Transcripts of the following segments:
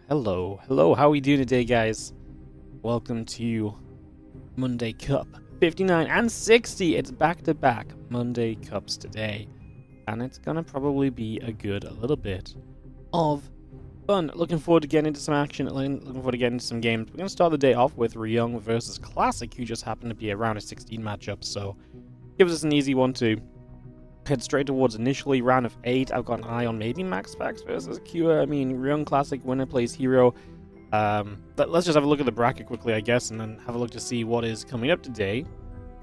Hello, how are we doing today, guys? Welcome to Monday Cup 59 and 60. It's back-to-back Monday Cups today, and it's gonna probably be a little bit of fun. Looking forward to getting into some action, looking forward to getting into some games. We're gonna start the day off with Ryung versus Classic, who just happened to be a round of 16 matchup, so gives us an easy one to head straight towards. Initially round of 8. I've got an eye on maybe MaxPax versus Cure. I mean, Ryung Classic winner plays herO. Let's just have a look at the bracket quickly, I guess, and then have a look to see what is coming up today.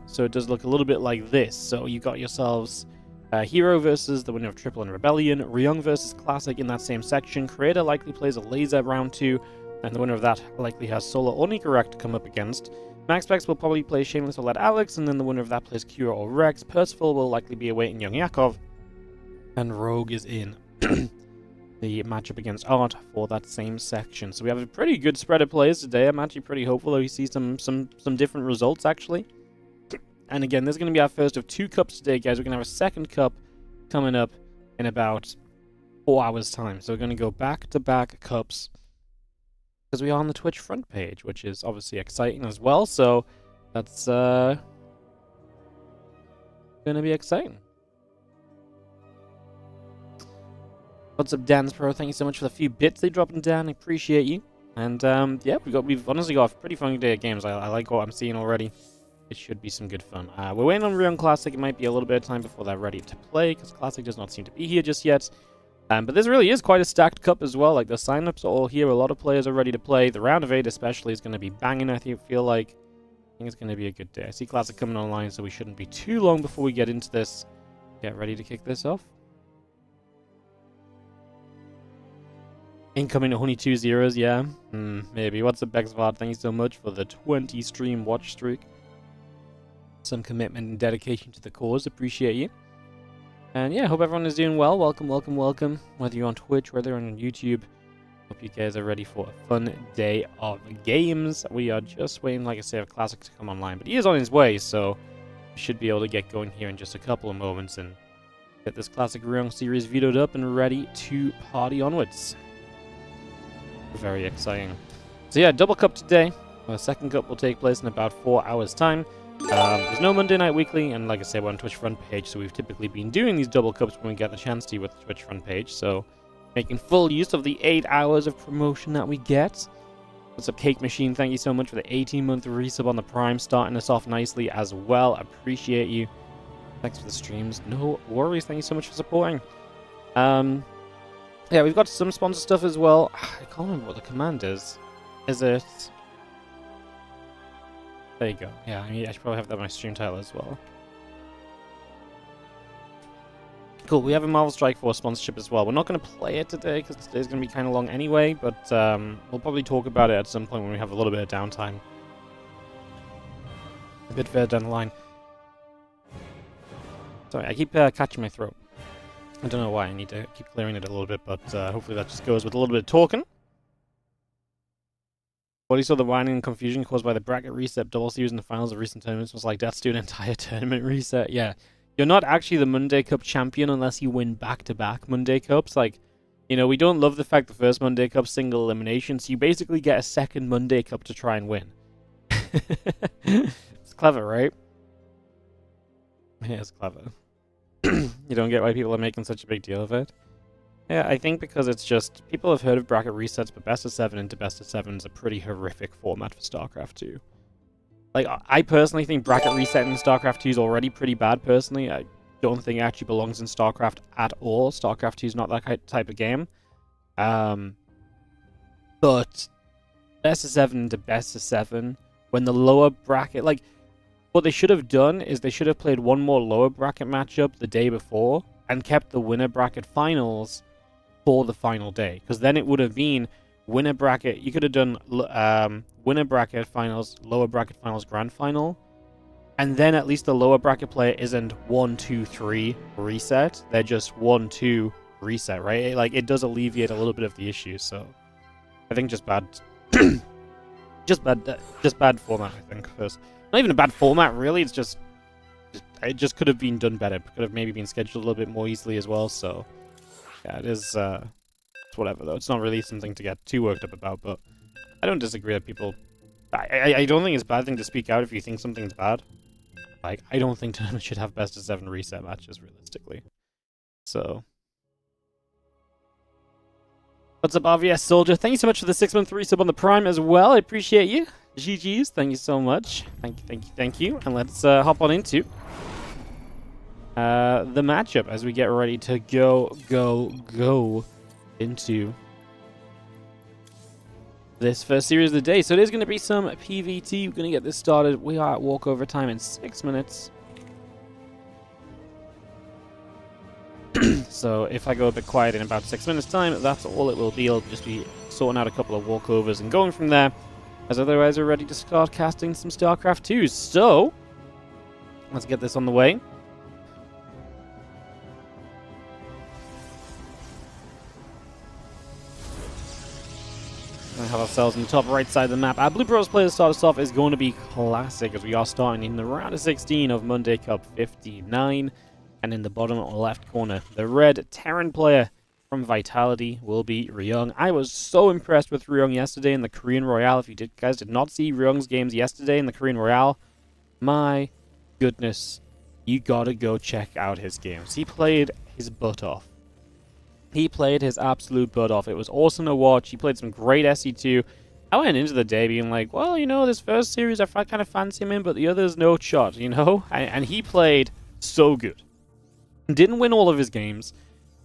So it does look a little bit like this. So you got yourselves herO versus the winner of Triple and Rebellion, Ryung versus Classic in that same section. Creator likely plays a Laser round 2, and the winner of that likely has Solar or Nicorect to come up against. MaxPax will probably play Shameless or Led Alex, and then the winner of that plays Cure or Rex. Percival will likely be awaiting Young Yakov, and Rogue is in the matchup against Art for that same section. So we have a pretty good spread of players today. I'm actually pretty hopeful that we see some different results, actually. And again, this is going to be our first of 2 cups today, guys. We're going to have a second cup coming up in about 4 hours' time. So we're going to go back-to-back cups, because we are on the Twitch front page, which is obviously exciting as well. So that's going to be exciting. What's up, Dan's Pro? Thank you so much for the few bits they dropped in, Dan. I appreciate you. And yeah, we've honestly got a pretty fun day of games. I like what I'm seeing already. It should be some good fun. We're waiting on Ryung Classic. It might be a little bit of time before they're ready to play, because Classic does not seem to be here just yet. But this really is quite a stacked cup as well. Like, the signups are all here. A lot of players are ready to play. The round of 8 especially is going to be banging, I feel like. I think it's going to be a good day. I see Classic coming online, so we shouldn't be too long before we get into this. Get ready to kick this off. Incoming at Honey 2 zeros, yeah. Maybe. What's up, Bexvard? Thank you so much for the 20 stream watch streak. Some commitment and dedication to the cause. Appreciate you. And yeah, hope everyone is doing well. Welcome. Whether you're on Twitch, whether you're on YouTube. Hope you guys are ready for a fun day of games. We are just waiting, like I say, for Classic to come online. But he is on his way, so we should be able to get going here in just a couple of moments and get this Classic Ryung series vetoed up and ready to party onwards. Very exciting. So yeah, double cup today. The second cup will take place in about 4 hours' time. There's no Monday Night Weekly, and like I said, we're on Twitch front page, so we've typically been doing these double cups when we get the chance to with the Twitch front page, so making full use of the 8 hours of promotion that we get. What's up, Cake Machine? Thank you so much for the 18-month resub on the Prime, starting us off nicely as well. Appreciate you. Thanks for the streams. No worries. Thank you so much for supporting. Yeah, we've got some sponsor stuff as well. I can't remember what the command is. Is it... There you go. Yeah, I should probably have that on my stream title as well. Cool, we have a Marvel Strike Force sponsorship as well. We're not going to play it today, because today's going to be kind of long anyway, but we'll probably talk about it at some point when we have a little bit of downtime. A bit further down the line. Sorry, I keep catching my throat. I don't know why, I need to keep clearing it a little bit, but hopefully that just goes with a little bit of talking. What you saw the whining and confusion caused by the bracket reset double series in the finals of recent tournaments was like that's doing an entire tournament reset. Yeah, you're not actually the Monday Cup champion unless you win back-to-back Monday Cups. Like, you know, we don't love the fact the first Monday Cup single elimination, so you basically get a second Monday Cup to try and win. It's clever, right? Yeah, it's clever. You don't get why people are making such a big deal of it. Yeah, I think because it's just... People have heard of bracket resets, but best of 7 into best of 7 is a pretty horrific format for StarCraft 2. Like, I personally think bracket reset in StarCraft 2 is already pretty bad, personally. I don't think it actually belongs in StarCraft at all. StarCraft 2 is not that type of game. But best of 7 into best of 7, when the lower bracket... Like, what they should have done is they should have played one more lower bracket matchup the day before and kept the winner bracket finals for the final day, because then it would have been winner bracket. You could have done winner bracket finals, lower bracket finals, grand final, and then at least the lower bracket player isn't 1, 2, 3 reset. They're just 1, 2 reset, right? Like, it does alleviate a little bit of the issue. So I think just bad, just bad format. I think first, not even a bad format really. It's just it just could have been done better. Could have maybe been scheduled a little bit more easily as well. So yeah, it is It's whatever, though. It's not really something to get too worked up about, but I don't disagree that people... I don't think it's a bad thing to speak out if you think something's bad. Like, I don't think tournaments should have best of 7 reset matches, realistically. So... What's up, RVS Soldier? Thank you so much for the 6-month resub on the Prime as well. I appreciate you. GG's, thank you so much. Thank you. And let's hop on into the matchup as we get ready to go into this first series of the day. So there's going to be some PvT. We're going to get this started. We are at walkover time in 6 minutes. So if I go a bit quiet in about 6 minutes time, that's all it will be. I'll just be sorting out a couple of walkovers and going from there. As otherwise we're ready to start casting some StarCraft 2. So let's get this on the way. We have ourselves on the top right side of the map. Our Blue Bros player to start us off is going to be Classic, as we are starting in the round of 16 of Monday Cup 59. And in the bottom left corner, the red Terran player from Vitality will be Ryung. I was so impressed with Ryung yesterday in the Korean Royale. If you guys did not see Ryung's games yesterday in the Korean Royale, my goodness, you gotta go check out his games. He played his butt off. He played his absolute butt off. It was awesome to watch. He played some great SE2. I went into the day being like, well, you know, this first series I kind of fancy him in, but the others no shot, you know? And he played so good. Didn't win all of his games,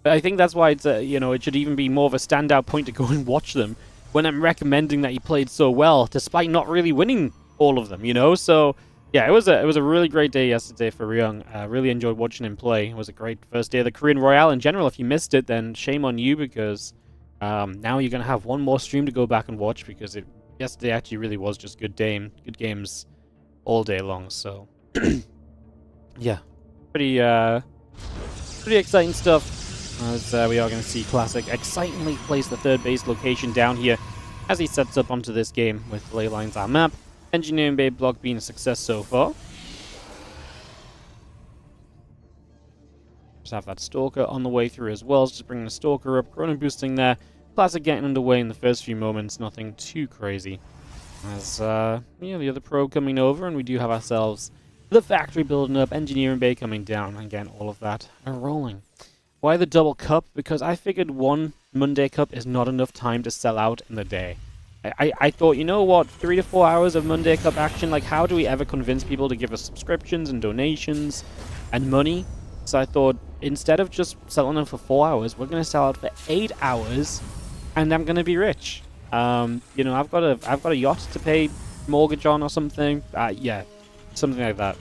but I think that's why it's you know, it should even be more of a standout point to go and watch them when I'm recommending that he played so well, despite not really winning all of them, you know. So yeah, it was a really great day yesterday for Ryung. Really enjoyed watching him play. It was a great first day of the Korean Royale in general. If you missed it, then shame on you, because now you're gonna have one more stream to go back and watch, because yesterday actually really was just good games all day long. So yeah, pretty exciting stuff, as we are going to see Classic excitingly place the third base location down here as he sets up onto this game with ley lines on map. Engineering Bay block being a success so far. Just have that Stalker on the way through as well, just bringing the Stalker up, Chrono boosting there. Classic getting underway in the first few moments, nothing too crazy. As, yeah, the other probe coming over, and we do have ourselves the factory building up, Engineering Bay coming down. Again, all of that are rolling. Why the double cup? Because I figured one Monday Cup is not enough time to sell out in the day. I thought, you know what, 3 to 4 hours of Monday Cup action, like, how do we ever convince people to give us subscriptions and donations and money? So I thought, instead of just selling them for 4 hours, we're going to sell out for 8 hours, and I'm going to be rich. You know, I've got a yacht to pay mortgage on or something. Yeah. Something like that.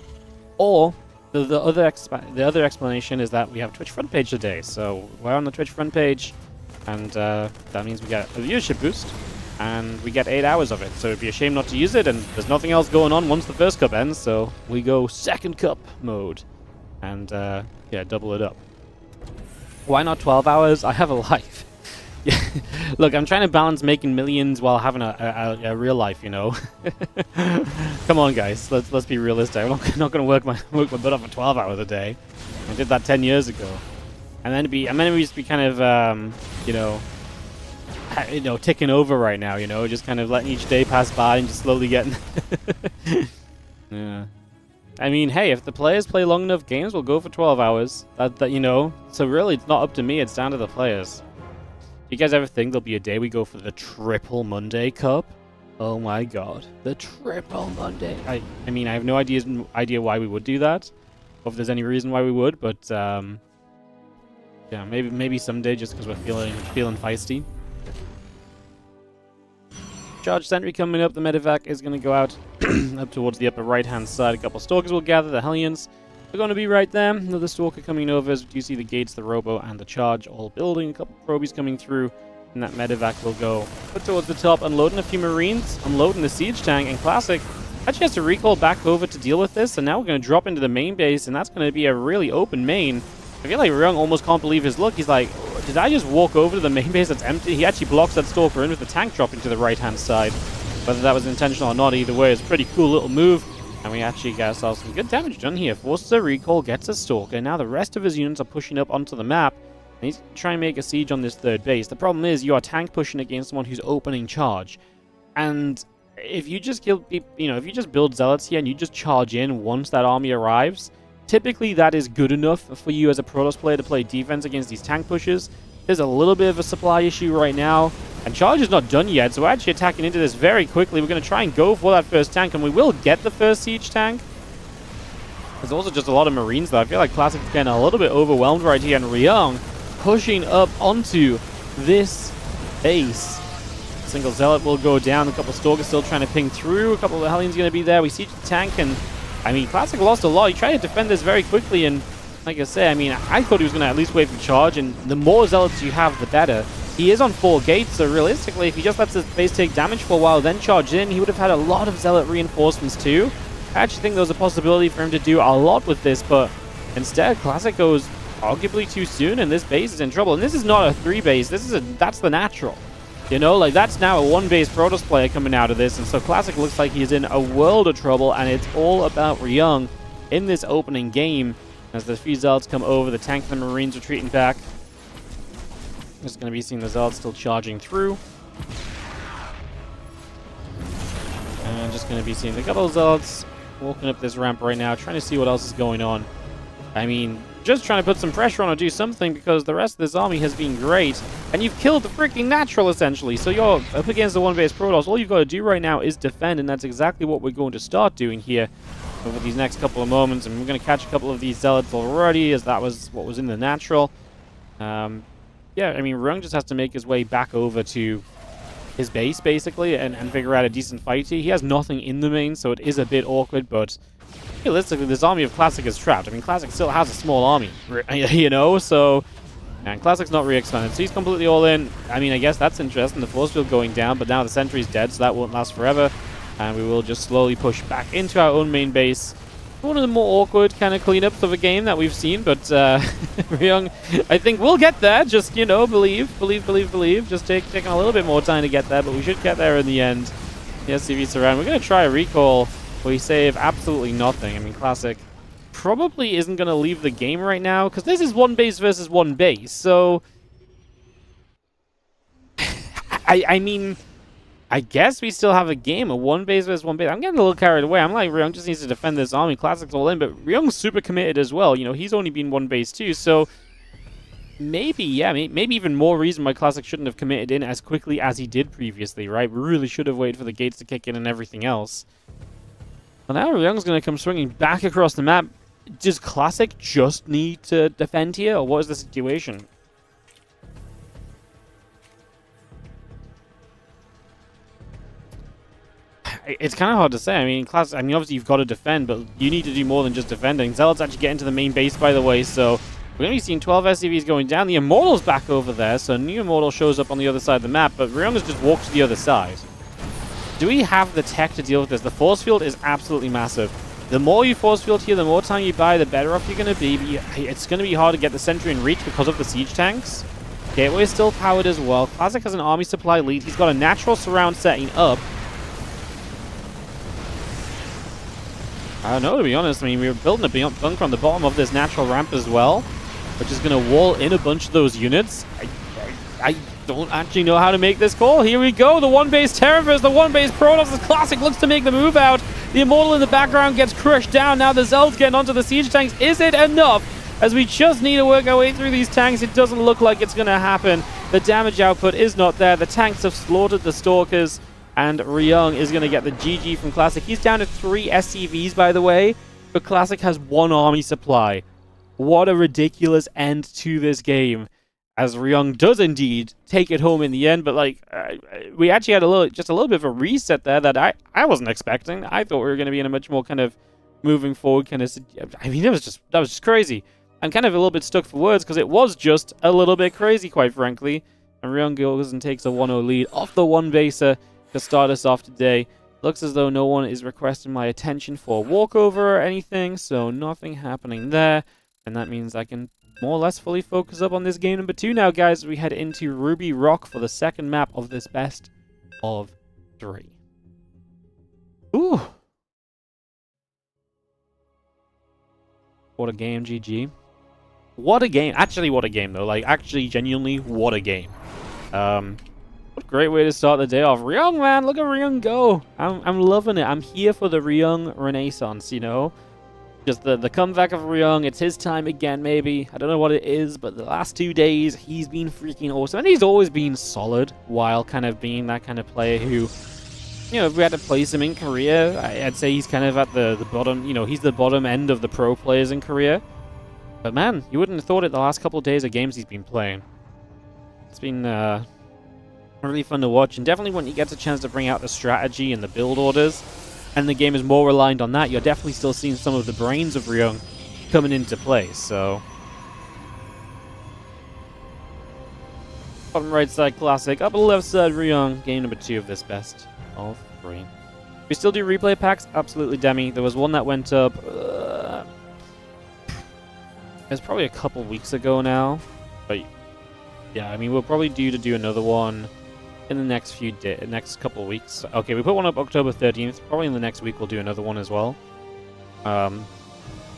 Or the other explanation is that we have a Twitch front page today. So we're on the Twitch front page, and that means we get a viewership boost, and we get 8 hours of it. So it'd be a shame not to use it, and there's nothing else going on once the first cup ends. So we go second cup mode, and yeah, double it up. Why not 12 hours? I have a life. Yeah, look, I'm trying to balance making millions while having a real life, you know. Come on, guys, let's be realistic. I'm not going to work my butt off for 12 hours a day. I did that 10 years ago, and then we just be kind of you know, ticking over right now, you know, just kind of letting each day pass by and just slowly getting. Yeah. I mean, hey, if the players play long enough games, we'll go for 12 hours. That you know. So really, it's not up to me. It's down to the players. Do you guys ever think there'll be a day we go for the triple Monday Cup? Oh my god, the triple Monday! I mean, I have no idea why we would do that, or if there's any reason why we would. But yeah, maybe someday, just because we're feeling feisty. Charge sentry coming up. The medevac is going to go out up towards the upper right-hand side. A couple stalkers will gather. The Hellions are going to be right there. Another stalker coming over. As you see the gates, the robo, and the charge all building. A couple probies coming through, and that medevac will go up towards the top, unloading a few marines, unloading the siege tank, and Classic actually has to recall back over to deal with this. And now we're going to drop into the main base, and that's going to be a really open main. I feel like Ryung almost can't believe his luck. He's like, did I just walk over to the main base that's empty? He actually blocks that stalker in with the tank dropping to the right-hand side. Whether that was intentional or not, either way, it's a pretty cool little move. And we actually get ourselves some good damage done here. Forces a recall, gets a stalker. Now the rest of his units are pushing up onto the map. He's going to try and make a siege on this third base. The problem is you are tank pushing against someone who's opening charge. And if you just if you just build zealots here and you just charge in once that army arrives, typically that is good enough for you as a Protoss player to play defense against these tank pushes. There's a little bit of a supply issue right now, and charge is not done yet, so we're actually attacking into this very quickly. We're going to try and go for that first tank, and we will get the first siege tank. There's also just a lot of Marines, though. I feel like Classic's getting a little bit overwhelmed right here, and Ryung pushing up onto this base. Single Zealot will go down. A couple of Stalkers still trying to ping through. A couple of Hellions going to be there. We siege the tank, and I mean, Classic lost a lot. He tried to defend this very quickly, and like I say, I mean, I thought he was going to at least wait for charge, and the more Zealots you have, the better. He is on 4 gates, so realistically, if he just lets his base take damage for a while, then charge in, he would have had a lot of Zealot reinforcements too. I actually think there was a possibility for him to do a lot with this, but instead, Classic goes arguably too soon, and this base is in trouble. And this is not a 3 base. That's the natural. You know, like, that's now a 1 base Protoss player coming out of this, and so Classic looks like he's in a world of trouble, and it's all about Ryung in this opening game. As the few Zealots come over, the tank and the Marines retreating back. Just going to be seeing the Zealots still charging through. And just going to be seeing a couple of Zealots walking up this ramp right now, trying to see what else is going on. I mean, just trying to put some pressure on or do something, because the rest of this army has been great. And you've killed the freaking natural, essentially. So you're up against the 1 base Protoss. All you've got to do right now is defend, and that's exactly what we're going to start doing here over these next couple of moments. And we're going to catch a couple of these Zealots already, as that was what was in the natural. Yeah, I mean, Ryung just has to make his way back over to his base, basically, and figure out a decent fight here. He has nothing in the main, so it is a bit awkward, but realistically, this army of Classic is trapped. I mean, Classic still has a small army, you know, so... And Classic's not re-expanded, so he's completely all in. I mean, I guess that's interesting, the force field going down, but now the sentry's dead, so that won't last forever. And we will just slowly push back into our own main base. One of the more awkward kind of cleanups of a game that we've seen, but Ryung, I think we'll get there. Just, you know, believe. Just taking a little bit more time to get there, but we should get there in the end. The SCV surround. We're going to try a recall where we save absolutely nothing. I mean, Classic probably isn't going to leave the game right now, because this is 1 base versus 1 base, so... I mean... I guess we still have a game, a 1 base versus 1 base. I'm getting a little carried away. I'm like, Ryung just needs to defend this army. Classic's all in, but Ryung's super committed as well. You know, he's only been 1 base too, so maybe, yeah, maybe even more reason why Classic shouldn't have committed in as quickly as he did previously, right? We really should have waited for the gates to kick in and everything else. Well, now Ryung's going to come swinging back across the map. Does Classic just need to defend here, or what is the situation? It's kind of hard to say. I mean, obviously you've got to defend, but you need to do more than just defending. Zealots actually get into the main base, by the way, so we're going to be seeing 12 SCVs going down. The Immortal's back over there, so New Immortal shows up on the other side of the map, but Ryung has just walked to the other side. Do we have the tech to deal with this? The force field is absolutely massive. The more you force field here, the more time you buy, the better off you're going to be. It's going to be hard to get the sentry in reach because of the siege tanks. Gateway is still powered as well. Classic has an army supply lead. He's got a natural surround setting up. I don't know, to be honest. I mean, we were building a bunker on the bottom of this natural ramp as well, which is going to wall in a bunch of those units. I don't actually know how to make this call. Here we go. The 1 base Terran versus the 1 base Protoss. The Classic looks to make the move out. The Immortal in the background gets crushed down. Now the Zealot's getting onto the siege tanks. Is it enough? As we just need to work our way through these tanks, it doesn't look like it's going to happen. The damage output is not there. The tanks have slaughtered the Stalkers. And Ryung is going to get the GG from Classic. He's down to 3 SCVs, by the way, but Classic has 1 army supply. What a ridiculous end to this game, as Ryung does indeed take it home in the end. But like, we actually had just a little bit of a reset there that I wasn't expecting. I thought we were going to be in a much more kind of moving forward kind of. I mean, that was just crazy. I'm kind of a little bit stuck for words because it was just a little bit crazy, quite frankly. And Ryung goes and takes a 1-0 lead off the 1 baser. To start us off today. Looks as though no one is requesting my attention for a walkover or anything, so nothing happening there. And that means I can more or less fully focus up on this game number 2 now, guys, as we head into Ruby Rock for the second map of this best of 3. Ooh. What a game, GG. What a game. Actually, what a game, though. Like, actually, genuinely, what a game. What a great way to start the day off. Ryung, man, look at Ryung go. I'm loving it. I'm here for the Ryung renaissance, you know? Just the comeback of Ryung. It's his time again, maybe. I don't know what it is, but the last 2 days, he's been freaking awesome. And he's always been solid while kind of being that kind of player who, you know, if we had to place him in Korea, I'd say he's kind of at the bottom, you know, he's the bottom end of the pro players in Korea. But man, you wouldn't have thought it the last couple of days of games he's been playing. It's been really fun to watch, and definitely when he gets a chance to bring out the strategy and the build orders, and the game is more reliant on that, you're definitely still seeing some of the brains of Ryung coming into play, so... Bottom right side, classic. Upper left side, Ryung. Game number 2 of this best of 3. We still do replay packs? Absolutely, Demi. There was one that went up... it's probably a couple weeks ago now, but yeah, I mean, we'll probably do another one in the next couple of weeks. Okay, we put one up October 13th. Probably in the next week we'll do another one as well.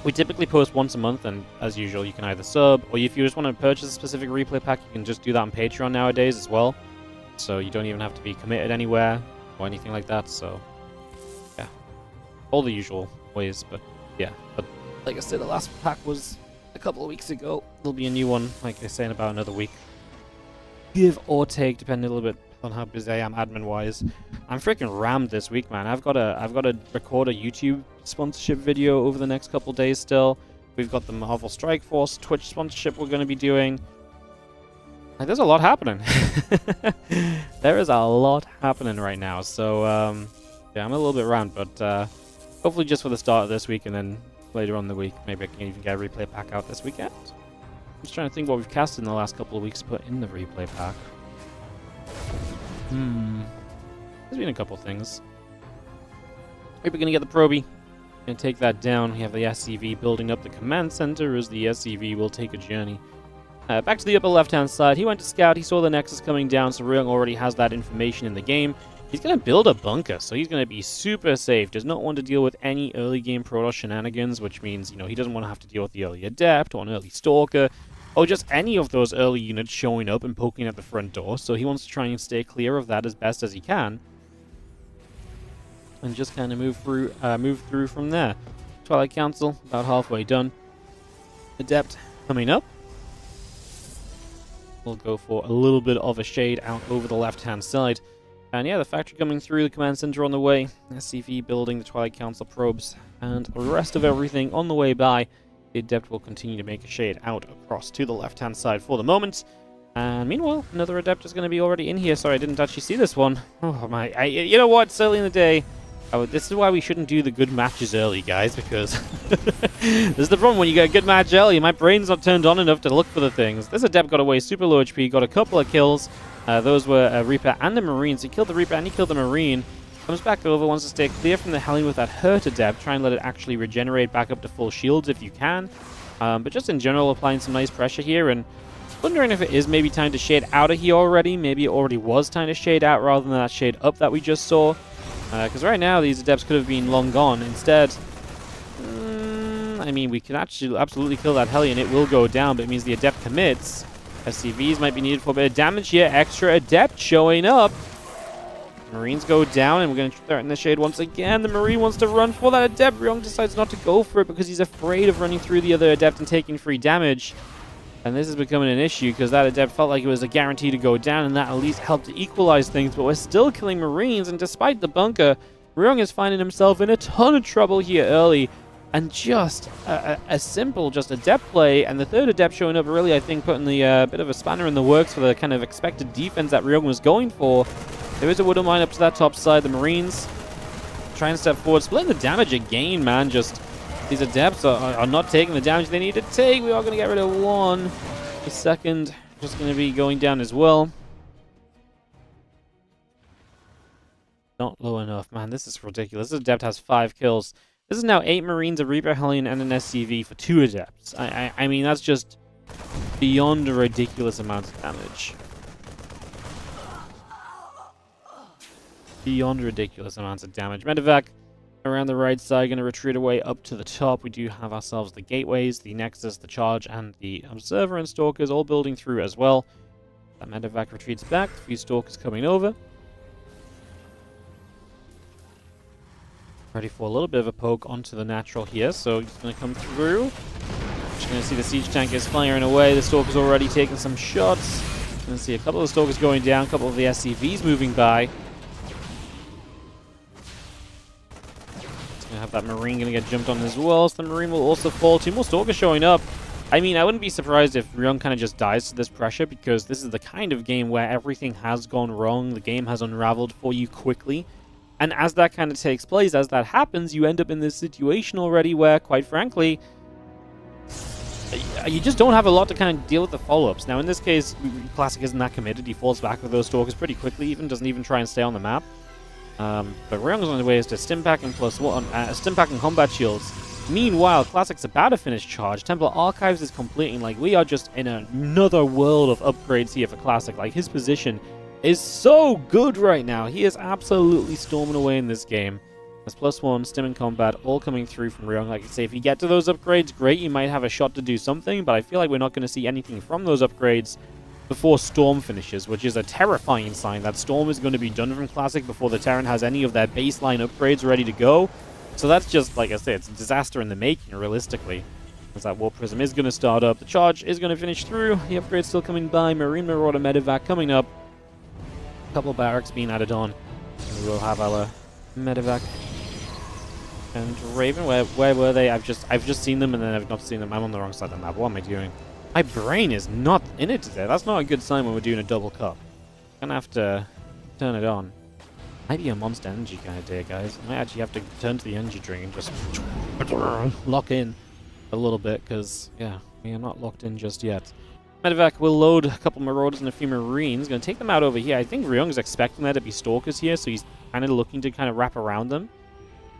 We typically post once a month, and as usual, you can either sub, or if you just want to purchase a specific replay pack, you can just do that on Patreon nowadays as well. So you don't even have to be committed anywhere or anything like that. So yeah, all the usual ways. But yeah, but like I said, the last pack was a couple of weeks ago. There'll be a new one, like I say, in about another week, give or take, depending a little bit on how busy I am admin-wise. I'm freaking rammed this week, man. I've got to record a YouTube sponsorship video over the next couple days still. We've got the Marvel Strike Force Twitch sponsorship we're going to be doing. Like, there's a lot happening. There is a lot happening right now. So, yeah, I'm a little bit rammed, but hopefully just for the start of this week, and then later on in the week, maybe I can even get a replay pack out this weekend. I'm just trying to think what we've casted in the last couple of weeks to put in the replay pack. There's been a couple things. Maybe we're going to get the Proby. Going to take that down. We have the SCV building up the command center as the SCV will take a journey. Back to the upper left-hand side. He went to scout. He saw the Nexus coming down, so Ryung already has that information in the game. He's going to build a bunker, so he's going to be super safe. Does not want to deal with any early game Protoss shenanigans, which means, you know, he doesn't want to have to deal with the early Adept or an early Stalker, or just any of those early units showing up and poking at the front door. So he wants to try and stay clear of that as best as he can, and just kind of move through from there. Twilight Council about halfway done. Adept coming up. We'll go for a little bit of a shade out over the left-hand side. And yeah, the factory coming through, the command center on the way, SCV building the Twilight Council probes, and the rest of everything on the way by. The Adept will continue to make a shade out across to the left-hand side for the moment. And meanwhile, another Adept is going to be already in here. Sorry, I didn't actually see this one. Oh my, you know what, it's early in the day. This is why we shouldn't do the good matches early, guys, because this is the problem when you get a good match early. My brain's not turned on enough to look for the things. This Adept got away super low HP, got a couple of kills. Those were Reaper and the Marine. So he killed the Reaper and he killed the Marine. Comes back over, wants to stay clear from the Hellion with that hurt Adept. Try and let it actually regenerate back up to full shields if you can. But just in general, applying some nice pressure here. And wondering if it is maybe time to shade out of here already. Maybe it already was time to shade out rather than that shade up that we just saw. Because right now, these Adepts could have been long gone. Instead, I mean, we can actually absolutely kill that Hellion. It will go down, but it means the Adept commits. SCVs might be needed for a bit of damage here. Extra Adept showing up. Marines go down, and we're going to threaten the shade once again. The Marine wants to run for that Adept. Ryung decides not to go for it because he's afraid of running through the other Adept and taking free damage. And this is becoming an issue because that Adept felt like it was a guarantee to go down, and that at least helped to equalize things. But we're still killing Marines, and despite the bunker, Ryung is finding himself in a ton of trouble here early. And just a simple Adept play, and the third Adept showing up really, I think, putting the bit of a spanner in the works for the kind of expected defense that Ryung was going for. There is a Widow Mine up to that top side. The Marines trying to step forward, splitting the damage again, man. Just these Adepts are not taking the damage they need to take. We are going to get rid of one. The second just going to be going down as well. Not low enough, man. This is ridiculous. This Adept has 5 kills. This is now 8 Marines, a Reaper Hellion, and an SCV for 2 Adepts. I mean, that's just beyond a ridiculous amount of damage. Beyond ridiculous amounts of damage. Medevac Around the right side, going to retreat away up to the top. We do have ourselves the gateways, the Nexus, the Charge, and the Observer and Stalkers all building through as well. That medevac retreats back. A few Stalkers coming over. Ready for a little bit of a poke onto the natural here, so he's going to come through. Just going to see the Siege Tank is firing away. The Stalker's already taking some shots. Going to see a couple of the Stalkers going down, a couple of the SCVs moving by. Have that Marine going to get jumped on as well, so the Marine will also fall. 2 more Stalkers showing up. I mean, I wouldn't be surprised if Ryung kind of just dies to this pressure, because this is the kind of game where everything has gone wrong, the game has unraveled for you quickly, and as that kind of takes place, as that happens, you end up in this situation already where, quite frankly, you just don't have a lot to kind of deal with the follow-ups. Now, in this case, Classic isn't that committed. He falls back with those Stalkers pretty quickly, even doesn't even try and stay on the map. But Ryung's on the way is to Stimpack and Stimpack and Combat Shields. Meanwhile, Classic's about to finish Charge. Templar Archives is completing. Like, we are just in another world of upgrades here for Classic. Like, his position is so good right now. He is absolutely storming away in this game. There's +1, Stim and Combat, all coming through from Ryung. Like I say, if you get to those upgrades, great, you might have a shot to do something, but I feel like we're not going to see anything from those upgrades before Storm finishes, which is a terrifying sign that Storm is going to be done from Classic before the Terran has any of their baseline upgrades ready to go. So that's just, like I say, it's a disaster in the making, realistically. As that Warp Prism is going to start up. The Charge is going to finish through. The upgrade's still coming by. Marine Marauder Medevac coming up. A couple of barracks being added on. And we will have our Medevac. And Raven, where were they? I've just seen them and then I've not seen them. I'm on the wrong side of the map. What am I doing? My brain is not in it today. That's not a good sign when we're doing a double cup. Gonna have to turn it on. Might be a Monster Energy kind of day, guys. I might actually have to turn to the energy drink and just lock in a little bit, because, yeah, we are not locked in just yet. Medevac will load a couple Marauders and a few Marines. Gonna take them out over here. I think Ryung is expecting there to be Stalkers here, so he's kind of looking to kind of wrap around them.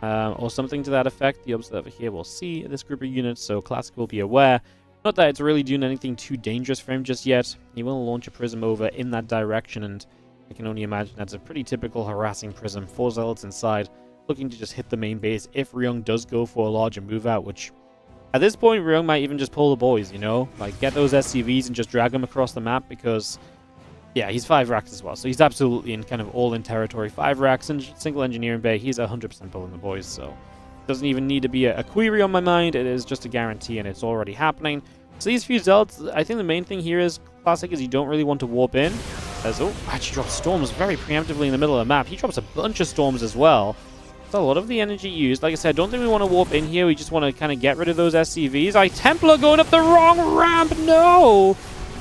Or something to that effect. The Observer here will see this group of units, so Classic will be aware. Not that it's really doing anything too dangerous for him just yet. He will launch a Prism over in that direction, and I can only imagine that's a pretty typical harassing Prism. 4 Zealots inside, looking to just hit the main base if Ryung does go for a larger move out, which at this point, Ryung might even just pull the boys, you know? Like, get those SCVs and just drag them across the map, because, yeah, he's 5 racks as well, so he's absolutely in kind of all-in territory. 5 racks and single engineering bay, he's 100% pulling the boys, so doesn't even need to be a query on my mind. It is just a guarantee, and it's already happening. So these few Zealots, I think the main thing here is Classic is you don't really want to warp in. As, oh, actually drops Storms very preemptively in the middle of the map. He drops a bunch of Storms as well. So a lot of the energy used. Like I said, I don't think we want to warp in here. We just want to kind of get rid of those SCVs. Templar going up the wrong ramp. No!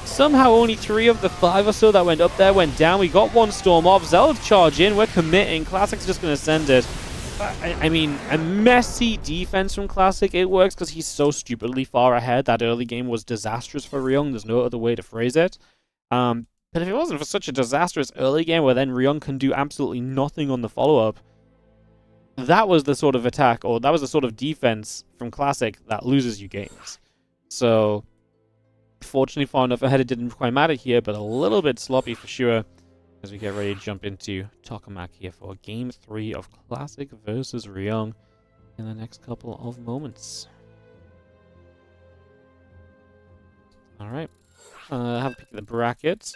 Somehow only 3 of the 5 or so that went up there went down. We got 1 Storm off. Zealots charge in. We're committing. Classic's just going to send it. I mean, a messy defense from Classic. It works because he's so stupidly far ahead. That early game was disastrous for Ryung. There's no other way to phrase it. But if it wasn't for such a disastrous early game where then Ryung can do absolutely nothing on the follow-up, that was the sort of attack, or that was the sort of defense from Classic that loses you games. So, fortunately far enough ahead, it didn't quite matter here, but a little bit sloppy for sure. As we get ready to jump into Tokamak here for Game 3 of Classic versus Ryung in the next couple of moments. Alright, have a peek at the brackets.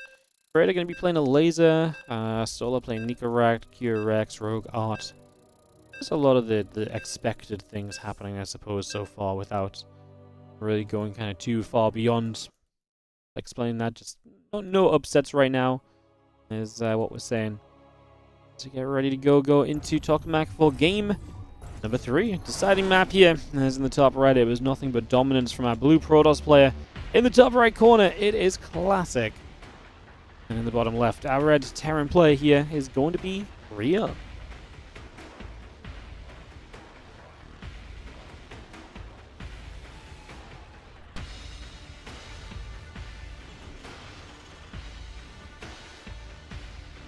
Fred are going to be playing a Laser, Solar playing Nicorakt, Q-Rex, Rogue Art. There's a lot of the expected things happening, I suppose, so far, without really going kind of too far beyond explaining that. Just no upsets right now. Is what we're saying. So get ready to go into Tokamak for game number 3. Deciding map here. As in the top right, it was nothing but dominance from our blue Protoss player. In the top right corner, it is Classic. And in the bottom left, our red Terran player here is going to be Ryung.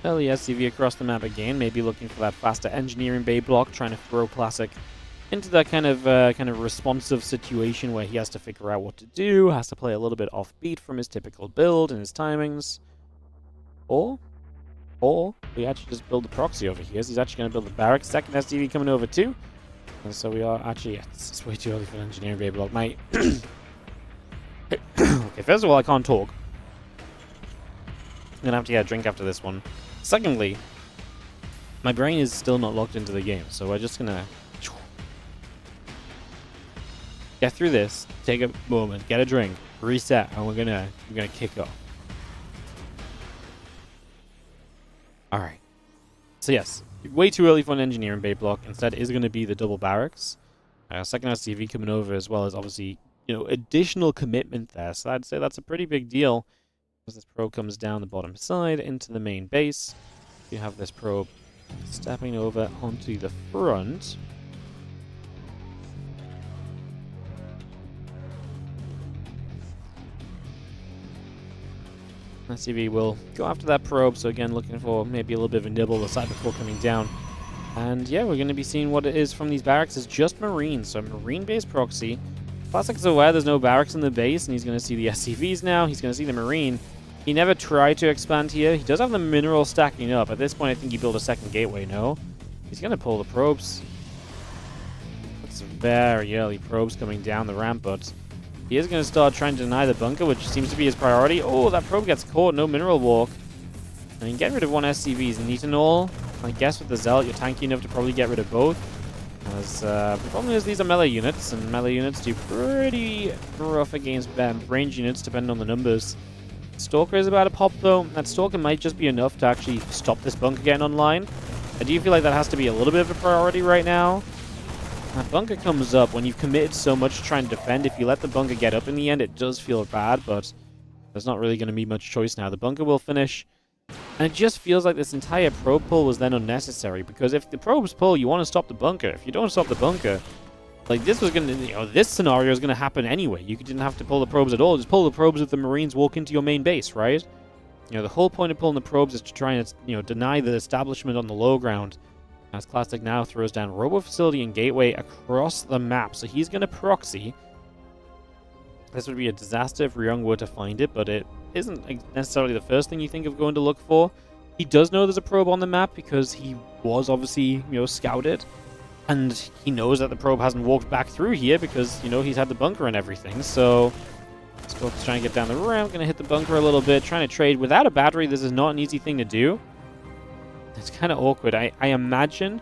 Early SCV across the map again, maybe looking for that faster engineering bay block, trying to throw Classic into that kind of responsive situation where he has to figure out what to do, has to play a little bit offbeat from his typical build and his timings. Or we actually just build the proxy over here. So he's actually going to build the barracks. Second SCV coming over too. And so we are actually, yeah, it's way too early for an engineering bay block. My okay, first of all, I can't talk. I'm gonna have to get a drink after this one. Secondly, my brain is still not locked into the game, so we're just gonna get through this, take a moment, get a drink, reset, and we're gonna kick off. All right. So yes, way too early for an engineering bay block. Instead, is going to be the double barracks. Second SCV coming over, as well as obviously, additional commitment there. So I'd say that's a pretty big deal. As this probe comes down the bottom side into the main base, you have this probe stepping over onto the front. SCV will go after that probe, so again, looking for maybe a little bit of a nibble aside before coming down. And yeah, we're going to be seeing what it is from these barracks. It's just Marines, so Marine-based proxy. Classic's aware there's no barracks in the base, and he's going to see the SCVs now. He's going to see the Marine. He never tried to expand here. He does have the mineral stacking up. At this point, I think he built a second gateway, no? He's going to pull the probes. That's very early probes coming down the ramp, but he is going to start trying to deny the bunker, which seems to be his priority. Oh, that probe gets caught. No mineral walk. I mean, get rid of one SCV is neat and all. I guess with the Zealot, you're tanky enough to probably get rid of both. As the problem is these are melee units, and melee units do pretty rough against range units, depending on the numbers. Stalker is about to pop, though. That Stalker might just be enough to actually stop this bunker getting online. I do feel like that has to be a little bit of a priority right now. That bunker comes up when you've committed so much to trying to defend. If you let the bunker get up in the end, it does feel bad, but there's not really going to be much choice now. The bunker will finish, and it just feels like this entire probe pull was then unnecessary, because if the probes pull, you want to stop the bunker. If you don't stop the bunker, like this was going to, this scenario is going to happen anyway. You didn't have to pull the probes at all. Just pull the probes if the Marines walk into your main base, right? The whole point of pulling the probes is to try and, deny the establishment on the low ground. As Classic now throws down Robo Facility and Gateway across the map. So he's going to proxy. This would be a disaster if Ryung were to find it, but it isn't necessarily the first thing you think of going to look for. He does know there's a probe on the map because he was obviously, scouted. And he knows that the probe hasn't walked back through here because, he's had the bunker and everything. So Stalker's trying to get down the ramp, going to hit the bunker a little bit, trying to trade. Without a battery, this is not an easy thing to do. It's kind of awkward. I imagine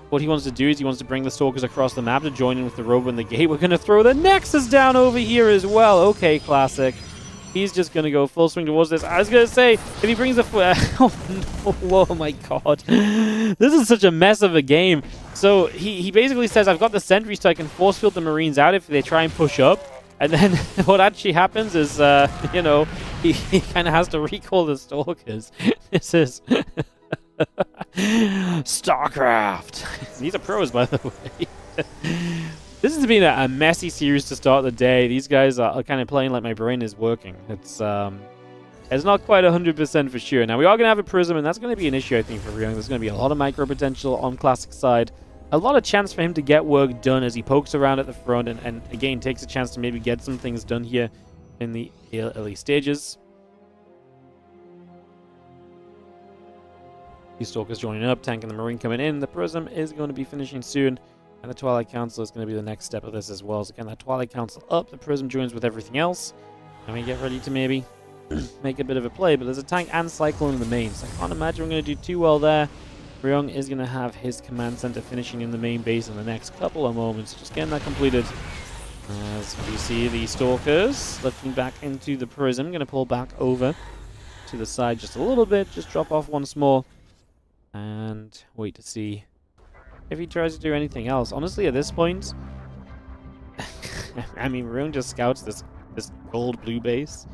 what he wants to do is he wants to bring the Stalkers across the map to join in with the Robo and the Gate. We're going to throw the Nexus down over here as well. Okay, Classic. He's just going to go full swing towards this. I was going to say, if he brings the... oh, no. Oh, my God. This is such a mess of a game. So he basically says, I've got the sentry so I can force field the Marines out if they try and push up. And then what actually happens is, he kind of has to recall the Stalkers. This is... StarCraft. These are pros, by the way. This has been a messy series to start the day. These guys are kind of playing like my brain is working. It's not quite 100% for sure. Now, we are going to have a Prism, and that's going to be an issue, I think, for Ryung. There's going to be a lot of micro potential on Classic side. A lot of chance for him to get work done as he pokes around at the front and again, takes a chance to maybe get some things done here in the early stages. Stalkers joining up, Tank and the Marine coming in. The Prism is going to be finishing soon, and the Twilight Council is going to be the next step of this as well. So again, that Twilight Council up, the Prism joins with everything else, and we get ready to maybe make a bit of a play, but there's a Tank and Cyclone in the main, so I can't imagine we're going to do too well there. Ryung is going to have his command center finishing in the main base in the next couple of moments, just getting that completed. As we see the Stalkers lifting back into the Prism, going to pull back over to the side just a little bit, just drop off once more. And wait to see if he tries to do anything else. Honestly, at this point, I mean, Ryung just scouts this gold-blue base.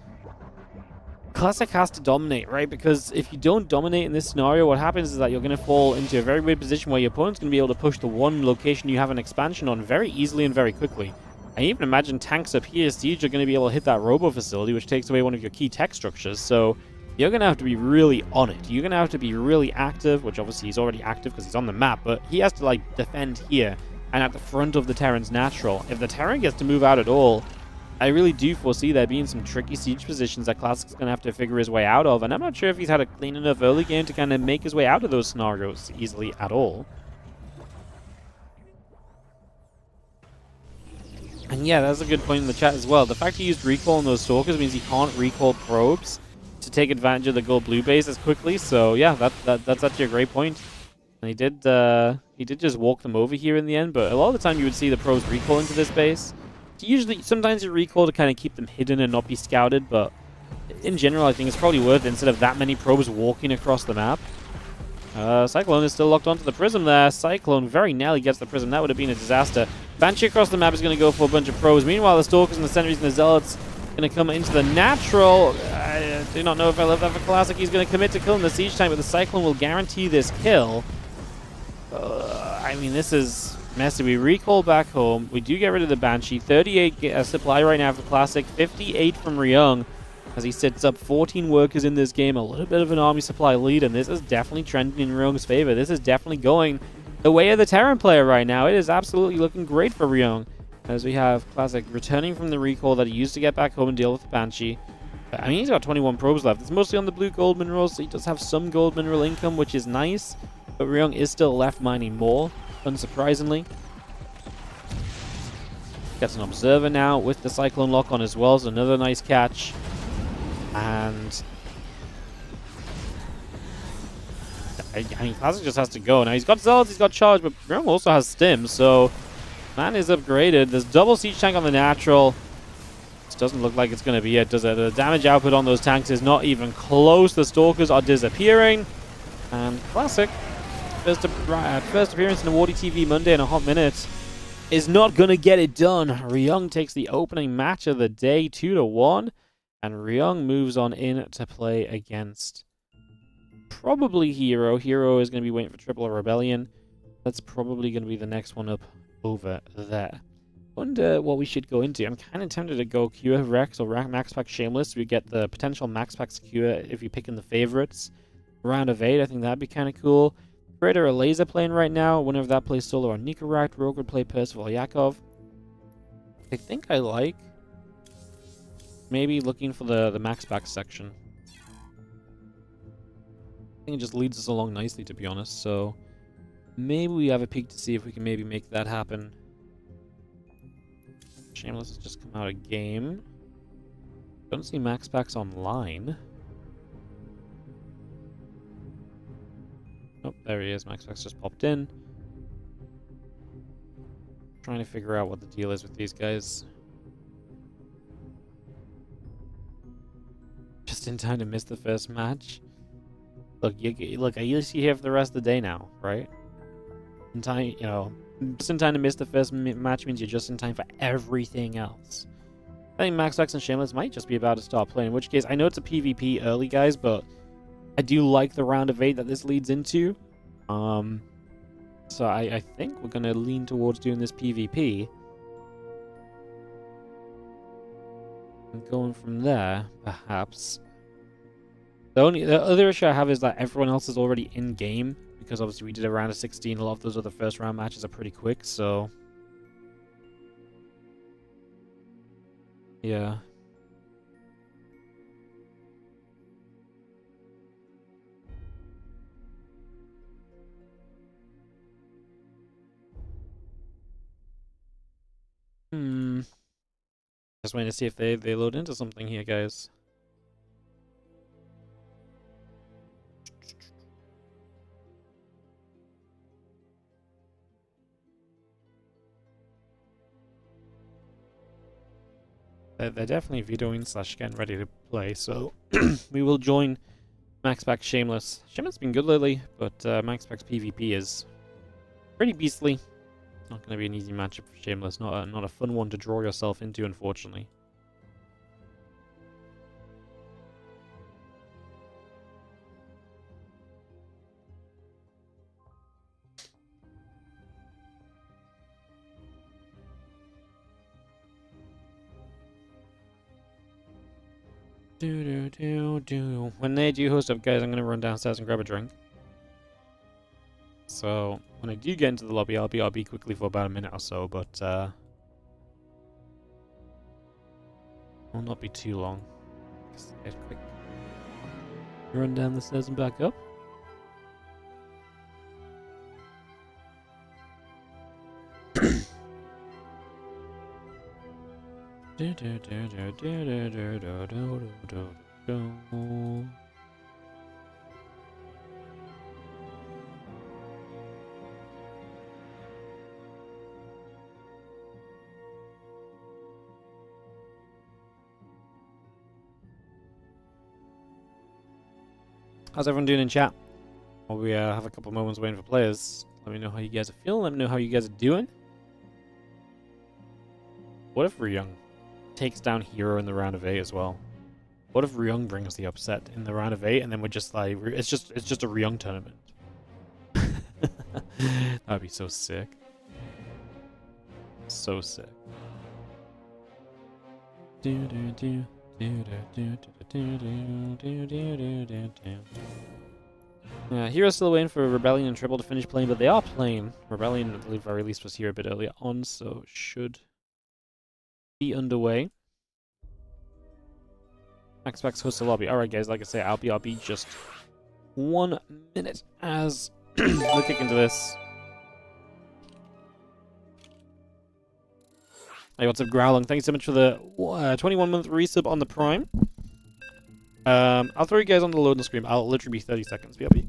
Classic has to dominate, right? Because if you don't dominate in this scenario, what happens is that you're going to fall into a very weird position where your opponent's going to be able to push the one location you have an expansion on very easily and very quickly. I even imagine tanks up here, Siege, are going to be able to hit that Robo Facility, which takes away one of your key tech structures. So you're going to have to be really on it. You're going to have to be really active, which obviously he's already active because he's on the map, but he has to, defend here and at the front of the Terran's natural. If the Terran gets to move out at all, I really do foresee there being some tricky siege positions that Classic's going to have to figure his way out of, and I'm not sure if he's had a clean enough early game to kind of make his way out of those scenarios easily at all. And yeah, that's a good point in the chat as well. The fact he used recall on those stalkers means he can't recall probes to take advantage of the gold-blue base as quickly. So yeah, that's actually a great point. And he did just walk them over here in the end, but a lot of the time you would see the probes recall into this base. Sometimes you recall to kind of keep them hidden and not be scouted, but in general, I think it's probably worth it instead of that many probes walking across the map. Cyclone is still locked onto the Prism there. Cyclone very narrowly gets the Prism. That would have been a disaster. Banshee across the map is going to go for a bunch of probes. Meanwhile, the Stalkers and the Sentries and the Zealots going to come into the natural. I do not know if I love that for Classic. He's going to commit to killing the Siege Tank, but the Cyclone will guarantee this kill. I mean, this is messy. We recall back home. We do get rid of the Banshee. 38 supply right now for Classic. 58 from Ryung, as he sets up 14 workers in this game. A little bit of an army supply lead, and this is definitely trending in Ryung's favor. This is definitely going the way of the Terran player right now. It is absolutely looking great for Ryung, as we have Classic returning from the recall that he used to get back home and deal with the Banshee. I mean, he's got 21 probes left. It's mostly on the blue gold minerals, so he does have some gold mineral income, which is nice. But Ryung is still left mining more, unsurprisingly. Gets an Observer now with the Cyclone lock on as well, so another nice catch. And I mean, Classic just has to go. Now he's got Zealots, he's got Charge, but Ryung also has Stim, so man is upgraded. There's double Siege Tank on the natural. This doesn't look like it's going to be it, does it? The damage output on those tanks is not even close. The Stalkers are disappearing. And Classic, first appearance in a WARDITV Monday in a hot minute, is not going to get it done. Ryung takes the opening match of the day 2-1. And Ryung moves on in to play against probably herO. herO is going to be waiting for Triple Rebellion. That's probably going to be the next one up over there. Wonder what we should go into. I'm kind of tempted to go Cure Rex or MaxPax Shameless. We get the potential MaxPax Cure if you pick in the favorites. Round of 8, I think that'd be kind of cool. Predator or Laser playing right now. Winner of that plays Solo or Nicorite. Rogue would play Percival Yakov. I think I like maybe looking for the MaxPax section. I think it just leads us along nicely, to be honest. So maybe we have a peek to see if we can maybe make that happen. Shameless has just come out of game. Don't see MaxPax online. Oh, there he is. MaxPax just popped in. Trying to figure out what the deal is with these guys. Just in time to miss the first match. Look, look. At least you're here for the rest of the day now, right? In time, you know, just in time to miss the first match means you're just in time for everything else. I think MaxPax and Shameless might just be about to start playing. In which case, I know it's a PvP early, guys, but I do like the round of 8 that this leads into. So I think we're gonna lean towards doing this PvP. And going from there, perhaps. The other issue I have is that everyone else is already in game, because obviously we did a round of 16. A lot of those other first round matches are pretty quick, so yeah. Just waiting to see if they load into something here, guys. They're definitely videoing / getting ready to play, so we will join MaxPax Shameless. Shameless has been good lately, but MaxPax PvP is pretty beastly. Not going to be an easy matchup for Shameless. Not a fun one to draw yourself into, unfortunately. When they do host up, guys, I'm going to run downstairs and grab a drink. So when I do get into the lobby, I'll be quickly for about a minute or so, but will not be too long. Just get a quick run down the stairs and back up. How's everyone doing in chat? While we have a couple moments waiting for players, let me know how you guys are feeling. Let me know how you guys are doing. What if Ryung takes down herO in the round of 8 as well? What if Ryung brings the upset in the round of 8 and then we're just like, it's just a Ryung tournament? That'd be so sick. So sick. hero's still waiting for Rebellion and Triple to finish playing, but they are playing. Rebellion, at the very least, was here a bit earlier on, so should be underway. MaxPax hosts the lobby. Alright guys, like I say, I'll be just 1 minute as we kick into this. Hey, what's up, Growling? Thank you so much for the 21-month resub on the Prime. I'll throw you guys on the loading screen. I'll literally be 30 seconds. BRB.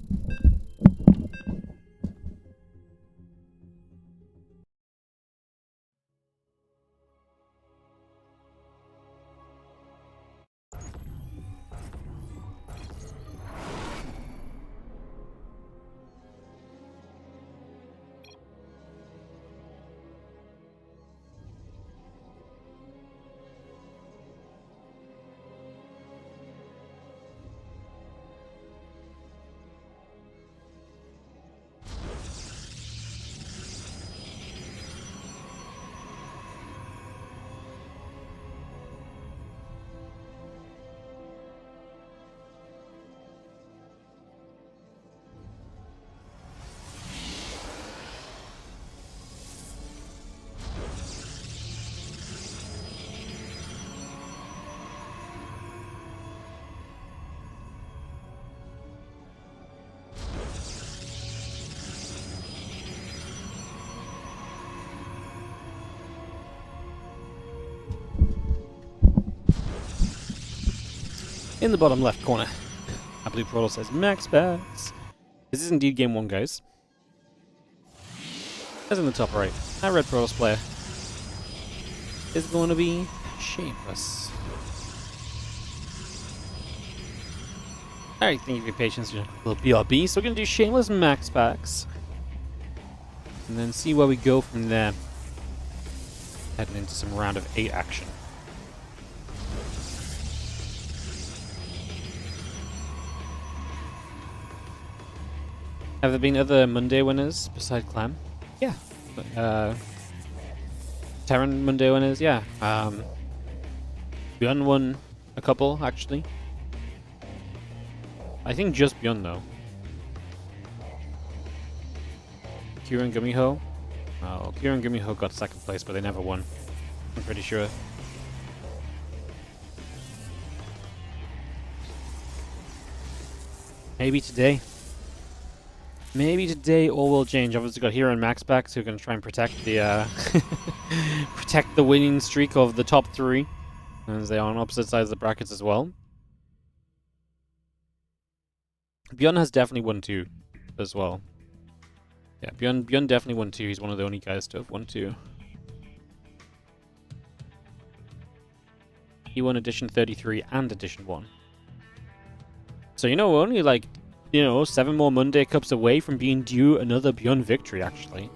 In the bottom left corner, I believe Percival says MaxPax. This is indeed game 1, guys. As in the top right, that red Protoss player is going to be Shameless. Alright, thank you for your patience. A little BRB. So we're going to do Shameless MaxPax. And then see where we go from there. Heading into some round of 8 action. Have there been other Monday winners beside Clam? Yeah. Terran Monday winners, yeah. Bjorn won a couple, actually. I think just Bjorn, though. Kira and Gumiho? Oh, Kira and Gumiho got 2nd place, but they never won. I'm pretty sure. Maybe today. Maybe today all will change. Obviously got herO and MaxPax who are going to try and protect the protect the winning streak of the top 3, as they are on opposite sides of the brackets as well. Bjorn has definitely won 2 as well. Yeah, Bjorn definitely won 2. He's one of the only guys to have won 2. He won Edition 33 and Edition 1. So, you know, we're only like, 7 more Monday Cups away from being due another Bjorn victory, actually.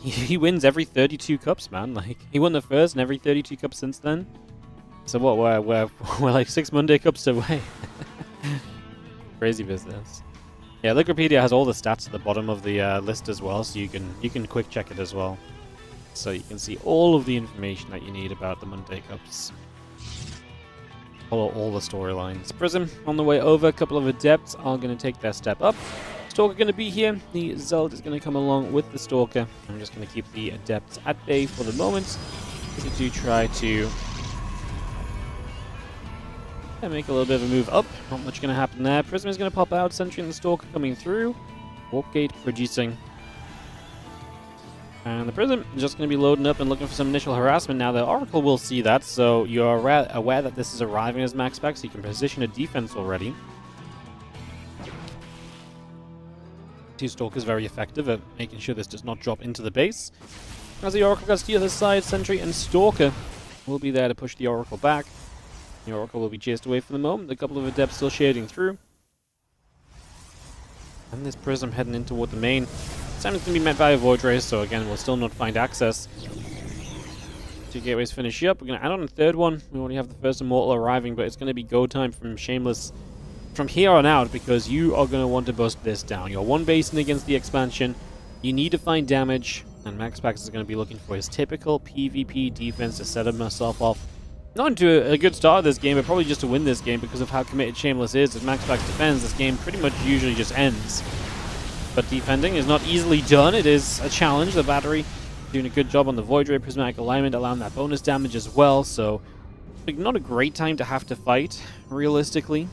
He wins every 32 Cups, man. Like, he won the first and every 32 Cups since then. So what, we're like 6 Monday Cups away. Crazy business. Yeah, Wikipedia has all the stats at the bottom of the list as well, so you can quick check it as well. So you can see all of the information that you need about the Monday Cups. Follow all the storylines. Prism on the way over. A couple of Adepts are going to take their step up. Stalker going to be here. The Zeld is going to come along with the Stalker. I'm just going to keep the Adepts at bay for the moment. We do try to make a little bit of a move up. Not much going to happen there. Prism is going to pop out. Sentry and the Stalker coming through. Warp Gate producing. And the Prism is just going to be loading up and looking for some initial harassment. Now, the Oracle will see that, so you're aware that this is arriving as MaxPax, so you can position a defense already. Two Stalkers very effective at making sure this does not drop into the base. As the Oracle goes to the other side, Sentry and Stalker will be there to push the Oracle back. The Oracle will be chased away for the moment. A couple of Adepts still shading through. And this Prism heading in toward the main. Simon's going to be met by a Void Ray, so again, we'll still not find access. Two gateways finish up. We're going to add on a third one. We already have the first Immortal arriving, but it's going to be go time from Shameless from here on out, because you are going to want to bust this down. You're one basing against the expansion. You need to find damage, and MaxPax is going to be looking for his typical PvP defense to set himself off. Not into a good start of this game, but probably just to win this game because of how committed Shameless is. If MaxPax defends, this game pretty much usually just ends. But defending is not easily done. It is a challenge. The battery doing a good job on the Void Ray Prismatic Alignment, allowing that bonus damage as well. So, not a great time to have to fight, realistically.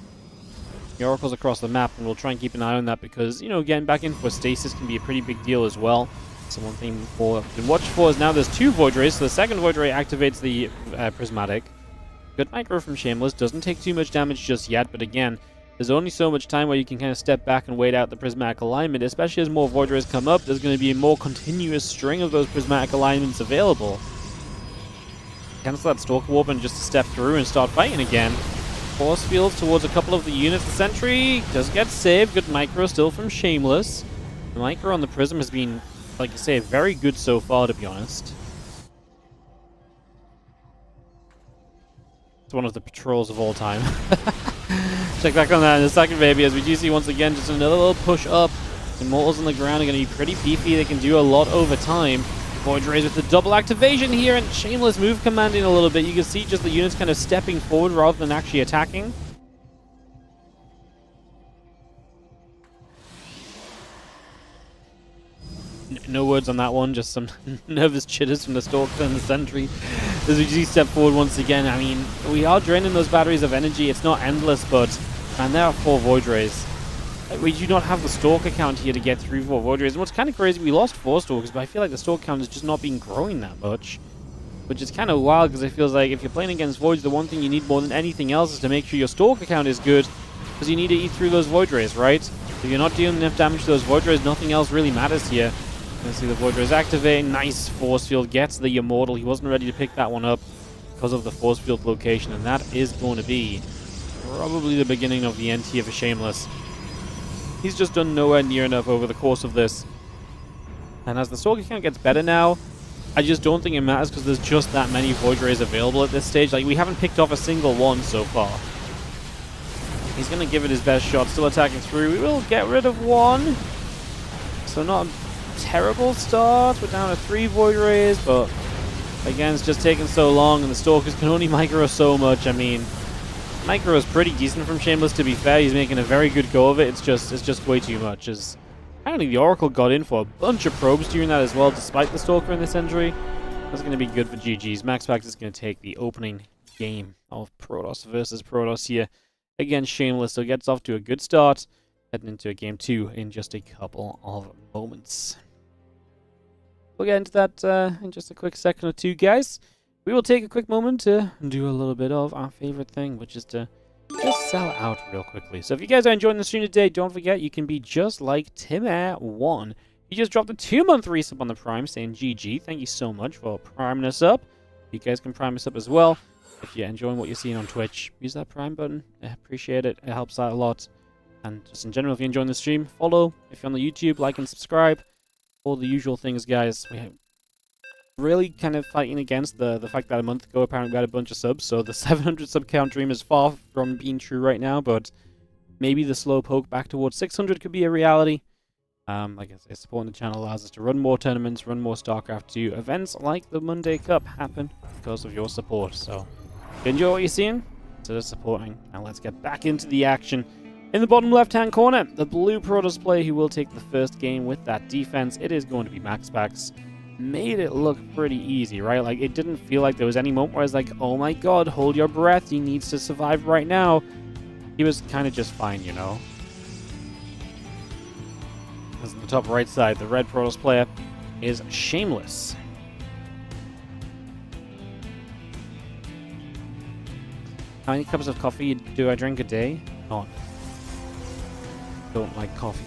The Oracle's across the map, and we'll try and keep an eye on that because, you know, getting back in for stasis can be a pretty big deal as well. So one thing to watch for is now there's two Void Rays. So the second Void Ray activates the Prismatic. Good micro from Shameless. Doesn't take too much damage just yet, but again, there's only so much time where you can kind of step back and wait out the Prismatic Alignment, especially as more Void Rays come up. There's going to be a more continuous string of those Prismatic Alignments available. Cancel that Stalker Warp and just step through and start fighting again. Force fields towards a couple of the units. The Sentry does get saved. Good micro still from Shameless. The micro on the Prism has been, like I say, very good so far, to be honest. It's one of the patrols of all time. Check back on that in a second, baby, as we do see once again just another little push up. Immortals on the ground are going to be pretty beefy. They can do a lot over time. Void Rays with the double activation here, and Shameless move commanding a little bit. You can see just the units kind of stepping forward rather than actually attacking. No words on that one, just some nervous chitters from the Stalker and the Sentry. As we do step forward once again, I mean, we are draining those batteries of energy. It's not endless, but, man, there are 4 Void Rays. We do not have the Stalker count here to get through 4 Void Rays. And what's kind of crazy, we lost 4 Stalkers, but I feel like the Stalker count has just not been growing that much. Which is kind of wild, because it feels like if you're playing against Voids, the one thing you need more than anything else is to make sure your Stalker count is good, because you need to eat through those Void Rays, right? If you're not dealing enough damage to those Void Rays, nothing else really matters here. You can see the Void Rays activate. Nice force field. Gets the Immortal. He wasn't ready to pick that one up because of the force field location, and that is going to be probably the beginning of the end here for Shameless. He's just done nowhere near enough over the course of this. And as the Stalker count gets better now, I just don't think it matters because there's just that many Void Rays available at this stage. Like, we haven't picked off a single one so far. He's going to give it his best shot. Still attacking through. We will get rid of one. So not a terrible start. We're down to 3 Void Rays, but again, it's just taking so long, and the Stalkers can only micro so much. I mean, micro is pretty decent from Shameless, to be fair. He's making a very good go of it. It's just way too much. As apparently the Oracle got in for a bunch of probes during that as well, despite the Stalker in this injury. That's going to be good for GG's. MaxPax is going to take the opening game of Protoss versus Protoss here against Shameless, so gets off to a good start, heading into a game 2 in just a couple of moments. We'll get into that in just a quick second or two, guys. We will take a quick moment to do a little bit of our favorite thing, which is to just sell out real quickly. So if you guys are enjoying the stream today, don't forget you can be just like TimAir1. He just dropped a 2-month resub on the Prime, saying GG. Thank you so much for priming us up. You guys can prime us up as well. If you're enjoying what you're seeing on Twitch, use that Prime button. I appreciate it. It helps out a lot. And just in general, if you're enjoying the stream, follow. If you're on the YouTube, like and subscribe. All the usual things, guys. We're really kind of fighting against the fact that a month ago apparently we had a bunch of subs, so the 700 sub count dream is far from being true right now, but maybe the slow poke back towards 600 could be a reality. Like I say, supporting the channel allows us to run more tournaments, run more StarCraft 2. Events like the Monday Cup happen because of your support, so if you enjoy what you're seeing, consider supporting. Now let's get back into the action. In the bottom left-hand corner, the blue Protoss player who will take the first game with that defense. It is going to be MaxPax. Made it look pretty easy, right? Like, it didn't feel like there was any moment where I was like, oh my god, hold your breath, he needs to survive right now. He was kind of just fine, you know? As on the top right side, the red Protoss player is Shameless. How many cups of coffee do I drink a day? None. Don't like coffee.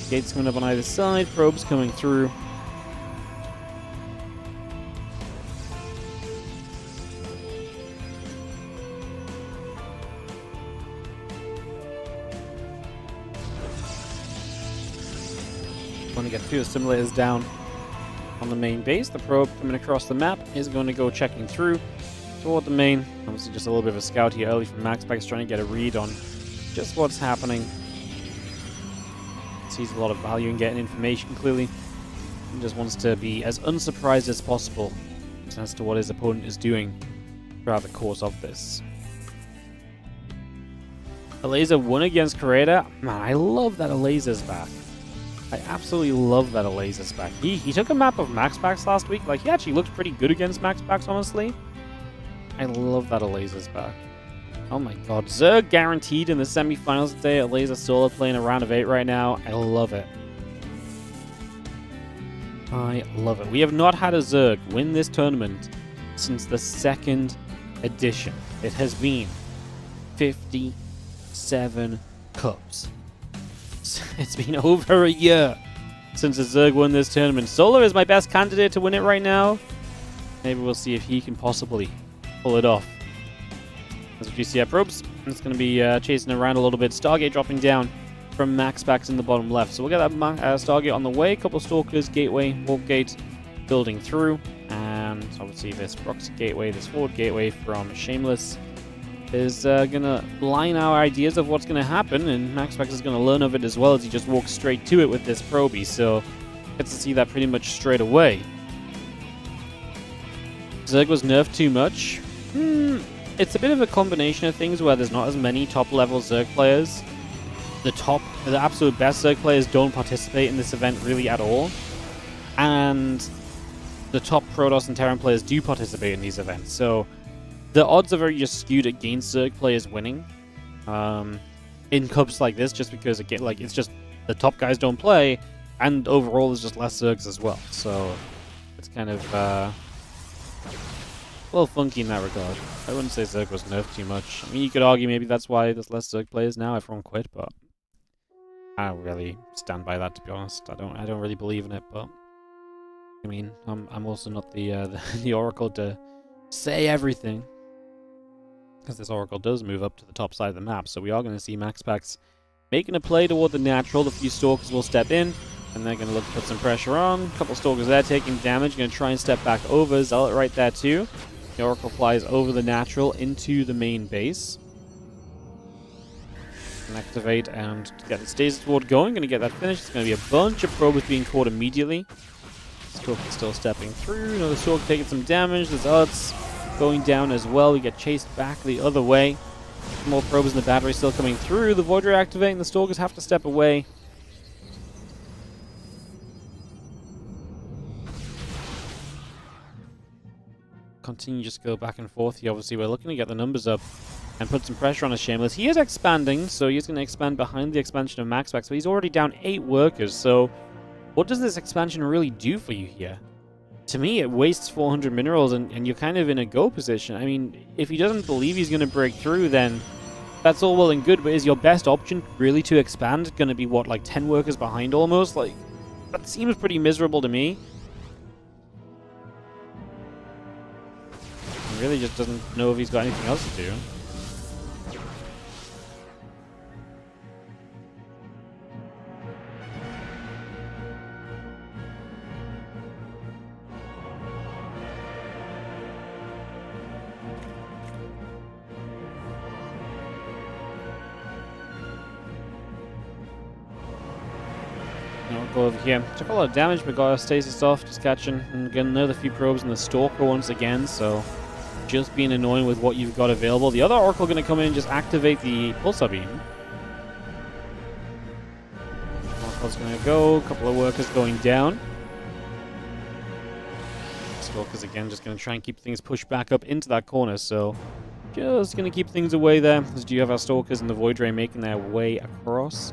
Gates coming up on either side, probes coming through. Want to get a few simulators down on the main base. The probe coming across the map is going to go checking through toward the main. Obviously just a little bit of a scout here early from MaxPax, trying to get a read on just what's happening. Sees a lot of value in getting information clearly. He just wants to be as unsurprised as possible as to what his opponent is doing throughout the course of this. Alaza won against Creator. Man, I love that Alaza's back. I absolutely love that Alaza's back. He took a map of MaxPax last week. Like, he actually looked pretty good against MaxPax, honestly. I love that Alaza's back. Oh my god. Zerg guaranteed in the semifinals today. Alaza solo playing a round of 8 right now. I love it. I love it. We have not had a Zerg win this tournament since the 2nd edition. It has been 57 cups. It's been over a year since a Zerg won this tournament. Solar is my best candidate to win it right now. Maybe we'll see if he can possibly pull it off. As what you see at probes, it's going to be chasing around a little bit. Stargate dropping down from MaxPax in the bottom left. So we'll get that Stargate on the way. A couple of Stalkers, Gateway, Warp Gate building through. And obviously this proxy gateway, this forward gateway from Shameless is going to line our ideas of what's going to happen. And MaxPax is going to learn of it as well as he just walks straight to it with this probie. So gets to see that pretty much straight away. Zerg was nerfed too much. It's a bit of a combination of things where there's not as many top-level Zerg players. The absolute best Zerg players don't participate in this event really at all. And the top Protoss and Terran players do participate in these events. So the odds are very just skewed against Zerg players winning in cups like this, just because it's just the top guys don't play, and overall there's just less Zergs as well. So it's kind of a little funky in that regard. I wouldn't say Zerg was nerfed too much. I mean, you could argue maybe that's why there's less Zerg players now. Everyone quit, but I don't really stand by that, to be honest. I don't really believe in it, but I mean, I'm also not the Oracle to say everything, because this Oracle does move up to the top side of the map. So we are going to see MaxPax making a play toward the natural. A few Stalkers will step in, and they're going to look to put some pressure on. A couple Stalkers there taking damage. Going to try and step back over. Zealot right there too. The Oracle flies over the natural into the main base. And activate and get the stasis ward going. Going to get that finished. It's going to be a bunch of probers being caught immediately. Stalker still stepping through. Another Stalker taking some damage. The Zealots going down as well. We get chased back the other way. More probers in the battery still coming through. The Void Ray activating. The Stalkers have to step away. Continue just go back and forth here. Obviously, we're looking to get the numbers up and put some pressure on a Shameless. He is expanding, so he's going to expand behind the expansion of MaxPax, but he's already down 8 workers. So what does this expansion really do for you here? To me, it wastes 400 minerals, and you're kind of in a go position. I mean, if he doesn't believe he's going to break through, then that's all well and good, but is your best option really to expand going to be, what, like 10 workers behind almost? Like, that seems pretty miserable to me. He really just doesn't know if he's got anything else to do. Go over here. Took a lot of damage, but got a stasis off, just catching. And again, another few probes in the Stalker once again, so just being annoying with what you've got available. The other Oracle going to come in and just activate the Pulsar Beam. Oracle's going to go, a couple of workers going down. Stalkers again just going to try and keep things pushed back up into that corner, so Just going to keep things away there, as you have our Stalkers and the Void Ray making their way across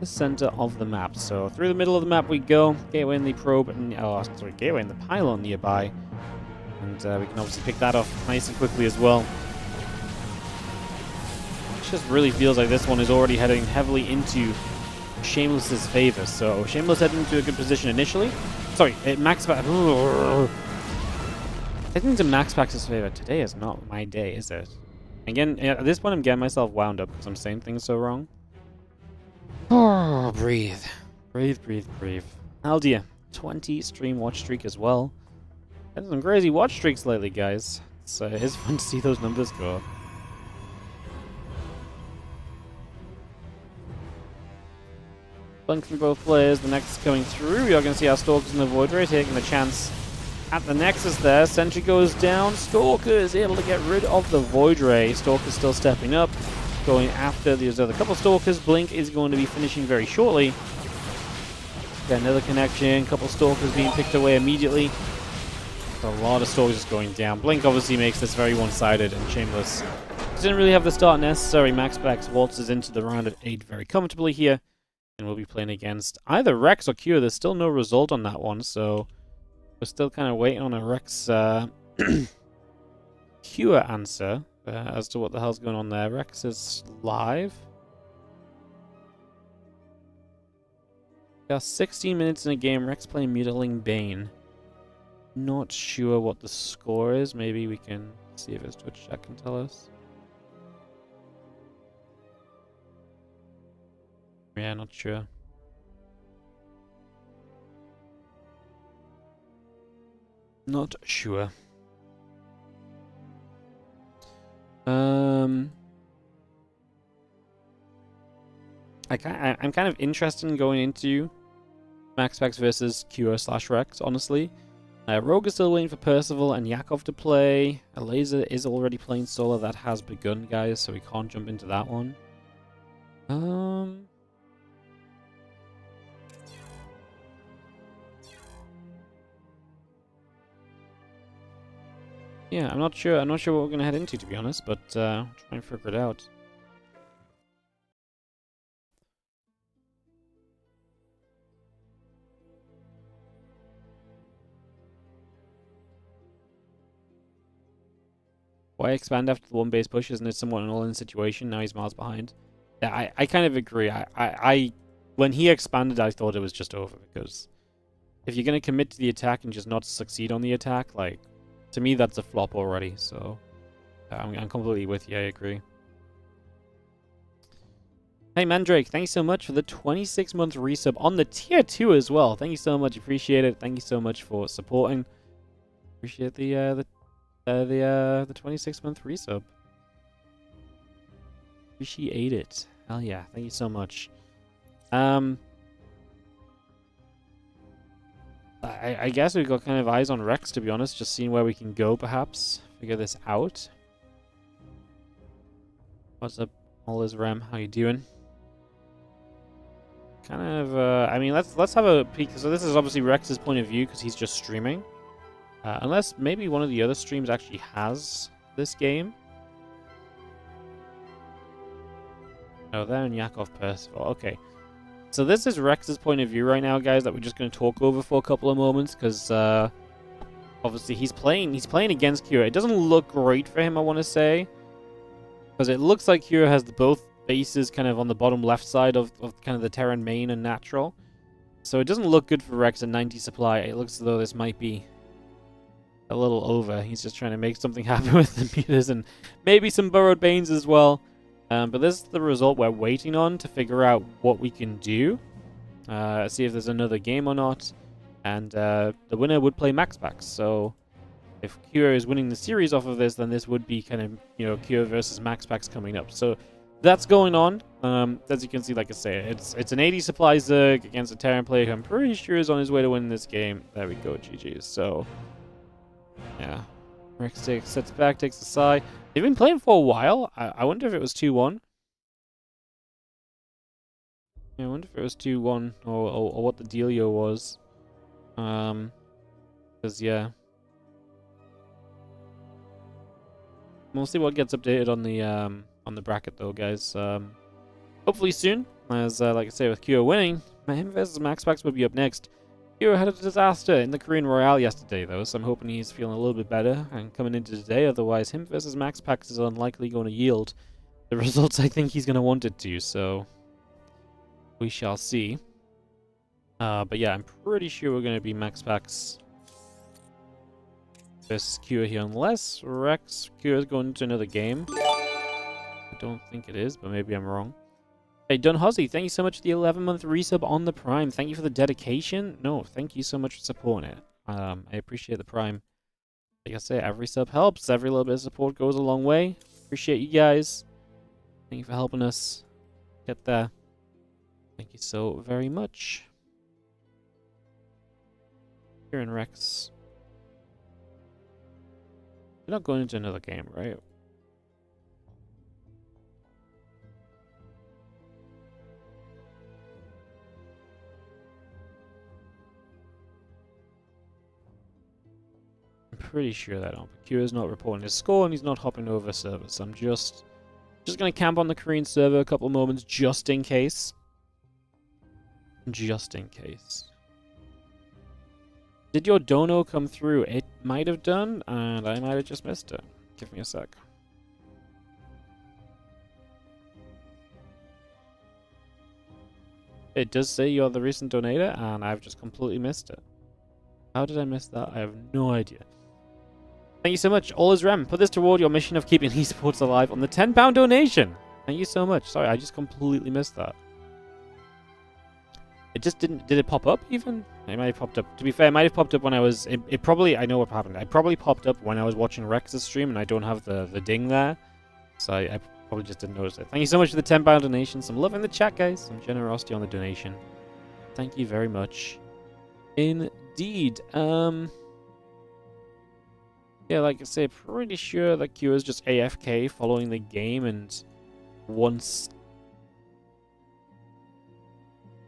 the center of the map. So through the middle of the map we go, Gateway in the probe, and, Gateway in the pylon nearby. And we can obviously pick that off nice and quickly as well. It just really feels like this one is already heading heavily into Shameless's favor. So Shameless heading into a good position initially. Sorry, MaxPax. Heading into MaxPax's favor. Today is not my day, is it? Again, at this point I'm getting myself wound up because I'm saying things so wrong. Oh, breathe. Breathe, breathe, breathe. Aldia, 20 stream watch streak as well. Had some crazy watch streaks lately, guys. It's fun to see those numbers go up. Blink from both players. The Nexus coming through. We are going to see our Stalkers in the Void Ray taking the chance at the Nexus there. Sentry goes down. Stalker is able to get rid of the Void Ray. Stalker still stepping up, going after these other couple Stalkers. Blink is going to be finishing very shortly. Got another connection. Couple Stalkers being picked away immediately. A lot of Stalkers just going down. Blink obviously makes this very one-sided, and Shameless didn't really have the start necessary. MaxPax waltzes into the round of 8 very comfortably here. And we'll be playing against either Rex or Cure. There's still no result on that one, so we're still kind of waiting on a Rex Cure answer as to what the hell's going on there. Rex is live. Got 16 minutes in a game. Rex playing Mutilating Bane. Not sure what the score is. Maybe we can see if his Twitch chat can tell us. Yeah, not sure. Not sure. I'm kind of interested in going into MaxPax versus Cure/Rex, honestly. Rogue is still waiting for Percival and Yakov to play. A Laser is already playing solo. That has begun, guys, so we can't jump into that one. Yeah, I'm not sure. I'm not sure what we're gonna head into, to be honest, but try and figure it out. Why expand after the one base push? Isn't it somewhat an all-in situation? Now he's miles behind. Yeah, I kind of agree. When he expanded, I thought it was just over, because if you're gonna commit to the attack and just not succeed on the attack, like, to me that's a flop already. So I'm completely with you. I agree. Hey Mandrake, thanks so much for the 26-month resub on the tier 2 as well. Thank you so much. Appreciate it. Thank you so much for supporting. Appreciate the 26-month resub. Appreciate it. Hell yeah. Thank you so much. I guess we've got kind of eyes on Rex, to be honest. Just seeing where we can go, perhaps. Figure this out. What's up, all is Rem? How you doing? Kind of, I mean, let's have a peek. So this is obviously Rex's point of view, because he's just streaming. Unless maybe one of the other streams actually has this game. Oh, there and Yakov Percival. Okay. So this is Rex's point of view right now, guys, that we're just going to talk over for a couple of moments, because obviously he's playing against Cure. It doesn't look great for him, I want to say, because it looks like Cure has both bases kind of on the bottom left side of kind of the Terran main and natural. So it doesn't look good for Rex at 90 supply. It looks as though this might be a little over. He's just trying to make something happen with the meters and maybe some Burrowed Banes as well. But this is the result we're waiting on to figure out what we can do. See if there's another game or not. And the winner would play MaxPax. So if Cure is winning the series off of this, then this would be kind of, you know, Cure versus MaxPax coming up. So that's going on. As you can see, like I say, it's an 80 supply Zerg against a Terran player who I'm pretty sure is on his way to win this game. There we go, GG's. So, yeah. Rex sets back, takes a sigh. They've been playing for a while. I wonder if it was 2-1. Yeah, I wonder if it was 2-1 or what the dealio was. Because, yeah. We'll see what gets updated on the bracket though, guys. Hopefully soon, as like I say, with herO winning, him versus MaxPax will be up next. herO had a disaster in the Korean Royale yesterday though, so I'm hoping he's feeling a little bit better and coming into today. Otherwise, him versus MaxPax is unlikely going to yield the results I think he's going to want it to. So we shall see. But yeah, I'm pretty sure we're going to be MaxPax versus herO here, unless herO is going into another game. I don't think it is, but maybe I'm wrong. Hey, Dunhozzy, thank you so much for the 11-month resub on the Prime. Thank you for the dedication. No, thank you so much for supporting it. I appreciate the Prime. Like I say, every sub helps. Every little bit of support goes a long way. Appreciate you guys. Thank you for helping us get there. Thank you so very much. Here in Rex. You're not going into another game, right? Pretty sure that herO's not reporting his score and he's not hopping over servers. So I'm just gonna camp on the Korean server a couple of moments just in case. Just in case. Did your dono come through? It might have done, and I might have just missed it. Give me a sec. It does say you're the recent donator, and I've just completely missed it. How did I miss that? I have no idea. Thank you so much, All is Rem. Put this toward your mission of keeping esports alive on the £10 donation. Thank you so much. Sorry, I just completely missed that. It just didn't... Did it pop up even? It might have popped up. To be fair, it might have popped up when I was... It probably... I know what happened. It probably popped up when I was watching Rex's stream and I don't have the ding there. So I probably just didn't notice it. Thank you so much for the £10 donation. Some love in the chat, guys. Some generosity on the donation. Thank you very much. Indeed. Yeah, like I say, pretty sure that herO is just AFK following the game, and once...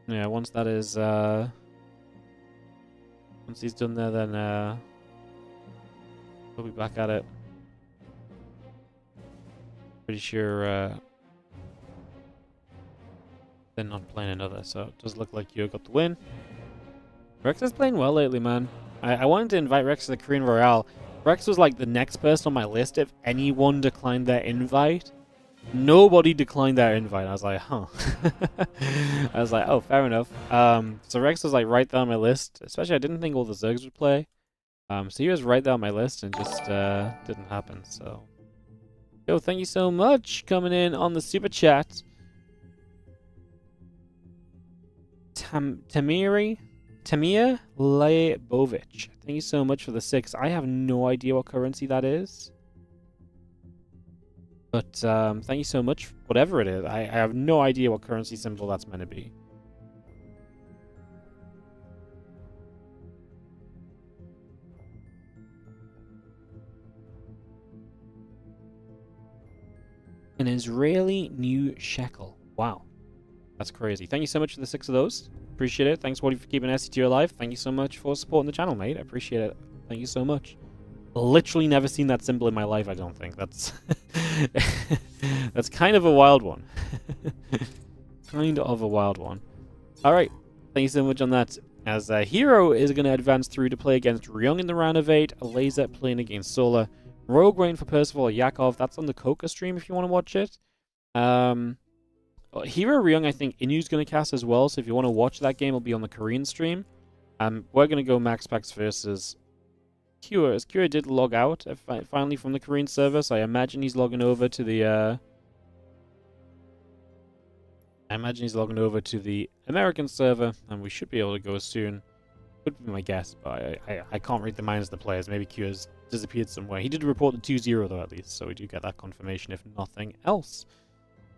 Yeah, once that is, once he's done there, then, we'll be back at it. Pretty sure, they're not playing another, so it does look like herO got the win. Rex is playing well lately, man. I wanted to invite Rex to the Korean Royale. Rex was like the next person on my list if anyone declined their invite. Nobody declined their invite. I was like, huh. I was like, oh, fair enough. So Rex was like right there on my list. Especially I didn't think all the Zergs would play. So he was right there on my list and just didn't happen. So, yo, thank you so much coming in on the super chat. Tamir Lebovic. Thank you so much for the 6. I have no idea what currency that is. But thank you so much, whatever it is. I have no idea what currency symbol that's meant to be. An Israeli new shekel. Wow. That's crazy. Thank you so much for the 6 of those. Appreciate it. Thanks, Woody, for keeping SCT alive. Thank you so much for supporting the channel, mate. I appreciate it. Thank you so much. Literally never seen that symbol in my life, I don't think. That's that's kind of a wild one. Kind of a wild one. Alright. Thank you so much on that. As herO is going to advance through to play against Ryung in the round of 8. Laser playing against Solar. Rogue Rain for Percival or Yakov. That's on the Coca stream if you want to watch it. herO Ryung, I think Inu's going to cast as well, so if you want to watch that game, it'll be on the Korean stream. We're going to go MaxPax versus herO, as herO did log out finally from the Korean server, so I imagine he's logging over to the American server, and we should be able to go soon. Would be my guess, but I can't read the minds of the players. Maybe herO's disappeared somewhere. He did report the 2-0 though, at least, so we do get that confirmation if nothing else.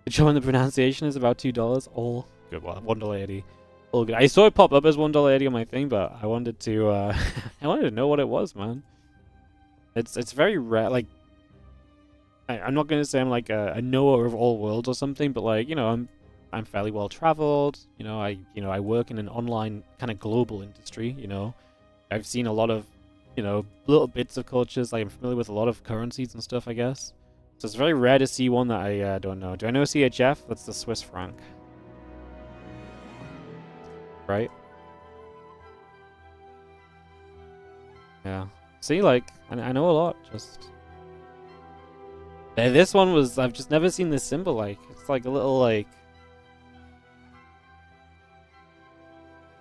Showing the pronunciation is about $2. All good. Well, $1.80. All good. I saw it pop up as $1.80 on my thing, but I wanted to I wanted to know what it was, man. It's very rare. Like, I'm not gonna say I'm like a knower of all worlds or something, but like, you know, I'm fairly well traveled. You know, I work in an online kind of global industry. You know, I've seen a lot of, you know, little bits of cultures. Like, I'm familiar with a lot of currencies and stuff, I guess. So it's very rare to see one that I don't know. Do I know CHF? That's the Swiss franc. Right? Yeah. See, like, I know a lot, just... This one was... I've just never seen this symbol, like. It's like a little, like...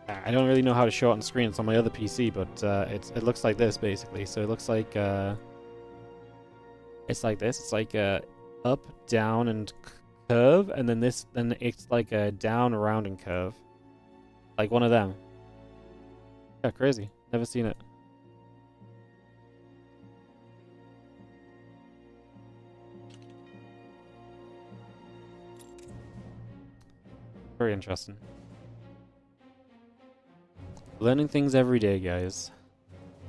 I don't really know how to show it on screen. It's on my other PC, but it looks like this, basically. So it looks like... It's like this. It's like a up, down, and curve, and then this... Then it's like a down, round, and curve. Like one of them. Yeah, crazy. Never seen it. Very interesting. Learning things every day, guys.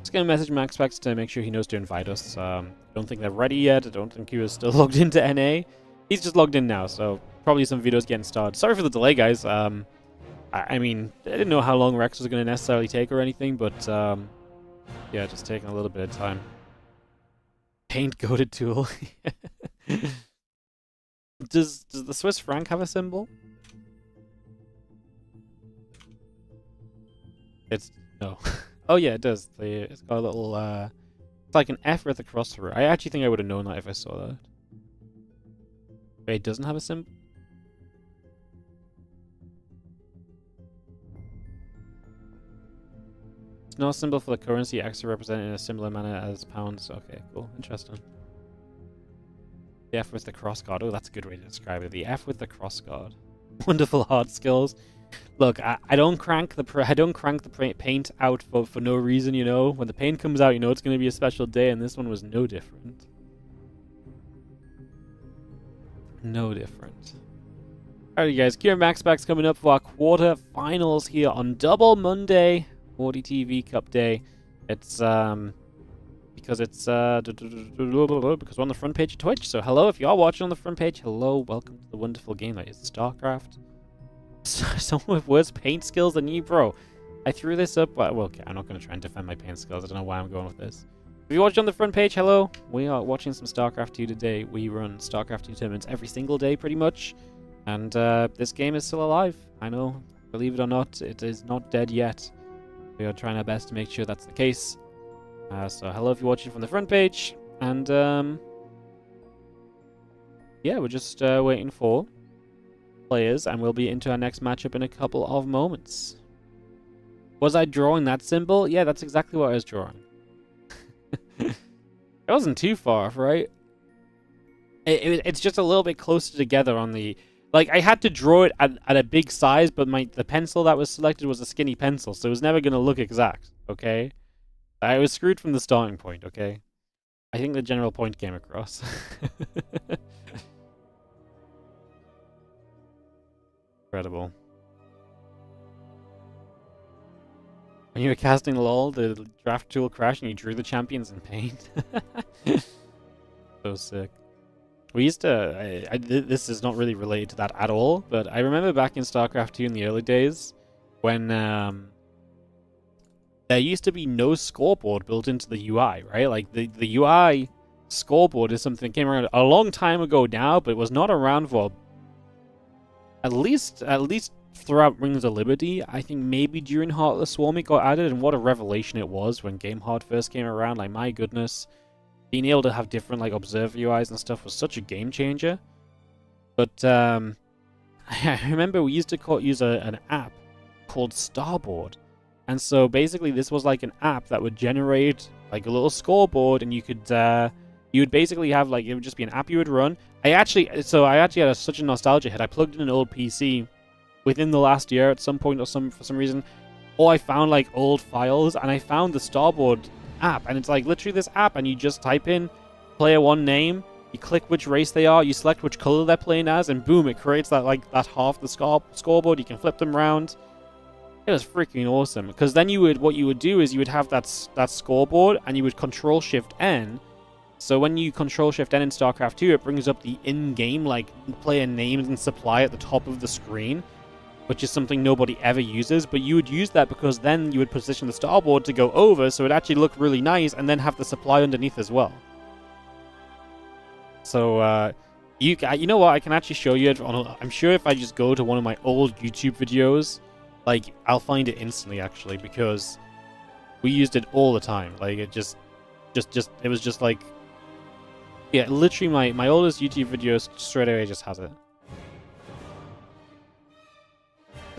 Just gonna message MaxPax to make sure he knows to invite us. Don't think they're ready yet. I don't think he was still logged into NA. He's just logged in now, so probably some videos getting started. Sorry for the delay, guys. I mean, I didn't know how long Rex was gonna necessarily take or anything, but yeah, just taking a little bit of time. Paint goated tool. Does the Swiss franc have a symbol? It's no. Oh yeah, it does. It's got a little it's like an F with a cross through it. I actually think I would have known that if I saw that. Wait, it doesn't have a symbol? It's no symbol for the currency actually represented in a similar manner as pounds. Okay, cool. Interesting. The F with the cross guard. Oh, that's a good way to describe it. The F with the cross guard. Wonderful hard skills. Look, I don't crank the paint out for no reason, you know. When the paint comes out, you know it's going to be a special day, and this one was no different. No different. Alright, guys, Kieran MaxPax coming up for our quarter-finals here on Double Monday, WARDITV Cup Day. It's because it's because we're on the front page of Twitch. So hello, if you are watching on the front page, hello, welcome to the wonderful game that is StarCraft. Someone with worse paint skills than you, bro. I threw this up. Well, okay, I'm not going to try and defend my paint skills. I don't know why I'm going with this. If you watch on the front page, hello. We are watching some StarCraft 2 today. We run StarCraft 2 tournaments every single day, pretty much. And this game is still alive. I know. Believe it or not, it is not dead yet. We are trying our best to make sure that's the case. So hello if you're watching from the front page. And yeah, we're just waiting for players, and we'll be into our next matchup in a couple of moments. Was I drawing that symbol? Yeah, that's exactly what I was drawing. It wasn't too far off, right? It's just a little bit closer together on the... Like, I had to draw it at a big size, but the pencil that was selected was a skinny pencil, so it was never going to look exact, okay? I was screwed from the starting point, okay? I think the general point came across. Incredible. When you were casting LOL, the draft tool crashed and you drew the champions in paint. So sick. We used to... this is not really related to that at all, but I remember back in StarCraft 2 in the early days when there used to be no scoreboard built into the UI, right? Like, the UI scoreboard is something that came around a long time ago now, but it was not around for... At least throughout Rings of Liberty. I think maybe during Heart of the Swarm it got added, and what a revelation it was when Game Hard first came around. Like, my goodness. Being able to have different, like, observer UIs and stuff was such a game changer. But, I remember we used to use an app called Starboard. And so, basically, this was like an app that would generate, like, a little scoreboard, and you would basically have, like, it would just be an app you would run. I actually had such a nostalgia hit. I plugged in an old PC within the last year at some point for some reason. Or I found, like, old files, and I found the Starboard app. And it's, like, literally this app, and you just type in player one name, you click which race they are, you select which color they're playing as, and boom, it creates that, like, that half the scoreboard. You can flip them around. It was freaking awesome. Because then what you would do is you would have that scoreboard, and you would Control-Shift-N. So when you Control-Shift-N in StarCraft 2, it brings up the in-game, like, player names and supply at the top of the screen, which is something nobody ever uses, but you would use that because then you would position the starboard to go over, so it actually looked really nice, and then have the supply underneath as well. So you know what? I can actually show you it. I'm sure if I just go to one of my old YouTube videos, like I'll find it instantly actually, because we used it all the time. Like it it was just like, yeah, literally my oldest YouTube videos straight away just has it.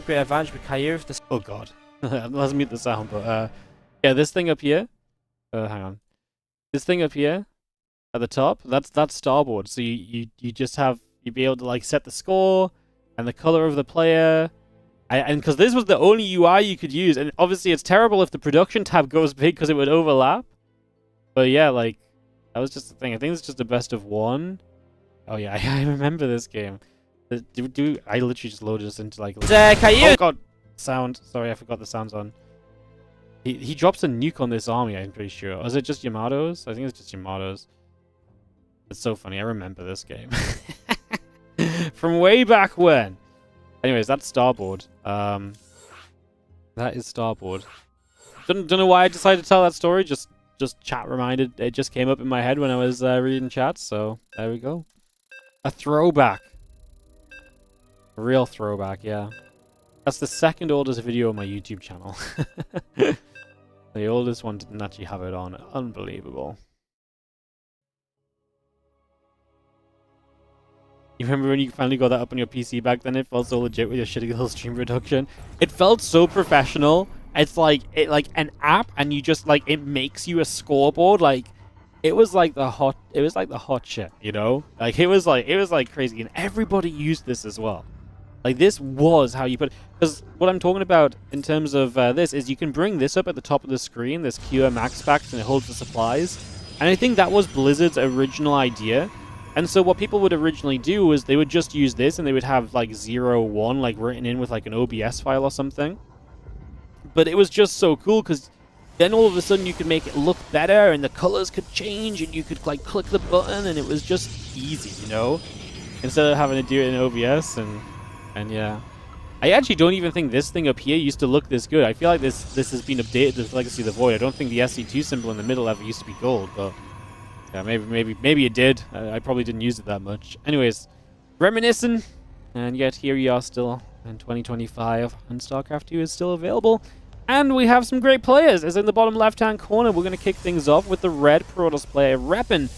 Great advantage with Caillou if this. Oh god. Let's mute the sound, but yeah, this thing up here. Hang on. This thing up here at the top, that's starboard. So you just have, you'd be able to like set the score and the color of the player. And because this was the only UI you could use, and obviously it's terrible if the production tab goes big because it would overlap. But yeah, like that was just the thing. I think it's just a best of one. Oh yeah, I remember this game. I literally just loaded this into like. Caillou. Oh god, sound. Sorry, I forgot the sounds on. He drops a nuke on this army. I'm pretty sure. Or is it just Yamato's? I think it's just Yamato's. It's so funny. I remember this game from way back when. Anyways, that's starboard. That is starboard. Don't know why I decided to tell that story. Just chat reminded. It just came up in my head when I was reading chats. So there we go. A throwback. A real throwback, yeah. That's the second oldest video on my YouTube channel. The oldest one didn't actually have it on. Unbelievable. You remember when you finally got that up on your PC back then? It felt so legit with your shitty little stream production. It felt so professional. It's like an app, and you just like, it makes you a scoreboard. Like it was like the hot shit, you know? Like it was like crazy, and everybody used this as well. Like this was how you put, because what I'm talking about in terms of this is you can bring this up at the top of the screen, this Cure MaxPax, and it holds the supplies. And I think that was Blizzard's original idea. And so what people would originally do is they would just use this, and they would have like 0-1 like written in with like an OBS file or something. But it was just so cool because then all of a sudden you could make it look better, and the colors could change, and you could like click the button, and it was just easy, you know, instead of having to do it in OBS. And yeah, I actually don't even think this thing up here used to look this good. I feel like this has been updated with Legacy of the Void. I don't think the SC2 symbol in the middle ever used to be gold, but yeah, maybe it did. I probably didn't use it that much. Anyways, reminiscing, and yet here we are still in 2025, and StarCraft 2 is still available. And we have some great players. As in the bottom left-hand corner, we're going to kick things off with the red Protoss player repping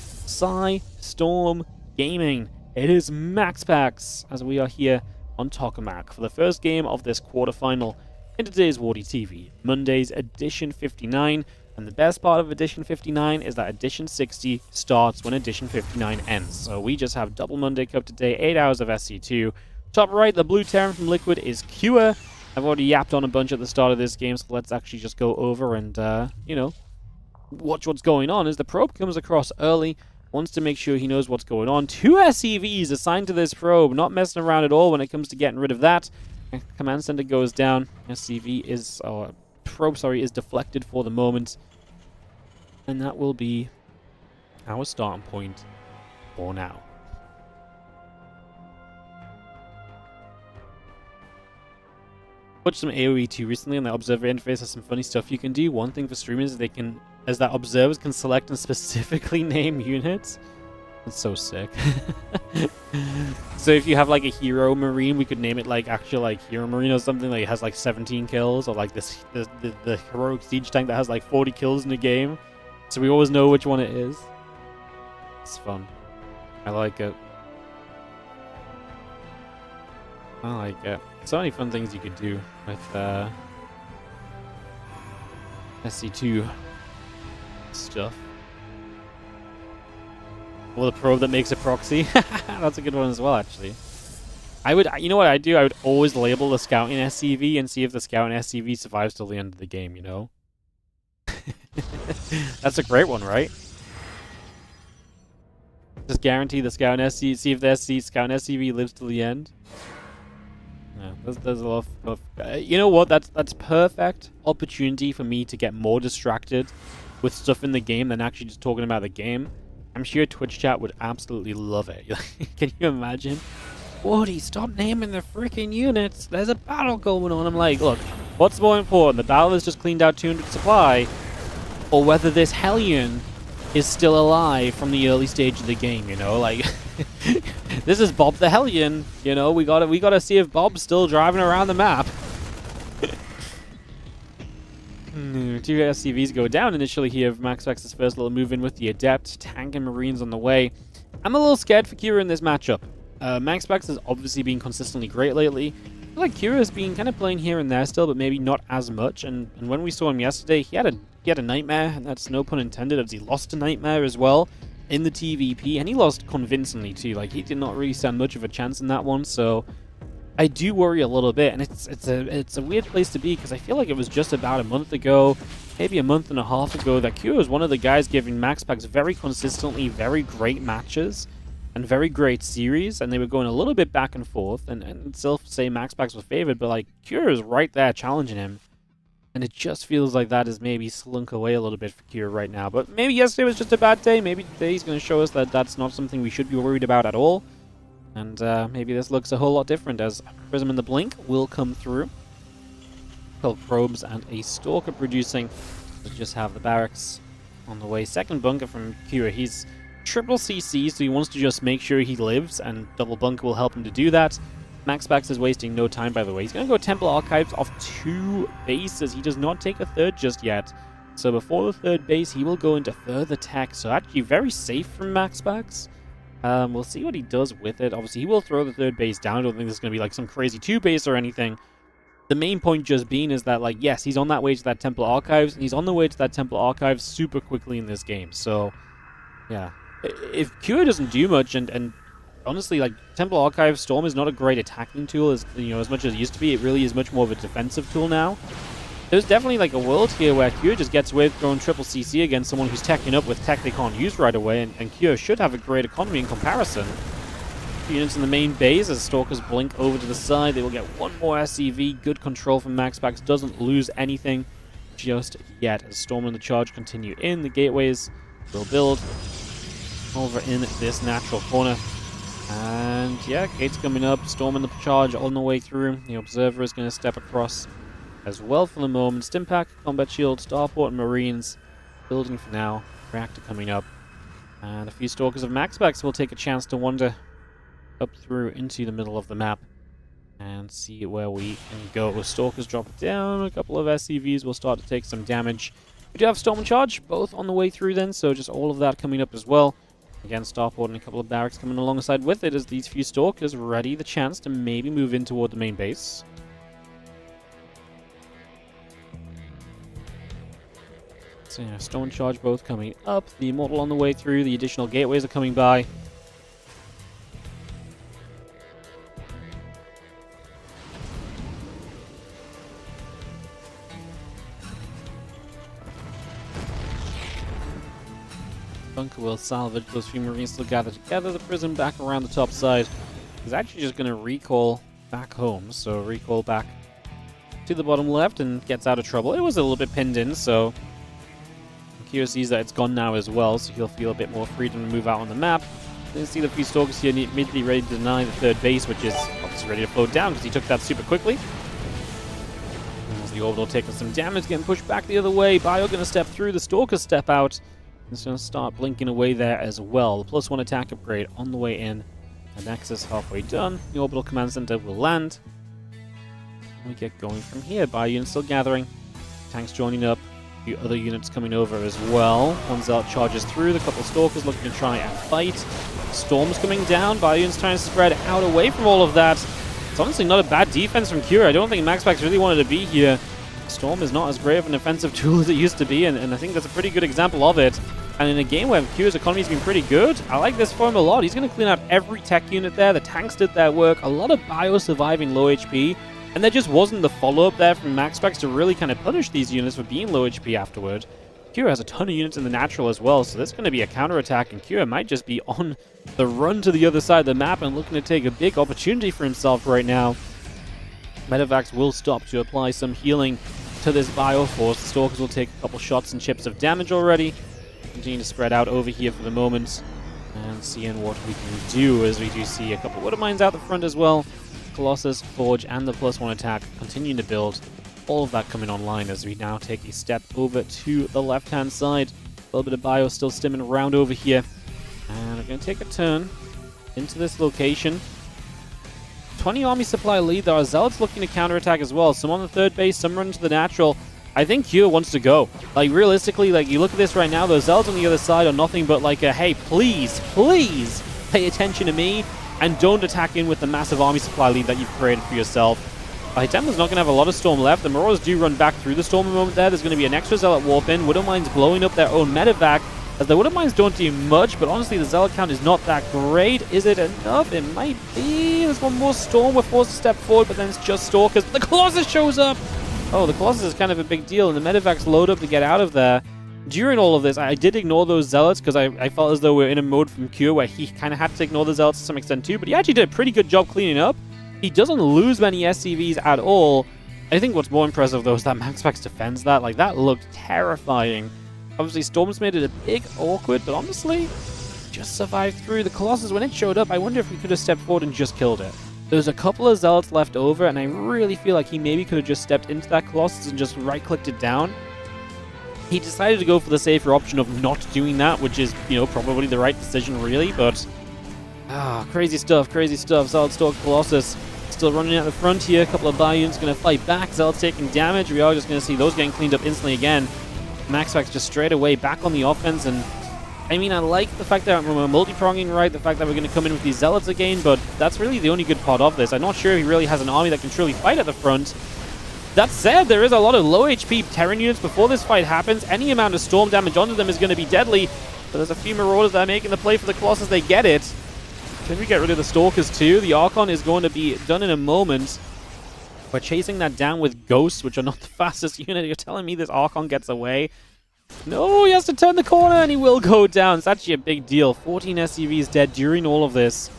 Storm Gaming. It is MaxPax, as we are here on Tokamak for the first game of this quarterfinal in today's WARDITV Mondays edition 59. And the best part of edition 59 is that edition 60 starts when edition 59 ends. So we just have double Monday Cup today, 8 hours of SC2. Top right, the blue Terran from Liquid is Cure. I've already yapped on a bunch at the start of this game, so let's actually just go over and, you know, watch what's going on. As the probe comes across early, wants to make sure he knows what's going on. 2 SCVs assigned to this probe, not messing around at all when it comes to getting rid of that. Command center goes down. SCV is, probe, sorry, is deflected for the moment. And that will be our starting point for now. Watched some AoE 2 recently, and the observer interface has some funny stuff you can do. One thing for streamers is that observers can select and specifically name units. It's so sick. So if you have like a hero marine, we could name it like actual like hero marine or something. Like it has like 17 kills, or like this the heroic siege tank that has like 40 kills in a game. So we always know which one it is. It's fun. I like it. I like it. So many fun things you could do with SC2 stuff. Or the probe that makes a proxy. That's a good one as well, actually. You know what I'd do? I would always label the scout in SCV and see if the scout in SCV survives till the end of the game, you know? That's a great one, right? Just guarantee the scout in SCV, see if the scout in SCV lives till the end. Yeah, there's a lot of you know what? That's perfect opportunity for me to get more distracted with stuff in the game than actually just talking about the game. I'm sure Twitch chat would absolutely love it. Can you imagine? Woody, stop naming the freaking units. There's a battle going on. I'm like, look, what's more important? The battle has just cleaned out 200 supply, or whether this Hellion is still alive from the early stage of the game, you know, like this is Bob the Hellion, you know, we gotta see if Bob's still driving around the map. Two SCVs go down initially here. MaxPax's first little move in with the Adept, tank and Marines on the way. I'm a little scared for Kira in this matchup. MaxPax has obviously been consistently great lately. I feel like Kira's been kind of playing here and there still, but maybe not as much. And when we saw him yesterday, he had a nightmare, and that's no pun intended, as he lost a nightmare as well in the TVP, and he lost convincingly too. Like, he did not really stand much of a chance in that one, so I do worry a little bit, and it's a weird place to be, because I feel like it was just about a month ago, maybe a month and a half ago, that Kira was one of the guys giving MaxPax very consistently very great matches and very great series, and they were going a little bit back and forth, and still say MaxPax was favored, but like Kira is right there challenging him, and it just feels like that has maybe slunk away a little bit for Kira right now. But maybe yesterday was just a bad day, maybe today he's going to show us that that's not something we should be worried about at all. And maybe this looks a whole lot different as Prism and the Blink will come through. Build probes and a Stalker producing. We'll just have the barracks on the way. Second bunker from Kira. He's triple CC, so he wants to just make sure he lives, and double bunker will help him to do that. MaxPax is wasting no time, by the way. He's going to go Temple Archives off 2 bases. He does not take a third just yet. So before the third base, he will go into further tech. So actually very safe from MaxPax. We'll see what he does with it. Obviously, he will throw the third base down. I don't think this is going to be like some crazy 2 base or anything. The main point just being is that, like, yes, he's on that way to that Temple Archives, and he's on the way to that Temple Archives super quickly in this game. So, yeah. If Kira doesn't do much, and honestly, like, Temple Archives Storm is not a great attacking tool, as you know, as much as it used to be. It really is much more of a defensive tool now. There's definitely like a world here where Kira just gets away with throwing triple CC against someone who's teching up with tech they can't use right away, and Kira should have a great economy in comparison. Units in the main base as Stalkers blink over to the side. They will get one more SCV. Good control from MaxPax. Doesn't lose anything just yet as Storm and the Charge continue in. The gateways will build over in this natural corner. And yeah, gates coming up. Storm and the Charge on the way through. The Observer is going to step across as well for the moment. Stimpack, Combat Shield, Starport, and Marines building for now. Reactor coming up. And a few Stalkers of MaxPax will take a chance to wander up through into the middle of the map and see where we can go. Stalkers drop it down. A couple of SCVs will start to take some damage. We do have Storm and Charge both on the way through then, so just all of that coming up as well. Again, Starport and a couple of barracks coming alongside with it as these few Stalkers ready the chance to maybe move in toward the main base. So yeah, Storm and Charge both coming up. The Immortal on the way through. The additional gateways are coming by. Bunker will salvage. Those few Marines still gather together. The Prism back around the top side is actually just going to recall back home. So recall back to the bottom left and gets out of trouble. It was a little bit pinned in, so Kira sees that it's gone now as well, so he'll feel a bit more freedom to move out on the map. Then see the few Stalkers here immediately ready to deny the third base, which is obviously ready to float down because he took that super quickly. As the Orbital taking some damage, getting pushed back the other way. Bio going to step through, the Stalkers step out. It's going to start blinking away there as well. The +1 attack upgrade on the way in. And Nexus halfway done. The Orbital Command Center will land. And we get going from here. Bio units still gathering. Tanks joining up. A few other units coming over as well. One Zealot charges through. The couple of Stalkers looking to try and fight. Storm's coming down. Bio units trying to spread out away from all of that. It's honestly not a bad defense from Kira. I don't think MaxPax really wanted to be here. Storm is not as great of an offensive tool as it used to be, and I think that's a pretty good example of it. And in a game where Kira's economy's been pretty good, I like this for him a lot. He's going to clean out every tech unit there. The tanks did their work. A lot of bio surviving low HP, and there just wasn't the follow-up there from MaxPax to really kind of punish these units for being low HP afterward. Kira has a ton of units in the natural as well, so there's going to be a counterattack, and Kira might just be on the run to the other side of the map and looking to take a big opportunity for himself right now. Medevacs will stop to apply some healing to this Bioforce. The Stalkers will take a couple shots and chips of damage already. Continue to spread out over here for the moment and seeing what we can do, as we do see a couple Water Mines out the front as well. Colossus, Forge, and the +1 attack continuing to build. All of that coming online as we now take a step over to the left-hand side. little bit of bio still stimming around over here. And we're going to take a turn into this location. 20 army supply lead. There are Zealots looking to counterattack as well. Some on the third base, some run to the natural. I think herO wants to go. Like, realistically, like, you look at this right now, those Zealots on the other side are nothing but like a, hey, please, please pay attention to me and don't attack in with the massive army supply lead that you've created for yourself. Templar's not going to have a lot of Storm left. The Marauders do run back through the Storm a moment there. There's going to be an extra Zealot warp in. Widowmines blowing up their own medevac, as the Widowmines don't do much, but honestly, the Zealot count is not that great. Is it enough? It might be. There's one more Storm. We're forced to step forward, but then it's just Stalkers. But the Colossus shows up! Oh, the Colossus is kind of a big deal, and the medevac's load up to get out of there. During all of this, I did ignore those Zealots, because I felt as though we're in a mode from herO where he kind of had to ignore the Zealots to some extent too, but he actually did a pretty good job cleaning up. He doesn't lose many SCVs at all. I think what's more impressive, though, is that MaxPax defends that. Like, that looked terrifying. Obviously, Storm's made it a big awkward, but honestly, just survived through. The Colossus, when it showed up, I wonder if we could have stepped forward and just killed it. There's a couple of Zealots left over, and I really feel like he maybe could have just stepped into that Colossus and just right-clicked it down. He decided to go for the safer option of not doing that, which is, you know, probably the right decision, really, but... crazy stuff, crazy stuff. Zealot Stalk Colossus still running out the front here. A couple of Bayun's going to fight back. Zealot's taking damage. We are just going to see those getting cleaned up instantly again. MaxPax just straight away back on the offense, and I mean, I like the fact that we're multi-pronging right, the fact that we're going to come in with these Zealots again, but that's really the only good part of this. I'm not sure if he really has an army that can truly fight at the front. That said, there is a lot of low HP Terran units before this fight happens. Any amount of Storm damage onto them is going to be deadly, but there's a few Marauders that are making the play for the Colossus. They get it. Can we get rid of the Stalkers too? The Archon is going to be done in a moment. We're chasing that down with Ghosts, which are not the fastest unit. You're telling me this Archon gets away? No, he has to turn the corner and he will go down. It's actually a big deal. 14 SCVs dead during all of this.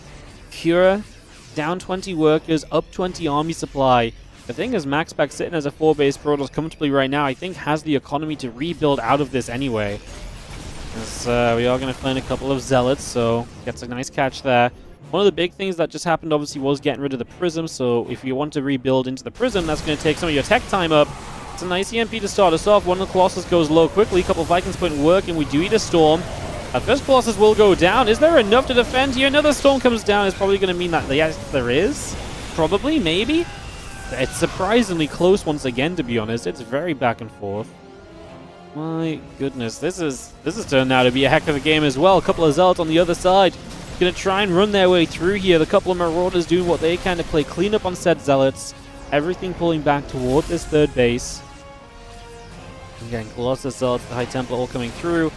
Cura, down 20 workers, up 20 army supply. The thing is, MaxPax sitting as a 4-base Protoss comfortably right now, I think has the economy to rebuild out of this anyway. As, we are going to find a couple of Zealots, so gets a nice catch there. One of the big things that just happened, obviously, was getting rid of the Prism, so if you want to rebuild into the Prism, that's going to take some of your tech time up. It's a nice EMP to start us off. One of the Colossus goes low quickly, a couple of Vikings put in work, and we do eat a Storm. Our first Colossus will go down. Is there enough to defend here? Another Storm comes down. It's probably going to mean that, yes, there is. Probably, maybe. It's surprisingly close once again, to be honest. It's very back and forth. My goodness, this is turned out to be a heck of a game as well. A couple of Zealots on the other side. Going to try and run their way through here. The couple of Marauders doing what they can to play clean up on said Zealots. Everything pulling back toward this third base. Again, Colossus, Zealots, the High Templar all coming through.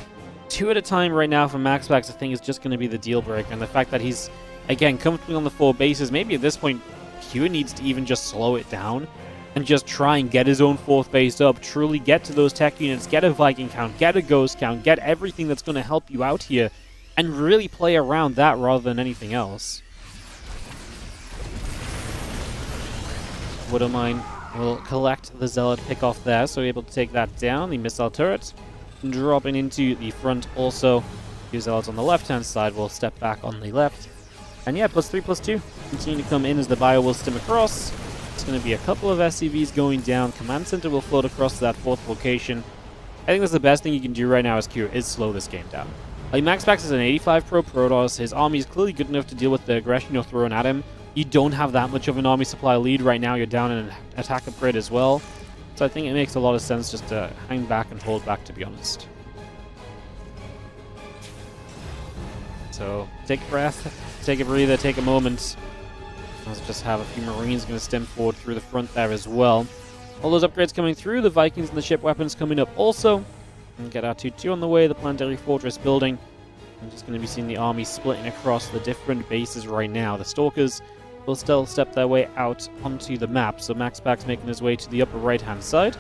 2 at a time right now from MaxPax, I think, is just going to be the deal breaker. And the fact that he's, again, comfortably on the 4 bases, maybe at this point, herO needs to even just slow it down and just try and get his own 4th base up, truly get to those tech units, get a Viking count, get a Ghost count, get everything that's going to help you out here, and really play around that rather than anything else. Widowmine will collect the Zealot pick off there, so we're able to take that down. The missile turret dropping into the front also. 2 Zealots on the left-hand side will step back on the left. And yeah, +3/+2 continue to come in as the bio will stim across. It's going to be a couple of SCVs going down. Command Center will float across to that 4th location. I think that's the best thing you can do right now as herO, is slow this game down. Like, MaxPax is an 85 pro Protoss. His army is clearly good enough to deal with the aggression you're throwing at him. You don't have that much of an army supply lead right now. You're down in an attack upgrade as well. So I think it makes a lot of sense just to hang back and hold back, to be honest. So take a breath, take a breather, take a moment. Let's just have a few Marines going to stem forward through the front there as well. All those upgrades coming through, the Vikings and the ship weapons coming up also. And get our 2-2 on the way, the planetary fortress building. I'm just going to be seeing the army splitting across the different bases right now. The Stalkers will still step their way out onto the map. So MaxPax making his way to the upper right-hand side.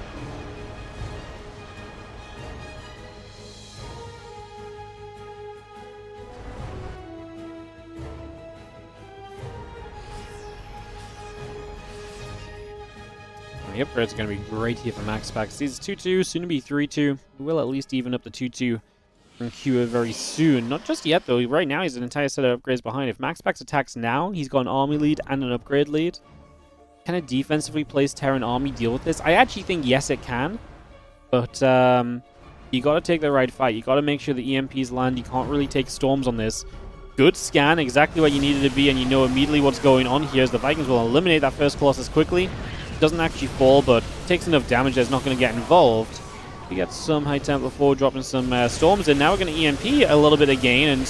The upgrades are going to be great here for MaxPax. These 2-2, soon to be 3-2. We will at least even up the 2-2 from herO very soon. Not just yet, though. Right now, he's an entire set of upgrades behind. If MaxPax attacks now, he's got an army lead and an upgrade lead. Can a defensively placed Terran army deal with this? I actually think yes, it can. But You got to take the right fight. You got to make sure the EMPs land. You can't really take storms on this. Good scan, exactly where you needed to be, and you know immediately what's going on here as the Vikings will eliminate that first Colossus quickly. Doesn't actually fall, but takes enough damage that it's not going to get involved. We get some High Templar forward, dropping some storms in. Now we're going to EMP a little bit again, and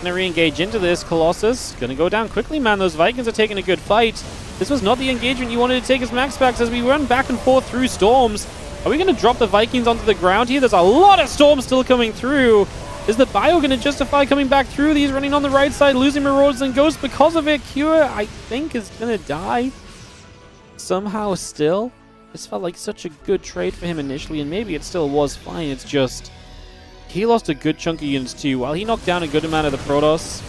going to re-engage into this. Colossus going to go down quickly, man. Those Vikings are taking a good fight. This was not the engagement you wanted to take as MaxPax as we run back and forth through storms. Are we going to drop the Vikings onto the ground here? There's a lot of storms still coming through. Is the Bio going to justify coming back through? He's running on the right side, losing Marauders and Ghosts because of it. Cure, I think, is going to die somehow still. This felt like such a good trade for him initially, and maybe it still was fine. It's just he lost a good chunk of units too. While he knocked down a good amount of the Protoss,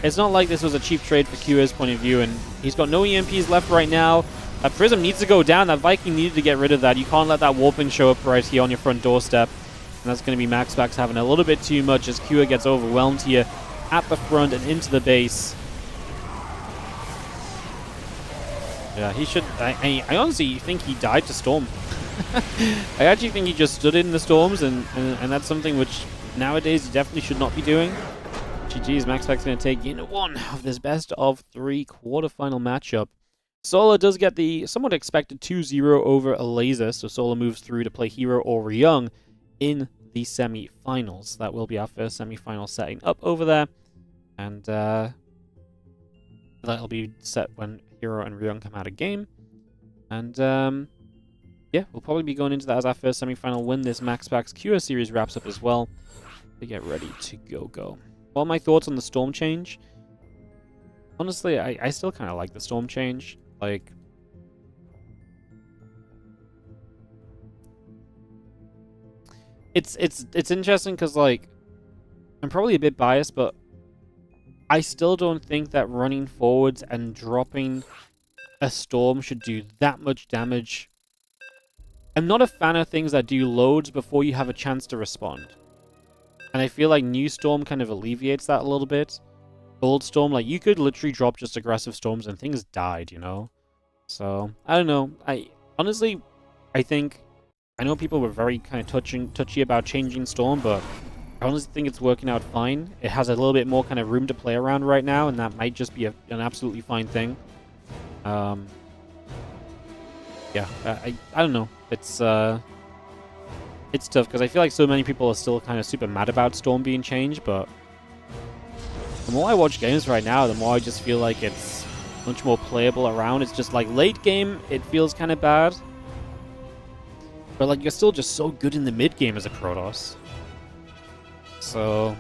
it's not like this was a cheap trade for Cure's point of view, and he's got no EMPs left right now. That Prism needs to go down. That Viking needed to get rid of that. You can't let that Warping show up right here on your front doorstep. And that's going to be MaxPax having a little bit too much as Cure gets overwhelmed here at the front and into the base. Yeah, he should... I honestly think he died to Storm. I actually think he just stood in the Storms, and that's something which nowadays you definitely should not be doing. GG's, MaxPax going to take game 1 of this best of 3 quarterfinal matchup. Solar does get the somewhat expected 2-0 over a laser, so Solar moves through to play herO or Ryung in the semi-finals. That will be our first semi-final setting up over there, and that'll be set when herO and Ryung come out of game. And yeah, we'll probably be going into that as our first semi-final when this MaxPax Cure series wraps up as well, to get ready to go. All my thoughts on the Storm change. Honestly, I still kind of like the Storm change. Like, it's interesting because, like, I'm probably a bit biased, but I still don't think that running forwards and dropping a Storm should do that much damage. I'm not a fan of things that do loads before you have a chance to respond. And I feel like new Storm kind of alleviates that a little bit. Old Storm, like, you could literally drop just aggressive Storms and things died, you know? So, I don't know. Honestly, I think... I know people were very kind of touchy about changing Storm, but I honestly think it's working out fine. It has a little bit more kind of room to play around right now, and that might just be an absolutely fine thing. Yeah, I don't know. It's tough, because I feel like so many people are still kind of super mad about Storm being changed, but the more I watch games right now, the more I just feel like it's much more playable around. It's just like late game, it feels kind of bad. But like, you're still just so good in the mid game as a Protoss. So...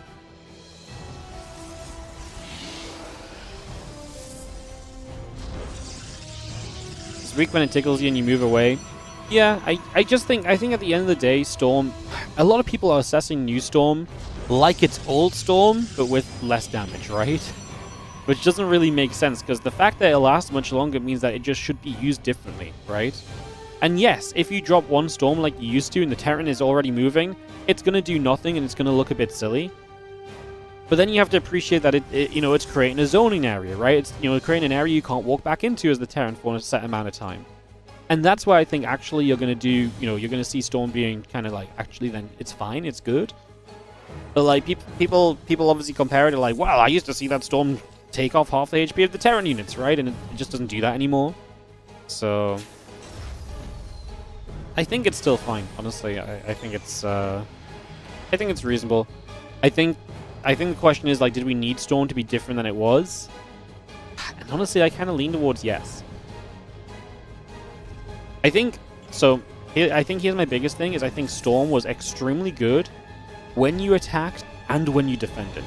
it's weak when it tickles you and you move away. Yeah, I think at the end of the day, Storm... a lot of people are assessing new Storm like it's old Storm, but with less damage, right? Which doesn't really make sense, because the fact that it lasts much longer means that it just should be used differently, right? And yes, if you drop one Storm like you used to and the Terran is already moving, it's going to do nothing and it's going to look a bit silly. But then you have to appreciate that it's creating a zoning area, right? It's, creating an area you can't walk back into as the Terran for a set amount of time. And that's why I think actually you're going to do, you're going to see Storm being kind of like, actually then it's fine, it's good. But like, people obviously compare it to like, well, I used to see that Storm take off half the HP of the Terran units, right? And it just doesn't do that anymore. So I think it's still fine, honestly. I think it's reasonable. I think the question is, like, did we need Storm to be different than it was? And honestly, I kind of lean towards yes. I think here's my biggest thing, is I think Storm was extremely good when you attacked and when you defended.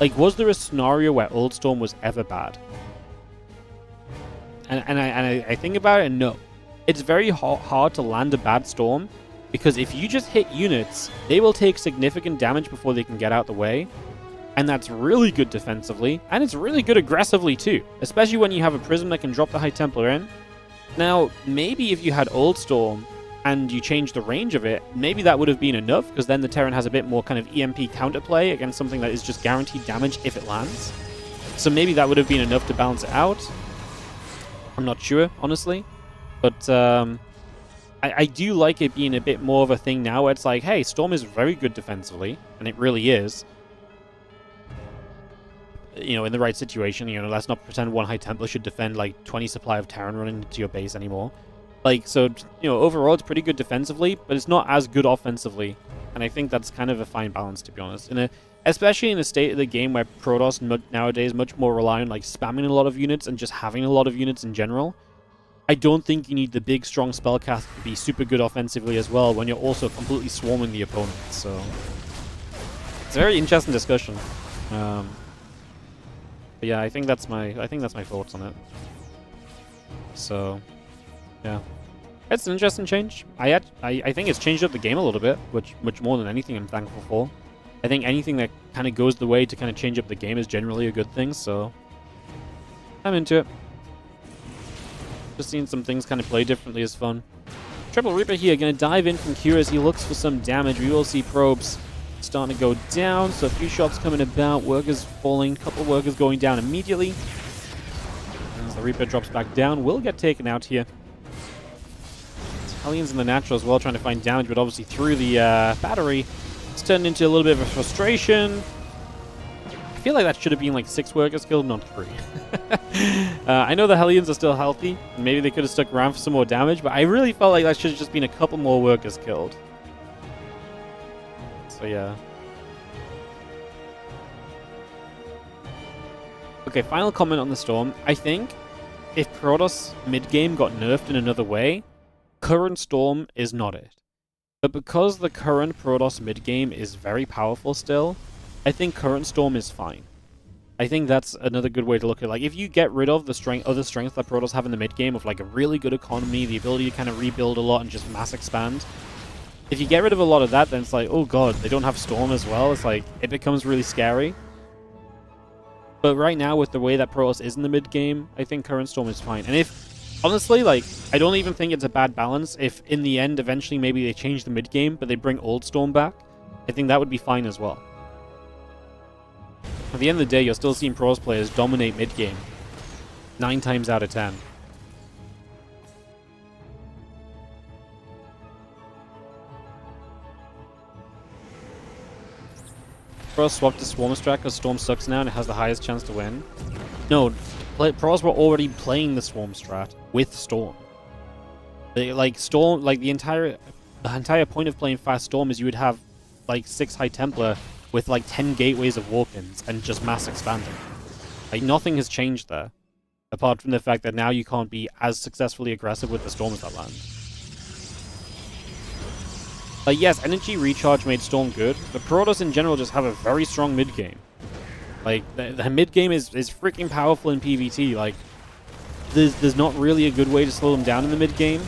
Like, was there a scenario where Old Storm was ever bad? And I think about it, and no. It's very hard to land a bad Storm, because if you just hit units, they will take significant damage before they can get out the way. And that's really good defensively, and it's really good aggressively too, especially when you have a Prism that can drop the High Templar in. Now, maybe if you had Old Storm and you changed the range of it, maybe that would have been enough, because then the Terran has a bit more kind of EMP counterplay against something that is just guaranteed damage if it lands. So maybe that would have been enough to balance it out. I'm not sure, honestly. But I do like it being a bit more of a thing now where it's like, hey, Storm is very good defensively, and it really is. You know, in the right situation, you know, let's not pretend one High Templar should defend like 20 supply of Terran running into your base anymore. Like, so, you know, overall it's pretty good defensively, but it's not as good offensively. And I think that's kind of a fine balance, to be honest. Especially in a state of the game where Protoss nowadays much more rely on like spamming a lot of units and just having a lot of units in general. I don't think you need the big, strong spellcaster to be super good offensively as well when you're also completely swarming the opponent. So it's a very interesting discussion. But yeah, I think that's my thoughts on it. So yeah, it's an interesting change. I think it's changed up the game a little bit, which more than anything I'm thankful for. I think anything that kind of goes the way to kind of change up the game is generally a good thing. So I'm into it. Just seeing some things kind of play differently is fun. Triple Reaper here, going to dive in from Q as he looks for some damage. We will see probes starting to go down, so a few shots coming about. Workers falling, a couple of workers going down immediately. As the Reaper drops back down, will get taken out here. Italians in the natural as well, trying to find damage, but obviously through the battery, it's turned into a little bit of a frustration. I feel like that should have been like 6 workers killed, not 3. I know the Hellions are still healthy. Maybe they could have stuck around for some more damage, but I really felt like that should have just been a couple more workers killed. So yeah. Okay, final comment on the Storm. I think if Protoss mid-game got nerfed in another way, current Storm is not it. But because the current Protoss mid-game is very powerful still, I think current Storm is fine. I think that's another good way to look at it. Like, if you get rid of the other strengths that Protoss have in the mid-game of like a really good economy, the ability to kind of rebuild a lot and just mass expand, if you get rid of a lot of that, then it's like, oh god, they don't have Storm as well. It's like, it becomes really scary. But right now, with the way that Protoss is in the mid-game, I think current Storm is fine. And if, honestly, like, I don't even think it's a bad balance if in the end, eventually, maybe they change the mid-game, but they bring old Storm back. I think that would be fine as well. At the end of the day, you're still seeing Protoss players dominate mid-game 9 times out of 10. Protoss swapped to Swarm Strat because Storm sucks now and it has the highest chance to win. No, Protoss were already playing the Swarm Strat with Storm. The entire point of playing fast Storm is you would have like 6 High Templar with like 10 gateways of walk-ins and just mass expanding. Like, nothing has changed there, apart from the fact that now you can't be as successfully aggressive with the Storms that land. Like, yes, energy recharge made Storm good, but Protoss in general just have a very strong mid-game. Like, the mid-game is freaking powerful in PvT. Like, there's not really a good way to slow them down in the mid-game.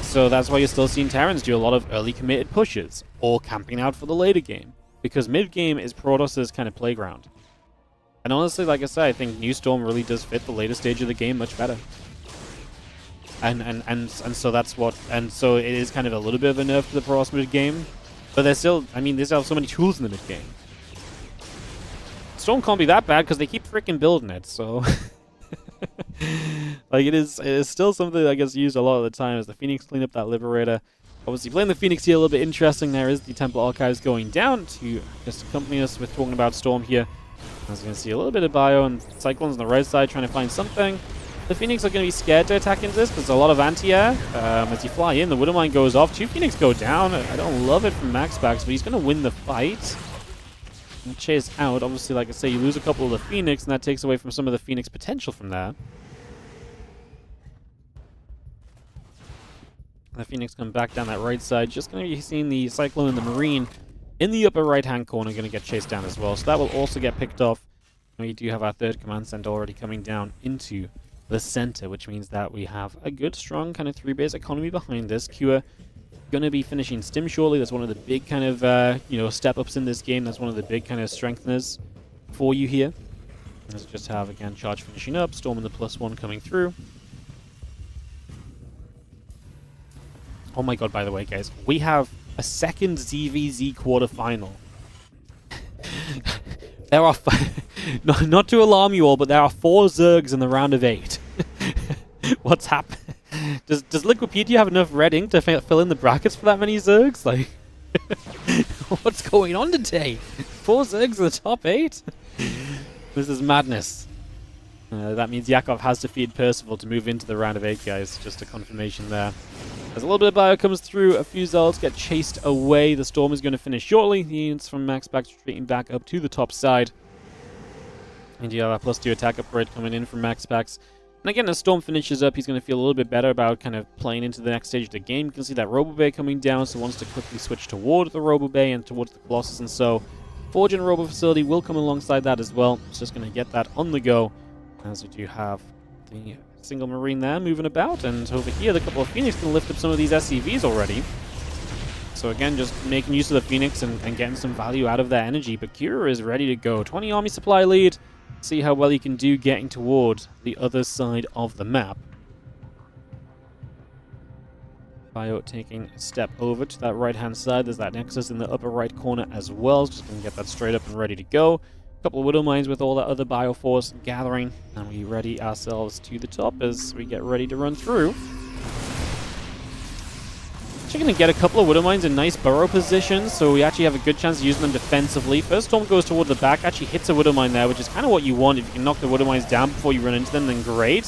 So that's why you're still seeing Terrans do a lot of early committed pushes, or camping out for the later game. Because mid-game is Protoss's kind of playground. And honestly, like I said, I think New Storm really does fit the later stage of the game much better. And so that's what, and so it is kind of a little bit of a nerf to the Protoss mid-game. But there's still, I mean, they still have so many tools in the mid-game. Storm can't be that bad because they keep freaking building it, so... Like, it is still something that gets used a lot of the time as the Phoenix clean up that Liberator. Obviously, playing the Phoenix here a little bit interesting. There is the Temple Archives going down to just accompany us with talking about Storm here. As you can see, a little bit of Bio and Cyclones on the right side trying to find something. The Phoenix are going to be scared to attack into this because there's a lot of anti-air. As you fly in, the Widowmine goes off. 2 Phoenix go down. I don't love it from MaxPax, but he's going to win the fight. And chase out. Obviously, like I say, you lose a couple of the Phoenix, and that takes away from some of the Phoenix potential from there. The Phoenix come back down that right side. Just going to be seeing the Cyclone and the Marine in the upper right-hand corner going to get chased down as well. So that will also get picked off. And we do have our 3rd command center already coming down into the center, which means that we have a good, strong kind of 3-base economy behind this. Cure going to be finishing Stim shortly. That's one of the big kind of, step-ups in this game. That's one of the big kind of strengtheners for you here. Let's just have, again, Charge finishing up. Storm and the +1 coming through. Oh my god, by the way, guys, we have a 2nd ZVZ quarterfinal. There are, not to alarm you all, but there are 4 Zergs in the round of 8. What's happening? Does Liquipedia have enough red ink to fill in the brackets for that many Zergs? Like, what's going on today? 4 Zergs in the top 8? This is madness. That means Yakov has defeated Percival to move into the round of 8, guys. Just a confirmation there. As a little bit of bio comes through, a few Zealots get chased away. The storm is going to finish shortly. The units from MaxPax retreating back up to the top side. And you have a +2 attack upgrade coming in from MaxPax. And again, as Storm finishes up, he's going to feel a little bit better about kind of playing into the next stage of the game. You can see that Robo Bay coming down, so wants to quickly switch toward the Robo Bay and towards the Colossus. And so, Forge and Robo Facility will come alongside that as well. It's just going to get that on the go. As we do have the single Marine there moving about, and over here the couple of Phoenix can lift up some of these SCVs already. So again, just making use of the Phoenix and getting some value out of their energy. But Kira is ready to go. 20 army supply lead. See how well he can do getting toward the other side of the map. Bio taking a step over to that right-hand side. There's that Nexus in the upper right corner as well. Just going to get that straight up and ready to go. Couple of Widow Mines with all that other Bioforce gathering, and we ready ourselves to the top as we get ready to run through. Actually going to get a couple of Widow Mines in nice burrow positions, so we actually have a good chance of using them defensively. First Storm goes toward the back, actually hits a Widow Mine there, which is kind of what you want. If you can knock the Widow Mines down before you run into them, then great.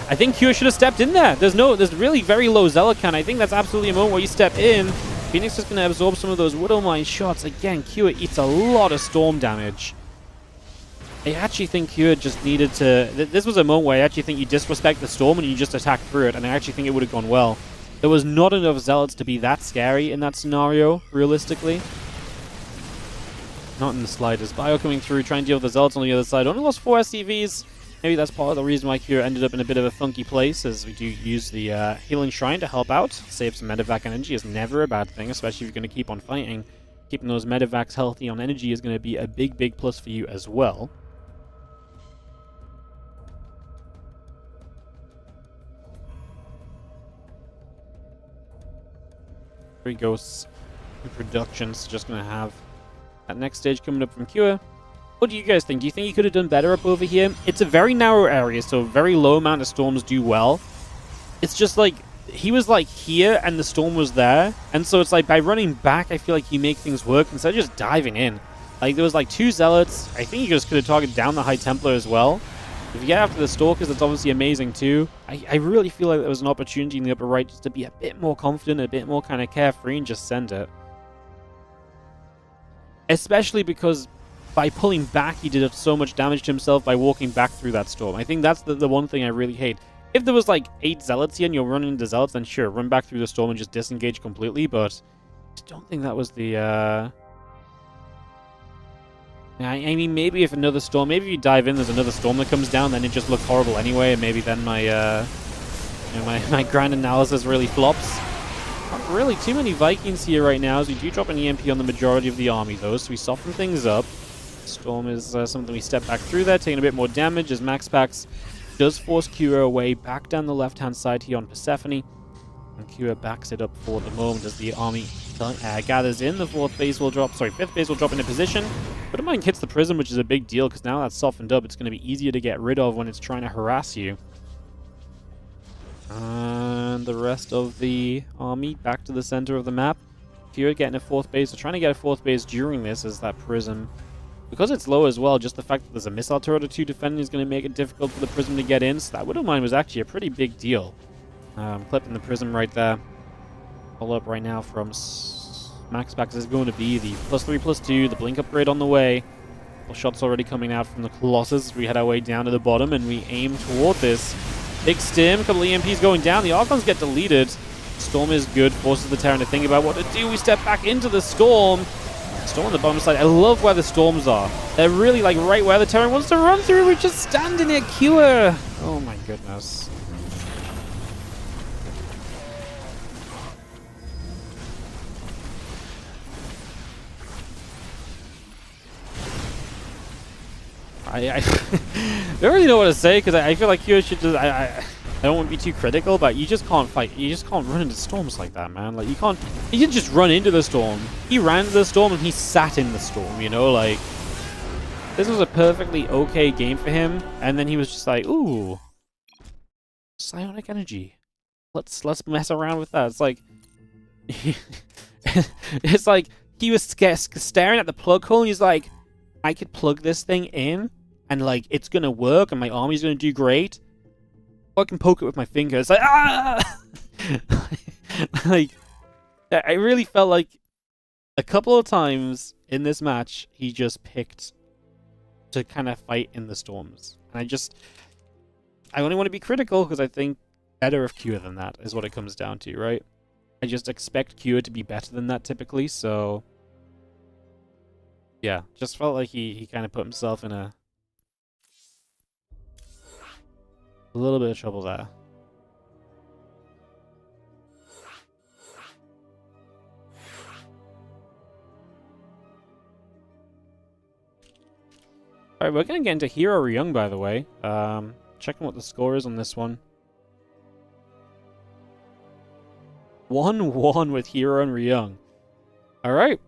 I think Cure should have stepped in there. There's really very low Zealot count. I think that's absolutely a moment where you step in. Phoenix is going to absorb some of those Widow Mine shots. Again, Cure eats a lot of Storm damage. I actually think Cure just needed to... This was a moment where I actually think you disrespect the Storm and you just attack through it, and I actually think it would have gone well. There was not enough Zealots to be that scary in that scenario, realistically. Not in the slightest. Bio coming through, trying to deal with the Zealots on the other side. Only lost 4 SCVs. Maybe that's part of the reason why Cure ended up in a bit of a funky place, as we do use the Healing Shrine to help out. Save some medevac energy is never a bad thing, especially if you're going to keep on fighting. Keeping those medevacs healthy on energy is going to be a big, big plus for you as well. Ghosts in production, so just going to have that next stage coming up from Cure. What do you guys think? Do you think he could have done better up over here? It's a very narrow area, so a very low amount of storms do well. It's just like, he was like here and the storm was there, and so it's like by running back, I feel like you make things work instead of just diving in. Like there was like 2 Zealots. I think he just could have targeted down the High Templar as well. If you get after the Stalkers, that's obviously amazing too. I really feel like there was an opportunity in the upper right just to be a bit more confident, a bit more kind of carefree, and just send it. Especially because by pulling back, he did so much damage to himself by walking back through that storm. I think that's the one thing I really hate. If there was like 8 Zealots here and you're running into Zealots, then sure, run back through the storm and just disengage completely, but I don't think that was the... I mean, maybe if another storm, maybe if you dive in, there's another storm that comes down, then it just looks horrible anyway, and maybe then my, my grand analysis really flops. Not really too many Vikings here right now, as we do drop an EMP on the majority of the army, though, so we soften things up. Storm is something we step back through there, taking a bit more damage, as MaxPax does force Kira away back down the left-hand side here on Persephone. And Kira backs it up for the moment as the army gathers in. The 5th base will drop into position. But Mine hits the Prism, which is a big deal, because now that's softened up, it's going to be easier to get rid of when it's trying to harass you. And the rest of the army back to the center of the map. Kira getting a 4th base, so trying to get a 4th base during this as that Prism. Because it's low as well, just the fact that there's a missile turret or 2 defending is going to make it difficult for the Prism to get in. So that Widow Mine was actually a pretty big deal. Clipping the Prism right there. Pull up right now from MaxPax is going to be the +3/+2, the blink upgrade on the way. Couple shots already coming out from the Colossus as we head our way down to the bottom and we aim toward this. Big stim, couple of EMPs going down, the Archons get deleted. Storm is good, forces the Terran to think about what to do. We step back into the Storm. Storm on the bottom side. I love where the Storms are. They're really like right where the Terran wants to run through. We're just standing at Cure. Oh my goodness. I don't really know what to say, because I feel like Kyo should just... I don't want to be too critical, but you just can't fight. You just can't run into storms like that, man. Like, you can't... He didn't just run into the storm. He ran into the storm and he sat in the storm, you know? Like, this was a perfectly okay game for him, and then he was just like, ooh, psionic energy. let's mess around with that. It's like it's like he was staring at the plug hole and he's like, I could plug this thing in and like it's gonna work and my army's gonna do great. I can poke it with my finger. It's like, ah! Like, I really felt like a couple of times in this match he just picked to kind of fight in the storms, and I only want to be critical because I think better of Cure than that is what it comes down to, right? I just expect Cure to be better than that typically, so yeah, just felt like he kind of put himself in a little bit of trouble there. Alright, we're going to get into herO, by the way. Checking what the score is on this one. 1-1 with herO and Ryung. Alright.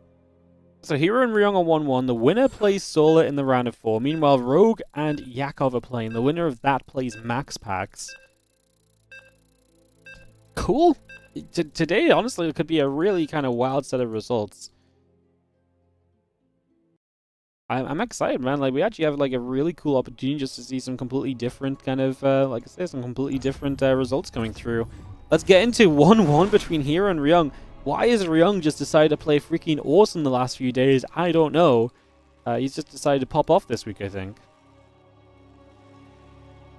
So herO and Ryung are 1-1. The winner plays Solar in the round of 4. Meanwhile, Rogue and Yakov are playing. The winner of that plays MaxPax. Cool. Today, honestly, it could be a really kind of wild set of results. I'm excited, man. Like, we actually have like a really cool opportunity just to see some completely different kind of, like I say, some completely different results coming through. Let's get into 1-1 between herO and Ryung. Why is Ryung just decided to play freaking awesome the last few days? I don't know. He's just decided to pop off this week, I think.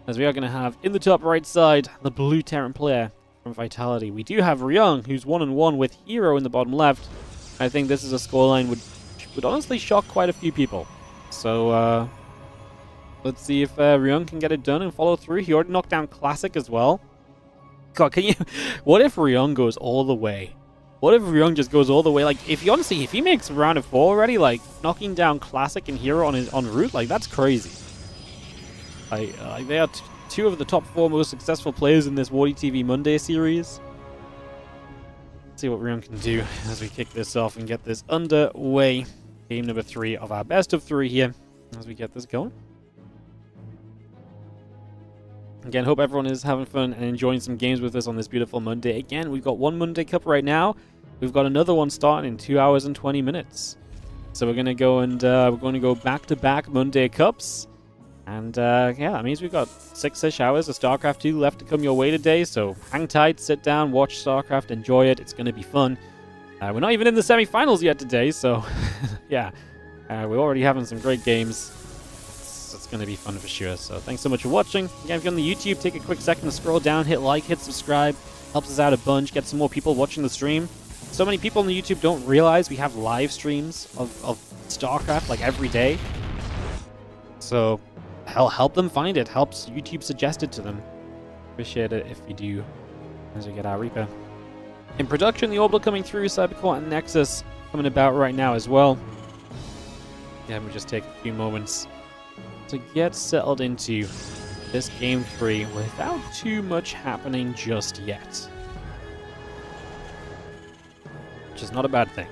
As we are going to have, in the top right side, the blue Terran player from Vitality. We do have Ryung, who's 1-1 with herO in the bottom left. I think this is a scoreline would honestly shock quite a few people. So, let's see if Ryung can get it done and follow through. He already knocked down Classic as well. God, can you... What if Ryung goes all the way? What if Ryung just goes all the way? Like, if he makes round of 4 already, like, knocking down Classic and herO on route, like, that's crazy. Like they are two of the top 4 most successful players in this WARDITV Monday series. Let's see what Ryung can do as we kick this off and get this underway. Game number 3 of our best of 3 here as we get this going. Again, hope everyone is having fun and enjoying some games with us on this beautiful Monday. Again, we've got one Monday Cup right now. We've got another one starting in 2 hours and 20 minutes. So we're going to go and we're going to go back-to-back Monday Cups. And yeah, that means we've got 6-ish hours of StarCraft 2 left to come your way today. So hang tight, sit down, watch StarCraft, enjoy it. It's going to be fun. We're not even in the semifinals yet today, so yeah, we're already having some great games. It's going to be fun for sure. So thanks so much for watching. Again, if you're on the YouTube, take a quick second to scroll down, hit like, hit subscribe. Helps us out a bunch, get some more people watching the stream. So many people on the YouTube don't realize we have live streams of StarCraft like every day. So help them find it. Helps YouTube suggest it to them. Appreciate it if you do as we get our Reaper. In production, the Orbital coming through, Cybercore and Nexus coming about right now as well. Yeah, we'll just take a few moments to get settled into this Game 3 without too much happening just yet. Which is not a bad thing.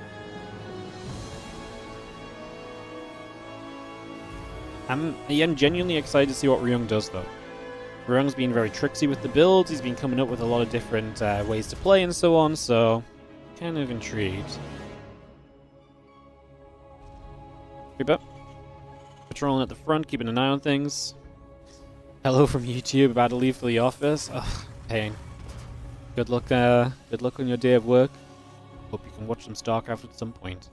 I'm genuinely excited to see what Ryung does, though. Ryung's been very tricksy with the builds. He's been coming up with a lot of different ways to play and so on, so kind of intrigued. Reaper. Patrolling at the front, keeping an eye on things. Hello from YouTube, about to leave for the office. Ugh, pain. Good luck on your day of work. Hope you can watch some StarCraft at some point.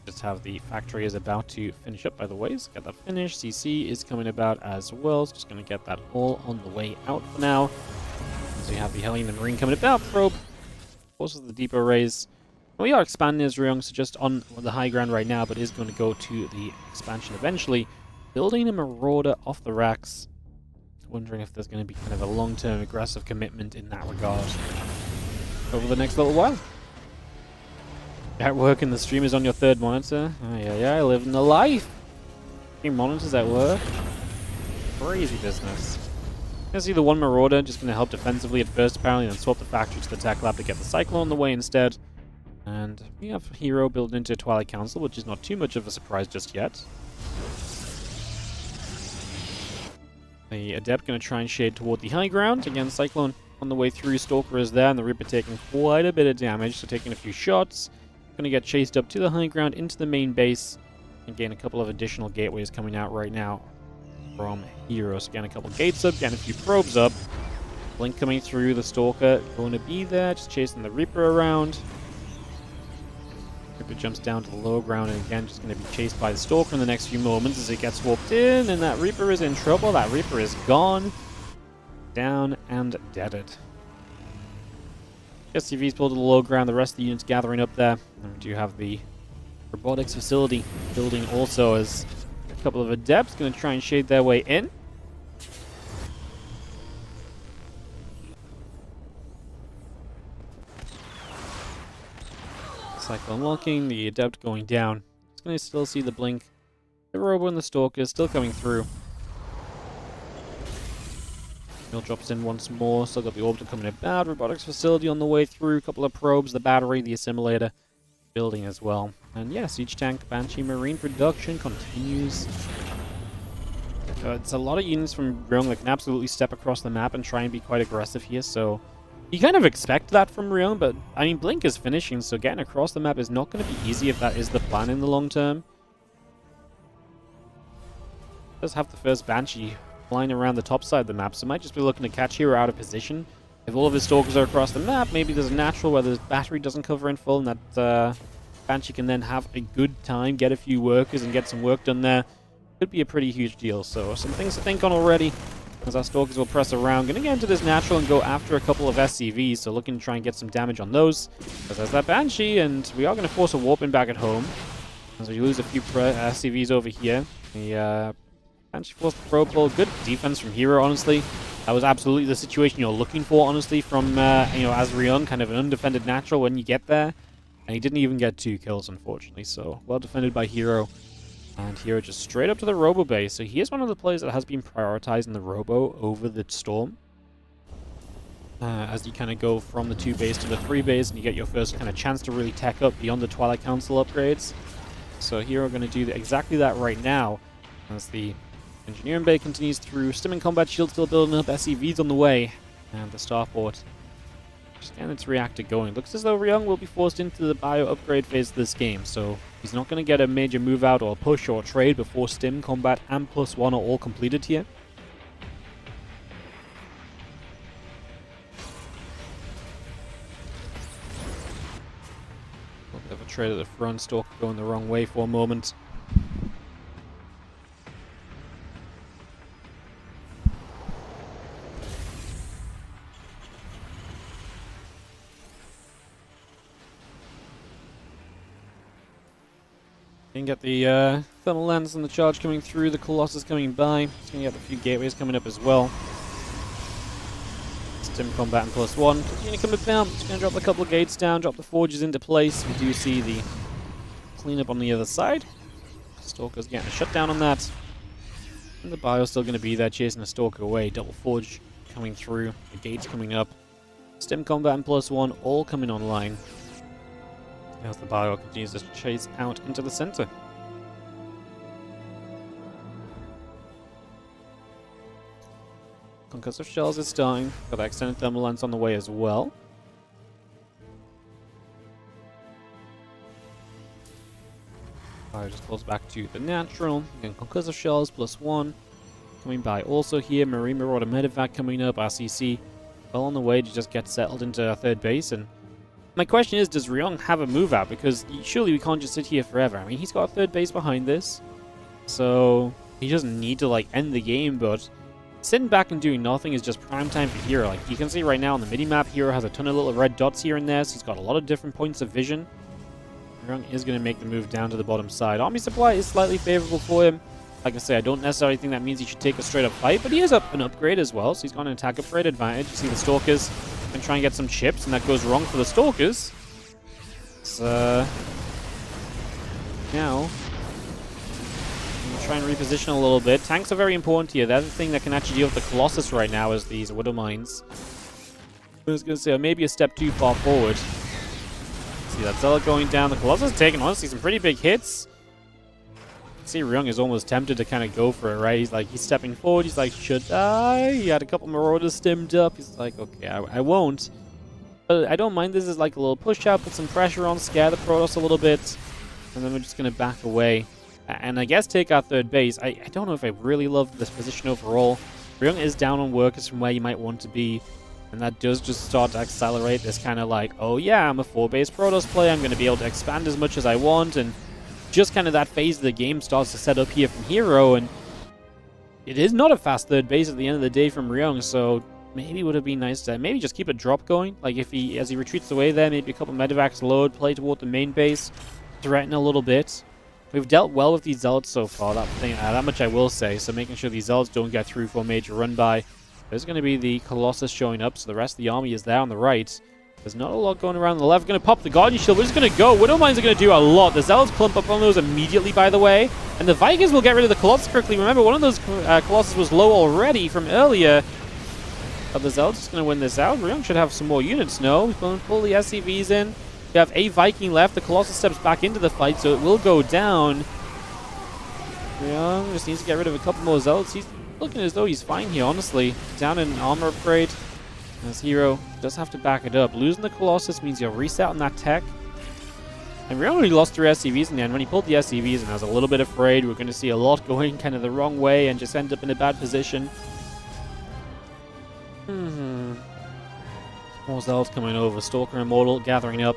Just have the factory is about to finish up, by the way, so get that finished. CC is coming about as well, so just going to get that all on the way out for now. So you have the Hellion and Marine coming about. Probe, also the deep arrays. We are expanding as Ryung, so just on the high ground right now, but is going to go to the expansion eventually. Building a Marauder off the racks. Wondering if there's going to be kind of a long-term aggressive commitment in that regard over the next little while. At work and the stream is on your third monitor. Oh, yeah, living the life. 3 monitors at work. Crazy business. Gonna see the one Marauder, just gonna help defensively at first, apparently, then swap the factory to the tech lab to get the Cyclone on the way instead. And we have herO built into Twilight Council, which is not too much of a surprise just yet. The Adept gonna try and shade toward the high ground. Again, Cyclone on the way through. Stalker is there, and the Reaper taking quite a bit of damage, so taking a few shots. Going to get chased up to the high ground into the main base. Again, a couple of additional gateways coming out right now from herO. So getting a couple gates up, getting a few probes up. Blink coming through, the Stalker going to be there, just chasing the Reaper around. Reaper jumps down to the low ground, and again, just going to be chased by the Stalker in the next few moments as it gets warped in, and that Reaper is in trouble. That Reaper is gone. Down and deaded. SCV's pulled to the low ground, the rest of the units gathering up there. And we do have the robotics facility building also, as a couple of adepts going to try and shade their way in. Cycle unlocking, the adept going down. Just going to still see the blink. The robo and the stalker is still coming through. Mill drops in once more, still got the orbital coming about. Robotics facility on the way through, a couple of probes, the battery, the assimilator building as well. And yeah, siege tank, Banshee Marine production continues. It's a lot of units from Ryung that can absolutely step across the map and try and be quite aggressive here, so you kind of expect that from Ryung, but I mean, Blink is finishing, so getting across the map is not going to be easy if that is the plan in the long term. Does have the first Banshee flying around the top side of the map, so might just be looking to catch herO out of position. If all of his stalkers are across the map, maybe there's a natural where the battery doesn't cover in full, and that Banshee can then have a good time, get a few workers, and get some work done there. Could be a pretty huge deal, so some things to think on already. As our stalkers will press around, going to get into this natural and go after a couple of SCVs, so looking to try and get some damage on those. As there's that Banshee, and we are going to force a warp in back at home. As we lose a few SCVs over here. The Banshee forced the probe pull. Good defense from herO, honestly. That was absolutely the situation you're looking for, honestly, from, as Ryung, kind of an undefended natural when you get there. And he didn't even get 2 kills, unfortunately, so well defended by herO. And herO just straight up to the Robo base. So he is one of the players that has been prioritizing the Robo over the Storm. As you kind of go from the 2 base to the 3 base, and you get your first kind of chance to really tech up beyond the Twilight Council upgrades. So herO going to do exactly that right now. As the Engineering Bay continues through, Stimming Combat Shield still building up, SCVs on the way. And the Starport just getting its reactor going. Looks as though Ryung will be forced into the bio upgrade phase of this game, so he's not going to get a major move out or push or trade before Stim, Combat, and +1 are all completed here. A bit of a trade at the front, Stalker going the wrong way for a moment. You can get the thermal lens and the charge coming through, the Colossus coming by. Just going to get a few gateways coming up as well. Stim Combat and +1. Continue coming down. Just going to drop a couple of gates down, drop the forges into place. We do see the cleanup on the other side. Stalker's getting a shutdown on that. And the bio's still going to be there, chasing the Stalker away. Double forge coming through, the gates coming up. Stim Combat and +1 all coming online. As the bio continues to chase out into the center. Concussive Shells is starting. Got that extended thermal lens on the way as well. Bio just pulls back to the natural. Again, Concussive Shells +1 coming by also here. Marine Marauder Medevac coming up. RCC well on the way to just get settled into our 3rd base. And my question is, does Ryung have a move out? Because surely we can't just sit here forever. I mean, he's got a 3rd base behind this. So he doesn't need to, end the game, but sitting back and doing nothing is just prime time for herO. Like, you can see right now on the mini-map, herO has a ton of little red dots here and there, so he's got a lot of different points of vision. Ryung is going to make the move down to the bottom side. Army supply is slightly favorable for him. Like I say, I don't necessarily think that means he should take a straight-up fight, but he is up an upgrade as well, so he's got an attack upgrade advantage. You see the Stalkers and try and get some chips, and that goes wrong for the Stalkers. So now try and reposition a little bit. Tanks are very important here. They're the thing that can actually deal with the Colossus right now, as these Widow Mines. I was going to say, maybe a step too far forward. See that Zealot going down. The Colossus taking, honestly, some pretty big hits. See, Ryung is almost tempted to kind of go for it, right? He's stepping forward. He's like, should I? He had a couple Marauders stemmed up. He's like, okay, I won't. But I don't mind this as like a little push out, put some pressure on, scare the Protoss a little bit. And then we're just going to back away. And I guess take our third base. I don't know if I really love this position overall. Ryung is down on workers from where you might want to be. And that does just start to accelerate this kind of like, oh yeah, I'm a 4-base Protoss player. I'm going to be able to expand as much as I want. And just kind of that phase of the game starts to set up here from herO. And it is not a fast third base at the end of the day from Ryung. So maybe it would have been nice to maybe just keep a drop going. Like if he, as he retreats away there, maybe a couple medevacs load, play toward the main base, threaten a little bit. We've dealt well with these Zealots so far, that much I will say. So making sure these Zealots don't get through for a major run-by. There's going to be the Colossus showing up, so the rest of the army is there on the right. There's not a lot going around on the left. Going to pop the Guardian Shield. We're just going to go. Widowmines are going to do a lot. The Zealots clump up on those immediately, by the way. And the Vikings will get rid of the Colossus quickly. Remember, one of those Colossus was low already from earlier. But the Zealots is going to win this out. Ryung should have some more units, no? He's going to pull the SCVs in. We have a Viking left. The Colossus steps back into the fight, so it will go down. Ryung just needs to get rid of a couple more Zealots. He's looking as though he's fine here, honestly. Down in an armor upgrade. As herO does have to back it up. Losing the Colossus means you're resetting that tech. And Ryung only lost 3 SCVs in the end. When he pulled the SCVs, and I was a little bit afraid we're going to see a lot going kind of the wrong way and just end up in a bad position. More Zealots coming over. Stalker Immortal gathering up.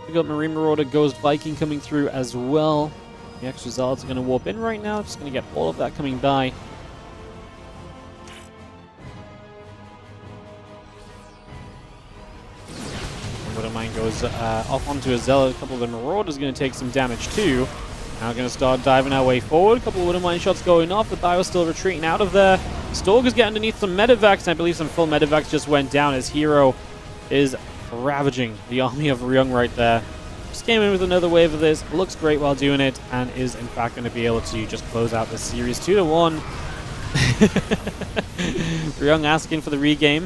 We got Marine Marauder, Ghost Viking coming through as well. The extra Zealots are going to warp in right now. Just going to get all of that coming by. Mine goes off onto a Zealot. A couple of the Marauders are going to take some damage too. Now going to start diving our way forward. A couple of Widowmine shots going off. The Bio still retreating out of there. Stalkers get underneath some medevacs, and I believe some full medevacs just went down as herO is ravaging the army of Ryung right there. Just came in with another wave of this. Looks great while doing it, and is in fact going to be able to just close out this series 2-1. Ryung asking for the regame.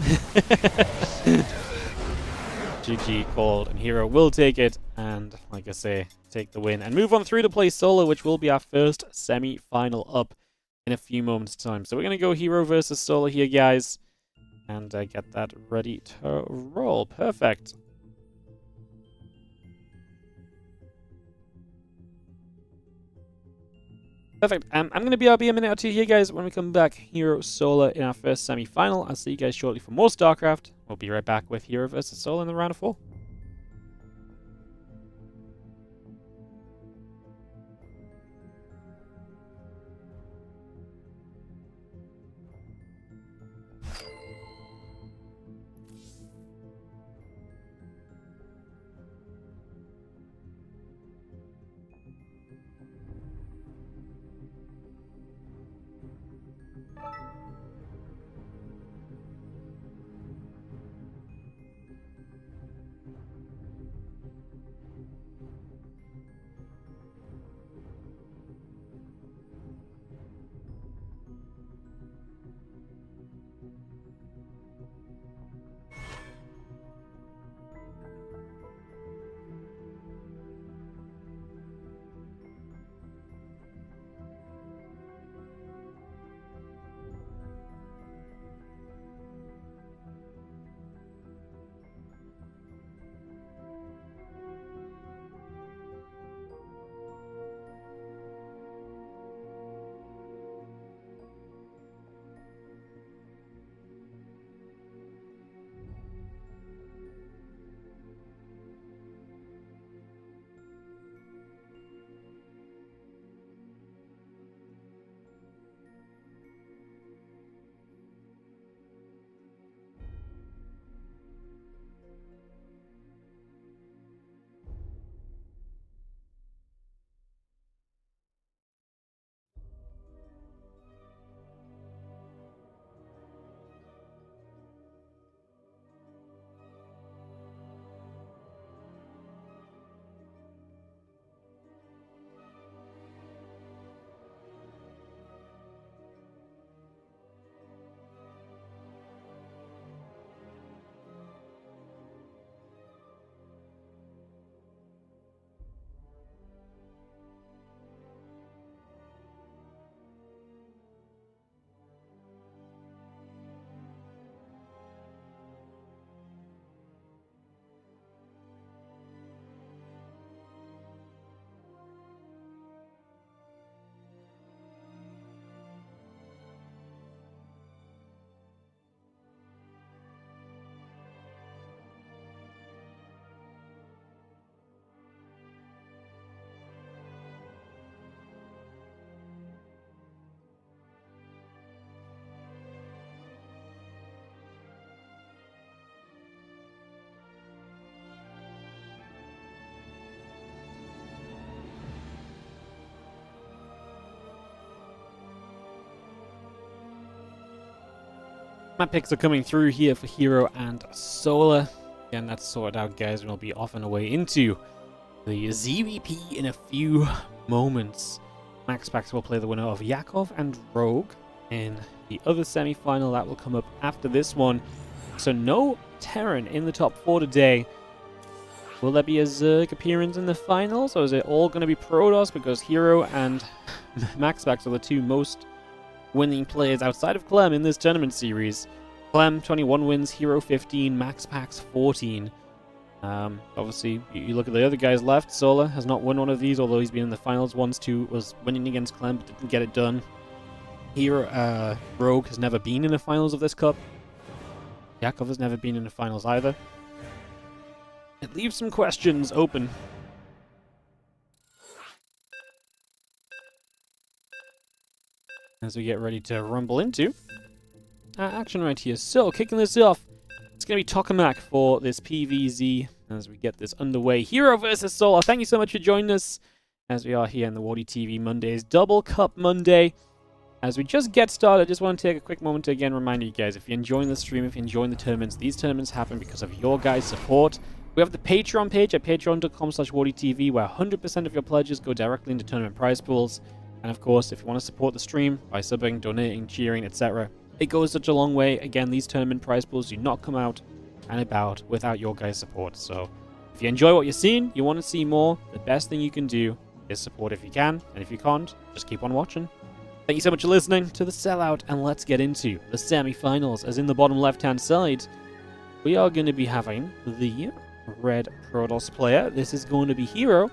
GG called, and herO will take it, and like I say, take the win and move on through to play solo, which will be our first semi-final up in a few moments time. So we're going to go herO versus solo here, guys, and get that ready to roll. Perfect. Perfect. I'm going to be a minute or two here, guys. When we come back, herO solo in our first semi-final. I'll see you guys shortly for more StarCraft. We'll be right back with herO versus solo in the round of 4. Map picks are coming through here for herO and Solar. Again, that's sorted out, guys, and we'll be off and away into the ZVP in a few moments. MaxPax will play the winner of Yakov and Rogue in the other semi-final. That will come up after this one. So no Terran in the top 4 today. Will there be a Zerg appearance in the finals, or is it all going to be Protoss? Because herO and MaxPax are the two most winning players outside of Clem in this tournament series. Clem 21 wins, herO 15, MaxPax 14. Obviously, you look at the other guys left. Solar has not won one of these, although he's been in the finals once too. Was winning against Clem, but didn't get it done. Here, Rogue has never been in the finals of this cup. Yakov has never been in the finals either. It leaves some questions open. As we get ready to rumble into action right here. So, kicking this off, it's going to be Tokamak for this PvZ as we get this underway. herO versus Solar. Thank you so much for joining us as we are here in the WARDITV Mondays Double Cup Monday. As we just get started, I just want to take a quick moment to again remind you guys, if you're enjoying the stream, if you're enjoying the tournaments, these tournaments happen because of your guys' support. We have the Patreon page at patreon.com/WARDITV, where 100% of your pledges go directly into tournament prize pools. And of course, if you want to support the stream by subbing, donating, cheering, etc., it goes such a long way. Again, these tournament prize pools do not come out and about without your guys' support. So if you enjoy what you're seeing, you want to see more, the best thing you can do is support if you can. And if you can't, just keep on watching. Thank you so much for listening to the sellout, and let's get into the semi-finals. As in the bottom left-hand side, we are going to be having the red Protoss player. This is going to be herO.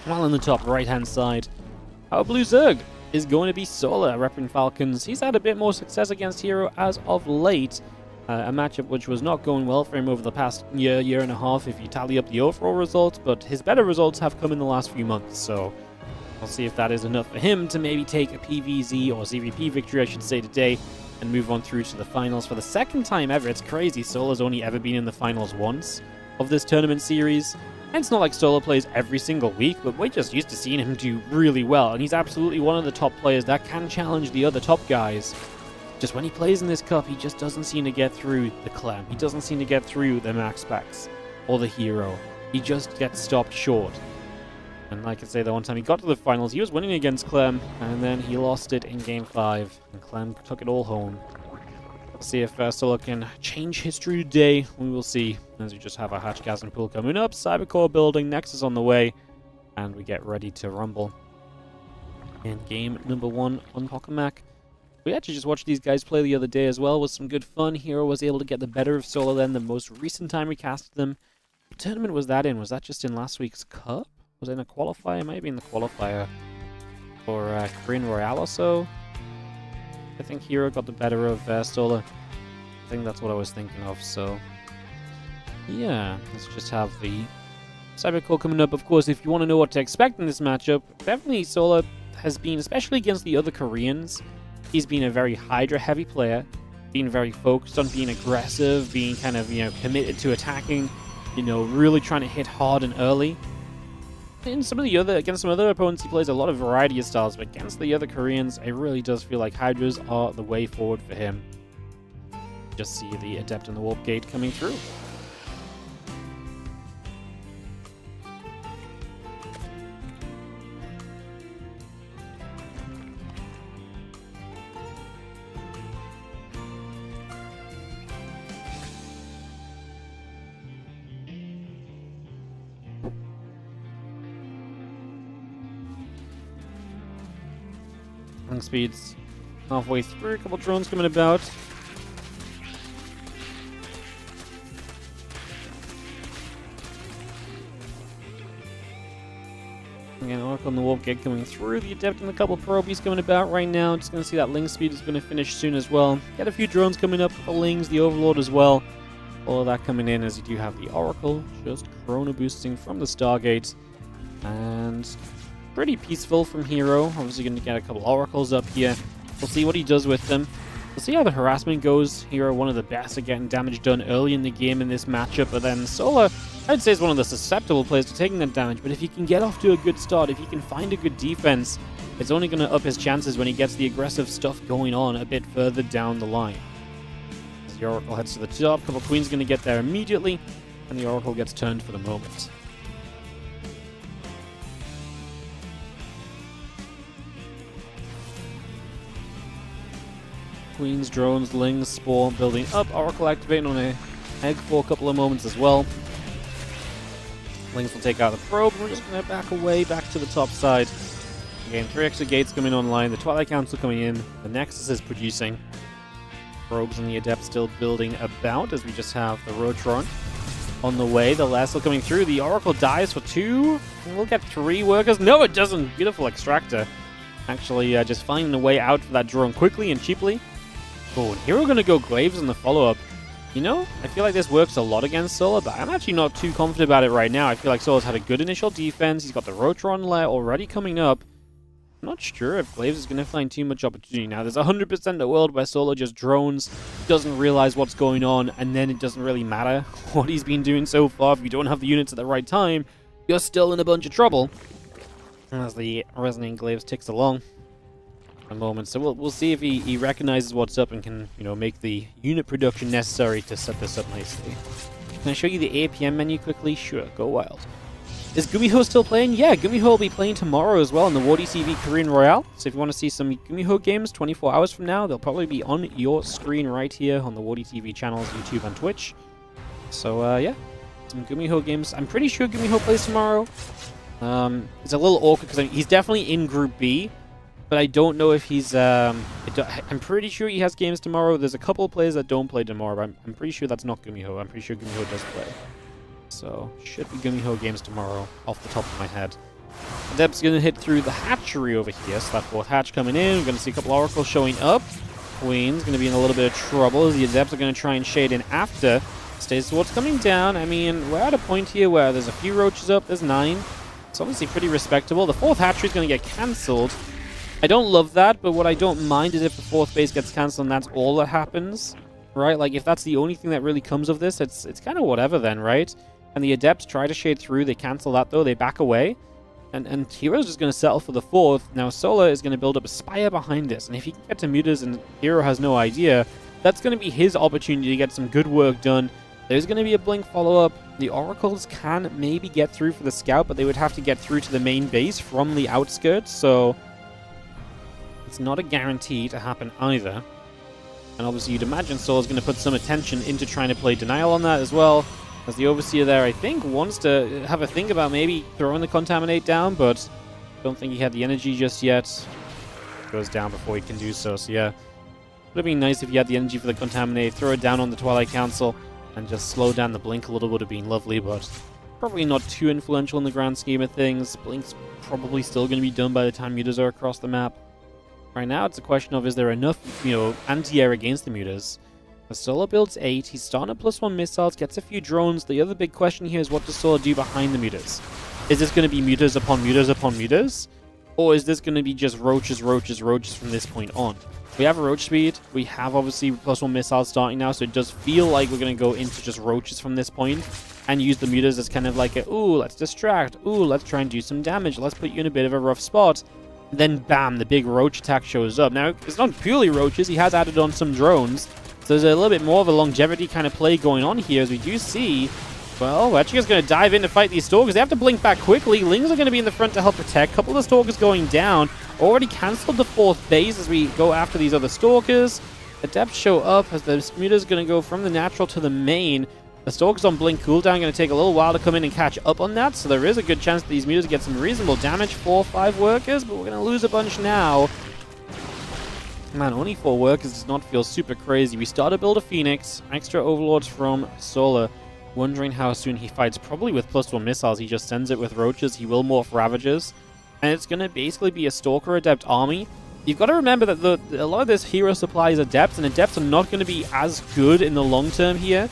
While on the top right-hand side, our blue Zerg is going to be Solar, repping Falcons. He's had a bit more success against herO as of late. A matchup which was not going well for him over the past year and a half if you tally up the overall results, but his better results have come in the last few months, so we'll see if that is enough for him to maybe take a PvZ or ZVP victory, I should say, today and move on through to the finals for the second time ever. It's crazy. Solar's only ever been in the finals once of this tournament series. And it's not like Solar plays every single week, but we're just used to seeing him do really well, and he's absolutely one of the top players that can challenge the other top guys. Just when he plays in this cup, he just doesn't seem to get through the Clem. He doesn't seem to get through the MaxPax or the herO. He just gets stopped short. And like I say, the one time he got to the finals, he was winning against Clem, and then he lost it in Game 5, and Clem took it all home. Let's see if Solar can change history today. We will see, as we just have our Hatchgasm pool coming up, Cybercore building, Nexus on the way, and we get ready to rumble in game number 1 on Tokamak. We actually just watched these guys play the other day as well. It was some good fun. herO was able to get the better of Solar then, the most recent time we casted them. What tournament was that in? Was that just in last week's cup? Was it in a qualifier? It might be in the qualifier for Korean Royale or so. I think herO got the better of Solar. I think that's what I was thinking of, so yeah, let's just have the Cybercore coming up. Of course, if you want to know what to expect in this matchup, definitely Solar has been, especially against the other Koreans, he's been a very Hydra-heavy player, being very focused on being aggressive, being kind of, committed to attacking, really trying to hit hard and early. In against some other opponents, he plays a lot of variety of styles, but against the other Koreans, it really does feel like Hydras are the way forward for him. Just see the Adept in the Warp Gate coming through. Speeds halfway through, a couple drones coming about. Again, Oracle on the Warp Gate coming through, the Adept and a couple probies coming about right now. Just going to see that Ling speed is going to finish soon as well. Get a few drones coming up, the Lings, the Overlord as well. All of that coming in as you do have the Oracle just Chrono boosting from the Stargate. And pretty peaceful from herO. Obviously going to get a couple Oracles up here. We'll see what he does with them. We'll see how the harassment goes. herO, one of the best at getting damage done early in the game in this matchup, but then Solar, I'd say, is one of the susceptible players to taking that damage. But if he can get off to a good start, if he can find a good defense, it's only going to up his chances when he gets the aggressive stuff going on a bit further down the line. As the Oracle heads to the top, couple Queens going to get there immediately, and the Oracle gets turned for the moment. Queens, drones, lings, spawn building up. Oracle activating on a egg for a couple of moments as well. Lings will take out the probe. We're just going to back away, back to the top side. Again, 3 extra gates coming online. The Twilight Council coming in. The Nexus is producing. Probes and the Adept still building about as we just have the Rotron on the way. The Lasso coming through. The Oracle dies for 2. We'll get 3 workers. No, it doesn't. Beautiful extractor. Actually, just finding a way out for that drone quickly and cheaply. Oh, and herO going to go Glaives in the follow-up. You know, I feel like this works a lot against Solar, but I'm actually not too confident about it right now. I feel like Solar's had a good initial defense. He's got the Rotron lair already coming up. I'm not sure if Glaives is going to find too much opportunity now. There's 100% in the world where Solar just drones, doesn't realize what's going on, and then it doesn't really matter what he's been doing so far. If you don't have the units at the right time, you're still in a bunch of trouble. As the Resonating Glaives ticks along. A moment, so we'll see if he recognizes what's up and can, you know, make the unit production necessary to set this up nicely. Can I show you the APM menu quickly? Sure, go wild. Is Gumiho still playing? Yeah, Gumiho will be playing tomorrow as well in the WARDITV Korean Royale. So if you want to see some Gumiho games 24 hours from now, they'll probably be on your screen right here on the WARDITV channels, YouTube and Twitch. So yeah, some Gumiho games. I'm pretty sure Gumiho plays tomorrow. It's a little awkward because he's definitely in Group B, but I don't know if he's... I'm pretty sure he has games tomorrow. There's a couple of players that don't play tomorrow, but I'm pretty sure that's not Gumiho. I'm pretty sure Gumiho does play. So, should be Gumiho games tomorrow, off the top of my head. Adept's going to hit through the hatchery over here, so that 4th hatch coming in. We're going to see a couple Oracles showing up. Queen's going to be in a little bit of trouble as the Adepts are going to try and shade in after. Stays towards coming down. I mean, we're at a point here where there's a few roaches up. There's 9. It's obviously pretty respectable. The 4th hatchery is going to get cancelled. I don't love that, but what I don't mind is if the 4th base gets cancelled and that's all that happens, right? Like, if that's the only thing that really comes of this, it's kind of whatever then, right? And the Adepts try to shade through. They cancel that, though. They back away. And herO's just going to settle for the 4th. Now, Solar is going to build up a Spire behind this. And if he can get to mutas and herO has no idea, that's going to be his opportunity to get some good work done. There's going to be a Blink follow-up. The Oracles can maybe get through for the Scout, but they would have to get through to the main base from the outskirts. So it's not a guarantee to happen either. And obviously, you'd imagine Solar's going to put some attention into trying to play Denial on that as well. As the Overseer there, I think, wants to have a think about maybe throwing the Contaminate down, but don't think he had the energy just yet. Goes down before he can do so, so yeah. Would have been nice if he had the energy for the Contaminate, throw it down on the Twilight Council, and just slow down the Blink a little. Would have been lovely, but probably not too influential in the grand scheme of things. Blink's probably still going to be done by the time mutas are across the map. Right now, it's a question of, is there enough, anti-air against the mutas? The Solar builds 8, he's starting at +1 missiles, gets a few drones. The other big question here is, what does Solar do behind the mutas? Is this going to be mutas upon mutas upon mutas? Or is this going to be just roaches, roaches, roaches from this point on? We have a roach speed, we have obviously +1 missiles starting now, so it does feel like we're going to go into just roaches from this point, and use the mutas as kind of like a, ooh, let's distract, ooh, let's try and do some damage, let's put you in a bit of a rough spot. Then bam, the big roach attack shows up. Now, it's not purely roaches, he has added on some drones. So there's a little bit more of a longevity kind of play going on here, as we do see, well, Wechiga's going to dive in to fight these Stalkers. They have to blink back quickly. Lings are going to be in the front to help protect. A couple of the Stalkers going down. Already cancelled the 4th base as we go after these other Stalkers. Adepts show up as the Muta's going to go from the natural to the main. The Stalkers on blink cooldown going to take a little while to come in and catch up on that, so there is a good chance that these Mutas get some reasonable damage. 4 or 5 workers, but we're going to lose a bunch now. Man, only 4 workers does not feel super crazy. We start to build a Phoenix. Extra Overlords from Solar. Wondering how soon he fights. Probably with +1 missiles. He just sends it with Roaches. He will morph Ravagers. And it's going to basically be a Stalker Adept army. You've got to remember that a lot of this herO supply is Adepts, and Adepts are not going to be as good in the long term here.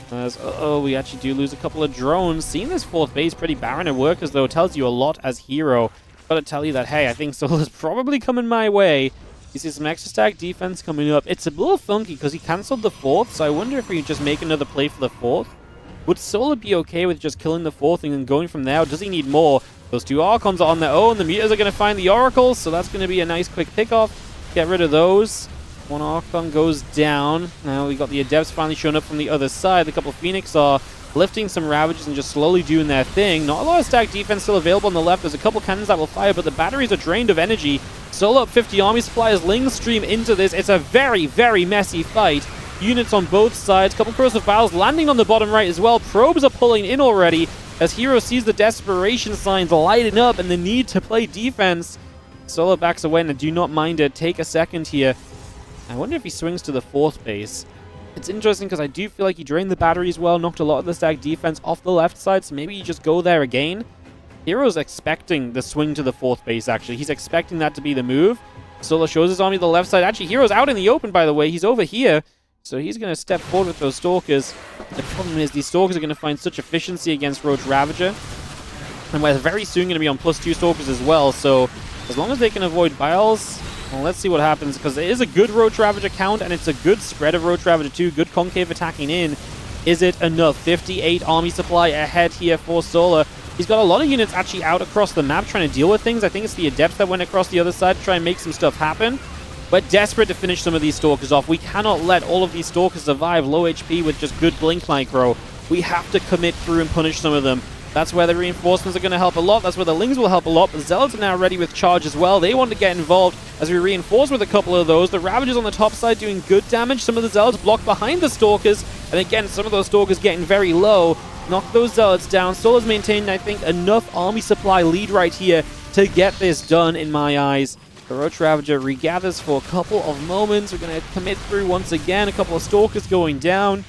As, we actually do lose a couple of drones. Seeing this 4th base pretty barren of workers, though, tells you a lot as herO. Got to tell you that, hey, I think Solar's probably coming my way. You see some extra stack defense coming up. It's a little funky because he cancelled the 4th, so I wonder if we just make another play for the 4th. Would Solar be okay with just killing the 4th and then going from there? Or does he need more? Those 2 Archons are on their own. The Mutas are going to find the Oracles, so that's going to be a nice quick pickoff. Get rid of those. 1 Archon goes down. Now we got the Adepts finally showing up from the other side. A couple of Phoenix are lifting some Ravages and just slowly doing their thing. Not a lot of stack defense still available on the left. There's a couple cannons that will fire, but the batteries are drained of energy. Solar up 50 army supplies. Ling stream into this. It's a very, very messy fight. Units on both sides. Couple corrosive vials landing on the bottom right as well. Probes are pulling in already as herO sees the desperation signs lighting up and the need to play defense. Solar backs away, and I do not mind it. Take a second here. I wonder if he swings to the 4th base. It's interesting because I do feel like he drained the batteries well, knocked a lot of the stack defense off the left side, so maybe you just go there again. herO's expecting the swing to the 4th base, actually. He's expecting that to be the move. Solar shows his army to the left side. Actually, herO's out in the open, by the way. He's over here. So he's going to step forward with those Stalkers. The problem is these Stalkers are going to find such efficiency against Roach Ravager. And we're very soon going to be on +2 Stalkers as well. So as long as they can avoid Biles, well, let's see what happens. Because it is a good Roach Ravager count, and it's a good spread of Roach Ravager too. Good concave attacking in. Is it enough? 58 army supply ahead here for Solar. He's got a lot of units actually out across the map trying to deal with things. I think it's the Adepts that went across the other side to try and make some stuff happen. We're desperate to finish some of these Stalkers off. We cannot let all of these Stalkers survive low HP with just good Blink Micro. We have to commit through and punish some of them. That's where the reinforcements are going to help a lot. That's where the Lings will help a lot. The Zealots are now ready with charge as well. They want to get involved as we reinforce with a couple of those. The Ravagers on the top side doing good damage. Some of the Zealots blocked behind the Stalkers. And again, some of those Stalkers getting very low. Knock those Zealots down. Solar's maintained, I think, enough army supply lead right here to get this done in my eyes. The Roach Ravager regathers for a couple of moments. We're going to commit through once again. A couple of Stalkers going down.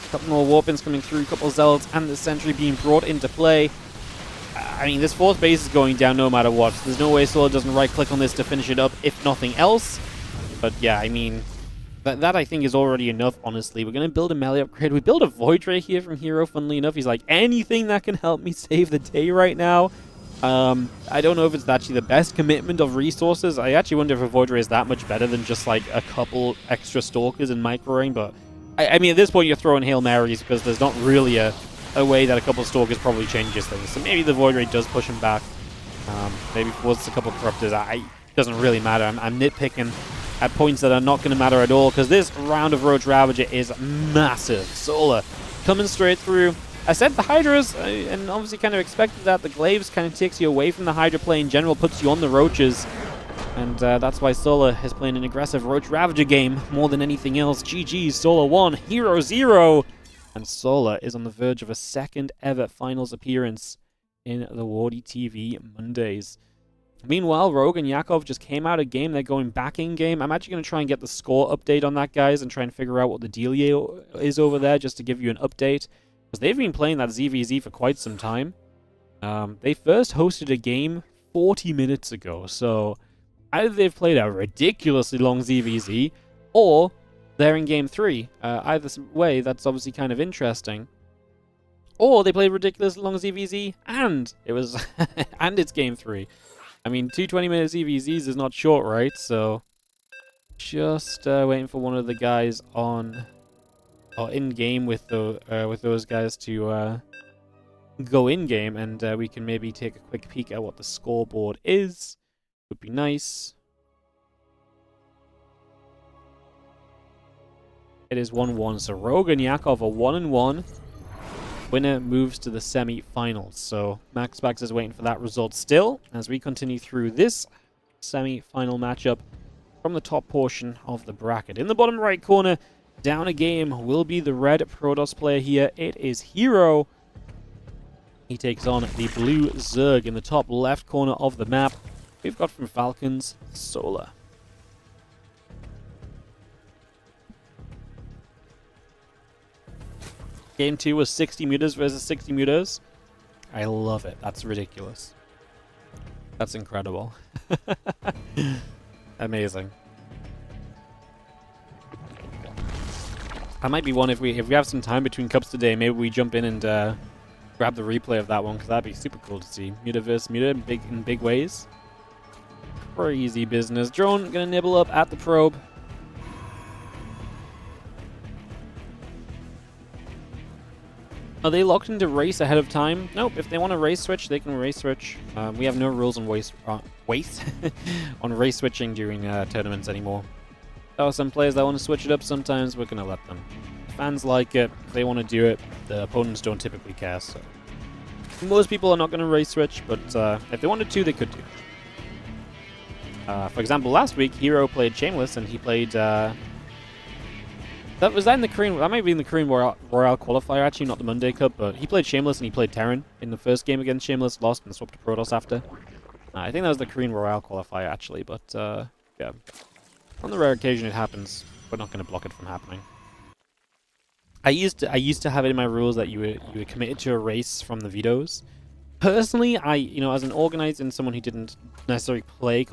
A couple more Warpins coming through. A couple of Zealots and the Sentry being brought into play. I mean, this 4th base is going down no matter what. There's no way Solar doesn't right-click on this to finish it up, if nothing else. But yeah, I mean, that I think is already enough, honestly. We're going to build a melee upgrade. We build a Void Ray here from herO, funnily enough. He's like, anything that can help me save the day right now. I don't know if it's actually the best commitment of resources. I actually wonder if a Void Ray is that much better than just like a couple extra Stalkers and microing, but I mean, at this point you're throwing Hail Marys because there's not really a way that a couple of Stalkers probably changes things. So maybe the Void Ray does push him back. Maybe force a couple of Corruptors. It doesn't really matter. I'm nitpicking at points that are not going to matter at all because this round of Roach Ravager is massive. Solar coming straight through. I said the Hydras, and obviously kind of expected that. The Glaives kind of takes you away from the Hydra play in general, puts you on the Roaches. And that's why Solar is playing an aggressive Roach Ravager game more than anything else. GG, Solar 1, herO 0. And Solar is on the verge of a second ever finals appearance in the WARDITV Mondays. Meanwhile, Rogue and Yakov just came out of game. They're going back in game. I'm actually going to try and get the score update on that, guys, and try and figure out what the dealio is over there just to give you an update. Because they've been playing that ZVZ for quite some time. They first hosted a game 40 minutes ago, so either they've played a ridiculously long ZVZ, or they're in game 3. Either way, that's obviously kind of interesting. Or they played ridiculously long ZVZ, and it was and it's game 3. I mean, 2 20-minute ZVZs is not short, right? So just waiting for one of the guys on or in game with those guys to go in game, and we can maybe take a quick peek at what the scoreboard is. Would be nice. It is 1-1, so Rogue and Yakov are 1-1. Winner moves to the semi-finals. So MaxPax is waiting for that result still as we continue through this semi-final matchup from the top portion of the bracket. In the bottom right corner, down a game will be the red Protoss player here. It is herO. He takes on the blue Zerg in the top left corner of the map. We've got from Falcons, Solar. Game 2 was 60 meters versus 60 meters. I love it. That's ridiculous. That's incredible. Amazing. That might be one if we have some time between cups today. Maybe we jump in and grab the replay of that one because that'd be super cool to see. Muta versus Muta in big ways. Crazy business. Drone gonna nibble up at the probe. Are they locked into race ahead of time? Nope. If they want to race switch, they can race switch. We have no rules on on race switching during tournaments anymore. There are some players that want to switch it up. Sometimes we're gonna let them. Fans like it. If they want to do it, the opponents don't typically care. So most people are not going to race switch, but if they wanted to, they could do. For example, last week herO played Shameless, and he played. That in the Korean. That might be in the Korean Royale qualifier, actually, not the Monday Cup. But he played Shameless and he played Terran in the first game against Shameless, lost and swapped to Protoss after. I think that was the Korean Royale qualifier, actually. But yeah, on the rare occasion it happens, we're not going to block it from happening. I used to have it in my rules that you were committed to a race from the vetoes. Personally, as an organizer and someone who didn't necessarily play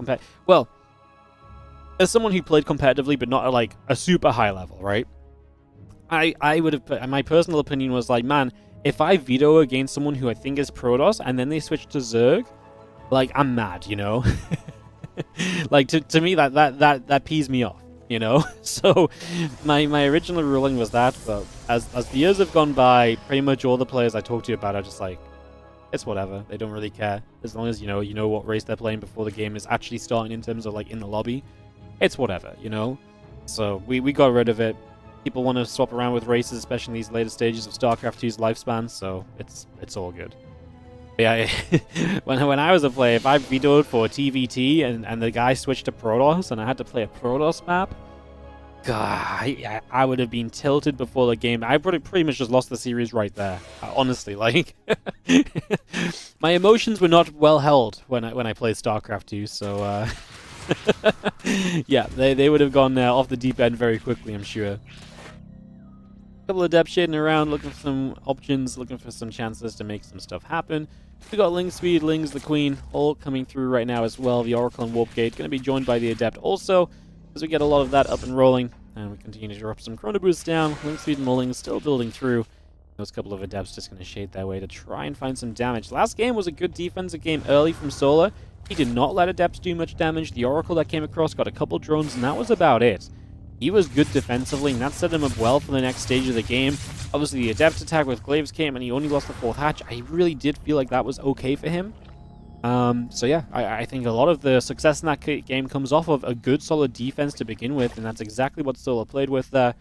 as someone who played competitively but not at like a super high level, right? I would have my personal opinion was like, man, if I veto against someone who I think is Protoss and then they switch to Zerg, like I'm mad, you know? Like to me that pees me off. You know, so my original ruling was that, but as the years have gone by, pretty much all the players I talk to about are just like, it's whatever. They don't really care as long as you know what race they're playing before the game is actually starting in terms of like in the lobby. It's whatever, you know. So we got rid of it. People want to swap around with races, especially in these later stages of StarCraft 2's lifespan. So it's all good. Yeah, when I was a player, if I vetoed for TVT and the guy switched to Protoss and I had to play a Protoss map, God, I would have been tilted before the game. I pretty much just lost the series right there. Honestly, like my emotions were not well held when I played StarCraft 2. So yeah, they would have gone off the deep end very quickly, I'm sure. A couple of depth shading around, looking for some options, looking for some chances to make some stuff happen. We got Ling Speed, Ling's the Queen, all coming through right now as well. The Oracle and Warp Gate going to be joined by the Adept also, as we get a lot of that up and rolling. And we continue to drop some Chrono Boosts down. Ling Speed and Ling still building through. Those couple of Adepts just going to shade their way to try and find some damage. Last game was a good defensive game early from Solar. He did not let Adepts do much damage. The Oracle that came across got a couple drones, and that was about it. He was good defensively, and that set him up well for the next stage of the game. Obviously, the Adept attack with Glaives came, and he only lost the 4th hatch. I really did feel like that was okay for him. So yeah, I think a lot of the success in that game comes off of a good, solid defense to begin with, and that's exactly what Solar played with there.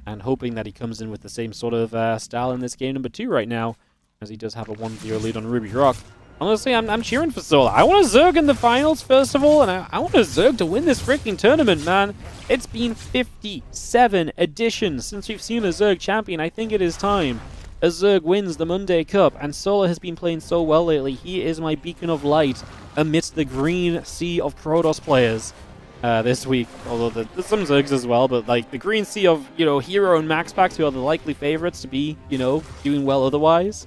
And hoping that he comes in with the same sort of style in this game number 2 right now, as he does have a 1-0 lead on Ruby Rock. Honestly, I'm cheering for Solar. I want a Zerg in the finals, first of all, and I want a Zerg to win this freaking tournament, man. It's been 57 editions since we've seen a Zerg champion. I think it is time a Zerg wins the Monday Cup, and Solar has been playing so well lately. He is my beacon of light amidst the green sea of Protoss players this week. Although there's some Zergs as well, but like the green sea of, herO and MaxPax, who are the likely favorites to be, doing well otherwise.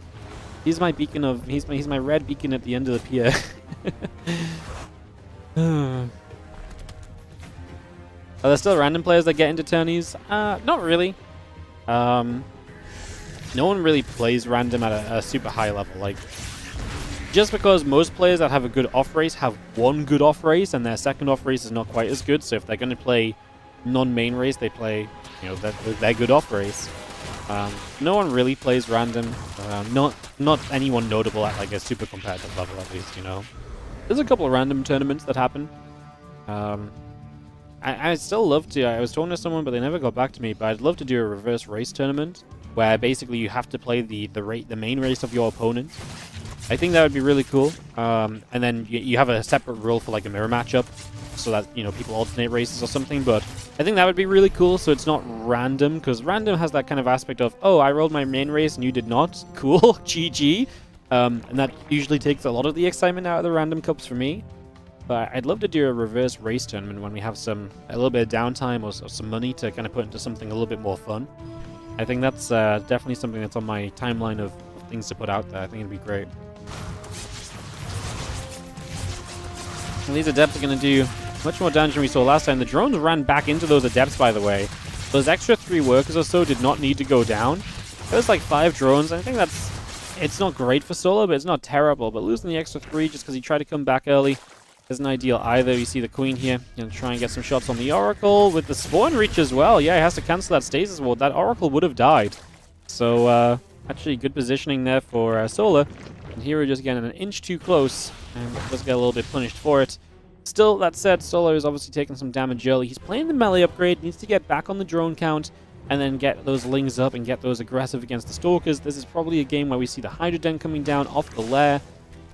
He's my beacon of... He's my red beacon at the end of the pier. Are there still random players that get into tourneys? Not really. No one really plays random at a super high level. Like, just because most players that have a good off race have one good off race, and their second off race is not quite as good. So if they're going to play non-main race, they play, their good off race. No one really plays random. Not anyone notable at like a super competitive level, at least, There's a couple of random tournaments that happen. I still love to. I was talking to someone, but they never got back to me. But I'd love to do a reverse race tournament where basically you have to play the main race of your opponent. I think that would be really cool. And then you have a separate rule for like a mirror matchup, so that people alternate races or something. But I think that would be really cool. So it's not random, because random has that kind of aspect of, oh, I rolled my main race and you did not. Cool, GG. And that usually takes a lot of the excitement out of the random cups for me. But I'd love to do a reverse race tournament when we have a little bit of downtime or some money to kind of put into something a little bit more fun. I think that's definitely something that's on my timeline of things to put out there. I think it'd be great. And these Adepts are going to do much more damage than we saw last time. The drones ran back into those Adepts, by the way. Those extra 3 workers or so did not need to go down. There was like 5 drones. I think it's not great for Solar, but it's not terrible. But losing the extra 3 just because he tried to come back early, isn't ideal either. You see the Queen here. Gonna try and get some shots on the Oracle with the Spawn Reach as well. Yeah, he has to cancel that Stasis Ward. That Oracle would have died. So, actually, good positioning there for Solar. And herO just getting an inch too close, and does get a little bit punished for it. Still, that said, Solar is obviously taking some damage early. He's playing the melee upgrade, needs to get back on the drone count, and then get those Lings up and get those aggressive against the Stalkers. This is probably a game where we see the Hydra Den coming down off the lair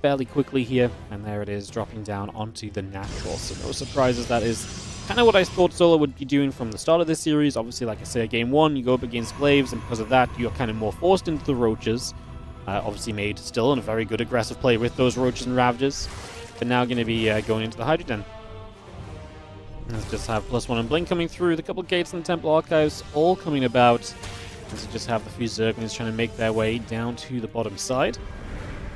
fairly quickly here, and there it is, dropping down onto the natural. So no surprises, that is kind of what I thought Solar would be doing from the start of this series. Obviously, like I say, game 1, you go up against Glaives, and because of that, you're kind of more forced into the Roaches. Obviously made still a very good aggressive play with those Roaches and Ravagers, but now going to be going into the Hydra Den. Let's just have +1 and Blink coming through, the couple gates in the Temple Archives all coming about. Let's just have the few Zerglings trying to make their way down to the bottom side.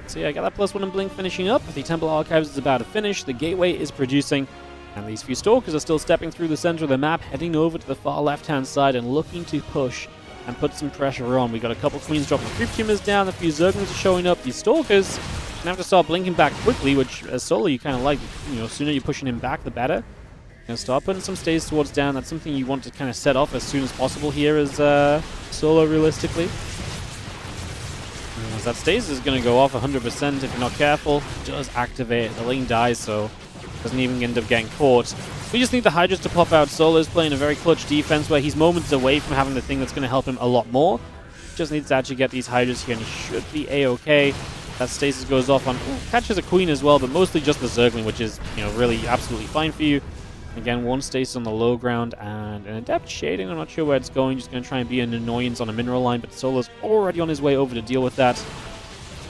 So yeah, I got that +1 and Blink finishing up. The Temple Archives is about to finish, the Gateway is producing, and these few Stalkers are still stepping through the center of the map, heading over to the far left-hand side and looking to push and put some pressure on. We got a couple Queens dropping Creep Tumors down, a few Zerglings are showing up. These Stalkers gonna have to start blinking back quickly, which as Solar you kind of like. You know, sooner you're pushing him back, the better. Gonna start putting some stays towards down. That's something you want to kind of set off as soon as possible here as Solar, realistically. As that stasis is going to go off 100% if you're not careful. It does activate. The Ling dies, so doesn't even end up getting caught. We just need the Hydras to pop out. Solar's playing a very clutch defense where he's moments away from having the thing that's going to help him a lot more. Just needs to actually get these Hydras here, and he should be A-okay. That stasis goes off on... Ooh, catches a Queen as well, but mostly just the Zergling, which is, you know, really absolutely fine for you. Again, one stasis on the low ground, and an Adept Shading. I'm not sure where it's going. Just going to try and be an annoyance on a mineral line, but Solar's already on his way over to deal with that.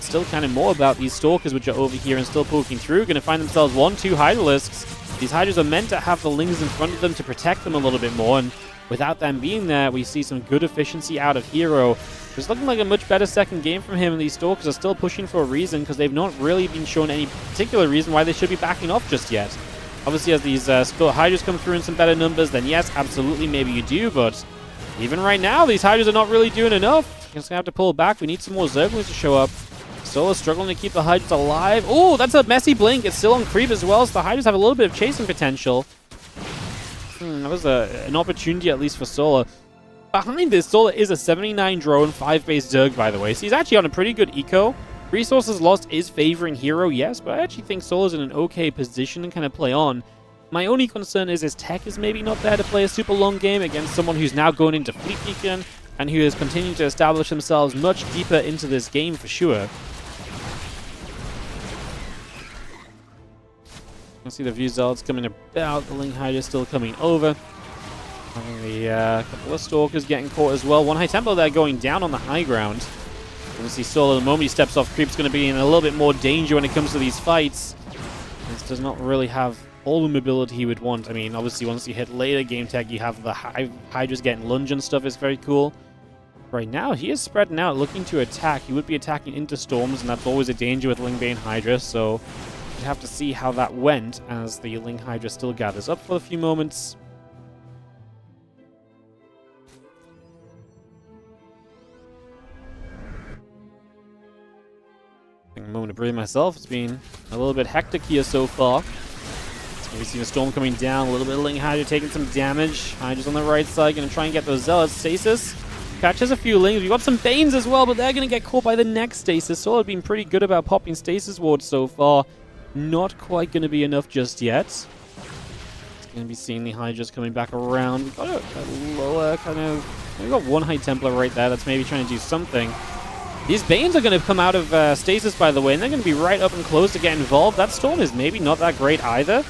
Still kind of more about these Stalkers, which are over here and still poking through. Going to find themselves 1-2 Hydralisks. These Hydras are meant to have the Lings in front of them to protect them a little bit more, and without them being there, we see some good efficiency out of herO. It's looking like a much better second game from him, and these Stalkers are still pushing for a reason, because they've not really been shown any particular reason why they should be backing off just yet. Obviously, as these Hydras come through in some better numbers, then yes, absolutely, maybe you do, but even right now, these Hydras are not really doing enough. You're just going to have to pull back. We need some more Zerglings to show up. Solar's struggling to keep the Hydras alive. Oh, that's a messy blink. It's still on creep as well, so the Hydras have a little bit of chasing potential. That was an opportunity, at least for Solar. Behind this, Solar is a 79 drone, 5-base Zerg, by the way, so he's actually on a pretty good eco. Resources lost is favoring herO, yes, but I actually think Solar's in an okay position to kind of play on. My only concern is his tech is maybe not there to play a super long game against someone who's now going into Fleet Beacon and who is continuing to establish themselves much deeper into this game for sure. You can see the View Zealots coming about, the Ling Hydra still coming over. The couple of Stalkers getting caught as well. One High Templar there going down on the high ground. You see Solar, the moment he steps off creep's going to be in a little bit more danger when it comes to these fights. This does not really have all the mobility he would want. I mean, obviously once you hit later game tech, you have the Hydras getting lunge and stuff is very cool. Right now, he is spreading out, looking to attack. He would be attacking into Storms, and that's always a danger with Lingbane Hydra, so you have to see how that went as the Ling Hydra still gathers up for a few moments. A moment to breathe myself. It's been a little bit hectic here so far. We've seen a Storm coming down, a little bit of Ling Hydra taking some damage. Hydra's on the right side, going to try and get those Zealots. Stasis catches a few Lings. We've got some Banes as well, but they're going to get caught by the next Stasis. Solar have been pretty good about popping Stasis wards so far. Not quite going to be enough just yet. It's going to be seeing the Hydras coming back around. We've got a lower kind of... We've got one High Templar right there that's maybe trying to do something. These Banes are going to come out of stasis, by the way, and they're going to be right up and close to get involved. That Storm is maybe not that great either.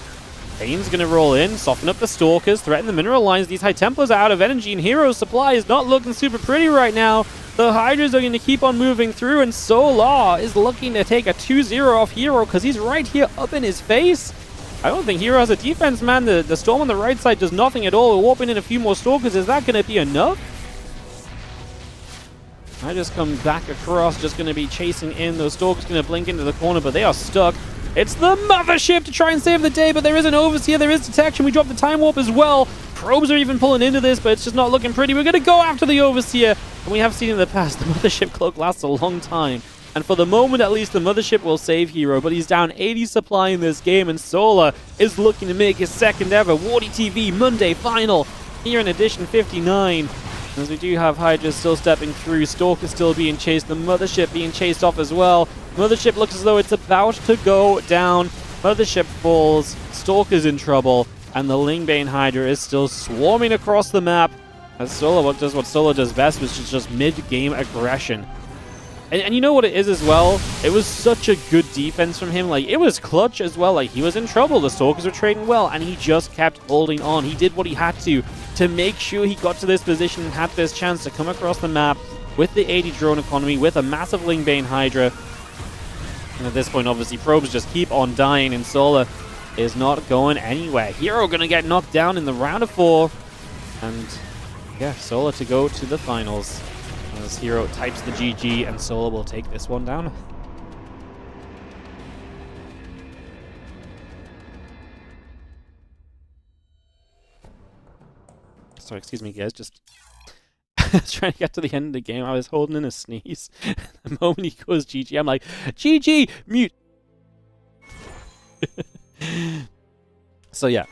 Bane's going to roll in, soften up the Stalkers, threaten the mineral lines. These High Templars are out of energy, and herO's supply is not looking super pretty right now. The Hydras are going to keep on moving through, and Solar is looking to take a 2-0 off herO because he's right here up in his face. I don't think herO has a defense, man. The Storm on the right side does nothing at all. We're warping in a few more Stalkers. Is that going to be enough? I just come back across, just going to be chasing in. Those Stalkers going to blink into the corner, but they are stuck. It's the Mothership to try and save the day, but there is an Overseer, there is detection. We drop the Time Warp as well. Probes are even pulling into this, but it's just not looking pretty. We're going to go after the Overseer, and we have seen in the past, the Mothership Cloak lasts a long time. And for the moment, at least, the Mothership will save herO, but he's down 80 supply in this game, and Solar is looking to make his second ever WARDITV Monday final here in edition 59. As we do have Hydra still stepping through, Stalker still being chased, the Mothership being chased off as well. Mothership looks as though it's about to go down. Mothership falls, Stalker's in trouble, and the Lingbane Hydra is still swarming across the map. As Solar does what Solar does best, which is just mid-game aggression. And you know what it is as well? It was such a good defense from him. Like, it was clutch as well. Like, he was in trouble. The Stalkers were trading well, and he just kept holding on. He did what he had to make sure he got to this position and had this chance to come across the map with the 80 drone economy, with a massive Lingbane Hydra. And at this point, obviously, probes just keep on dying, and Solar is not going anywhere. herO going to get knocked down in the round of 4. And, yeah, Solar to go to the finals. As herO types the GG, and Solar will take this one down. Sorry, excuse me, guys. Just trying to get to the end of the game. I was holding in a sneeze. The moment he goes GG, I'm like, GG! Mute! So yeah,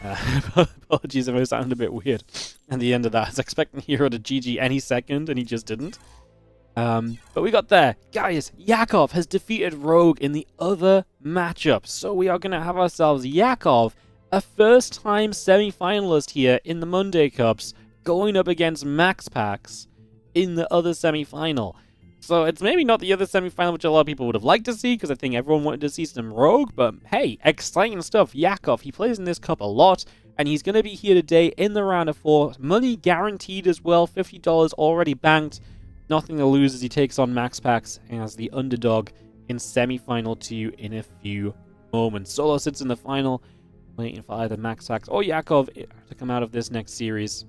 apologies if I sounded a bit weird at the end of that. I was expecting herO to GG any second, and he just didn't. But we got there. Guys, Yakov has defeated Rogue in the other matchup. So we are going to have ourselves Yakov, a first-time semi-finalist here in the Monday Cups, going up against MaxPax in the other semi-final. So it's maybe not the other semi-final, which a lot of people would have liked to see, because I think everyone wanted to see some Rogue, but hey, exciting stuff. Yakov, he plays in this cup a lot, and he's going to be here today in the round of 4. Money guaranteed as well, $50 already banked. Nothing to lose as he takes on MaxPax as the underdog in semi-final 2 in a few moments. Solo sits in the final, waiting for either MaxPax or Yakov to come out of this next series.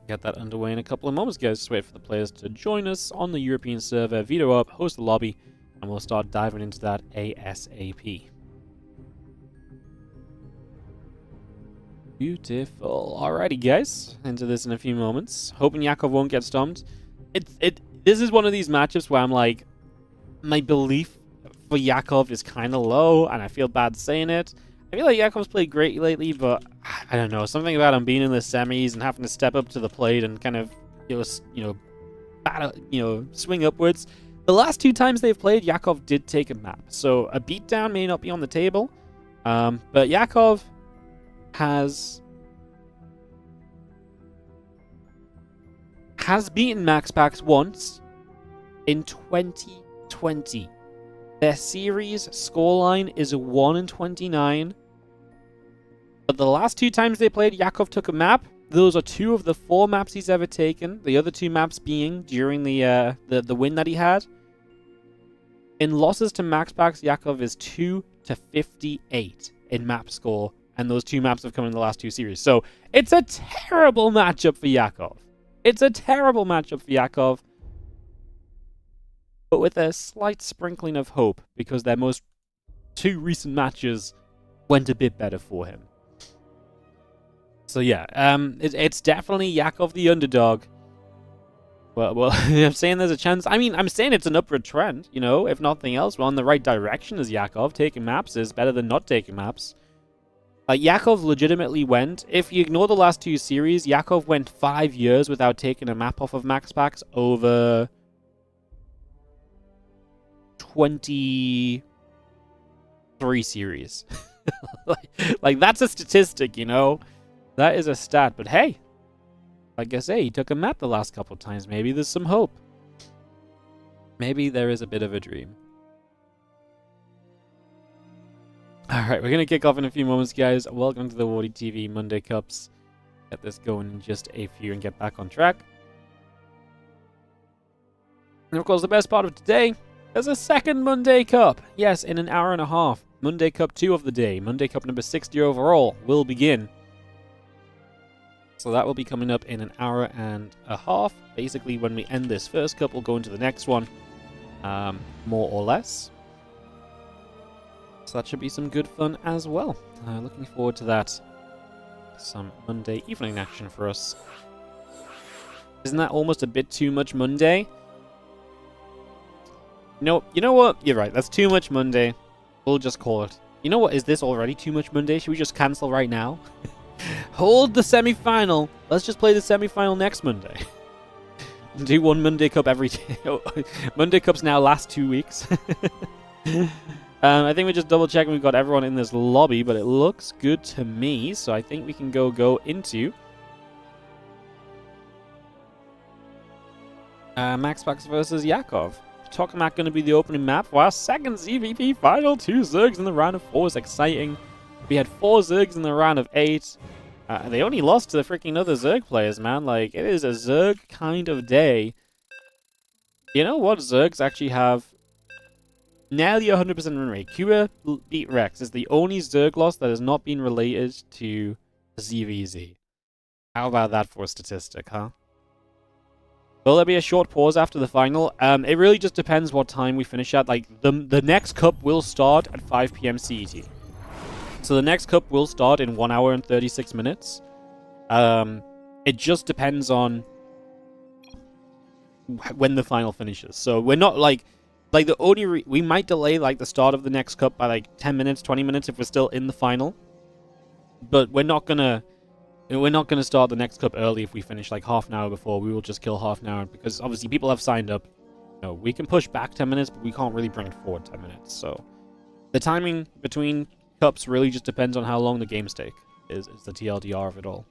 Get that underway in a couple of moments, guys. Just wait for the players to join us on the European server, veto up, host the lobby, and we'll start diving into that ASAP. Beautiful. Alrighty, guys. Into this in a few moments. Hoping Yakov won't get stomped. This is one of these matchups where I'm like, my belief for Yakov is kind of low, and I feel bad saying it. I feel like Yakov's played great lately, but I don't know. Something about him being in the semis and having to step up to the plate and kind of, battle, swing upwards. The last 2 times they've played, Yakov did take a map, so a beatdown may not be on the table. But Yakov has beaten MaxPax once in 2020. Their series scoreline is a 1-29. But the last 2 times they played, Yakov took a map. Those are 2 of the 4 maps he's ever taken. The other 2 maps being during the win that he had. In losses to MaxPax, Yakov is 2-58 in map score. And those 2 maps have come in the last 2 series. So it's a terrible matchup for Yakov. It's a terrible matchup for Yakov. But with a slight sprinkling of hope, because their most 2 recent matches went a bit better for him. So yeah, it's definitely Yakov the underdog. Well, I'm saying there's a chance. I mean, I'm saying it's an upward trend, if nothing else. We're on the right direction as Yakov. Taking maps is better than not taking maps. Yakov legitimately went, if you ignore the last 2 series, Yakov went 5 years without taking a map off of MaxPax over 23 series. like that's a statistic, That is a stat, but hey, like I say, he took a map the last couple of times. Maybe there's some hope. Maybe there is a bit of a dream. Alright, we're going to kick off in a few moments, guys. Welcome to the WARDITV Monday Cups. Get this going in just a few and get back on track. And of course, the best part of today, there's a second Monday Cup. Yes, in an hour and a half. Monday Cup 2 of the day. Monday Cup number 60 overall will begin. So that will be coming up in an hour and a half. Basically, when we end this first cup, we'll go into the next one. More or less. So that should be some good fun as well. Looking forward to that. Some Monday evening action for us. Isn't that almost a bit too much Monday? You know what? You're right. That's too much Monday. We'll just call it. You know what? Is this already too much Monday? Should we just cancel right now? Hold the semi-final. Let's just play the semi-final next Monday. Do one Monday Cup every day. Monday Cups now last 2 weeks. I think we're just double checking we've got everyone in this lobby, but it looks good to me. So I think we can go into MaxPax versus Yakov. Tokamak going to be the opening map for our second CVP final. 2 Zergs in the round of 4 is exciting. We had 4 Zergs in the round of 8. They only lost to the freaking other Zerg players, man. Like, it is a Zerg kind of day. You know what? Zergs actually have nearly 100% win rate. Cuba beat Rex. Is the only Zerg loss that has not been related to ZVZ. How about that for a statistic, huh? Will there be a short pause after the final? It really just depends what time we finish at. Like, the next cup will start at 5 PM CET. So the next cup will start in 1 hour and 36 minutes. It just depends on when the final finishes. So we're not like the only we might delay like the start of the next cup by like 10 minutes, 20 minutes if we're still in the final. But we're not gonna start the next cup early if we finish like half an hour before. We will just kill half an hour because obviously people have signed up. You know, we can push back 10 minutes, but we can't really bring it forward 10 minutes. So the timing between cups really just depends on how long the game stake is the TLDR of it all.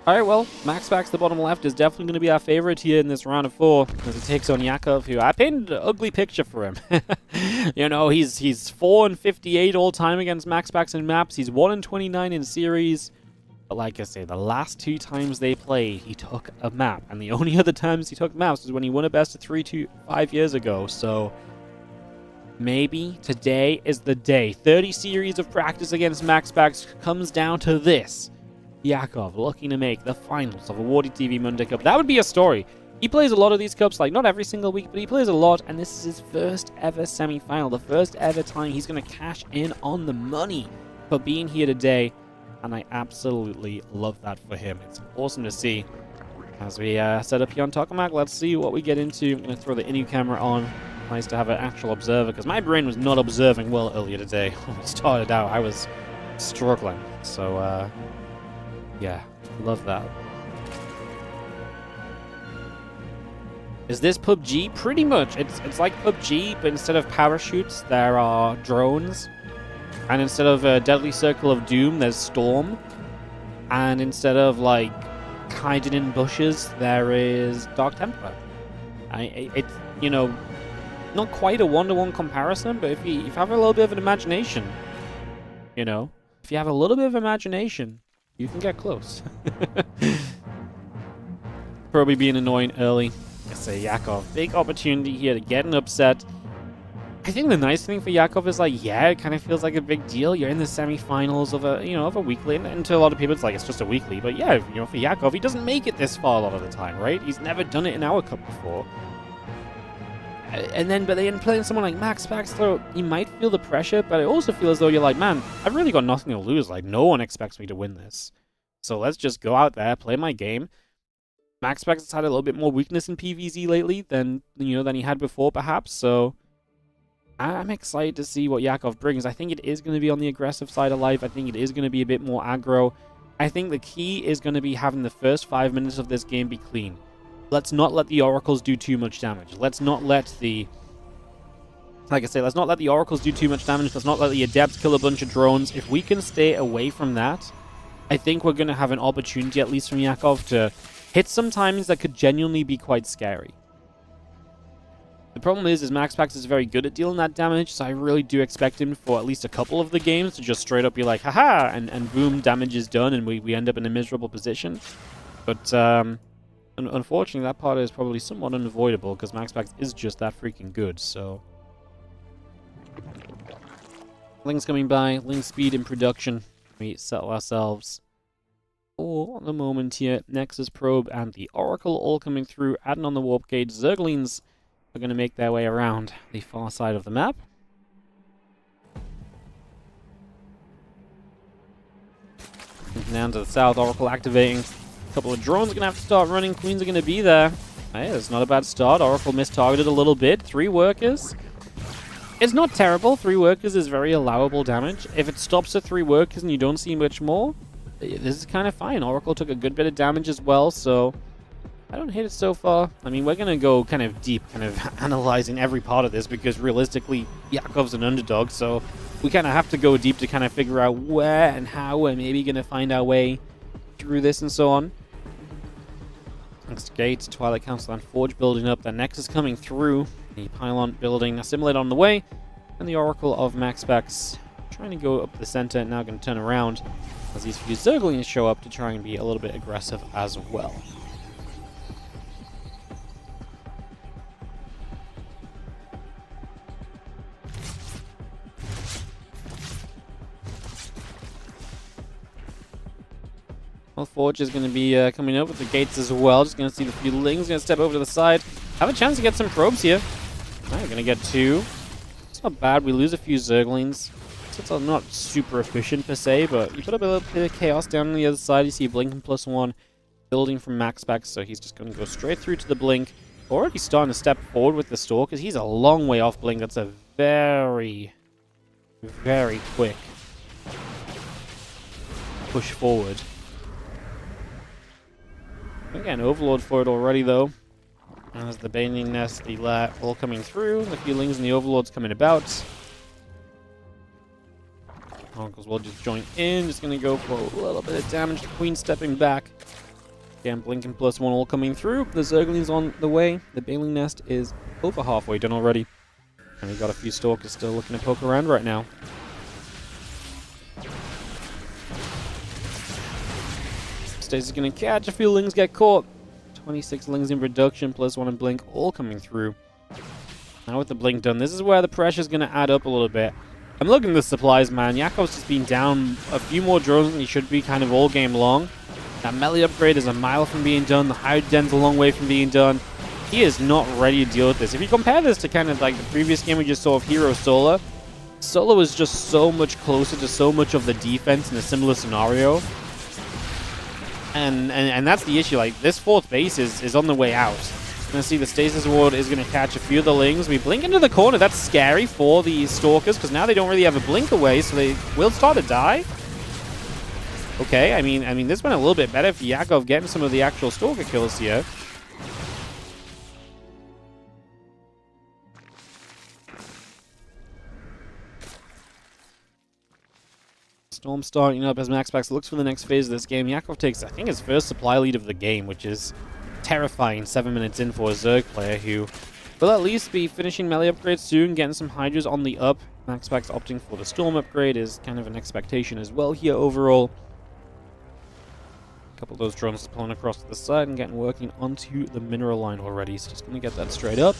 Alright, well, MaxPax, the bottom left, is definitely going to be our favorite here in this round of 4 as he takes on Yakov, who I painted an ugly picture for him. You know, he's 4-58 all time against MaxPax in maps. He's 1-29 in series. But like I say, the last 2 times they played, he took a map. And the only other times he took maps was when he won a best of 3 5 years ago. So maybe today is the day. 30 series of practice against MaxPax comes down to this. Yakov looking to make the finals of a WARDITV Monday Cup. That would be a story. He plays a lot of these cups, like not every single week, but he plays a lot, and this is his first ever semi-final, the first ever time he's going to cash in on the money for being here today, and I absolutely love that for him. It's awesome to see. As we set up here on Tokamak, let's see what we get into. I'm going to throw the Inu camera on. Nice to have an actual observer, because my brain was not observing well earlier today. When we started out, I was struggling, so yeah, love that. Is this PUBG? Pretty much. It's like PUBG, but instead of parachutes, there are drones. And instead of a deadly circle of doom, there's storm. And instead of, like, hiding in bushes, there is dark temper. It's, you know, not quite a one-to-one comparison, but if you have a little bit of an imagination, you know, if you have a little bit of imagination, you can get close. Probably being annoying early. I say Yakov, big opportunity here to get an upset. I think the nice thing for Yakov is like, yeah, it kind of feels like a big deal. You're in the semi-finals of a weekly, and to a lot of people it's like it's just a weekly. But yeah, you know, for Yakov, he doesn't make it this far a lot of the time, right? He's never done it in our cup before. But then playing someone like MaxPax, though, you might feel the pressure, but I also feel as though you're like, man, I've really got nothing to lose. Like, no one expects me to win this. So let's just go out there, play my game. MaxPax has had a little bit more weakness in PvZ lately than he had before, perhaps. So I'm excited to see what Yakov brings. I think it is going to be on the aggressive side of life. I think it is going to be a bit more aggro. I think the key is going to be having the first 5 minutes of this game be clean. Let's not let the Oracles do too much damage. Let's not let the... Like I say, let's not let the Oracles do too much damage. Let's not let the Adepts kill a bunch of drones. If we can stay away from that, I think we're going to have an opportunity, at least from Yakov, to hit some timings that could genuinely be quite scary. The problem is MaxPax is very good at dealing that damage, so I really do expect him for at least a couple of the games to just straight up be like, haha, and boom, damage is done, and we end up in a miserable position. But, unfortunately, that part is probably somewhat unavoidable, because MaxPax is just that freaking good, so... Link's coming by, Link speed in production. We settle ourselves for the moment here. Nexus Probe and the Oracle all coming through, adding on the Warp Gate. Zerglings are going to make their way around the far side of the map. Down to the south, Oracle activating. A couple of drones are going to have to start running. Queens are going to be there. Hey, it's not a bad start. Oracle mistargeted a little bit. 3 workers. It's not terrible. 3 workers is very allowable damage. If it stops at 3 workers and you don't see much more, this is kind of fine. Oracle took a good bit of damage as well, so I don't hate it so far. I mean, we're going to go kind of deep, kind of analyzing every part of this, because realistically, Yakov's an underdog, so we kind of have to go deep to kind of figure out where and how we're maybe going to find our way through this and so on. Next gate, Twilight Council and Forge building up. The Nexus coming through. The Pylon building, Assimilate on the way. And the Oracle of MaxPax trying to go up the center. Now going to turn around as these few Zerglings show up to try and be a little bit aggressive as well. Well, Forge is going to be coming up with the gates as well. Just going to see the few Lings. Going to step over to the side. Have a chance to get some probes here. We're going to get 2. It's not bad. We lose a few Zerglings. It's not super efficient per se, but you put up a little bit of chaos down on the other side. You see Blinking +1 building from MaxPax, so he's just going to go straight through to the Blink. Already starting to step forward with the Stalkers. He's a long way off Blink. That's a very, very quick push forward. Again, Overlord for it already, though. As the Baning Nest, the Lat, all coming through. The feelings and the Overlords coming about. Uncles will just join in. Just going to go for a little bit of damage. The Queen stepping back. Again, Blinking +1 all coming through. The Zerglings on the way. The Baning Nest is over halfway done already. And we've got a few Stalkers still looking to poke around right now. Stays is going to catch. A few Lings get caught. 26 Lings in production, +1 in Blink, all coming through. Now with the Blink done, this is where the pressure's going to add up a little bit. I'm looking at the supplies, man. Yakov's just been down a few more drones than he should be kind of all game long. That melee upgrade is a mile from being done. The high den's a long way from being done. He is not ready to deal with this. If you compare this to kind of like the previous game we just saw of herO Solar, Solar was just so much closer to so much of the defense in a similar scenario. And that's the issue. Like, this 4th base is on the way out. Gonna see the Stasis Ward is gonna catch a few of the Lings. We blink into the corner. That's scary for the Stalkers, because now they don't really have a blink away, so they will start to die. Okay, I mean, this went a little bit better for Yakov getting some of the actual Stalker kills here. Storm starting up as MaxPax looks for the next phase of this game. Yakov takes, I think, his first supply lead of the game, which is terrifying 7 minutes in for a Zerg player who will at least be finishing melee upgrades soon, getting some Hydras on the up. MaxPax opting for the Storm upgrade is kind of an expectation as well here overall. A couple of those drones pulling across to the side and getting working onto the mineral line already, so just going to get that straight up.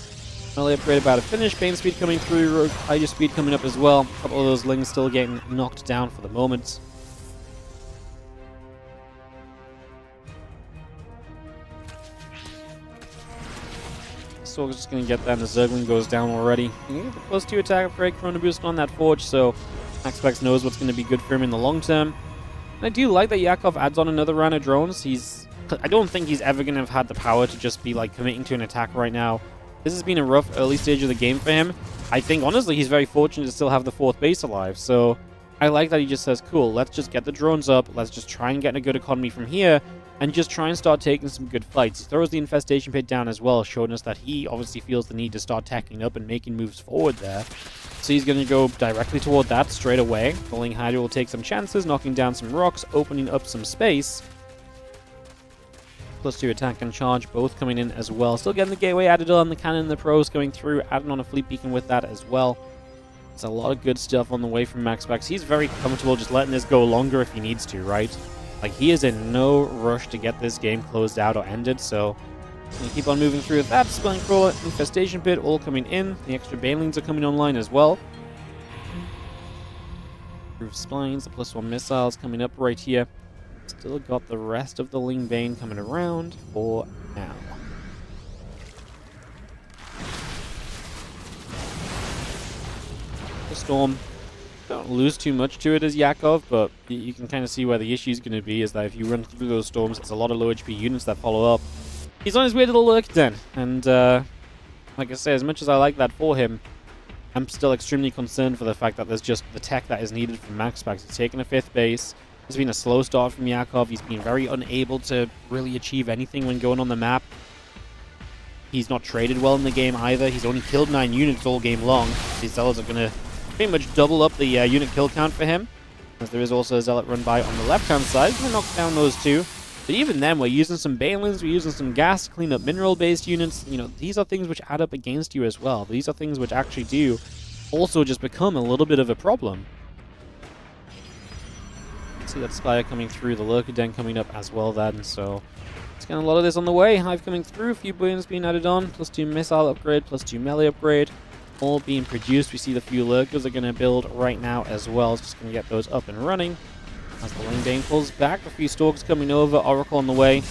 Melee upgrade about to finish. Bane speed coming through. Hydra speed coming up as well. A couple of those Lings still getting knocked down for the moment. Stalker's just going to get that, and the Zergling goes down already. You get the +2 attack upgrade, Chrono Boost on that Forge, so MaxPax knows what's going to be good for him in the long term. And I do like that Yakov adds on another round of drones. I don't think he's ever going to have had the power to just be like committing to an attack right now. This has been a rough early stage of the game for him. I think, honestly, he's very fortunate to still have the 4th base alive. So I like that he just says, cool, let's just get the drones up. Let's just try and get a good economy from here and just try and start taking some good fights. He throws the Infestation Pit down as well, showing us that he obviously feels the need to start tacking up and making moves forward there. So he's going to go directly toward that straight away. Bullying Hydra will take some chances, knocking down some rocks, opening up some space. +2 attack and charge, both coming in as well. Still getting the gateway added on, the cannon and the pros going through, adding on a fleet beacon with that as well. There's a lot of good stuff on the way from MaxPax. He's very comfortable just letting this go longer if he needs to, right? Like, he is in no rush to get this game closed out or ended, so gonna keep on moving through with that. Spelling Crawler, Infestation Pit, all coming in. The extra Banelings are coming online as well. Proof Splines, the +1 missiles coming up right here. Still got the rest of the Ling Bane coming around for now. The Storm, don't lose too much to it as Yakov, but you can kind of see where the issue is going to be, is that if you run through those Storms, it's a lot of low HP units that follow up. he's on his way to the Lurk Den. And like I say, as much as I like that for him, I'm still extremely concerned for the fact that there's just the tech that is needed from MaxPax. He's taken a 5th base. It's been a slow start from Yakov. He's been very unable to really achieve anything when going on the map. He's not traded well in the game either. He's only killed 9 units all game long. These Zealots are going to pretty much double up the unit kill count for him, as there is also a Zealot run by on the left-hand side. Going to knock down those 2. But even then, we're using some Balins, we're using some gas to clean up mineral-based units. You know, these are things which add up against you as well. These are things which actually do also just become a little bit of a problem. See that Spire coming through, the Lurker Den coming up as well then, so it's getting a lot of this on the way. Hive coming through, a few Balins being added on, +2 missile upgrade, +2 melee upgrade, all being produced. We see the few Lurkers are going to build right now as well. Just going to get those up and running. As the lane Bane pulls back, a few Stalkers coming over, Oracle on the way.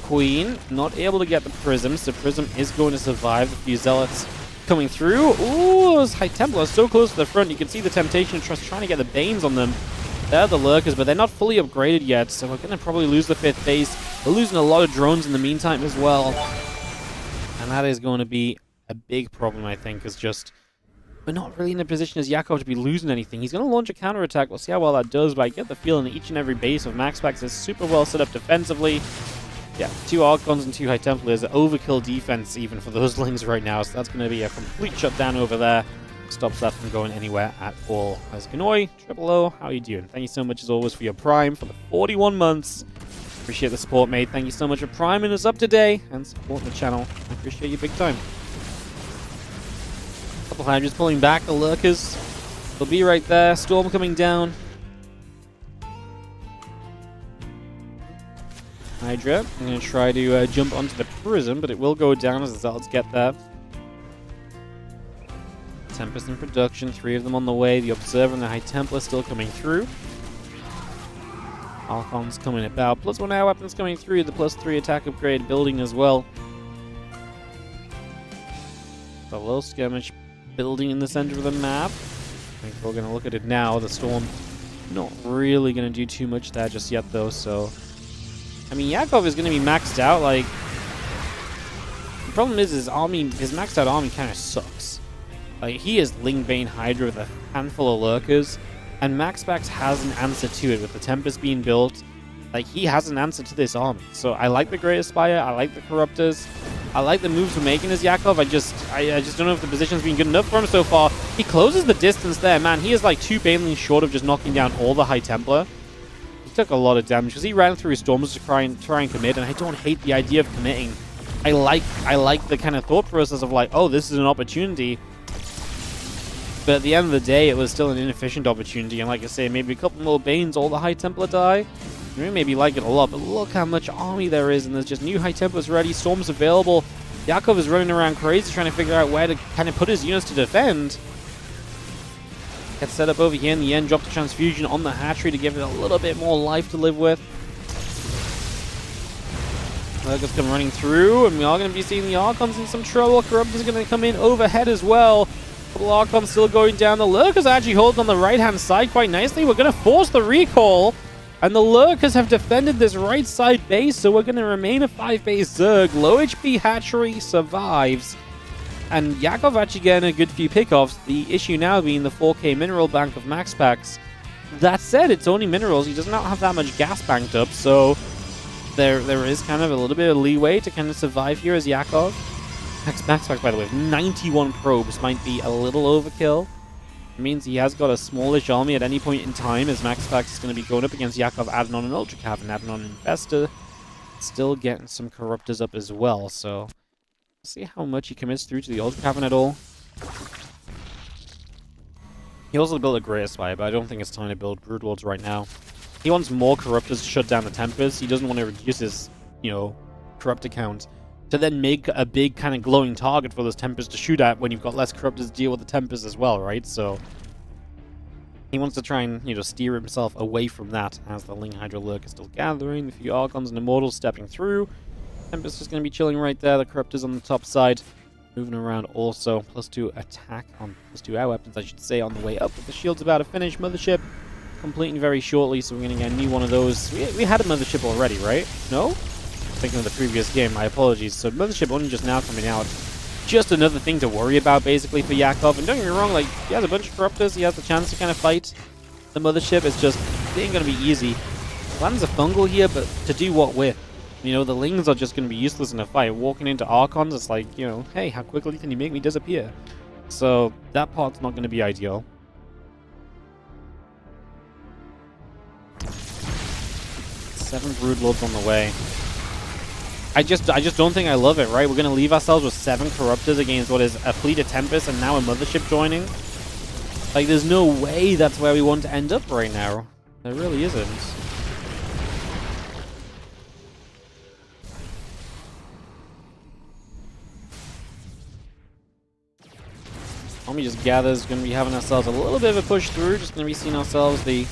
Queen, not able to get the Prism, so Prism is going to survive. A few Zealots coming through. Ooh, this High Templar is so close to the front. You can see the temptation of trying to get the Banes on them. They're the Lurkers, but they're not fully upgraded yet, so we're going to probably lose the 5th base. We're losing a lot of drones in the meantime as well. And that is going to be a big problem, I think, is just we're not really in a position as Yakov to be losing anything. He's going to launch a counterattack. We'll see how well that does, but I get the feeling that each and every base of MaxPax is super well set up defensively. Yeah, 2 Archons and 2 High Templars. Overkill defense even for those lings right now, so that's going to be a complete shutdown over there. Stops that from going anywhere at all. As Ganoi, Triple O, how are you doing? Thank you so much as always for your Prime for the 41 months. Appreciate the support, mate. Thank you so much for priming us up today and supporting the channel. I appreciate you big time. Couple Hydras pulling back, the Lurkers. They'll be right there. Storm coming down. Hydra, I'm going to try to jump onto the Prism, but it will go down as the Zealots get there. Tempest in production, 3 of them on the way. The Observer and the High Templar still coming through. Archon's coming about. +1 air weapons coming through. The +3 attack upgrade building as well. The low skirmish building in the center of the map. I think we're going to look at it now. The Storm not really going to do too much there just yet, though, so I mean, Yakov is going to be maxed out. Like, the problem is his army, his maxed out army kind of sucks. Like, he is Lingbane Hydra with a handful of Lurkers, and MaxPax has an answer to it with the Tempest being built. Like, he has an answer to this army. So I like the Great Aspire, I like the Corruptors, I like the moves we're making as Yakov. I just don't know if the position's been good enough for him so far. He closes the distance there, man. He is like 2 Banelings short of just knocking down all the High Templar. He took a lot of damage because he ran through his storms to try and commit, and I don't hate the idea of committing. I like the kind of thought process of like, oh, this is an opportunity. But at the end of the day, it was still an inefficient opportunity, and like I say, maybe a couple more Banes, all the High Templar die. You maybe like it a lot, but look how much army there is, and there's just new High Templars ready, Storms available. Yakov is running around crazy trying to figure out where to kind of put his units to defend. Gets set up over here in the end, drop the Transfusion on the hatchery to give it a little bit more life to live with. Lurkers come running through, and we are going to be seeing the Archons in some trouble. Corruptors are going to come in overhead as well. Couple Archons still going down. The Lurkers actually hold on the right-hand side quite nicely. We're going to force the recall. And the Lurkers have defended this right side base, so we're going to remain a 5-base Zerg. Low HP hatchery survives. And Yakov actually getting a good few pickoffs. The issue now being the 4k mineral bank of MaxPax. That said, it's only minerals. He does not have that much gas banked up, so there is kind of a little bit of leeway to kind of survive here as Yakov. MaxPax, by the way, with 91 probes might be a little overkill. It means he has got a smallish army at any point in time, as MaxPax is going to be going up against Yakov, adding on an Ultra Cavern, adding on an Infestor. Still getting some Corruptors up as well, so see how much he commits through to the Ultra Cavern at all. He also built a Great Aspire, but I don't think it's time to build Brood Lords right now. He wants more Corruptors to shut down the Tempest. He doesn't want to reduce his, Corruptor count to then make a big kind of glowing target for those Tempests to shoot at when you've got less Corruptors to deal with the Tempests as well, right? So he wants to try and, steer himself away from that as the Ling Hydra Lurk is still gathering. A few Archons and Immortals stepping through. Tempest is going to be chilling right there. The Corruptors on the top side moving around also. +2 attack on +2 air weapons, I should say, on the way up. But the shield's about to finish. Mothership completing very shortly, so we're going to get a new one of those. We had a Mothership already, right? No? I thinking of the previous game. My apologies. So Mothership only just now coming out. Just another thing to worry about, basically, for Yakov. And don't get me wrong, like, he has a bunch of Corruptors. He has the chance to kind of fight the Mothership. It's just, it ain't going to be easy. Plans a fungal here, but to do what with? You know, the Lings are just going to be useless in a fight. Walking into Archons, it's like, you know, hey, how quickly can you make me disappear? So, that part's not going to be ideal. 7 Broodlords on the way. I just don't think I love it, right? We're going to leave ourselves with 7 Corruptors against what is a fleet of Tempest and now a Mothership joining. Like, there's no way that's where we want to end up right now. There really isn't. Army just gathers, going to be having ourselves a little bit of a push through, just going to be seeing ourselves the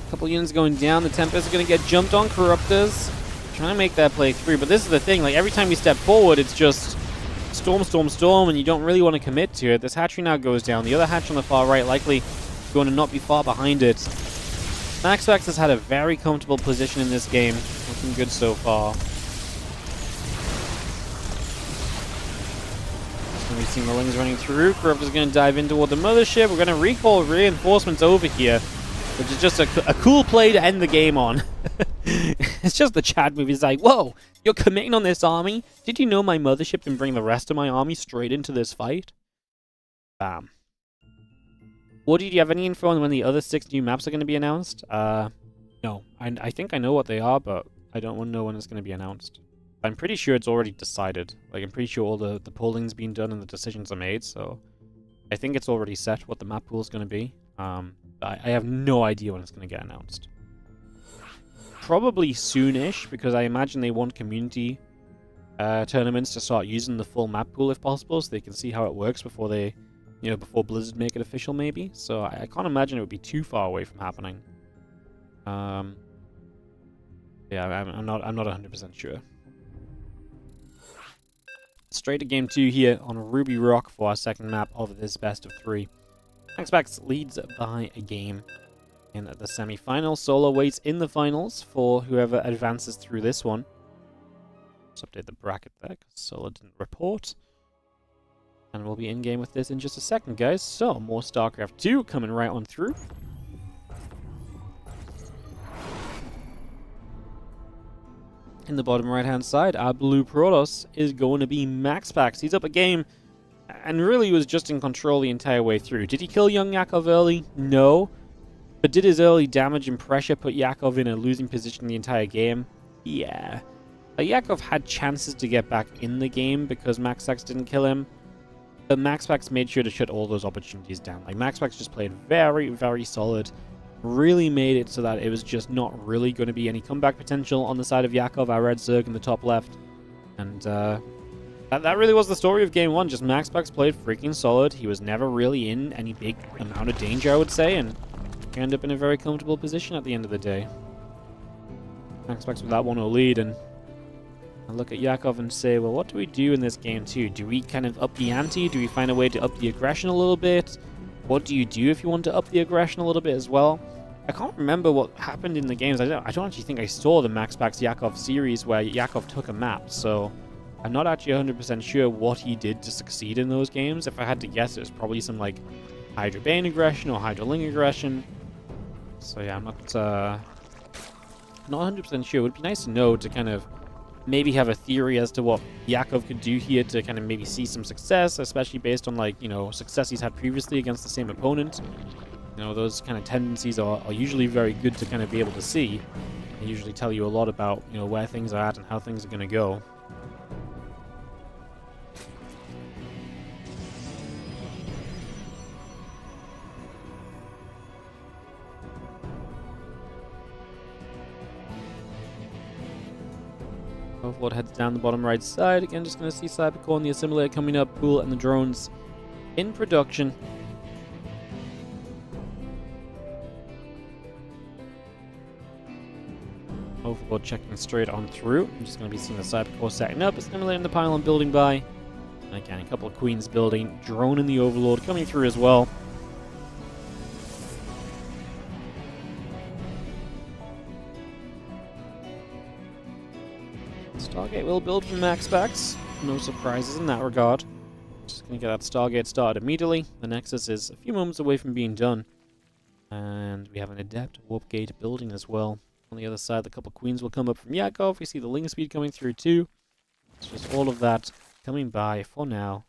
couple units going down. The Tempest are going to get jumped on Corruptors, trying to make that play through. But this is the thing, like every time you step forward, it's just storm, storm, storm, and you don't really want to commit to it. This hatchery now goes down. The other hatch on the far right likely going to not be far behind it. MaxPax has had a very comfortable position in this game, looking good so far. We've seen the Lings running through. Corruptor's going to dive in toward the Mothership. We're going to recall reinforcements over here, which is just a cool play to end the game on. It's just the chat move. It's like, whoa, you're committing on this army? Did you know my Mothership can bring the rest of my army straight into this fight? Bam. Woody, do you have any info on when the other 6 new maps are going to be announced? No. I think I know what they are, but I don't want to know when it's going to be announced. I'm pretty sure it's already decided. Like, I'm pretty sure all the polling's been done and the decisions are made, so I think it's already set what the map pool is going to be. I have no idea when it's going to get announced. Probably soonish, because I imagine they want community tournaments to start using the full map pool if possible, so they can see how it works before they, you know, before Blizzard make it official, maybe. So I can't imagine it would be too far away from happening. Yeah, I'm not 100% sure. Straight to game 2 here on Ruby Rock for our second map of this best of 3. MaxPax leads by a game in the semi-final. Solo waits in the finals for whoever advances through this one. Let's update the bracket there because Solo didn't report. And we'll be in game with this in just a second, guys. So, more StarCraft 2 coming right on through. In the bottom right-hand side, our blue Protoss is going to be MaxPax. He's up a game and really was just in control the entire way through. Did he kill young Yakov early? No. But did his early damage and pressure put Yakov in a losing position the entire game? Yeah. Yakov had chances to get back in the game because MaxPax didn't kill him. But MaxPax made sure to shut all those opportunities down. Like, MaxPax just played very, very solid. Really made it so that it was just not really going to be any comeback potential on the side of Yakov, our red Zerg in the top left. And that really was the story of game 1. Just MaxPax played freaking solid. He was never really in any big amount of danger, I would say, and ended up in a very comfortable position at the end of the day. MaxPax with that 1-0 lead, and I look at Yakov and say, well, what do we do in this game 2? Do we kind of up the ante? Do we find a way to up the aggression a little bit? What do you do if you want to up the aggression a little bit as well? I can't remember what happened in the games. I don't actually think I saw the MaxPax Yakov series where Yakov took a map, so I'm not actually 100% sure what he did to succeed in those games. If I had to guess, it was probably some like Hydra Bane aggression or Hydra Ling aggression. So yeah, I'm not 100% sure. It would be nice to know, to kind of maybe have a theory as to what Yakov could do here to kind of maybe see some success, especially based on, like, you know, success he's had previously against the same opponent. You know, those kind of tendencies are usually very good to kind of be able to see. They usually tell you a lot about, you know, where things are at and how things are going to go. Overlord heads down the bottom right side. Again, just going to see Cybercore and the Assimilator coming up, Pool and the drones in production. Overlord checking straight on through. I'm just going to be seeing the Cybercore setting up, Assimilator in the pylon building by. And again, a couple of Queens building, drone and the Overlord coming through as well. Stargate will build from MaxPax. No surprises in that regard. Just going to get that Stargate started immediately. The Nexus is a few moments away from being done. And we have an Adept Warp Gate building as well. On the other side, the couple queens will come up from Yakov. We see the link speed coming through too. It's just all of that coming by for now.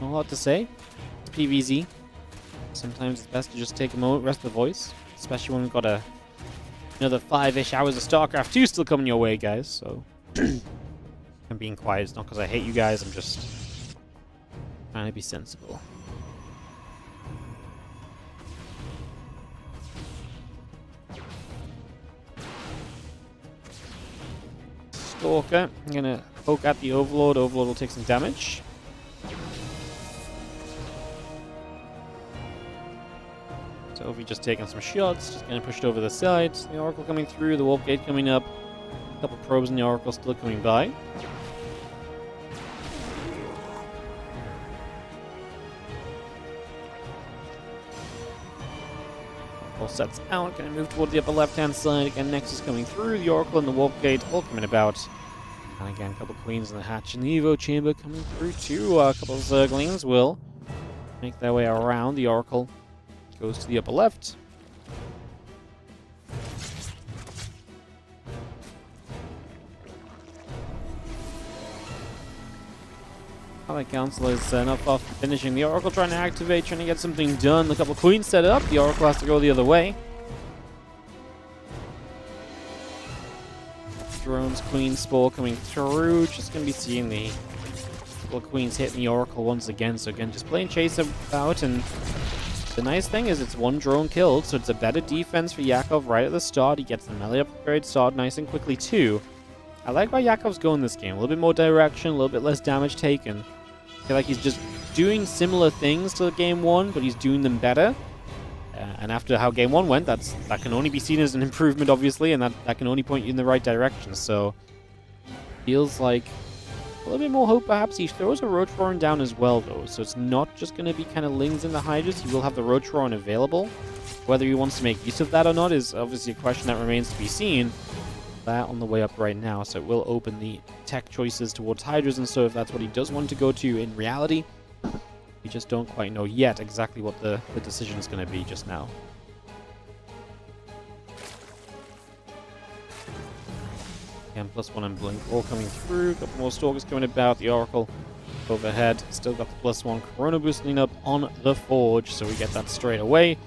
Not a lot to say. It's PvZ. Sometimes it's best to just take a moment, rest the voice. Especially when we've got another 5-ish hours of StarCraft 2 still coming your way, guys. So, I'm being quiet. It's not because I hate you guys. I'm just trying to be sensible. Stalker. I'm going to poke at the Overlord. Overlord will take some damage. So if we just taking some shots, just getting pushed over the sides. The Oracle coming through, the Warp Gate coming up. A couple probes in the Oracle still coming by. All sets out, gonna move toward the upper left-hand side. Again, Nexus coming through, the Oracle and the Warp Gate all coming about. And again, a couple queens in the hatch in the Evo chamber coming through too. A couple of Zerglings will make their way around. The Oracle goes to the upper left. Allied Council is not far from finishing. The Oracle trying to activate, trying to get something done. A couple of queens set up. The Oracle has to go the other way. Drones, Queen Spore coming through. Just going to be seeing the couple of queens hitting the Oracle once again. So again, just playing chase about, and the nice thing is it's one drone killed, so it's a better defense for Yakov right at the start. He gets the melee upgrade started nice and quickly too. I like why Yakov's going this game. A little bit more direction, a little bit less damage taken. I feel like he's just doing similar things to game one, but he's doing them better. And after how game one went, that can only be seen as an improvement, obviously, and that can only point you in the right direction. So, feels like a little bit more hope, perhaps. He throws a Roach-Roaring down as well, though, so it's not just going to be kind of Lings in the Hydras. He will have the Roach-Roaring available. Whether he wants to make use of that or not is obviously a question that remains to be seen. That on the way up right now, so it will open the tech choices towards Hydras, and so if that's what he does want to go to in reality, we just don't quite know yet exactly what the decision is going to be just now. Again, +1 and Blink all coming through. A couple more Stalkers coming about. The Oracle overhead. Still got the +1 Corona boosting up on the Forge, so we get that straight away.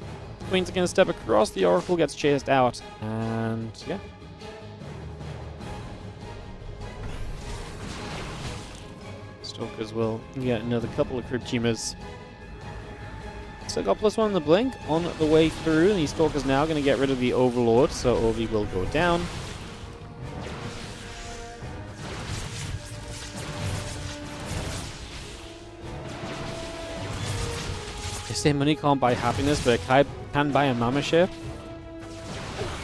Queen's are going to step across. The Oracle gets chased out, and yeah. Stalkers will get another couple of Crypt Teamers. So got +1 on the Blink on the way through. And these Stalkers now going to get rid of the Overlord, so Ovi will go down. They say money can't buy happiness, but it can buy a mama ship.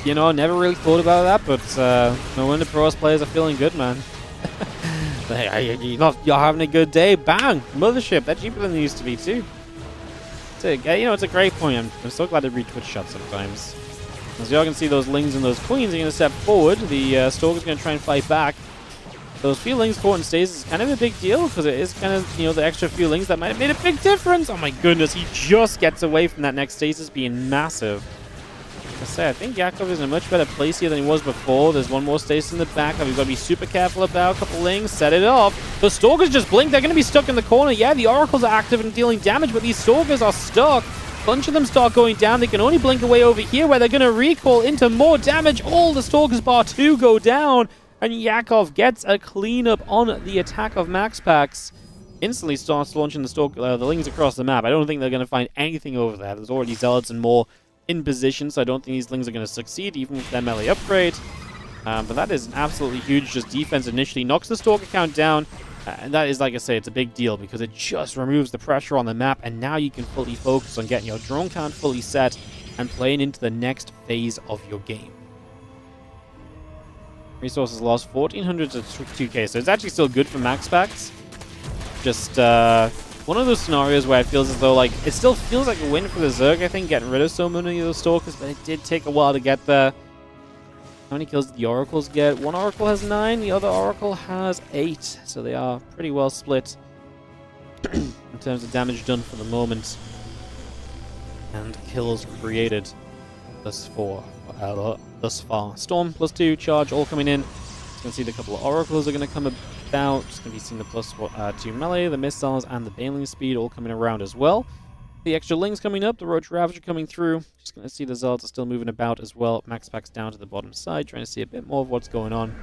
You know, never really thought about that, but no wonder pros players are feeling good, man. You're having a good day, bang! Mothership, they're cheaper than they used to be too. You know, it's a great point. I'm so glad to read Twitch shots sometimes. As y'all can see, those Lings and those Queens are going to step forward. The Stalker's going to try and fight back. Those few Lings caught in stasis is kind of a big deal, because it is kind of, you know, the extra few Lings that might have made a big difference. Oh my goodness, he just gets away from that next stasis being massive. Like I say, I think Yakov is in a much better place here than he was before. There's one more stasis in the back that we've got to be super careful about. A couple Lings, set it off. The Stalkers just blink. They're going to be stuck in the corner. Yeah, the Oracles are active and dealing damage, but these Stalkers are stuck. A bunch of them start going down. They can only blink away over here, where they're going to recall into more damage. All the Stalkers bar 2 go down, and Yakov gets a cleanup on the attack of MaxPax. Instantly starts launching the Lings across the map. I don't think they're going to find anything over there. There's already Zealots and more in position, so I don't think these Lings are going to succeed, even with their melee upgrade. But that is an absolutely huge just defense initially. Knocks the Stalker count down, and that is, like I say, it's a big deal, because it just removes the pressure on the map, and now you can fully focus on getting your drone count fully set and playing into the next phase of your game. Resources lost 1400 to 2k, so it's actually still good for MaxPax. Just one of those scenarios where it feels as though, like, it still feels like a win for the Zerg, I think, getting rid of so many of those Stalkers, but it did take a while to get there. How many kills did the Oracles get? One Oracle has 9, the other Oracle has 8, so they are pretty well split in terms of damage done for the moment. And kills created thus far. Storm +2, charge all coming in. Just gonna see the couple of Oracles are gonna come about. Just gonna be seeing the +2 melee, the missiles, and the baneling speed all coming around as well. The extra Lings coming up, the Roach Ravager coming through. Just gonna see the Zealots are still moving about as well. MaxPax down to the bottom side, trying to see a bit more of what's going on.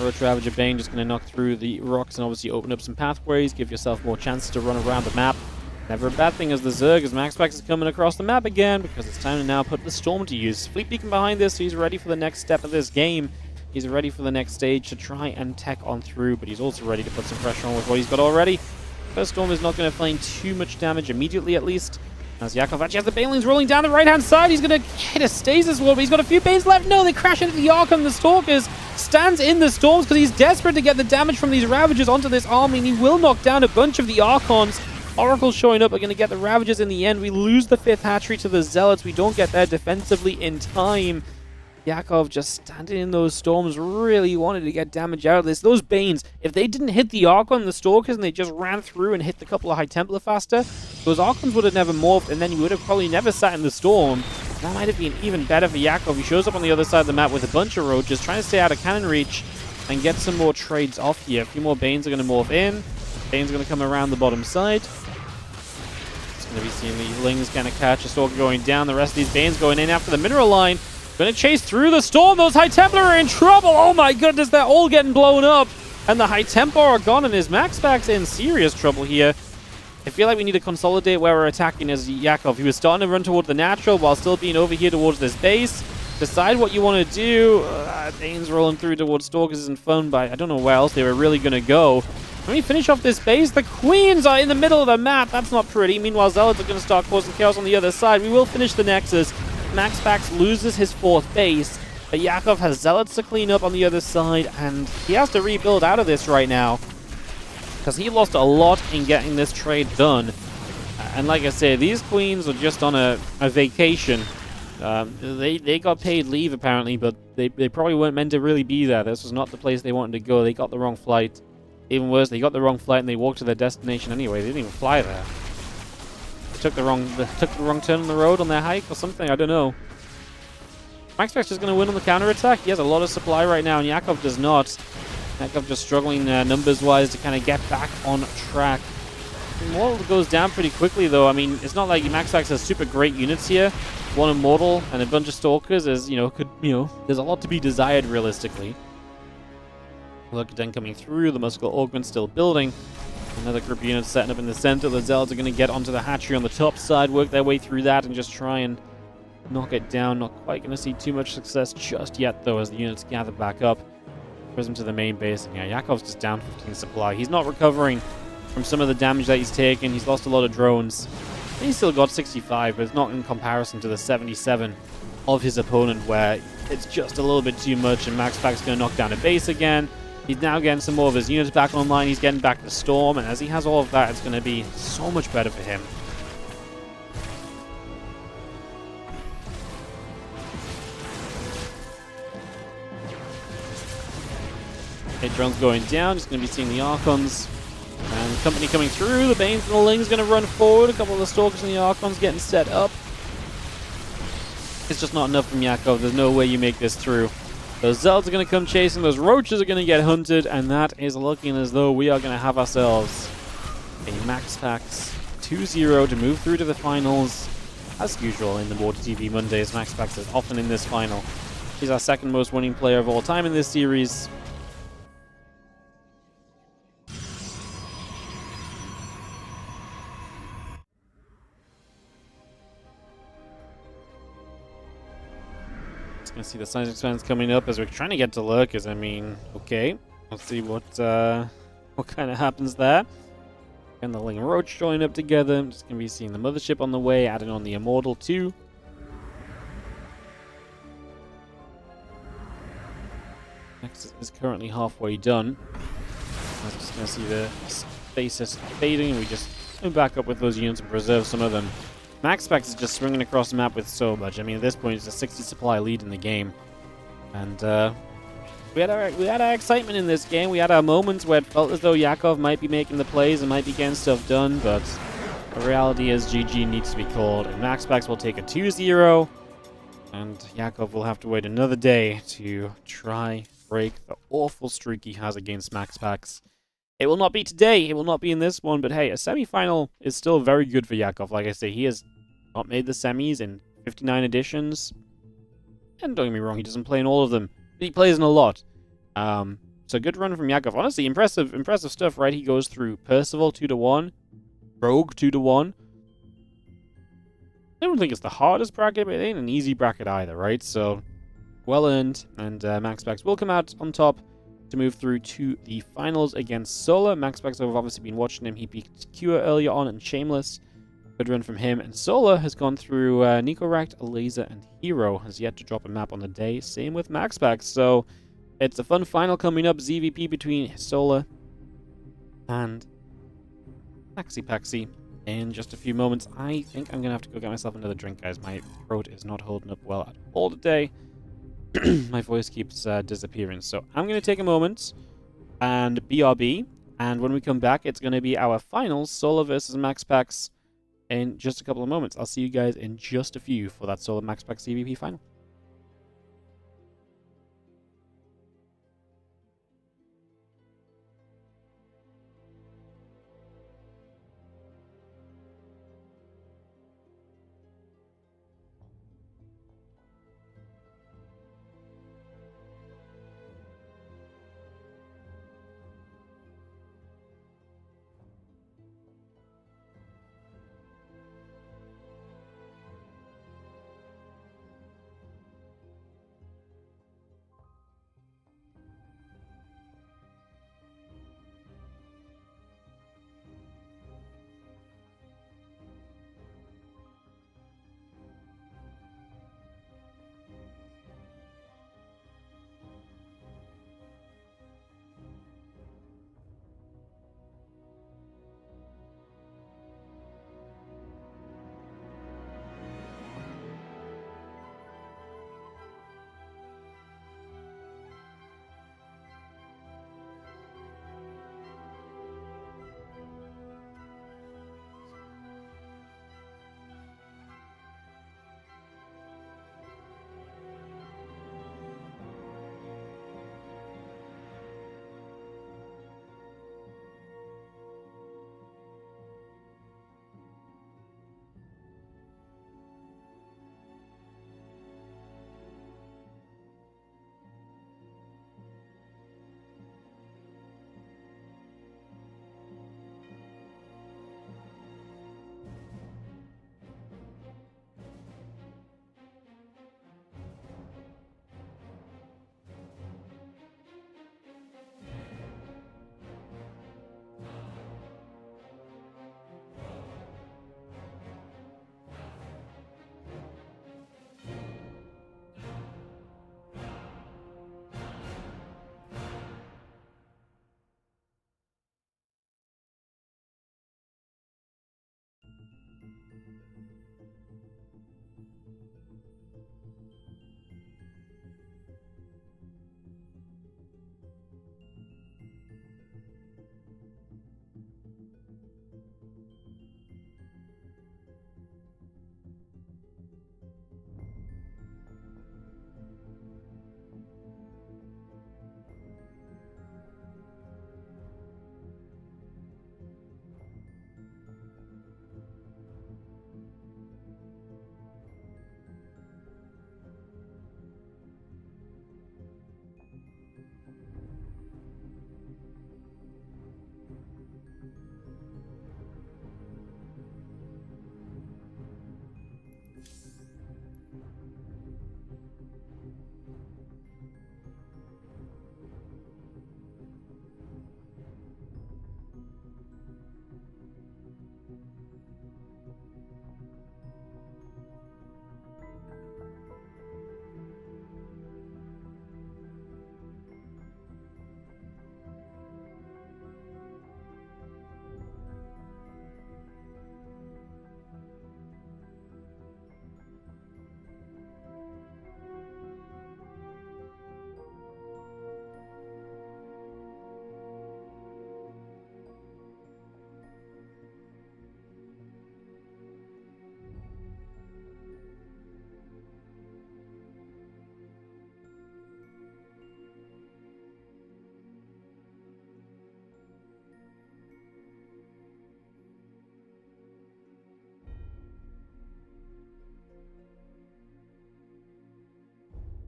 Roach Ravager Bane just gonna knock through the rocks and obviously open up some pathways, give yourself more chances to run around the map. Never a bad thing as the Zerg, as MaxPax is coming across the map again, because it's time to now put the Storm to use. Fleet Beacon behind this, so he's ready for the next step of this game. He's ready for the next stage to try and tech on through, but he's also ready to put some pressure on with what he's got already. First Storm is not going to find too much damage immediately, at least. As Yakov actually has the Banelings rolling down the right-hand side, he's going to hit a stasis wall, but he's got a few Banes left. No, they crash into the Archon. The Stalkers stands in the Storms because he's desperate to get the damage from these Ravagers onto this army, and he will knock down a bunch of the Archons. Oracles showing up are going to get the Ravagers in the end. We lose the 5th hatchery to the Zealots. We don't get there defensively in time. Yakov just standing in those Storms, really wanted to get damage out of this. Those Banes, if they didn't hit the Archon and the Stalkers and they just ran through and hit the couple of High Templar faster, those Archons would have never morphed, and then you would have probably never sat in the Storm. That might have been even better for Yakov. He shows up on the other side of the map with a bunch of Roaches, trying to stay out of cannon reach and get some more trades off here. A few more Banes are going to morph in. Bane's going to come around the bottom side. It's going to be seeing the Lings kind of catch a Stalker going down. The rest of these Banes going in after the mineral line. Going to chase through the Storm. Those High Templar are in trouble. Oh my goodness, they're all getting blown up. And the High Templar are gone, and his MaxPax in serious trouble here. I feel like we need to consolidate where we're attacking as Yakov. He was starting to run toward the natural while still being over here towards this base. Decide what you want to do. Bane's rolling through towards Stalkers isn't fun, but I don't know where else they were really going to go. When we finish off this base, the Queens are in the middle of the map. That's not pretty. Meanwhile, Zealots are going to start causing chaos on the other side. We will finish the Nexus. MaxPax loses his 4th base, but Yakov has Zealots to clean up on the other side, and he has to rebuild out of this right now, because he lost a lot in getting this trade done. And like I said, these Queens are just on a vacation. They got paid leave apparently, but they probably weren't meant to really be there. This was not the place they wanted to go. They got the wrong flight. Even worse, they got the wrong flight and they walked to their destination anyway. They didn't even fly there. They took the wrong turn on the road on their hike or something. I don't know. MaxPax is going to win on the counterattack. He has a lot of supply right now, and Yakov does not. Yakov just struggling numbers-wise to kind of get back on track. Immortal goes down pretty quickly, though. I mean, it's not like MaxPax has super great units here. One Immortal and a bunch of Stalkers is, there's a lot to be desired realistically. Look, then coming through, the Muscle Augment still building. Another group of units setting up in the center. The Zealots are going to get onto the hatchery on the top side, work their way through that, and just try and knock it down. Not quite going to see too much success just yet, though, as the units gather back up. Prism to the main base. And yeah, Yakov's just down 15 supply. He's not recovering from some of the damage that he's taken. He's lost a lot of drones. And he's still got 65, but it's not in comparison to the 77 of his opponent, where it's just a little bit too much, and MaxPax is going to knock down a base again. He's now getting some more of his units back online. He's getting back the Storm, and as he has all of that, it's going to be so much better for him. Okay, drone's going down. Just going to be seeing the Archons. And the company coming through. The Banes and the Lings going to run forward. A couple of the Stalkers and the Archons getting set up. It's just not enough from Yakov. There's no way you make this through. Those Zealots are going to come chasing. Those Roaches are going to get hunted. And that is looking as though we are going to have ourselves a MaxPax 2-0 to move through to the finals. As usual in the WARDITV Mondays, MaxPax is often in this final. He's our second most winning player of all time in this series. Gonna see the science expands coming up as we're trying to get to Lurkers. I mean, okay, let's see what kind of happens there. And the Ling Roach join up together. I'm just gonna be seeing the Mothership on the way, adding on the Immortal too. Nexus is currently halfway done. I'm just going to see the stasis fading, and we just back up with those units and preserve some of them. MaxPax is just swinging across the map with so much. I mean, at this point, it's a 60 supply lead in the game. And we had our excitement in this game. We had our moments where it felt as though Yakov might be making the plays and might be getting stuff done, but the reality is GG needs to be called, and MaxPax will take a 2-0, and Yakov will have to wait another day to try break the awful streak he has against MaxPax. It will not be today, it will not be in this one, but hey, a semi-final is still very good for Yakov. Like I say, he has not made the semis in 59 editions, and don't get me wrong, he doesn't play in all of them, but he plays in a lot. So good run from Yakov. Honestly, impressive stuff, right? He goes through Percival 2-1, Rogue 2-1. I don't think it's the hardest bracket, but it ain't an easy bracket either, right? So, well earned, and MaxPax will come out on top to move through to the finals against Solar. MaxPax, I've obviously been watching him. He beat Cure earlier on and Shameless. Good run from him. And Solar has gone through Nicorakt, Laser, and herO. Has yet to drop a map on the day. Same with MaxPax. So, it's a fun final coming up. ZVP between Solar and MaxiPaxi in just a few moments. I think I'm going to have to go get myself another drink, guys. My throat is not holding up well at all today. My voice keeps disappearing. So I'm going to take a moment and BRB. And when we come back, it's going to be our finals, Solar versus MaxPax, in just a couple of moments. I'll see you guys in just a few for that Solar MaxPax CVP final.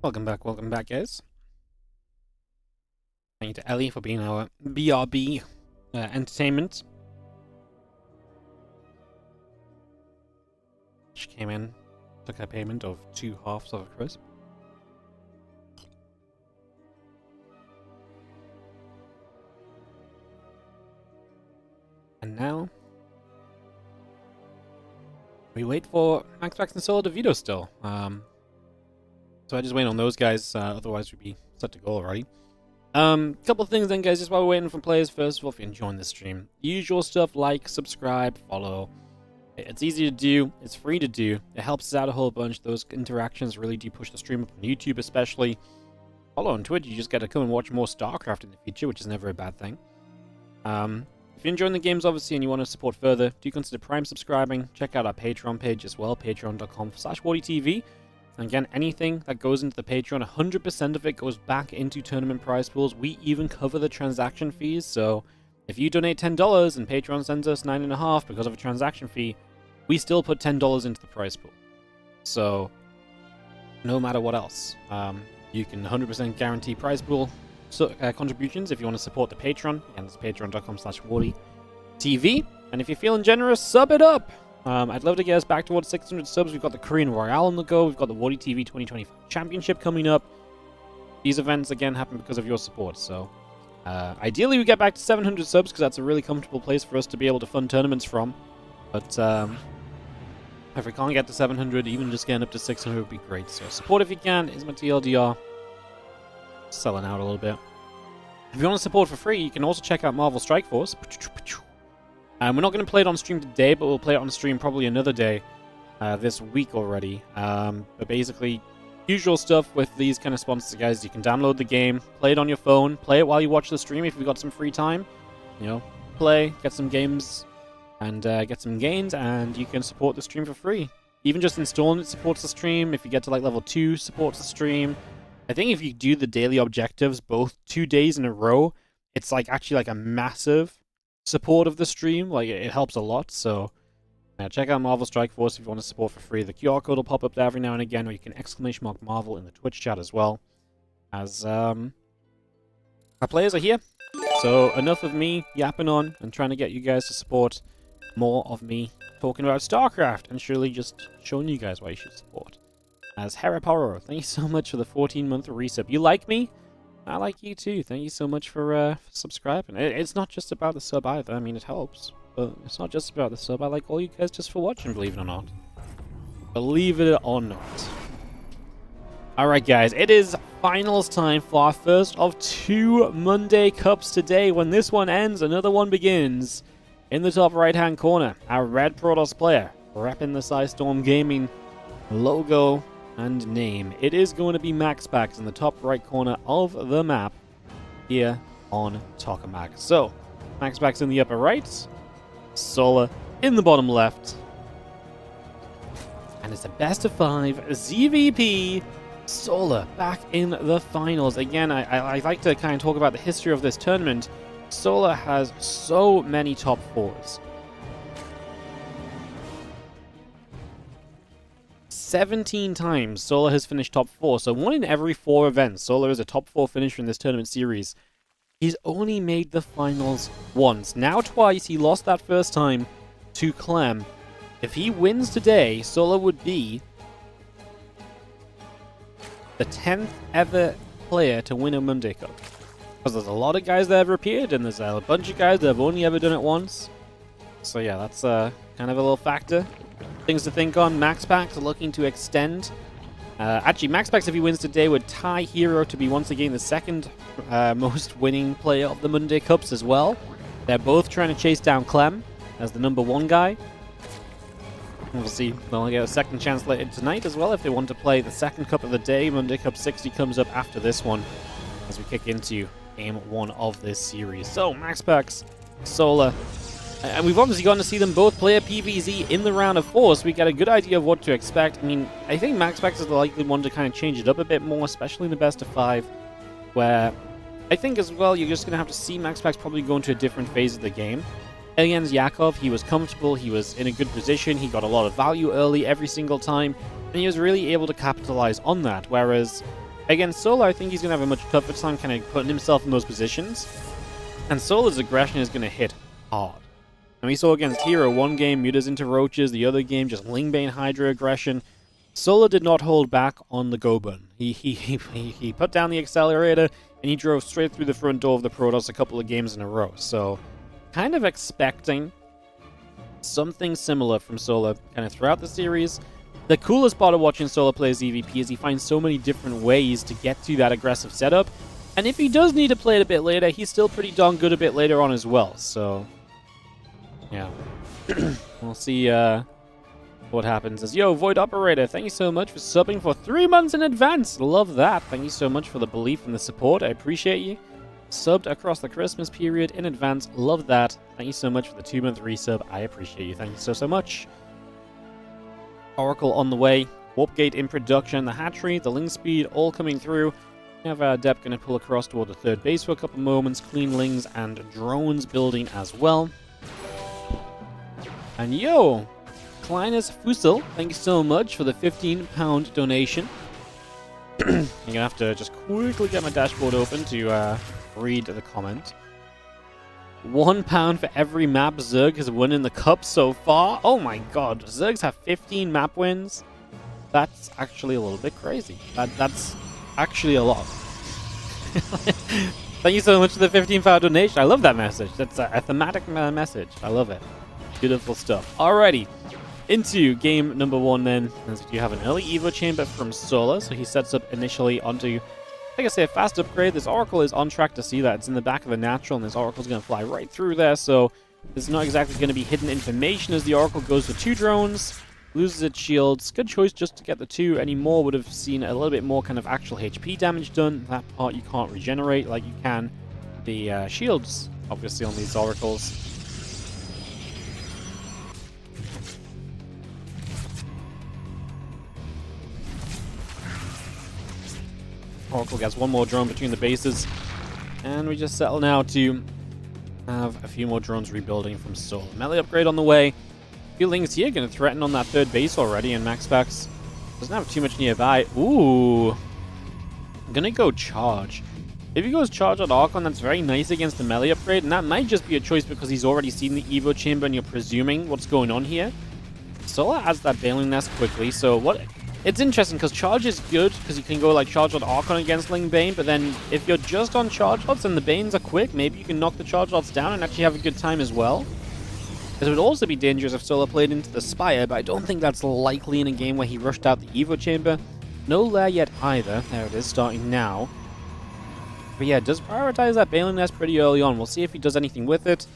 Welcome back, guys. Thank you to Ellie for being our BRB entertainment. She came in, took her payment of 2 halves of a crisp. And now we wait for MaxPax and Solo DeVito still. So I just wait on those guys, otherwise we'd be set to go already. Couple of things then, guys, just while we're waiting for players. First of all, if you're enjoying this stream, usual stuff like subscribe, follow. It's easy to do, it's free to do, it helps us out a whole bunch. Those interactions really do push the stream up on YouTube, especially. Follow on Twitch, you just get to come and watch more StarCraft in the future, which is never a bad thing. If you're enjoying the games, obviously, and you want to support further, do consider Prime subscribing. Check out our Patreon page as well, patreon.com/WARDITV. And again, anything that goes into the Patreon, 100% of it goes back into tournament prize pools. We even cover the transaction fees, so if you donate $10 and Patreon sends us $9.50 because of a transaction fee, we still put $10 into the prize pool. So, no matter what else, you can 100% guarantee prize pool contributions if you want to support the Patreon. Again, it's patreon.com/WARDITV. And if you're feeling generous, sub it up! I'd love to get us back towards 600 subs. We've got the Korean Royale on the go. We've got the WARDITV 2025 Championship coming up. These events, again, happen because of your support. So, ideally, we get back to 700 subs because that's a really comfortable place for us to be able to fund tournaments from. But if we can't get to 700, even just getting up to 600 would be great. So, support if you can is my TLDR. Selling out a little bit. If you want to support for free, you can also check out Marvel Strike Force. We're not going to play it on stream today, but we'll play it on stream probably another day this week already. But basically, usual stuff with these kind of sponsors, guys. You can download the game, play it on your phone, play it while you watch the stream if you've got some free time. You know, play, get some games, and get some gains, and you can support the stream for free. Even just installing it supports the stream. If you get to like level 2, supports the stream. I think if you do the daily objectives both 2 days in a row, it's like actually like a massive support of the stream. Like, it helps a lot. So check out Marvel Strike Force if you want to support for free. The QR code will pop up there every now and again, or you can !Marvel in the Twitch chat as well. As our players are here. So enough of me yapping on and trying to get you guys to support. More of me talking about StarCraft and surely just showing you guys why you should support. As herO, thank you so much for the 14-month resub. You like me? I like you too. Thank you so much for subscribing. It's not just about the sub either. I mean, it helps. But it's not just about the sub. I like all you guys just for watching, believe it or not. Believe it or not. Alright, guys. It is finals time for our first of 2 Monday Cups today. When this one ends, another one begins. In the top right-hand corner, our red Protoss player, repping the Storm Gaming logo and name. It is going to be MaxPax in the top right corner of the map here on Tokamak. So, MaxPax in the upper right, Solar in the bottom left. And it's a best of 5 ZVP. Solar back in the finals. Again, I like to kind of talk about the history of this tournament. Solar has so many top 4s. 17 times Solar has finished top 4, so 1 in every 4 events. Solar is a top 4 finisher in this tournament series. He's only made the finals once. Now twice, he lost that first time to Clem. If he wins today, Solar would be the 10th ever player to win a Monday Cup. Because there's a lot of guys that have appeared, and there's a bunch of guys that have only ever done it once. So yeah, that's kind of a little factor. Things to think on. MaxPax looking to extend. Actually, MaxPax, if he wins today, would tie herO to be once again the second most winning player of the Monday Cups as well. They're both trying to chase down Clem as the #1 guy. Obviously, they'll get a second chance later tonight as well if they want to play the second cup of the day. Monday Cup 60 comes up after this one as we kick into Game 1 of this series. So, MaxPax, Solar. And we've obviously gotten to see them both play a PvZ in the round of 4, so we get a good idea of what to expect. I mean, I think MaxPax is the likely one to kind of change it up a bit more, especially in the best of 5, where I think as well you're just going to have to see MaxPax probably go into a different phase of the game. Against Yakov, he was comfortable, he was in a good position, he got a lot of value early every single time, and he was really able to capitalize on that, whereas Against Solo, I think he's going to have a much tougher time kind of putting himself in those positions. And Solo's aggression is going to hit hard. And we saw against herO, one game mutas into roaches, the other game just Lingbane Hydra aggression. Solo did not hold back on the go button. He put down the accelerator and he drove straight through the front door of the Protoss a couple of games in a row. So, kind of expecting something similar from Solo kind of throughout the series. The coolest part of watching Solo play as EVP is he finds so many different ways to get to that aggressive setup. And if he does need to play it a bit later, he's still pretty darn good a bit later on as well. So, yeah. We'll see what happens. As yo, Void Operator, thank you so much for subbing for 3 months in advance. Love that. Thank you so much for the belief and the support. I appreciate you. Subbed across the Christmas period in advance. Love that. Thank you so much for the 2-month resub. I appreciate you. Thank you so much. Oracle on the way. Warp Gate in production. The hatchery, the Ling speed, all coming through. We have our Adept going to pull across toward the third base for a couple moments. Clean Lings and drones building as well. And yo, Kleiner's Fusel, thank you so much for the £15 donation. You're going to have to just quickly get my dashboard open to read the comment. £1 for every map Zerg has won in the cup so far. Oh my god, Zergs have 15 map wins? That's actually a little bit crazy. That's actually a lot. Thank you so much for the £15 donation. I love that message. That's a thematic message. I love it. Beautiful stuff. Alrighty. Into game number 1 then, as we do have an early Evo chamber from Solar, so he sets up initially onto, like I say, a fast upgrade. This Oracle is on track to see that. It's in the back of a natural, and this Oracle is going to fly right through there, so there's not exactly going to be hidden information as the Oracle goes for 2 drones, loses its shields. Good choice just to get the 2. Any more would have seen a little bit more kind of actual HP damage done. That part you can't regenerate like you can the shields, obviously, on these Oracles. Oracle gets 1 more drone between the bases, and we just settle now to have a few more drones rebuilding from Soul. Melee upgrade on the way. Few Lings here going to threaten on that third base already, and MaxPax doesn't have too much nearby. Ooh. I'm going to go charge. If he goes charge on Archon, that's very nice against the melee upgrade, and that might just be a choice because he's already seen the Evo chamber and you're presuming what's going on here. Solar adds that Baneling Nest quickly, so what... It's interesting because charge is good because you can go like charge on Archon against Ling Bane, but then if you're just on charge lots and the Banes are quick, maybe you can knock the charge lots down and actually have a good time as well. It would also be dangerous if Solar played into the Spire, but I don't think that's likely in a game where he rushed out the Evo chamber. No lair yet either. There it is, starting now. But yeah, does prioritize that Baneling Nest pretty early on. We'll see if he does anything with it,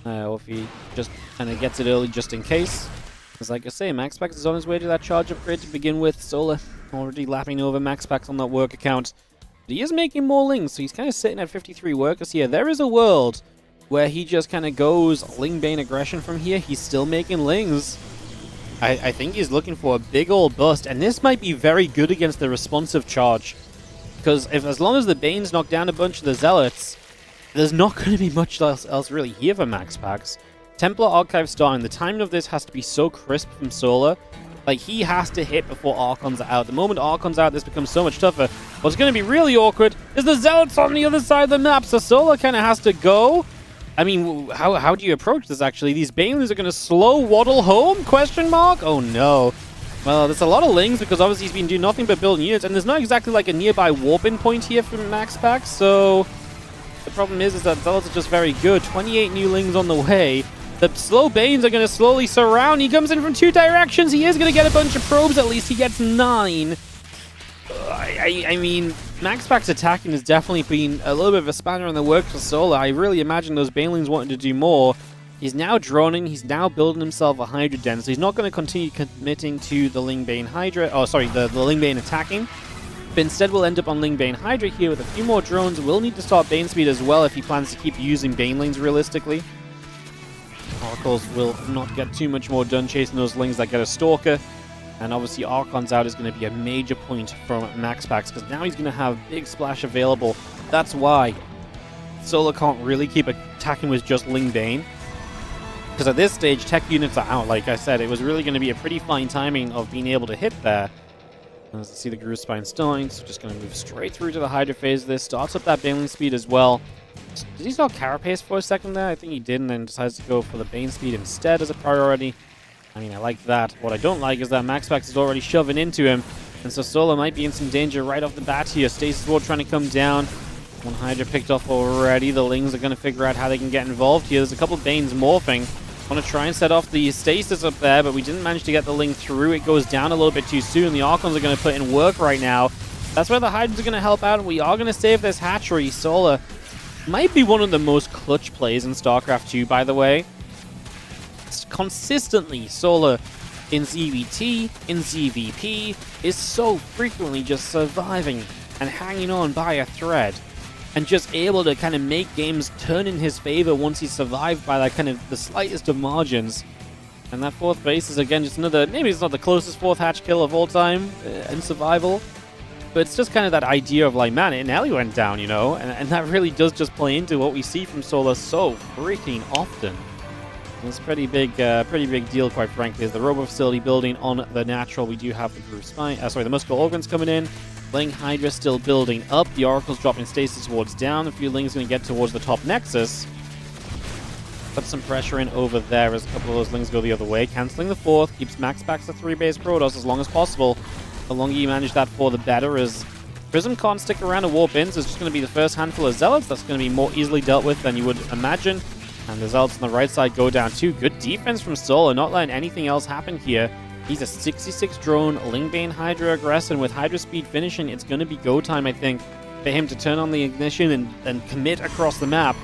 or if he just kind of gets it early just in case. Because like I say, MaxPax is on his way to that charge upgrade to begin with. Solar already lapping over MaxPax on that work account. But he is making more Lings, so he's kind of sitting at 53 workers here. There is a world where he just kind of goes Ling Bane aggression from here. He's still making Lings. I think he's looking for a big old bust, and this might be very good against the responsive charge. Because as long as the Banes knock down a bunch of the Zealots, there's not going to be much else really here for MaxPax. Templar Archive starting. The timing of this has to be so crisp from Solar. Like, he has to hit before Archons are out. The moment Archons are out, this becomes so much tougher. What's going to be really awkward is the Zealots on the other side of the map, so Solar kind of has to go. I mean, how do you approach this, actually? These Banelings are going to slow waddle home? Question mark? Oh, no. Well, there's a lot of Lings because obviously he's been doing nothing but building units, and there's not exactly like a nearby warp-in point here from MaxPax, so the problem is that Zealots are just very good. 28 new Lings on the way. The slow Banes are going to slowly surround. He comes in from 2 directions. He is going to get a bunch of probes at least. He gets 9. I mean, MaxPax attacking has definitely been a little bit of a spanner in the works for Solar. I really imagine those Banelings wanted to do more. He's now droning. He's now building himself a Hydra Den. So he's not going to continue committing to the Ling Bane Hydra. Oh, sorry, the Ling Bane attacking. But instead we'll end up on Ling Bane Hydra here with a few more drones. We'll need to start Bane speed as well if he plans to keep using Banelings realistically. Oracles will not get too much more done chasing those Lings that get a Stalker. And obviously Archons out is going to be a major point from MaxPax, because now he's going to have Big Splash available. That's why Solar can't really keep attacking with just Ling Bane. Because at this stage, tech units are out. Like I said, it was really going to be a pretty fine timing of being able to hit there. As you see the Groove Spine starting, so just going to move straight through to the Hydra phase of this. Starts up that Baneling speed as well. Did he start Carapace for a second there? I think he did, and then decides to go for the Bane speed instead as a priority. I mean, I like that. What I don't like is that MaxPax is already shoving into him, and so Solar might be in some danger right off the bat here. Stasis Ward trying to come down. One Hydra picked off already. The Lings are going to figure out how they can get involved here. There's a couple of Banes morphing. Want to try and set off the Stasis up there, but we didn't manage to get the Ling through. It goes down a little bit too soon. The Archons are going to put in work right now. That's where the Hydras are going to help out, and we are going to save this hatchery. Solar might be one of the most clutch plays in StarCraft 2, by the way. Consistently, Solar in ZVT, in ZVP, is so frequently just surviving and hanging on by a thread, and just able to kind of make games turn in his favor once he's survived by that kind of the slightest of margins. And that fourth base is again just another, maybe it's not the closest fourth hatch kill of all time in survival, but it's just kind of that idea of like, man, it nearly went down, you know, and that really does just play into what we see from Solar so freaking often. It's a pretty big deal, quite frankly. As the Robo Facility building on the natural, we do have the Groove Spine, the Muscle Organs coming in. Ling Hydra still building up. The Oracle's dropping Stasis Wards down. A few Lings going to get towards the top Nexus. Put some pressure in over there as a couple of those Lings go the other way. Cancelling the fourth. Keeps MaxPax the 3-base Protoss as long as possible. The longer you manage that for, the better, as Prism can't stick around to warp in, so it's just going to be the first handful of Zealots. That's going to be more easily dealt with than you would imagine. And the Zealots on the right side go down too. Good defense from Solar, not letting anything else happen here. He's a 66 drone, Lingbane Hydra aggressor, and with Hydra speed finishing, it's going to be go time, I think, for him to turn on the ignition and commit across the map.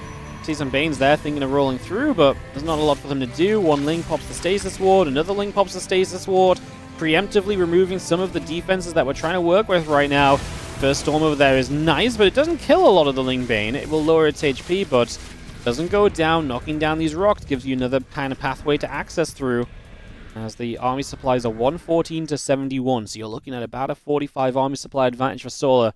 See some Banes there thinking of rolling through, but there's not a lot for them to do. One Ling pops the Stasis Ward, another Ling pops the Stasis Ward, preemptively removing some of the defenses that we're trying to work with right now. First Storm over there is nice, but it doesn't kill a lot of the Lingbane. It will lower its HP, but doesn't go down. Knocking down these rocks gives you another kind of pathway to access through, as the army supplies are 114 to 71. So you're looking at about a 45 army supply advantage for Solar,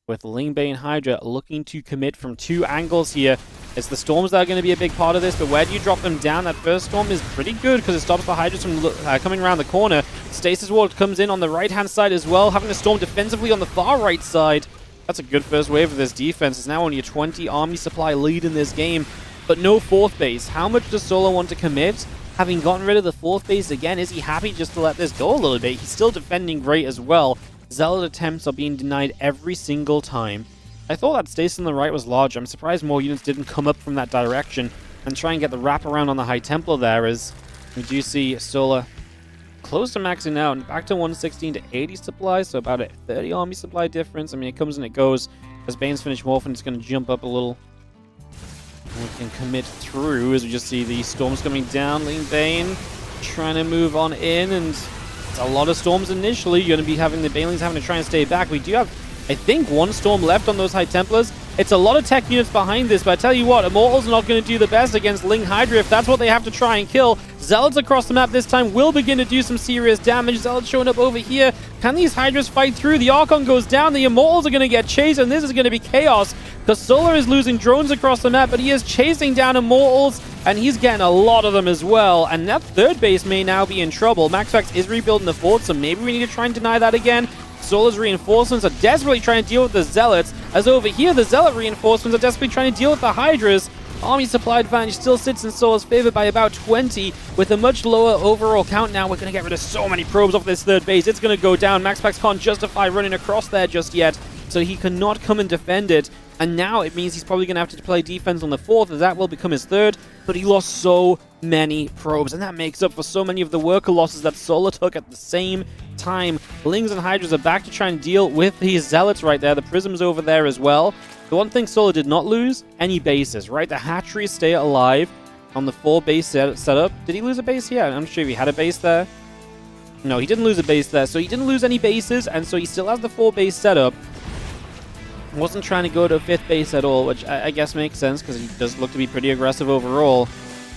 with Lingbane Hydra looking to commit from two angles here. It's the Storms that are going to be a big part of this, but where do you drop them down? That first Storm is pretty good because it stops the Hydras from coming around the corner. Stasis Ward comes in on the right-hand side as well, having a Storm defensively on the far right side. That's a good first wave of this defense. It's now only a 20 army supply lead in this game, but no fourth base. How much does Solar want to commit? Having gotten rid of the fourth base again, is he happy just to let this go a little bit? He's still defending great as well. Zealot attempts are being denied every single time. I thought that Stasis on the right was large. I'm surprised more units didn't come up from that direction and try and get the wraparound on the High Templar there, as we do see Solar close to maxing out and back to 116 to 80 supplies, so about a 30 army supply difference. I mean, it comes and it goes. As Bane's finish morphing, it's going to jump up a little. We can commit through as we just see the Storms coming down. Lingbane trying to move on in, and it's a lot of Storms initially. You're going to be having the Banelings having to try and stay back. We do have, I think, one Storm left on those High Templars. It's a lot of tech units behind this, but I tell you what, Immortals are not going to do the best against Ling Hydra if that's what they have to try and kill. Zealots across the map this time will begin to do some serious damage. Zealots showing up over here. Can these Hydras fight through? The Archon goes down. The Immortals are going to get chased, and this is going to be chaos because Solar is losing drones across the map, but he is chasing down Immortals, and he's getting a lot of them as well. And that third base may now be in trouble. MaxPax is rebuilding the fort, so maybe we need to try and deny that again. Solar's reinforcements are desperately trying to deal with the Zealots, as over here the Zealot reinforcements are desperately trying to deal with the Hydras. Army supply advantage still sits in Solar's favor by about 20, with a much lower overall count now. We're going to get rid of so many probes off this third base. It's going to go down. MaxPax can't justify running across there just yet, so he cannot come and defend it. And now it means he's probably going to have to play defense on the fourth, as that will become his third. But he lost so many probes, and that makes up for so many of the worker losses that Solar took at the same time. Lings and Hydras are back to try and deal with these Zealots right there. The Prism's over there as well. The one thing Solar did not lose, any bases, right? The hatcheries stay alive on the 4-base setup. Did he lose a base here? I'm not sure if he had a base there. No, he didn't lose a base there, so he didn't lose any bases, and so he still has the 4-base setup. Wasn't trying to go to a 5th base at all, which I guess makes sense because he does look to be pretty aggressive overall.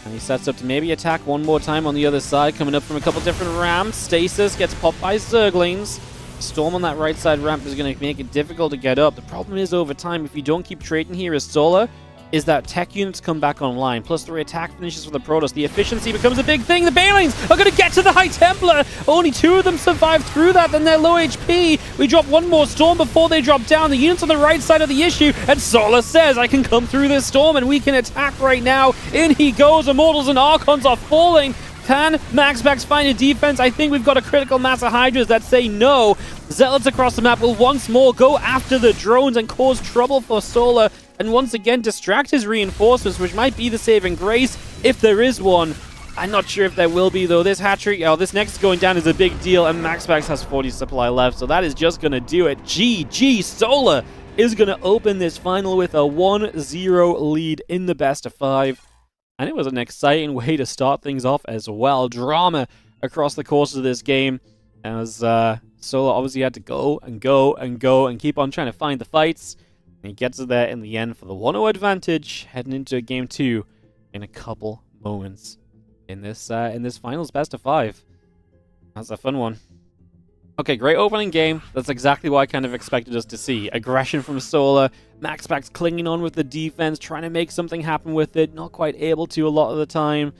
And he sets up to maybe attack one more time on the other side, coming up from a couple different ramps. Stasis gets popped by Zerglings. Storm on that right side ramp is going to make it difficult to get up. The problem is over time, if you don't keep trading here as Solar, is that tech units come back online, plus 3 attack finishes for the Protoss. The efficiency becomes a big thing. The Banelings are going to get to the High Templar. Only 2 of them survive through that, then they're low HP. We drop one more Storm before they drop down. The units on the right side of the issue, and Solar says, I can come through this Storm and we can attack right now. In he goes. Immortals and Archons are falling. Can MaxPax find a defense? I think we've got a critical mass of Hydras that say no. Zealots across the map will once more go after the drones and cause trouble for Solar, and once again distract his reinforcements, which might be the saving grace if there is one. I'm not sure if there will be, though. This hatchery, this next going down is a big deal, and MaxPax has 40 supply left, so that is just going to do it. GG, Solar is going to open this final with a 1-0 lead in the best of 5. And it was an exciting way to start things off as well. Drama across the course of this game, as Solar obviously had to go and keep on trying to find the fights. And he gets it there in the end for the 1-0 advantage, heading into game 2 in a couple moments in this finals best of 5. That's a fun one. Okay, great opening game. That's exactly what I kind of expected us to see. Aggression from Solar, MaxPax clinging on with the defense, trying to make something happen with it, not quite able to a lot of the time.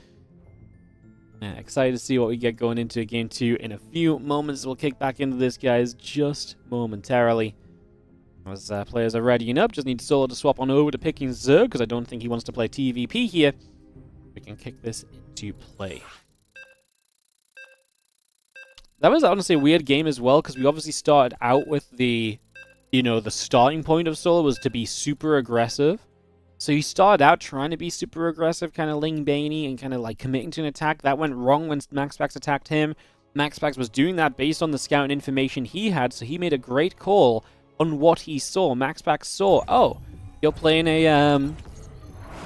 Yeah, excited to see what we get going into game 2 in a few moments. We'll kick back into this, guys, just momentarily. As players are readying up, just need Solar to swap on over to picking Zerg, because I don't think he wants to play TVP here. We can kick this into play. That was honestly a weird game as well, because we obviously started out with the starting point of Solar was to be super aggressive. So he started out trying to be super aggressive, kind of Ling Baney, and kind of like committing to an attack. That went wrong when MaxPax attacked him. MaxPax was doing that based on the scout and information he had, so he made a great call on what he saw. MaxPax saw, oh, you're playing a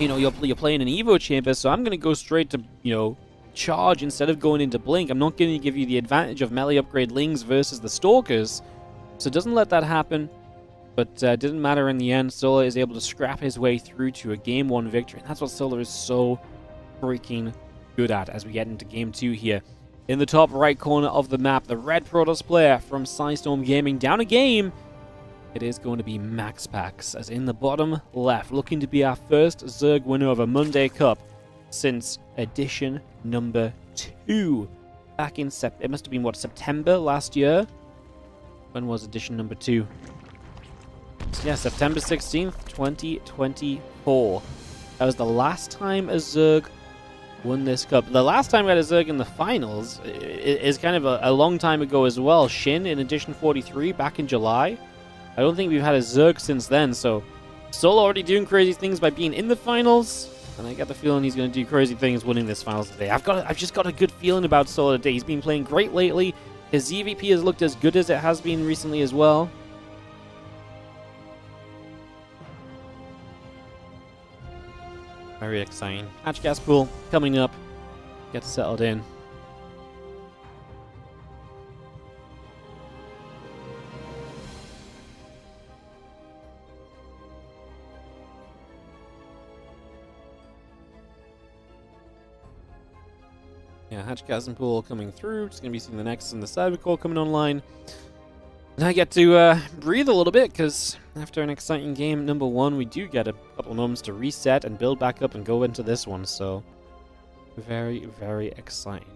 you're playing an Evo chamber, so I'm gonna go straight to charge instead of going into blink. I'm not going to give you the advantage of melee upgrade Lings versus the Stalkers, so doesn't let that happen. But didn't matter in the end. Solar is able to scrap his way through to a game 1 victory, and that's what Solar is so freaking good at as we get into game 2 here. In the top right corner of the map, the red Protoss player from Psystorm Gaming down a game. It is going to be MaxPax, as in the bottom left, looking to be our first Zerg winner of a Monday Cup since edition number 2. Back in it must have been, what, September last year? When was edition number 2? Yeah, September 16th, 2024. That was the last time a Zerg won this cup. The last time we had a Zerg in the finals is kind of a long time ago as well. Shin in edition 43 back in July. I don't think we've had a Zerg since then, so Solar already doing crazy things by being in the finals. And I get the feeling he's going to do crazy things winning this finals today. I've just got a good feeling about Solar today. He's been playing great lately. His EVP has looked as good as it has been recently as well. Very exciting. Hatch gas pool coming up. Get settled in. Yeah, Hatch gas and pool coming through. Just going to be seeing the Nexus and the Cyber Core coming online. And I get to breathe a little bit, because after an exciting game number 1, we do get a couple moments to reset and build back up and go into this one. So, very, very exciting.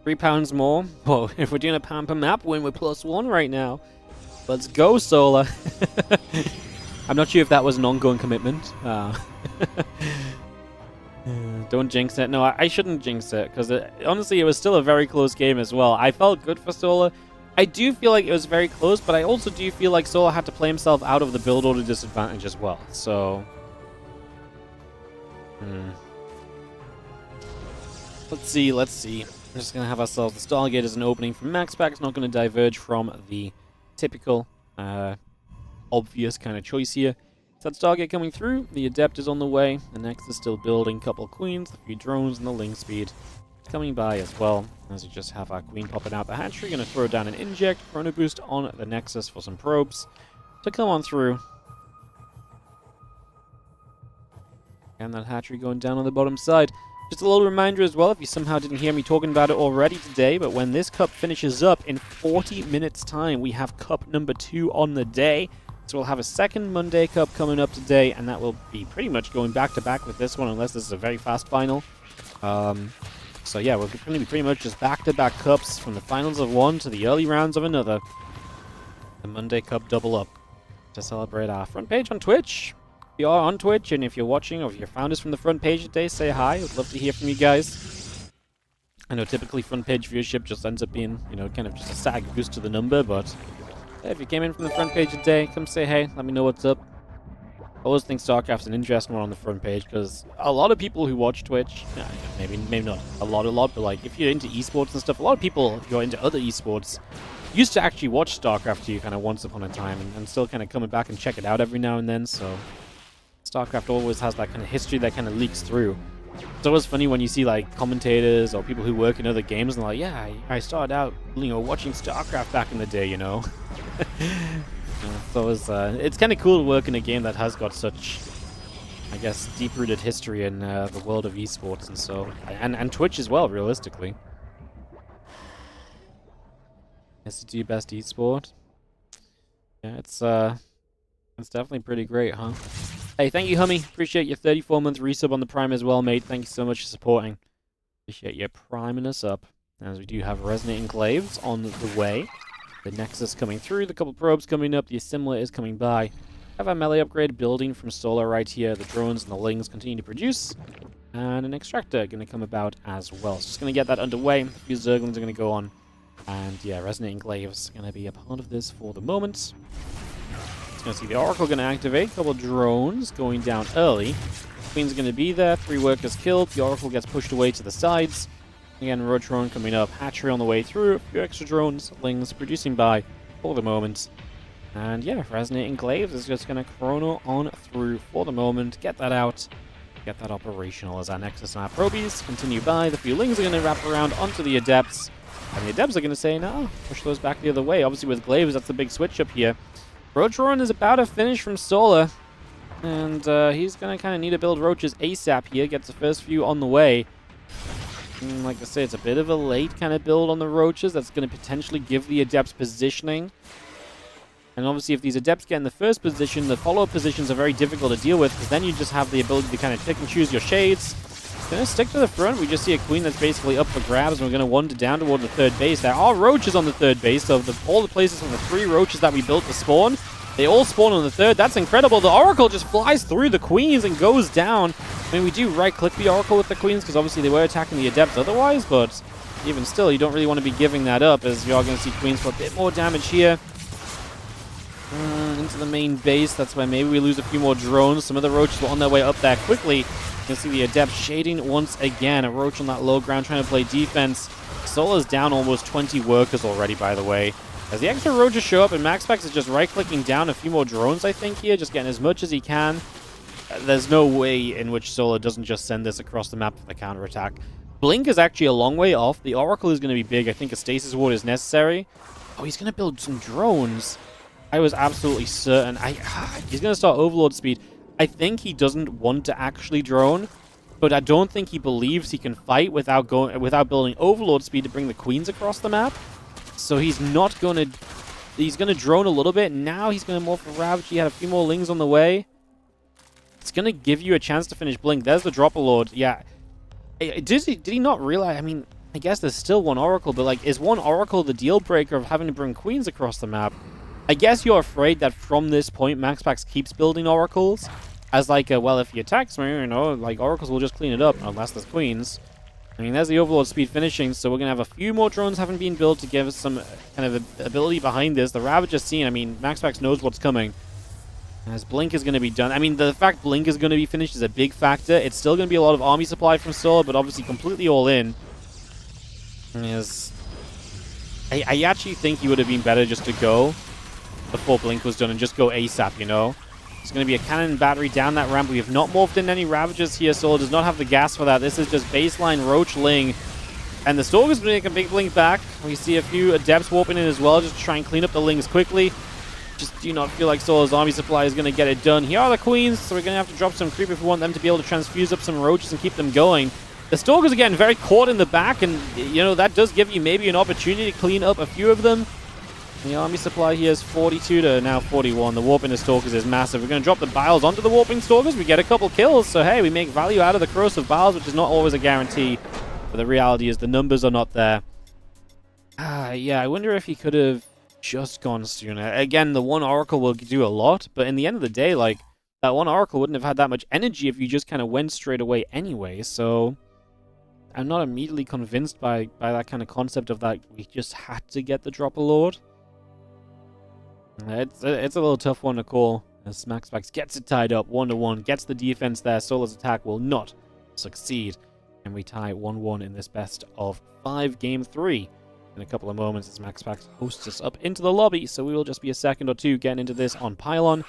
3 pounds more. Whoa, if we're doing a pound per map win, we're +1 right now. Let's go, Solar. I'm not sure if that was an ongoing commitment. Don't jinx it. No, I shouldn't jinx it, because honestly, it was still a very close game as well. I felt good for Solar. I do feel like it was very close, but I also do feel like Solar had to play himself out of the build order disadvantage as well. So, let's see. We're just going to have ourselves the Stargate as an opening from MaxPax. Not going to diverge from the typical, obvious kind of choice here. So that Stargate coming through. The Adept is on the way. The Nexus is still building. Couple Queens, a few drones, and the Ling Speed coming by as well, as we just have our Queen popping out the hatchery. Going to throw down an Inject, Chrono Boost on the Nexus for some probes to come on through. And that hatchery going down on the bottom side. Just a little reminder as well, if you somehow didn't hear me talking about it already today, but when this cup finishes up in 40 minutes time, we have cup number 2 on the day. So we'll have a second Monday Cup coming up today, and that will be pretty much going back-to-back with this one, unless this is a very fast final. So yeah, we're going to be pretty much just back-to-back cups from the finals of one to the early rounds of another. The Monday Cup double up to celebrate our front page on Twitch. If you are on Twitch, and if you're watching, or if you're found us from the front page today, say hi. I'd love to hear from you guys. I know typically front page viewership just ends up being, you know, kind of just a sad goose to the number, but if you came in from the front page today, come say hey, let me know what's up. I always think StarCraft's an interesting one on the front page, because a lot of people who watch Twitch, maybe not a lot, but like if you're into eSports and stuff, a lot of people who are into other eSports used to actually watch StarCraft to you kind of once upon a time, and still kind of coming back and check it out every now and then, so StarCraft always has that kind of history that kind of leaks through. It's always funny when you see like commentators or people who work in other games and like, yeah, I started out, you know, watching StarCraft back in the day, you know. So it's kind of cool to work in a game that has got such, I guess, deep-rooted history in the world of esports, and so and Twitch as well, realistically. SCT best esport. Yeah, it's definitely pretty great, huh? Hey, thank you, Hummy. Appreciate your 34-month resub on the Prime as well, mate. Thank you so much for supporting. Appreciate you priming us up. As we do have Resonating Glaives on the way. The Nexus coming through, the couple probes coming up, the Assimilator is coming by. Have a melee upgrade building from Solar right here. The drones and the Lings continue to produce. And an Extractor going to come about as well. So just going to get that underway. A few Zerglings are going to go on. And yeah, Resonating Glaives going to be a part of this for the moment. Going to see the Oracle going to activate. A couple of drones going down early. Queen's going to be there. 3 workers killed. The Oracle gets pushed away to the sides. Again, Rotron coming up. Hatchery on the way through. A few extra drones. Lings producing by for the moment. And yeah, Resonating Glaives is just going to chrono on through for the moment. Get that out. Get that operational as our Nexus and our Probies continue by. The few Lings are going to wrap around onto the Adepts. And the Adepts are going to say, no, push those back the other way. Obviously with Glaives, that's the big switch up here. Rotron is about to finish from Solar, and he's going to kind of need to build Roaches ASAP here, gets the first few on the way. And like I say, it's a bit of a late kind of build on the Roaches. That's going to potentially give the Adepts positioning. And obviously if these Adepts get in the first position, the follow-up positions are very difficult to deal with, because then you just have the ability to kind of pick and choose your shades. Going to stick to the front. We just see a Queen that's basically up for grabs, and we're going to wander down toward the third base. There are Roaches on the third base, so all the places from the 3 Roaches that we built to spawn, they all spawn on the third. That's incredible. The Oracle just flies through the Queens and goes down. I mean, we do right-click the Oracle with the Queens, because obviously they were attacking the Adepts otherwise, but even still, you don't really want to be giving that up, as you are going to see Queens for a bit more damage here. Into the main base. That's where maybe we lose a few more drones. Some of the Roaches were on their way up there quickly. You can see the Adept shading once again. A Roach on that low ground trying to play defense. Solar's down almost 20 workers already, by the way. As the extra Roaches show up, and MaxPax is just right-clicking down a few more drones, I think, here. Just getting as much as he can. There's no way in which Solar doesn't just send this across the map for the counterattack. Blink is actually a long way off. The Oracle is going to be big. I think a Stasis Ward is necessary. Oh, he's going to build some drones. I was absolutely certain. He's going to start Overlord speed. I think he doesn't want to actually drone, but I don't think he believes he can fight without building Overlord speed to bring the Queens across the map. So he's not going to... He's going to drone a little bit. Now he's going to morph for Ravage. He had a few more Lings on the way. It's going to give you a chance to finish Blink. There's the Dropper Lord. Yeah. Did he not realize... I mean, I guess there's still one Oracle, but like, is one Oracle the deal breaker of having to bring Queens across the map? I guess you're afraid that from this point, MaxPax keeps building Oracles as like a, well, if he attacks me, you know, like Oracles will just clean it up unless there's Queens. I mean, there's the Overlord speed finishing, so we're going to have a few more drones having been built to give us some kind of ability behind this. The Ravage is seen. I mean, MaxPax knows what's coming. As Blink is going to be done. I mean, the fact Blink is going to be finished is a big factor. It's still going to be a lot of army supply from Solar, but obviously completely all in. I actually think he would have been better just to go before Blink was done and just go ASAP, you know? There's going to be a cannon battery down that ramp. We have not morphed in any Ravagers here. Solar does not have the gas for that. This is just baseline Roach Ling. And the Stalker's going to make a big Blink back. We see a few Adepts warping in as well, just to try and clean up the Lings quickly. Just do not feel like Solar's army supply is going to get it done. Here are the Queens, so we're going to have to drop some creep if we want them to be able to transfuse up some Roaches and keep them going. The Stalkers are getting very caught in the back, and, you know, that does give you maybe an opportunity to clean up a few of them. The army supply here is 42 to now 41. The warping the Stalkers is massive. We're going to drop the Biles onto the warping Stalkers. We get a couple kills. So, hey, we make value out of the corrosive Biles, which is not always a guarantee. But the reality is the numbers are not there. Yeah, I wonder if he could have just gone sooner. Again, the one Oracle will do a lot. But in the end of the day, like, that one Oracle wouldn't have had that much energy if you just kind of went straight away anyway. So I'm not immediately convinced by that kind of concept of that we just had to get the Dropper Lord. It's a little tough one to call, as MaxPax gets it tied up 1-1, gets the defense there. Solo's attack will not succeed, and we tie 1-1 in this best of 5 game 3. In a couple of moments as MaxPax hosts us up into the lobby, so we will just be a second or two getting into this on Pylon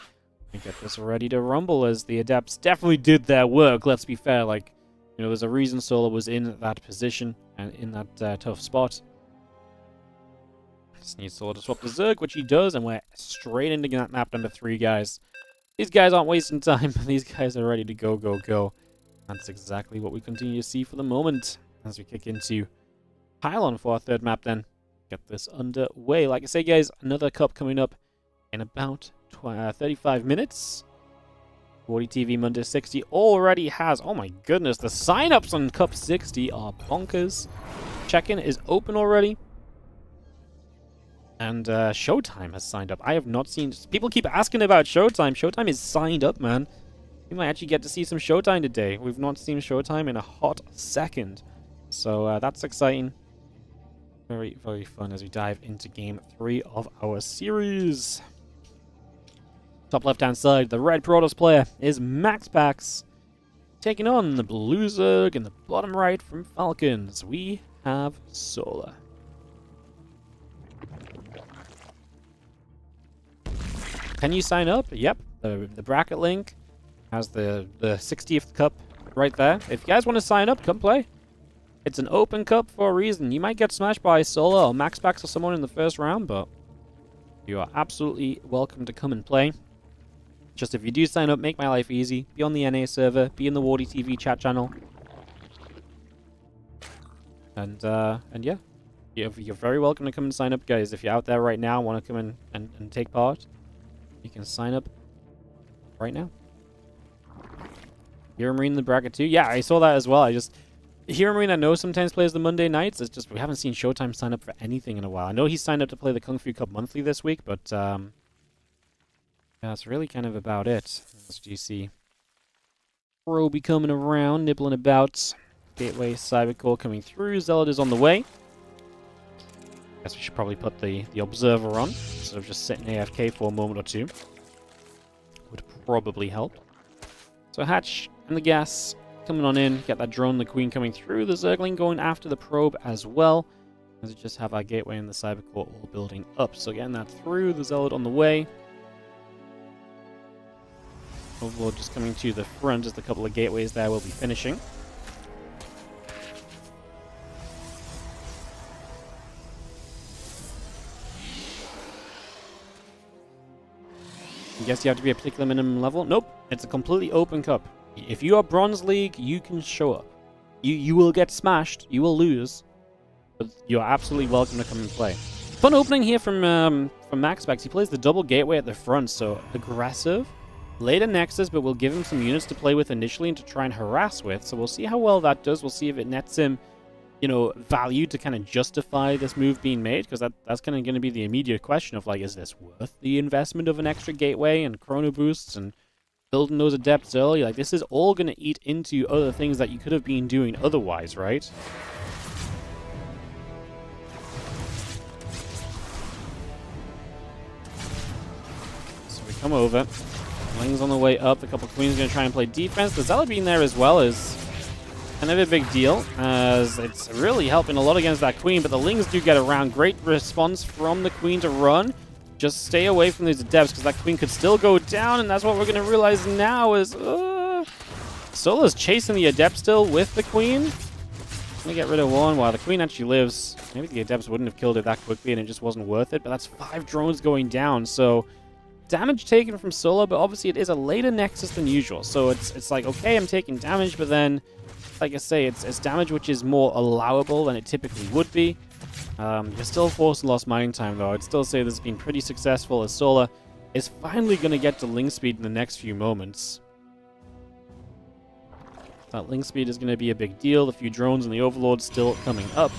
and get this ready to rumble, as the Adepts definitely did their work. Let's be fair, like, you know, there's a reason Solo was in that position and in that tough spot. Just needs Solo to swap the Zerg, which he does, and we're straight into that map number 3, guys. These guys aren't wasting time. These guys are ready to go, go, go. That's exactly what we continue to see for the moment as we kick into Pylon for our third map then. Get this underway. Like I say, guys, another cup coming up in about 35 minutes. WARDITV Mondays 60 already has, oh my goodness, the sign-ups on Cup 60 are bonkers. Check-in is open already. And Showtime has signed up. I have not seen... People keep asking about Showtime. Showtime is signed up, man. We might actually get to see some Showtime today. We've not seen Showtime in a hot second. So that's exciting. Very, very fun as we dive into game 3 of our series. Top left-hand side, the red Protoss player is MaxPax, taking on the blue Zerg in the bottom right from Falcons. We have Solar. Can you sign up? Yep. The bracket link has the 60th cup right there. If you guys want to sign up, come play. It's an open cup for a reason. You might get smashed by Solar or MaxPax or someone in the first round, but you are absolutely welcome to come and play. Just if you do sign up, make my life easy. Be on the NA server. Be in the WARDITV chat channel. And yeah. You're very welcome to come and sign up, guys. If you're out there right now want to come in and take part, you can sign up right now. Hero Marine in the bracket too? Yeah, I saw that as well. Hero Marine I know sometimes plays the Monday nights. It's just we haven't seen Showtime sign up for anything in a while. I know he signed up to play the Kung Fu Cup monthly this week, but yeah, that's really kind of about it. As you see, Roby coming around, nibbling about. Gateway Cybercore coming through. Zealot is on the way. Guess we should probably put the Observer on instead of just sitting AFK for a moment or two. Would probably help. So Hatch and the gas coming on in. Get that drone, the Queen coming through. The Zergling going after the probe as well. As we just have our Gateway and the Cybercore all building up. So getting that through. The Zealot on the way. Overlord just coming to the front. Just a couple of gateways there will be finishing. I guess you have to be a particular minimum level. Nope, it's a completely open cup. If you are Bronze League, you can show up. You will get smashed, you will lose, but you're absolutely welcome to come and play. Fun opening here from MaxPax. He plays the double gateway at the front, so aggressive. Later Nexus, but we'll give him some units to play with initially and to try and harass with. So we'll see how well that does. We'll see if it nets him, you know, value to kind of justify this move being made, because that's kind of going to be the immediate question of, like, is this worth the investment of an extra gateway and chrono boosts and building those adepts early? Like, this is all going to eat into other things that you could have been doing otherwise, right? So we come over. Ling's on the way up. A couple Queens are going to try and play defense. The Zealot being there as well is kind of a big deal, as it's really helping a lot against that Queen, but the Lings do get around. Great response from the Queen to run. Just stay away from these adepts, because that Queen could still go down, and that's what we're going to realize now is... Solo's chasing the adept still with the Queen. Going to get rid of one while the Queen actually lives. Maybe the adepts wouldn't have killed it that quickly, and it just wasn't worth it, but that's 5 drones going down, so... Damage taken from Solo, but obviously it is a later Nexus than usual, so it's like, okay, I'm taking damage, but then... Like I say, it's damage which is more allowable than it typically would be. You're still forced to lost mining time, though. I'd still say this has been pretty successful, as Solar is finally going to get to link speed in the next few moments. That link speed is going to be a big deal. The few drones and the Overlord still coming up.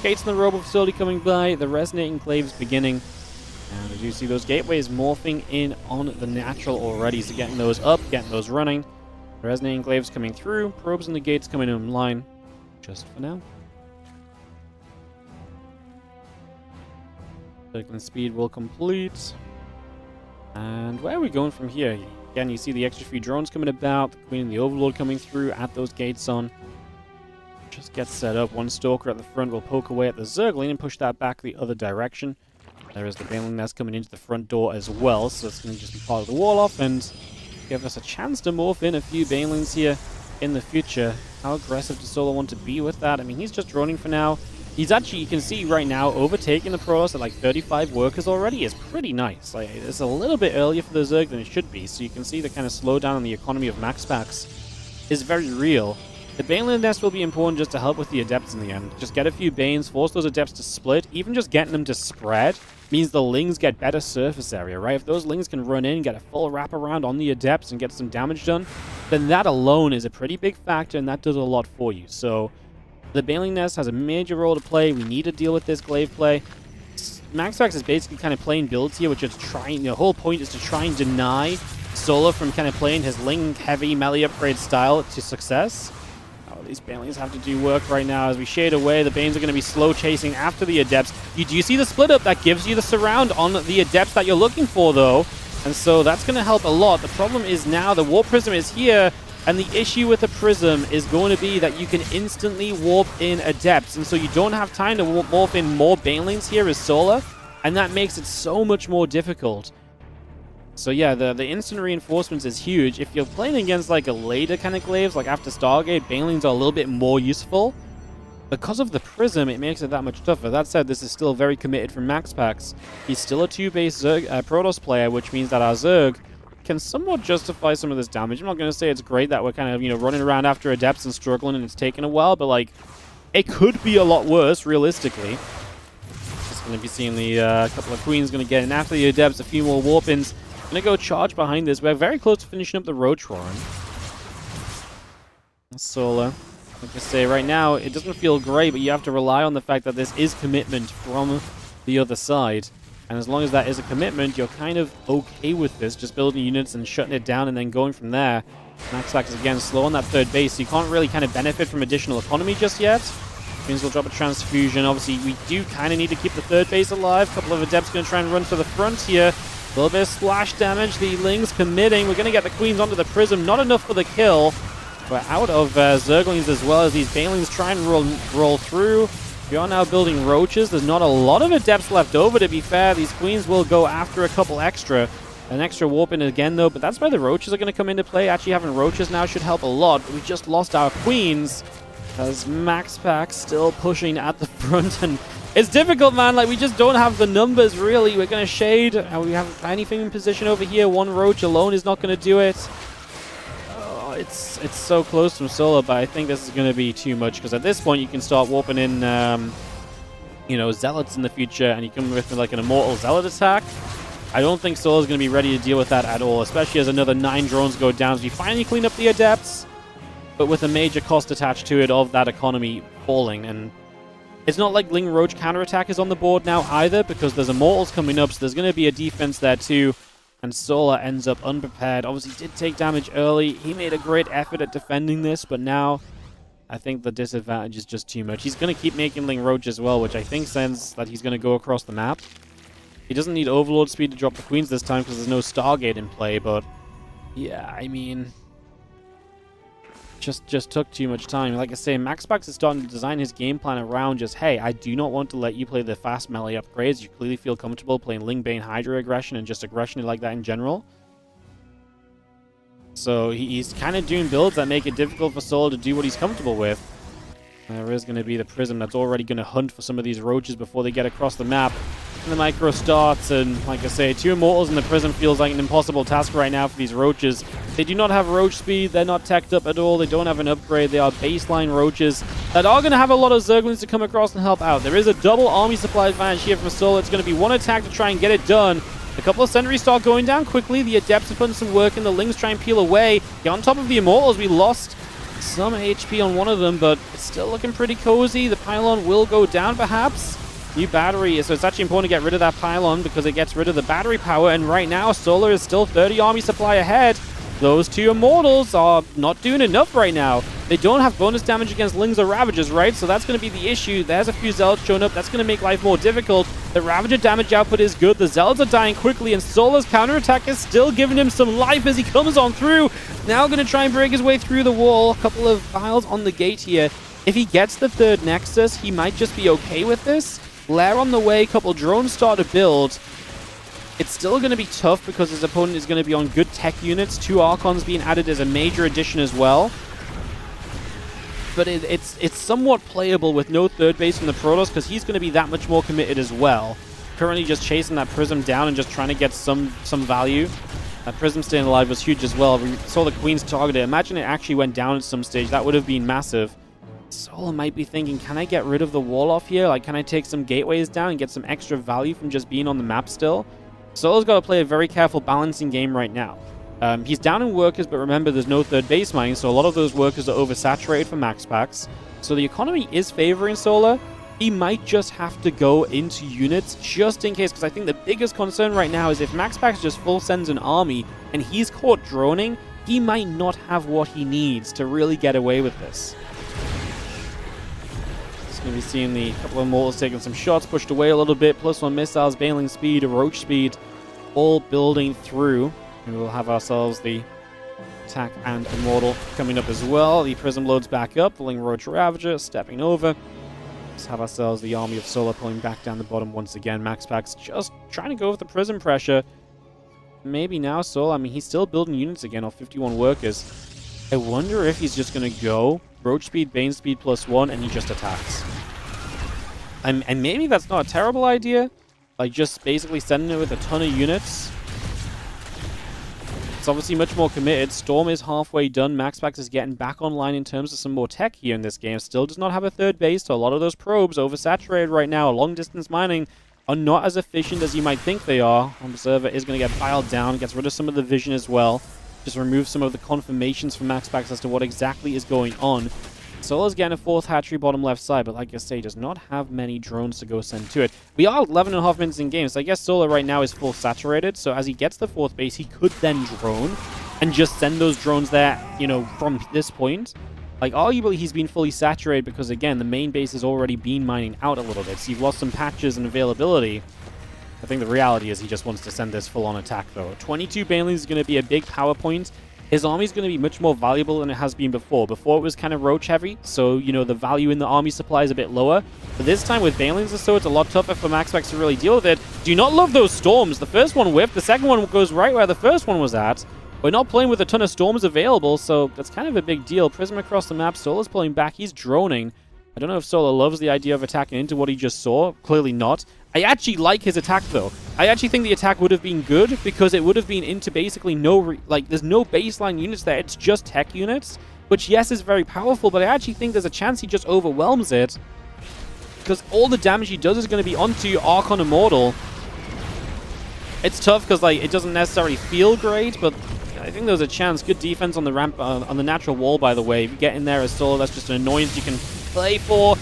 Gates in the Robo facility coming by. The Resonating Claves beginning. And as you see those gateways morphing in on the natural already. So getting those up, getting those running. The Resonating Claves coming through. Probes and the gates coming in line. Just for now. Circling speed will complete. And where are we going from here? Again, you see the extra few drones coming about. The Queen and the Overlord coming through at those gates on. Just get set up. One Stalker at the front will poke away at the Zergling and push that back the other direction. There is the Baneling Nest coming into the front door as well, so it's going to just be part of the wall off and give us a chance to morph in a few Banelings here in the future. How aggressive does Solo want to be with that? I mean, he's just droning for now. He's actually, you can see right now, overtaking the Protoss at like 35 workers already is pretty nice. Like, it's a little bit earlier for the Zerg than it should be, so you can see the kind of slowdown in the economy of MaxPax is very real. The Baneling Nest will be important just to help with the Adepts in the end. Just get a few Banes, force those Adepts to split. Even just getting them to spread means the Lings get better surface area, right? If those Lings can run in, get a full wraparound on the Adepts and get some damage done, then that alone is a pretty big factor, and that does a lot for you. So the Baneling Nest has a major role to play. We need to deal with this glaive play. MaxPax is basically kind of playing builds here, which is trying, the whole point is to try and deny Solar from kind of playing his Ling heavy melee upgrade style to success. These Banelings have to do work right now as we shade away. The Banes are going to be slow chasing after the Adepts. You do see the split up that gives you the surround on the Adepts that you're looking for, though. And so that's going to help a lot. The problem is now the Warp Prism is here, and the issue with the Prism is going to be that you can instantly warp in Adepts. And so you don't have time to morph in more Banelings here as Solar, and that makes it so much more difficult. So yeah, the instant reinforcements is huge. If you're playing against like a later kind of glaives, like after Stargate, Banelings are a little bit more useful. Because of the Prism, it makes it that much tougher. That said, this is still very committed from MaxPax. He's still a 2-base Zerg, Protoss player, which means that our Zerg can somewhat justify some of this damage. I'm not going to say it's great that we're kind of, you know, running around after Adepts and struggling and it's taken a while, but like, it could be a lot worse, realistically. Just going to be seeing the couple of Queens going to get in after the Adepts, a few more Warpins. Gonna go charge behind this. We're very close to finishing up the Roach run. Solar. Like I say, right now, it doesn't feel great, but you have to rely on the fact that this is commitment from the other side. And as long as that is a commitment, you're kind of okay with this, just building units and shutting it down and then going from there. MaxPax is again slow on that third base, so you can't really kind of benefit from additional economy just yet. Means we'll drop a transfusion. Obviously, we do kind of need to keep the third base alive. A couple of Adepts going to try and run for the front here. A little bit of splash damage. The Lings committing. We're going to get the Queens onto the Prism. Not enough for the kill. We're out of Zerglings as well as these Banelings try and roll through. We are now building Roaches. There's not a lot of Adepts left over, to be fair. These Queens will go after a couple extra. An extra warp in again, though, but that's where the Roaches are going to come into play. Actually, having Roaches now should help a lot. But we just lost our Queens as MaxPax still pushing at the front, and it's difficult, man. Like, we just don't have the numbers, really. We're going to shade. We have anything in position over here. One Roach alone is not going to do it. Oh, it's so close from Solar, but I think this is going to be too much, because at this point, you can start warping in, you know, Zealots in the future, and you come with, like, an Immortal Zealot attack. I don't think Solar's going to be ready to deal with that at all, especially as another 9 drones go down. So we finally clean up the Adepts, but with a major cost attached to it of that economy falling. And it's not like Ling Roach counterattack is on the board now either, because there's Immortals coming up, so there's going to be a defense there too. And Solar ends up unprepared. Obviously did take damage early. He made a great effort at defending this, but now I think the disadvantage is just too much. He's going to keep making Ling Roach as well, which I think sends that he's going to go across the map. He doesn't need Overlord speed to drop the Queens this time because there's no Stargate in play, but yeah, I mean, just took too much time. Like I say, MaxPax is starting to design his game plan around just, hey, I do not want to let you play the fast melee upgrades. You clearly feel comfortable playing Ling Bane Hydra aggression and just aggression like that in general. So he's kind of doing builds that make it difficult for Solar to do what he's comfortable with. There is going to be the Prism that's already going to hunt for some of these Roaches before they get across the map. And the micro starts, and like I say, 2 Immortals in the Prism feels like an impossible task right now for these Roaches. They do not have Roach speed, they're not teched up at all, they don't have an upgrade, they are baseline Roaches that are going to have a lot of Zerglings to come across and help out. There is a double army supply advantage here from Solar. It's going to be 1 attack to try and get it done. A couple of sentries start going down quickly, the Adepts are putting some work in, the Lings try and peel away. On top of the Immortals, we lost some HP on one of them, but it's still looking pretty cozy. The Pylon will go down perhaps. New battery, so it's actually important to get rid of that pylon because it gets rid of the battery power, and right now Solar is still 30 army supply ahead. Those 2 Immortals are not doing enough right now. They don't have bonus damage against Lings or Ravagers, right? So that's going to be the issue. There's a few Zealots showing up. That's going to make life more difficult. The Ravager damage output is good. The Zealots are dying quickly, and Solar's counterattack is still giving him some life as he comes on through. Now going to try and break his way through the wall. A couple of files on the gate here. If he gets the 3rd Nexus, he might just be okay with this. Lair on the way, a couple drones start to build. It's still going to be tough because his opponent is going to be on good tech units. 2 Archons being added as a major addition as well. But it's somewhat playable with no 3rd base from the Protoss because he's going to be that much more committed as well. Currently just chasing that Prism down and just trying to get some value. That Prism staying alive was huge as well. We saw the Queen's targeted. Imagine it actually went down at some stage. That would have been massive. Solar might be thinking, can I get rid of the wall off here? Like, can I take some gateways down and get some extra value from just being on the map still? Solar's got to play a very careful balancing game right now. He's down in workers, but remember, there's no 3rd base mining, so a lot of those workers are oversaturated for MaxPax. So the economy is favoring Solar. He might just have to go into units just in case, because I think the biggest concern right now is if MaxPax just full sends an army and he's caught droning, he might not have what he needs to really get away with this. Going to be seeing the couple of Immortals taking some shots, pushed away a little bit, +1 missiles, Baneling speed, Roach speed, all building through. And we'll have ourselves the attack and Immortal coming up as well. The Prism loads back up, pulling Roach Ravager, stepping over. Let's have ourselves the army of Solar pulling back down the bottom once again. MaxPax just trying to go with the Prism pressure. Maybe now Solar, I mean, he's still building units again, off 51 workers. I wonder if he's just going to go Roach speed, Bane speed +1, and he just attacks. And maybe that's not a terrible idea. Like, just basically sending it with a ton of units. It's obviously much more committed. Storm is halfway done. MaxPax is getting back online in terms of some more tech here in this game. Still does not have a 3rd base, so a lot of those probes oversaturated right now. Long-distance mining are not as efficient as you might think they are. Observer is going to get piled down, gets rid of some of the vision as well. Just remove some of the confirmations from MaxPax as to what exactly is going on. Solar's getting a 4th hatchery bottom left side, but like I say, does not have many drones to go send to it. We are 11.5 minutes in game, so I guess Solar right now is full saturated, so as he gets the 4th base, he could then drone and just send those drones there, you know, from this point. Like, arguably, he's been fully saturated because, again, the main base has already been mining out a little bit, so you've lost some patches and availability. I think the reality is he just wants to send this full-on attack, though. 22 Banelings is going to be a big power point. His army is going to be much more valuable than it has been before. Before, it was kind of Roach heavy, so, you know, the value in the army supply is a bit lower. But this time, with Banelings or so, it's a lot tougher for MaxPax to really deal with it. Do not love those storms. The first one whiffed, the second one goes right where the first one was at. We're not playing with a ton of storms available, so that's kind of a big deal. Prism across the map, Solar's pulling back, he's droning. I don't know if Solar loves the idea of attacking into what he just saw. Clearly not. I actually like his attack, though. I actually think the attack would have been good because it would have been into basically there's no baseline units there. It's just tech units, which, yes, is very powerful, but I actually think there's a chance he just overwhelms it because all the damage he does is going to be onto Archon Immortal. It's tough because, like, it doesn't necessarily feel great, but I think there's a chance. Good defense on the ramp, on the natural wall, by the way. If you get in there as Solar, that's just an annoyance you can play for.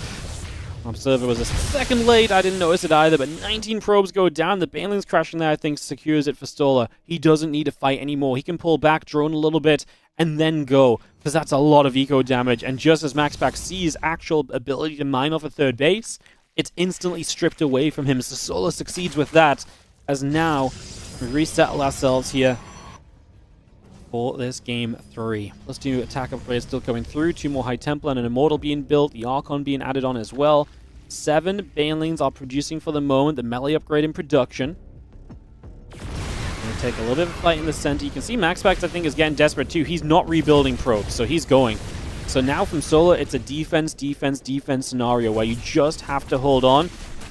Observer was a second late. I didn't notice it either, but 19 probes go down. The Banelings crashing there, I think, secures it for Solar. He doesn't need to fight anymore. He can pull back, drone a little bit, and then go, because that's a lot of eco damage. And just as MaxPax sees actual ability to mine off a third base, it's instantly stripped away from him. So Solar succeeds with that, as now we resettle ourselves here for this game 3. Plus 2 attack upgrades still coming through. 2 more High Templar and an Immortal being built. The Archon being added on as well. 7 Banelings are producing for the moment. The melee upgrade in production. Going to take a little bit of a fight in the center. You can see MaxPax, I think, is getting desperate too. He's not rebuilding probes, so he's going. So now from Solar, it's a defense, defense, defense scenario where you just have to hold on.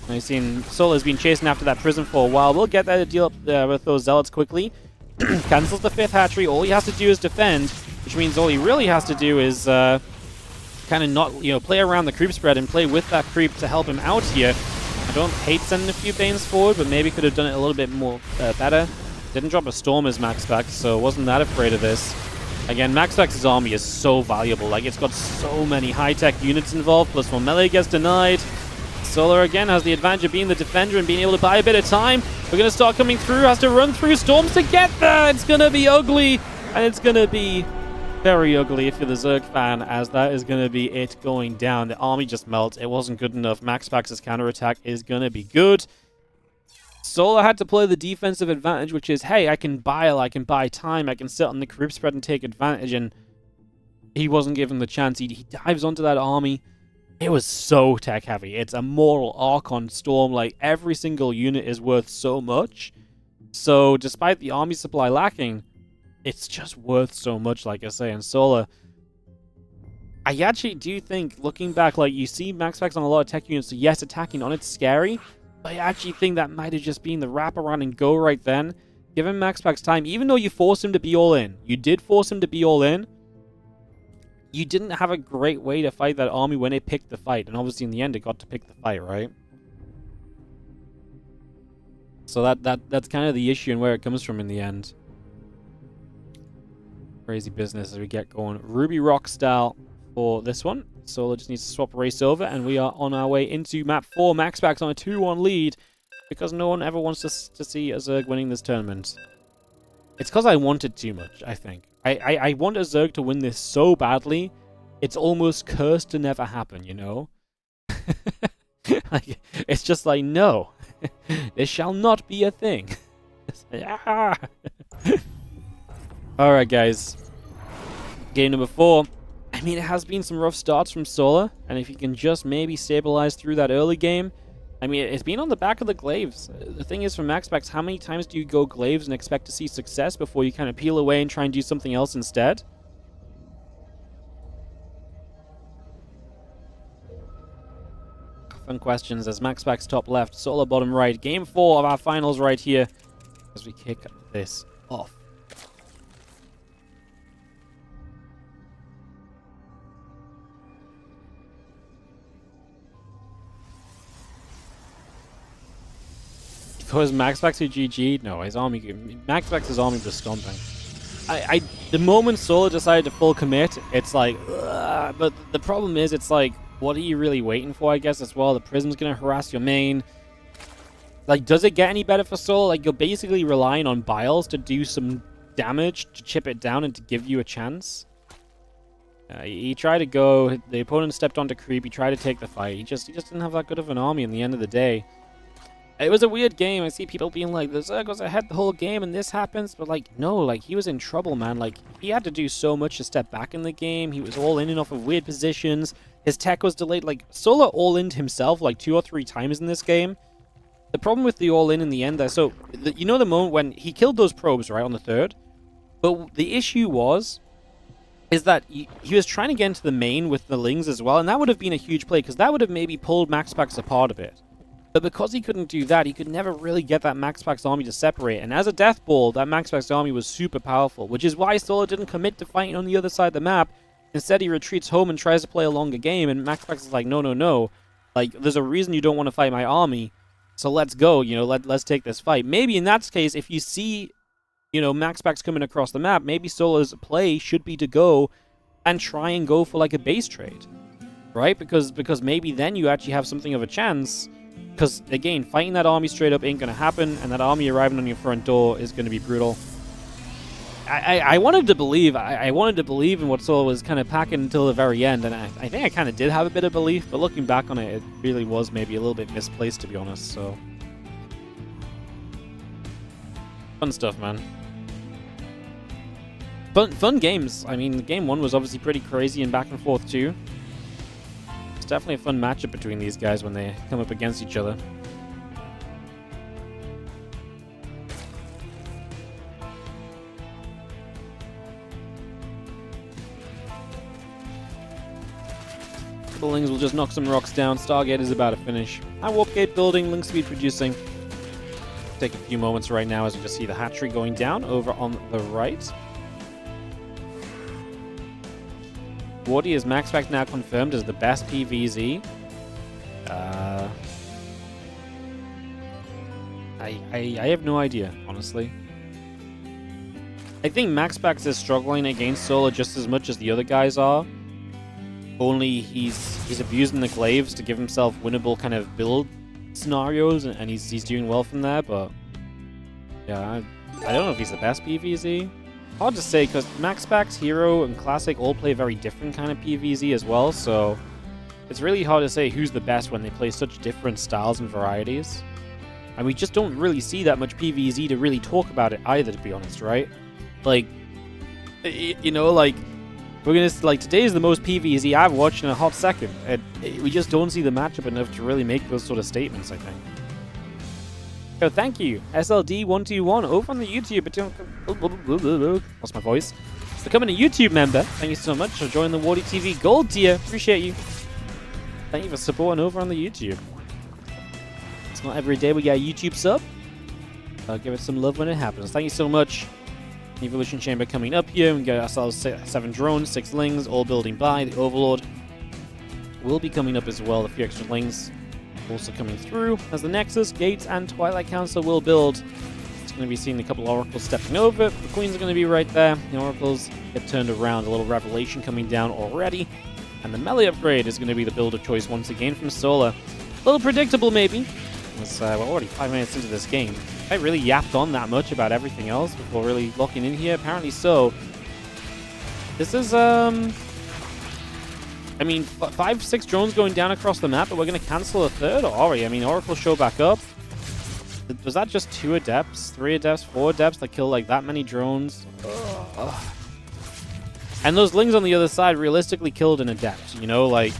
I've seen Sola's been chasing after that Prism for a while. We'll get there to deal up with those Zealots quickly. Cancels the 5th hatchery. All he has to do is defend, which means all he really has to do is kind of not, play around the creep spread and play with that creep to help him out here. I don't hate sending a few Banes forward, but maybe could have done it a little bit more better. Didn't drop a Storm as MaxPax, so wasn't that afraid of this. Again, MaxPax's army is so valuable. Like, it's got so many high-tech units involved, plus one melee gets denied. Solar again has the advantage of being the defender and being able to buy a bit of time. We're going to start coming through, has to run through storms to get there. It's going to be ugly, and it's going to be very ugly if you're the Zerg fan, as that is going to be it going down. The army just melts. It wasn't good enough. MaxPax's counterattack is going to be good. Solar had to play the defensive advantage, which is, hey, I can buy time, I can sit on the creep spread and take advantage, and he wasn't given the chance. He dives onto that army. It was so tech heavy. It's a Mortal Archon Storm. Like, every single unit is worth so much. So, despite the army supply lacking, it's just worth so much, like I say. And Solar, I actually do think, looking back, like, you see MaxPax on a lot of tech units, so yes, attacking on it's scary, but I actually think that might have just been the wraparound and go right then. Give him MaxPax time, even though you forced him to be all in. You did force him to be all in. You didn't have a great way to fight that army when it picked the fight. And obviously in the end it got to pick the fight, right? So that's kind of the issue and where it comes from in the end. Crazy business as we get going. Ruby Rock style for this one. Solar just needs to swap race over, and we are on our way into map 4. MaxPax on a 2-1 lead, because no one ever wants to see a Zerg winning this tournament. It's because I want it too much, I think. I want a Zerg to win this so badly, it's almost cursed to never happen, you know? Like, it's just like, no. This shall not be a thing. Alright, guys. Game number 4. I mean, it has been some rough starts from Solar, and if you can just maybe stabilize through that early game, I mean, it's been on the back of the glaives. The thing is, for MaxPax, how many times do you go glaives and expect to see success before you kind of peel away and try and do something else instead? Fun questions as MaxPax top left, Solar bottom right. Game 4 of our finals right here as we kick this off. Was MaxPax who GG'd? No, his army. MaxPax's army was stomping. The moment Solar decided to full commit, it's like, ugh, but the problem is, it's like, what are you really waiting for? I guess as well. The Prism's gonna harass your main. Like, does it get any better for Solar? Like, you're basically relying on Biles to do some damage to chip it down and to give you a chance. He tried to go. The opponent stepped onto creep. He tried to take the fight. He just didn't have that good of an army. In the end of the day. It was a weird game. I see people being like, the Zerg was ahead the whole game and this happens. But, like, no, like, he was in trouble, man. Like, he had to do so much to step back in the game. He was all in and off of weird positions. His tech was delayed. Like, Solar all-ined himself, like, 2 or 3 times in this game. The problem with the all-in the end there, so, you know the moment when he killed those probes, right, on the 3rd? But the issue is that he was trying to get into the main with the Lings as well. And that would have been a huge play, because that would have maybe pulled MaxPax apart a bit. But because he couldn't do that, he could never really get that MaxPax army to separate. And as a death ball, that MaxPax army was super powerful, which is why Solar didn't commit to fighting on the other side of the map. Instead, he retreats home and tries to play a longer game, and MaxPax is like, no, no, no. Like, there's a reason you don't want to fight my army, so let's go, you know, let's take this fight. Maybe in that case, if you see, you know, MaxPax coming across the map, maybe Solar's play should be to go and try and go for, like, a base trade, right? Because maybe then you actually have something of a chance. Because, again, fighting that army straight up ain't going to happen, and that army arriving on your front door is going to be brutal. I wanted to believe. I wanted to believe in what Solar was kind of packing until the very end, and I think I kind of did have a bit of belief, but looking back on it, it really was maybe a little bit misplaced, to be honest, so... Fun stuff, man. Fun games. I mean, game 1 was obviously pretty crazy and back and forth, too. It's definitely a fun matchup between these guys when they come up against each other. The Lings will just knock some rocks down. Stargate is about to finish. High Warp Gate building, Link Speed producing. Take a few moments right now as we just see the hatchery going down over on the right. WARDITV is MaxPax now confirmed as the best PVZ. I have no idea, honestly. I think MaxPax is struggling against Solar just as much as the other guys are. Only he's abusing the glaives to give himself winnable kind of build scenarios, and he's doing well from there, but yeah, I don't know if he's the best PVZ. Hard to say, because MaxPax, herO, and Classic all play very different kind of PVZ as well, so it's really hard to say who's the best when they play such different styles and varieties. And we just don't really see that much PVZ to really talk about it either, to be honest, right? Like, you know, like, we're gonna, like, today is the most PVZ I've watched in a hot second, and we just don't see the matchup enough to really make those sort of statements, I think. So thank you, SLD121, over on the YouTube. Lost my voice. It's becoming a YouTube member. Thank you so much for joining the WARDITV Gold tier. Appreciate you. Thank you for supporting over on the YouTube. It's not every day we get a YouTube sub. I'll give it some love when it happens. Thank you so much. Evolution Chamber coming up here. We get ourselves 7 drones, 6 Lings, all building by. The Overlord will be coming up as well. A few extra Lings also coming through. As the Nexus, Gates, and Twilight Council will build. It's going to be seeing a couple of Oracles stepping over. The Queens are going to be right there. The Oracles get turned around. A little Revelation coming down already. And the melee upgrade is going to be the build of choice once again from Solar. A little predictable, maybe. We're already 5 minutes into this game. I really yapped on that much about everything else before really locking in here. Apparently so. This is, I mean, 5, 6 drones going down across the map, but we're going to cancel a third, or are we? I mean, Oracle show back up. Was that just 2 Adepts, 3 Adepts, 4 Adepts that kill like that many drones? Ugh. And those Lings on the other side realistically killed an Adept, you know? Like,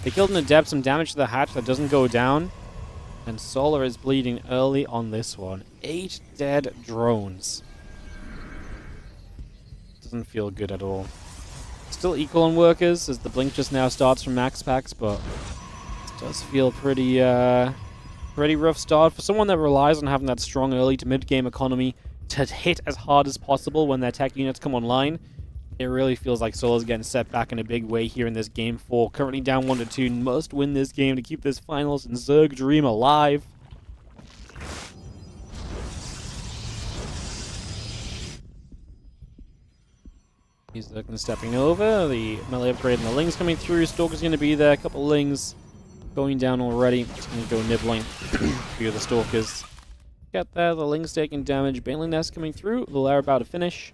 they killed an Adept, some damage to the hatch that doesn't go down. And Solar is bleeding early on this one. 8 dead drones. Doesn't feel good at all. Still equal on workers, as the blink just now starts from MaxPax, but it does feel pretty rough start. For someone that relies on having that strong early to mid-game economy to hit as hard as possible when their tech units come online, it really feels like Solar's getting set back in a big way here in this game 4. Currently down 1-2, must win this game to keep this finals and Zerg dream alive. He's looking stepping over. The melee upgrade and the Lings coming through. Stalker's going to be there. A couple of Lings going down already. Just going to go nibbling. A few of the Stalkers. Get there. The Lings taking damage. Baneling Nest coming through. The Lair about to finish.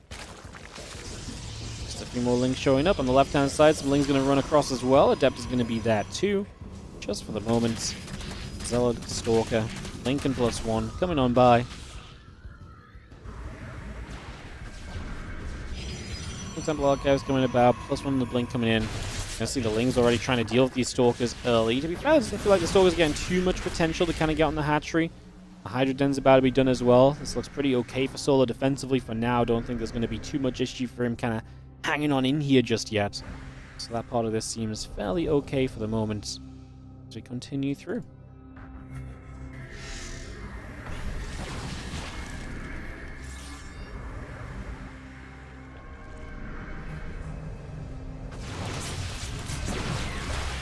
Just a few more Lings showing up on the left-hand side. Some Lings going to run across as well. Adept is going to be there too. Just for the moment. Zealot, Stalker, Lincoln +1 coming on by. Temple Archives coming about, +1 on the blink coming in. I see the Lings already trying to deal with these Stalkers early. To be fair, it doesn't feel like the Stalkers are getting too much potential to kind of get on the hatchery. The Hydra Den's about to be done as well. This looks pretty okay for Solar defensively for now. Don't think there's going to be too much issue for him kind of hanging on in here just yet. So that part of this seems fairly okay for the moment as we continue through.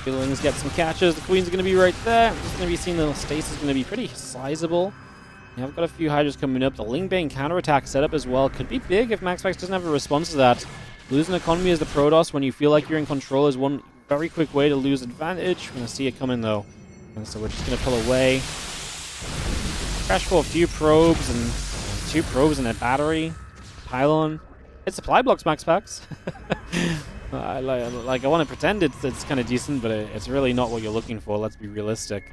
Lings get some catches. The Queen's going to be right there. Just going to be seeing the stasis is going to be pretty sizable. Yeah, I've got a few Hydras coming up. The Ling Bane counterattack setup as well could be big if MaxPax doesn't have a response to that. Losing economy as the Protoss when you feel like you're in control is one very quick way to lose advantage. We're going to see it coming though. And so we're just going to pull away. Crash for a few probes and 2 probes and a battery. Pylon. It's supply blocks, MaxPax. I want to pretend it's kind of decent, but it's really not what you're looking for. Let's be realistic.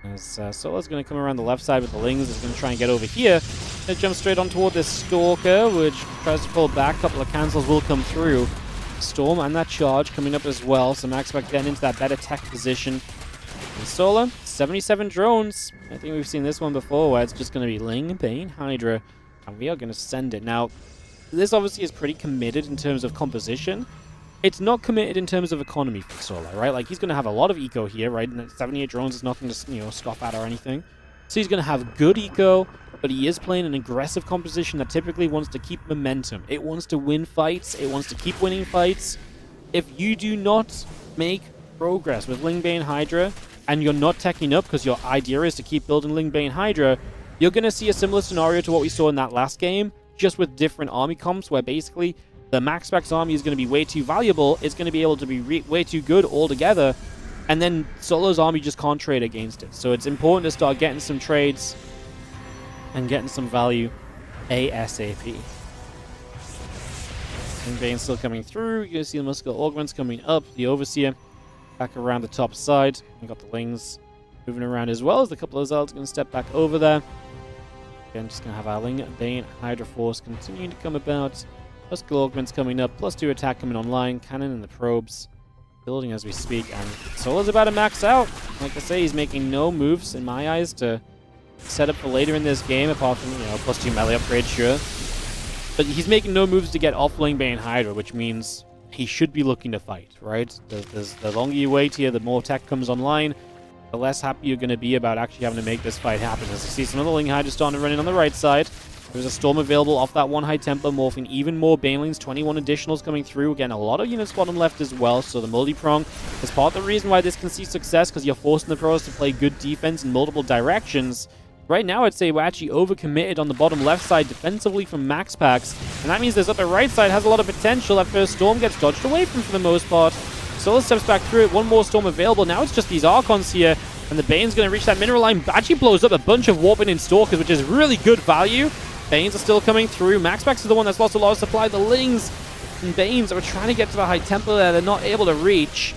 As Solar's going to come around the left side with the Lings. Is going to try and get over here. Going to jump straight on toward this Stalker, which tries to pull back. A couple of cancels will come through. Storm and that charge coming up as well. So MaxPax getting into that better tech position. And Solar, 77 drones. I think we've seen this one before where it's just going to be Ling, Bane, Hydra. And we are going to send it. Now, this obviously is pretty committed in terms of composition. it's not committed in terms of economy for Solo, right? Like, he's going to have a lot of eco here, right? And 78 drones is nothing to, you know, scoff at or anything. So he's going to have good eco, but he is playing an aggressive composition that typically wants to keep momentum. It wants to win fights. It wants to keep winning fights. If you do not make progress with Lingbane Hydra, and you're not teching up because your idea is to keep building Lingbane Hydra, you're going to see a similar scenario to what we saw in that last game, just with different army comps, where basically the MaxPax army is going to be way too valuable, it's going to be able to be way too good altogether, and then Solo's army just can't trade against it. So it's important to start getting some trades and getting some value ASAP. Lingbane's still coming through. You're going to see the Muscular Augments coming up, the Overseer back around the top side. We've got the Lings moving around as well, as a couple of Zealots going to step back over there. Again, just going to have our Lingbane Hydra Force continuing to come about. Muscular Augments coming up, +2 attack coming online, Cannon and the Probes building as we speak, and Solo's about to max out. Like I say, he's making no moves, in my eyes, to set up for later in this game, apart from, you know, +2 melee upgrade, sure. But he's making no moves to get off Lingbane Hydra, which means he should be looking to fight, right? The longer you wait here, the more tech comes online, the less happy you're going to be about actually having to make this fight happen. As you see some of the Ling Hydra starting to run in on the right side. There's a Storm available off that one High Templar, morphing even more Banelings, 21 additionals coming through. Again, a lot of units bottom left as well, so the multi-prong is part of the reason why this can see success, because you're forcing the pros to play good defense in multiple directions. Right now, I'd say we're actually overcommitted on the bottom left side defensively from MaxPax, and that means this upper right side has a lot of potential. That first Storm gets dodged away from for the most part. Solo steps back through it, one more Storm available. Now it's just these Archons here, and the Bane's going to reach that mineral line. Actually blows up a bunch of Warping in Stalkers, which is really good value. Banes are still coming through. MaxPax is the one that's lost a lot of supply. The Lings and Banes are trying to get to the High Templar there. They're not able to reach.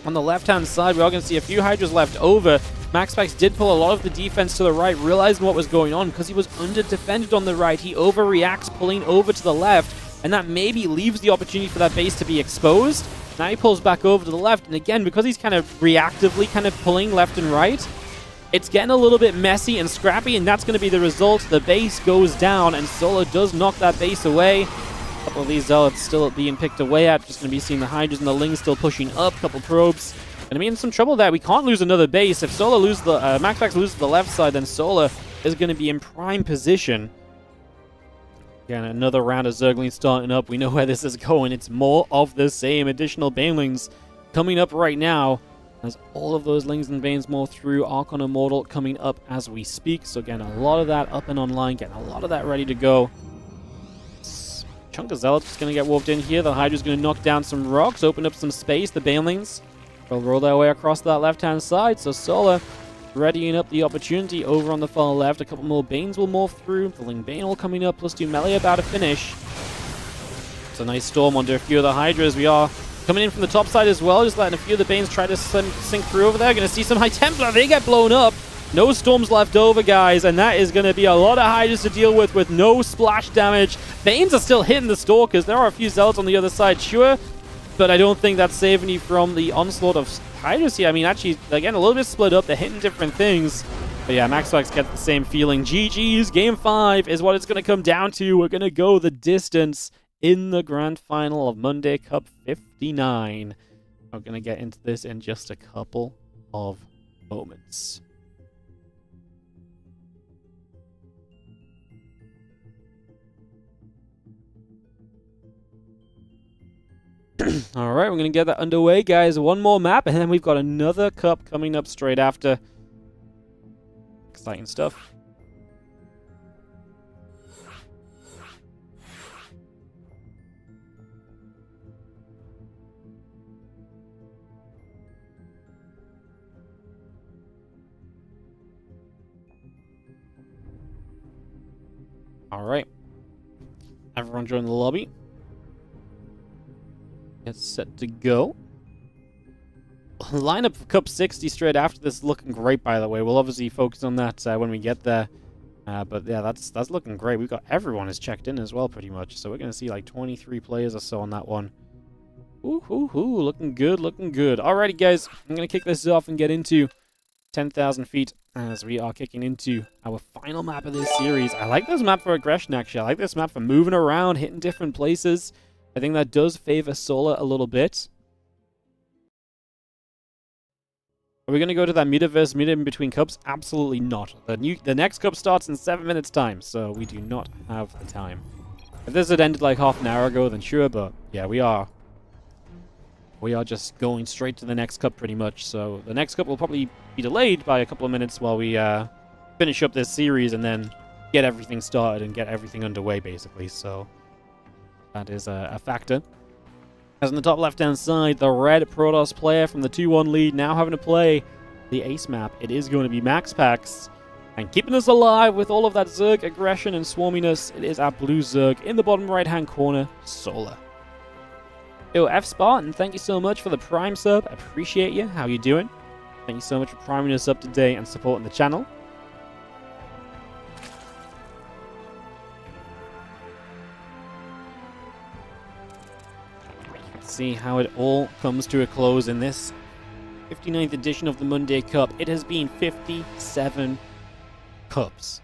On the left-hand side, we are going to see a few Hydras left over. MaxPax did pull a lot of the defense to the right, realizing what was going on because he was under-defended on the right. He overreacts, pulling over to the left, and that maybe leaves the opportunity for that base to be exposed. Now he pulls back over to the left, and again, because he's kind of reactively kind of pulling left and right, it's getting a little bit messy and scrappy, and that's going to be the result. The base goes down, and Solo does knock that base away. A couple of these Zealots still being picked away at. Just going to be seeing the Hydras and the Lings still pushing up. Couple probes. Going to be in some trouble there. We can't lose another base. If Solo loses the MaxPax loses the left side, then Solo is going to be in prime position. Again, another round of Zerglings starting up. We know where this is going. It's more of the same. Additional Banelings coming up right now. As all of those Lings and Banes more through. Archon Immortal coming up as we speak. So again, a lot of that up and online. Getting a lot of that ready to go. Chunk of Zealots is going to get warped in here. The Hydra's going to knock down some rocks. Open up some space. The Banelings will roll their way across that left-hand side. So Solo readying up the opportunity over on the far left. A couple more Banes will morph through. The Lingbane all coming up. +2 melee about to finish. It's a nice storm under a few of the Hydras. We are coming in from the top side as well, just letting a few of the Banes try to sink through over there. Going to see some High Templar. They get blown up. No Storms left over, guys, and that is going to be a lot of Hydras to deal with no splash damage. Banes are still hitting the Stalkers. There are a few Zealots on the other side, sure, but I don't think that's saving you from the onslaught of Hydras here. I mean, actually, again, a little bit split up. They're hitting different things. But yeah, MaxPax gets the same feeling. GG's Game 5 is what it's going to come down to. We're going to go the distance in the grand final of Monday Cup 59. I'm going to get into this in just a couple of moments. All right, we're going to get that underway, guys. One more map, and then we've got another cup coming up straight after. Exciting stuff. All right. Everyone join the lobby. It's set to go. Lineup for Cup 60 straight after this is looking great, by the way. We'll obviously focus on that when we get there. But yeah, that's looking great. We've got everyone is checked in as well, pretty much. So we're going to see like 23 players or so on that one. Ooh, looking good, looking good. Alrighty, guys. I'm going to kick this off and get into 10,000 feet as we are kicking into our final map of this series. I like this map for aggression, actually. I like this map for moving around, hitting different places. I think that does favor Solar a little bit. Are we going to go to that metaverse meet in between cups? Absolutely not. The next cup starts in 7 minutes time, so we do not have the time. If this had ended like half an hour ago, then sure, but yeah, we are just going straight to the next cup pretty much. So the next cup will probably be delayed by a couple of minutes while we finish up this series and then get everything started and get everything underway, basically. So that is a factor. As on the top left-hand side, the red Protoss player from the 2-1 lead now having to play the ace map. It is going to be MaxPax. And keeping us alive with all of that Zerg aggression and swarminess, it is our blue Zerg in the bottom right-hand corner, Solar. Yo, F Spartan, thank you so much for the Prime sub. Appreciate you. How you doing? Thank you so much for priming us up today and supporting the channel. See how it all comes to a close in this 59th edition of the Monday Cup. It has been 57 cups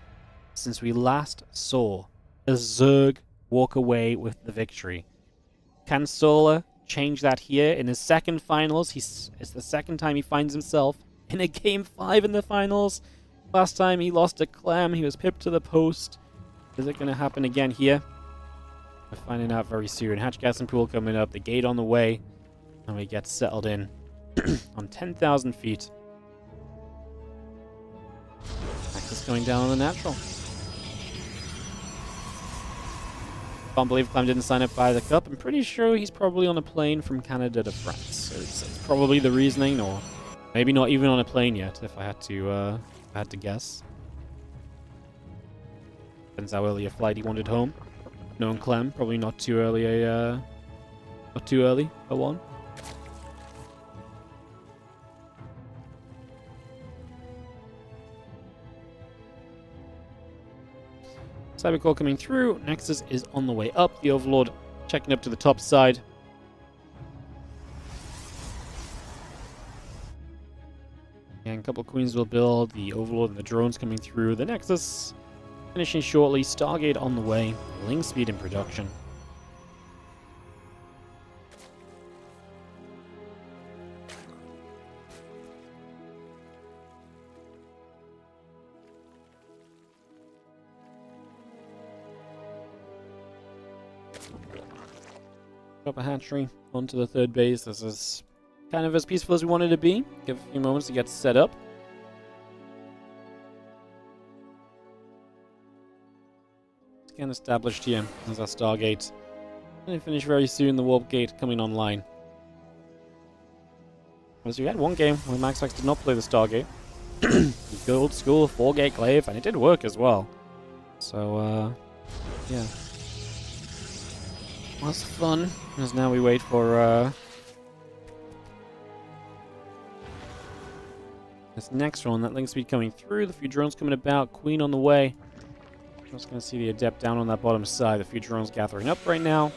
since we last saw a Zerg walk away with the victory. Can Solar change that here in his second finals? It's the second time he finds himself in a Game 5 in the finals. Last time he lost to Clem, he was pipped to the post. Is it going to happen again here? We're finding out very soon. Hatch gas and pool coming up, the gate on the way, and we get settled in on 10,000 feet. Access going down on the natural. Can't believe Clem didn't sign up by the cup. I'm pretty sure he's probably on a plane from Canada to France. So it's probably the reasoning, or maybe not even on a plane yet, if I had to guess. Depends how early a flight he wanted home. Knowing Clem, probably not too early a one. Cybercore coming through. Nexus is on the way up. The Overlord checking up to the top side. And a couple of Queens will build. The Overlord and the drones coming through. The Nexus finishing shortly. Stargate on the way. Link speed in production. Drop a hatchery onto the third base. This is kind of as peaceful as we wanted to be. Give a few moments to get set up. Scan established here as our Stargate. Going to finish very soon, the Warp Gate coming online. As we had one game where MaxPax did not play the Stargate. The old school 4-gate glaive, and it did work as well. So, yeah. Was fun, as now we wait for this next one. That link speed coming through, the few drones coming about, Queen on the way. Just going to see the Adept down on that bottom side. The few drones gathering up right now.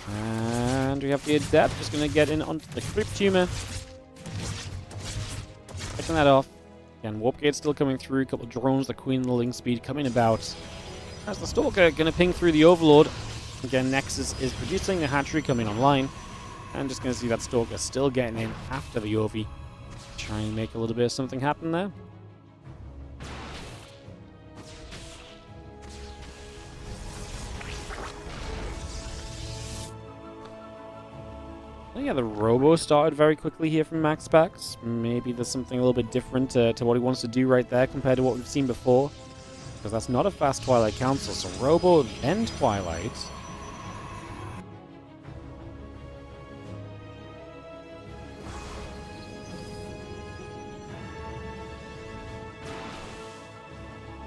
And we have the Adept just going to get in onto the Crypt Tumor. Checking that off. Again, Warp Gate still coming through. A couple of drones, the Queen and the link speed coming about. As the Stalker going to ping through the Overlord. Again, Nexus is producing the hatchery coming online. And just going to see that Stalker still getting in after the Ovi. Try and make a little bit of something happen there. Yeah, the Robo started very quickly here from MaxPax. Maybe there's something a little bit different to what he wants to do right there compared to what we've seen before. Because that's not a fast Twilight Council. So Robo, then Twilight.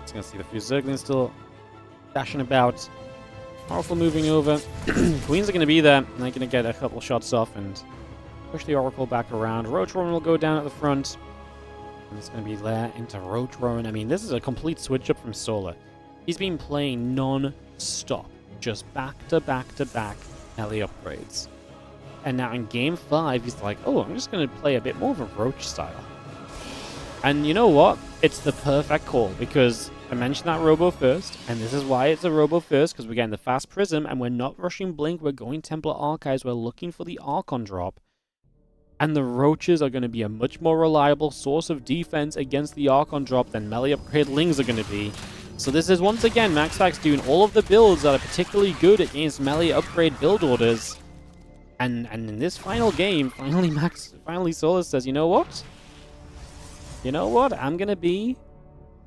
Just gonna see the few Zerglings still dashing about. Powerful moving over. Queens are going to be there, and they're going to get a couple shots off and push the Oracle back around. Roach Rowan will go down at the front. And it's going to be there into Roach Rowan. I mean, this is a complete switch up from Solar. He's been playing non-stop. Just back-to-back-to-back Ellie upgrades. And now in Game 5, he's like, oh, I'm just going to play a bit more of a Roach style. And you know what? it's the perfect call, because I mentioned that Robo first, and this is why it's a Robo first, because we're getting the fast Prism, and we're not rushing Blink, we're going Templar Archives, we're looking for the Archon drop. And the Roaches are going to be a much more reliable source of defense against the Archon drop than melee upgrade Lings are going to be. So this is once again MaxPax doing all of the builds that are particularly good against melee upgrade build orders. And in this final game, finally Solus says, you know what? You know what? I'm gonna be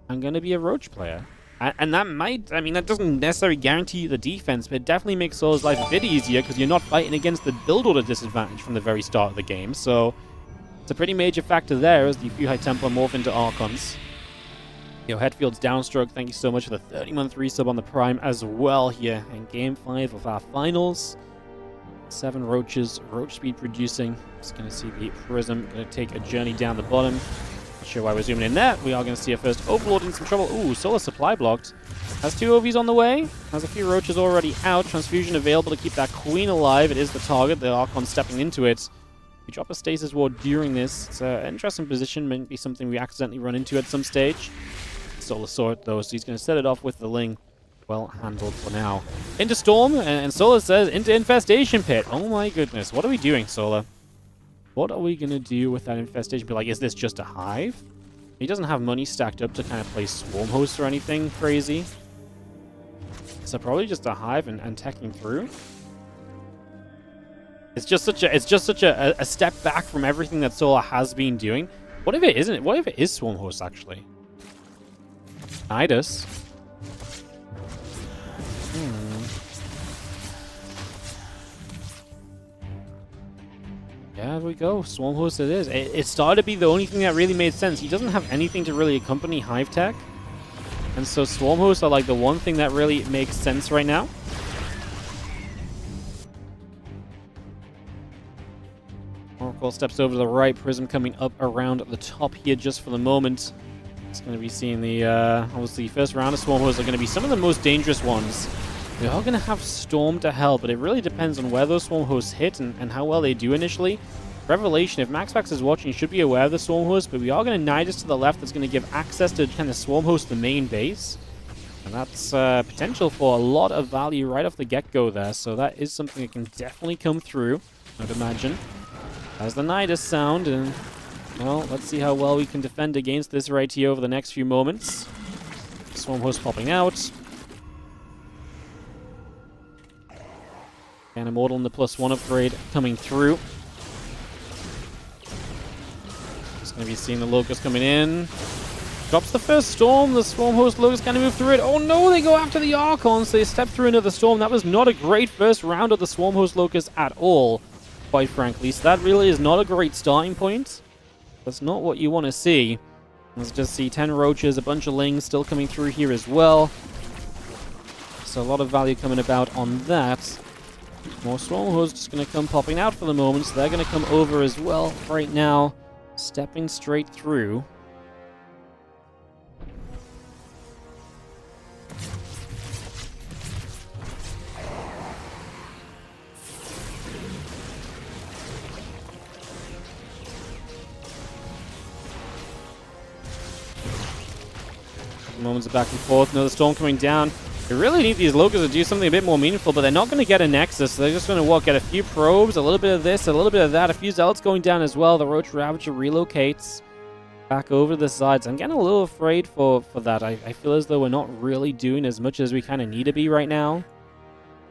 a Roach player. And that might, I mean, that doesn't necessarily guarantee the defense, but it definitely makes Solus' life a bit easier because you're not fighting against the build order disadvantage from the very start of the game. So it's a pretty major factor there as the Fuhai Templar morph into Archons. Yo, Headfield's downstroke, thank you so much for the 30-month resub on the Prime as well here in Game 5 of our finals. 7 Roaches, Roach speed producing. Just going to see the Prism going to take a journey down the bottom. Not sure why we're zooming in there. We are going to see a first Overlord in some trouble. Ooh, Solar supply blocked. Has 2 OVs on the way. Has a few Roaches already out. Transfusion available to keep that Queen alive. It is the target. The Archon stepping into it. We drop a Stasis Ward during this. It's an interesting position. Might be something we accidentally run into at some stage. Solar saw it though, so he's going to set it off with the Ling. Well handled for now. Into Storm, and Solar says into Infestation Pit. Oh my goodness, what are we doing, Solar? What are we going to do with that Infestation Pit? Like, is this just a hive? He doesn't have money stacked up to kind of play Swarm Host or anything crazy. So probably just a hive and teching through. It's just such a step back from everything that Solar has been doing. What if it isn't? What if it is Swarm Host actually? Nidus. Yeah, there we go. Swarm Host it is. It started to be the only thing that really made sense. He doesn't have anything to really accompany Hive Tech. And so Swarm Hosts are like the one thing that really makes sense right now. Oracle steps over to the right. Prism coming up around the top here just for the moment. It's going to be seeing the, obviously, first round of Swarm Hosts are going to be some of the most dangerous ones. We are going to have Storm to help, but it really depends on where those Swarm Hosts hit and how well they do initially. Revelation, if MaxPax is watching, you should be aware of the Swarm Host, but we are going to Nidus to the left that's going to give access to kind of Swarm Host the main base. And that's potential for a lot of value right off the get-go there, so that is something that can definitely come through, I'd imagine. As the Nidus sound, and well, let's see how well we can defend against this right here over the next few moments. Swarm Host popping out. And Immortal in the +1 upgrade coming through. Just going to be seeing the Locust coming in. Drops the first Storm. The Swarm Host Locust kind of move through it. Oh no, they go after the Archon, so they step through another Storm. That was not a great first round of the Swarm Host Locust at all, quite frankly. So that really is not a great starting point. That's not what you want to see. Let's just see 10 Roaches, a bunch of Lings still coming through here as well. So a lot of value coming about on that. More Swarm Hosts just going to come popping out for the moment, so they're going to come over as well right now, stepping straight through. Moments of back and forth, another Storm coming down. They really need these Locusts to do something a bit more meaningful, but they're not going to get a Nexus. So they're just going to get a few probes, a little bit of this, a little bit of that, a few Zealots going down as well. The Roach Ravager relocates back over the sides. I'm getting a little afraid for that. I feel as though we're not really doing as much as we kind of need to be right now.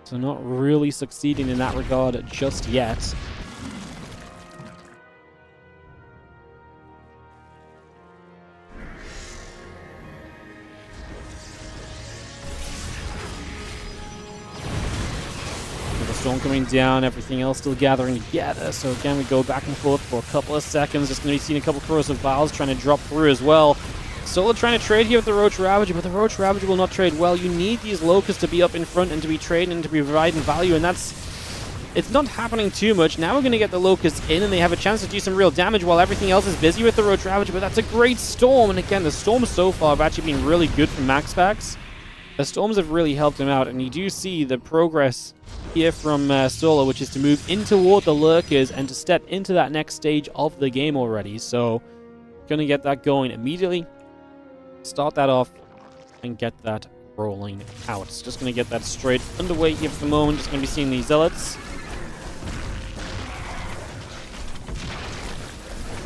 So not really succeeding in that regard just yet. Storm coming down, everything else still gathering together. So again, we go back and forth for a couple of seconds. Just going to be seeing a couple Corrosive Vials trying to drop through as well. Solar trying to trade here with the Roach Ravager, but the Roach Ravager will not trade well. You need these Locusts to be up in front and to be trading and to be providing value, and it's not happening too much. Now we're going to get the Locusts in, and they have a chance to do some real damage while everything else is busy with the Roach Ravager, but that's a great Storm. And again, the Storms so far have actually been really good for MaxPax. The Storms have really helped him out, and you do see the progress here from Solar, which is to move in toward the Lurkers and to step into that next stage of the game already. So, going to get that going immediately. start that off and get that rolling out. Just going to get that straight underway here for the moment. Just going to be seeing these zealots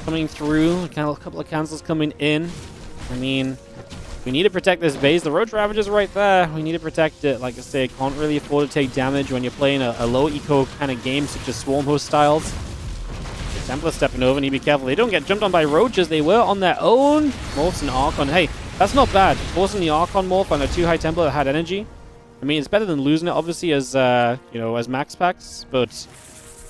coming through. A couple of cancels coming in. I mean, we need to protect this base. The Roach Ravager is right there. We need to protect it. Like I say, can't really afford to take damage when you're playing a low eco kind of game, such as Swarm Host styles. The Templar stepping over, need to be careful. They don't get jumped on by roaches. They were on their own. Morphs and Archon. Hey, that's not bad. Forcing the Archon morph on a 2 high Templar that had energy. I mean, it's better than losing it, obviously, as you know, as MaxPax, but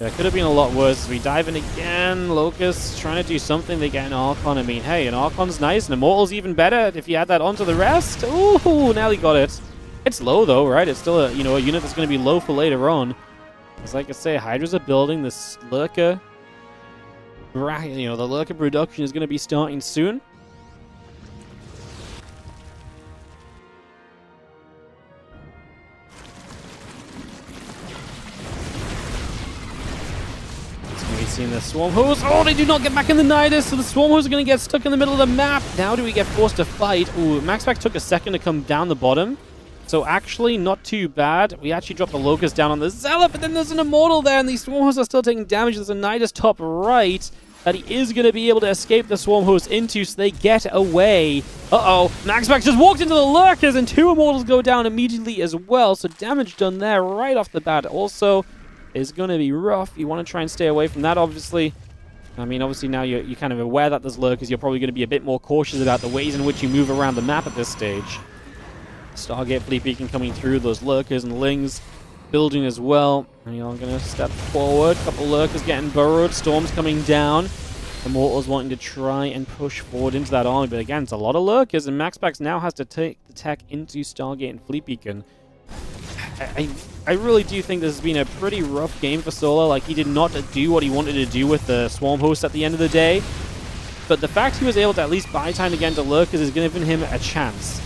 it could have been a lot worse. We dive in again. Locust trying to do something. They get an Archon. I mean, hey, an Archon's nice. An Immortal's even better if you add that onto the rest. Ooh, now he got it. It's low, though, right? It's still a, you know, a unit that's going to be low for later on. Because, like I say, Hydras are building. This Lurker, you know, the Lurker production is going to be starting soon. Seeing the Swarm Host. Oh, they do not get back in the Nidus, so the Swarm Host are going to get stuck in the middle of the map. Now do we get forced to fight? Ooh, MaxPax took a second to come down the bottom. So actually, not too bad. We actually dropped the Locust down on the Zealot, but then there's an Immortal there, and these Swarm Hosts are still taking damage. There's a Nidus top right that he is going to be able to escape the Swarm Host into, so they get away. Uh-oh, MaxPax just walked into the Lurkers, and 2 Immortals go down immediately as well. So damage done there right off the bat. Also, is going to be rough. You want to try and stay away from that, obviously. I mean, obviously now you're kind of aware that there's lurkers. You're probably going to be a bit more cautious about the ways in which you move around the map at this stage. Stargate Fleet Beacon coming through. Those lurkers and lings building as well. And you're going to step forward. A couple lurkers getting burrowed. Storms coming down. Immortals wanting to try and push forward into that army. But again, it's a lot of lurkers. And MaxPax now has to take the tech into Stargate and Fleet Beacon. I really do think this has been a pretty rough game for Solar. Like, he did not do what he wanted to do with the Swarm Host at the end of the day. But the fact he was able to at least buy time again to Lurkers is giving him a chance.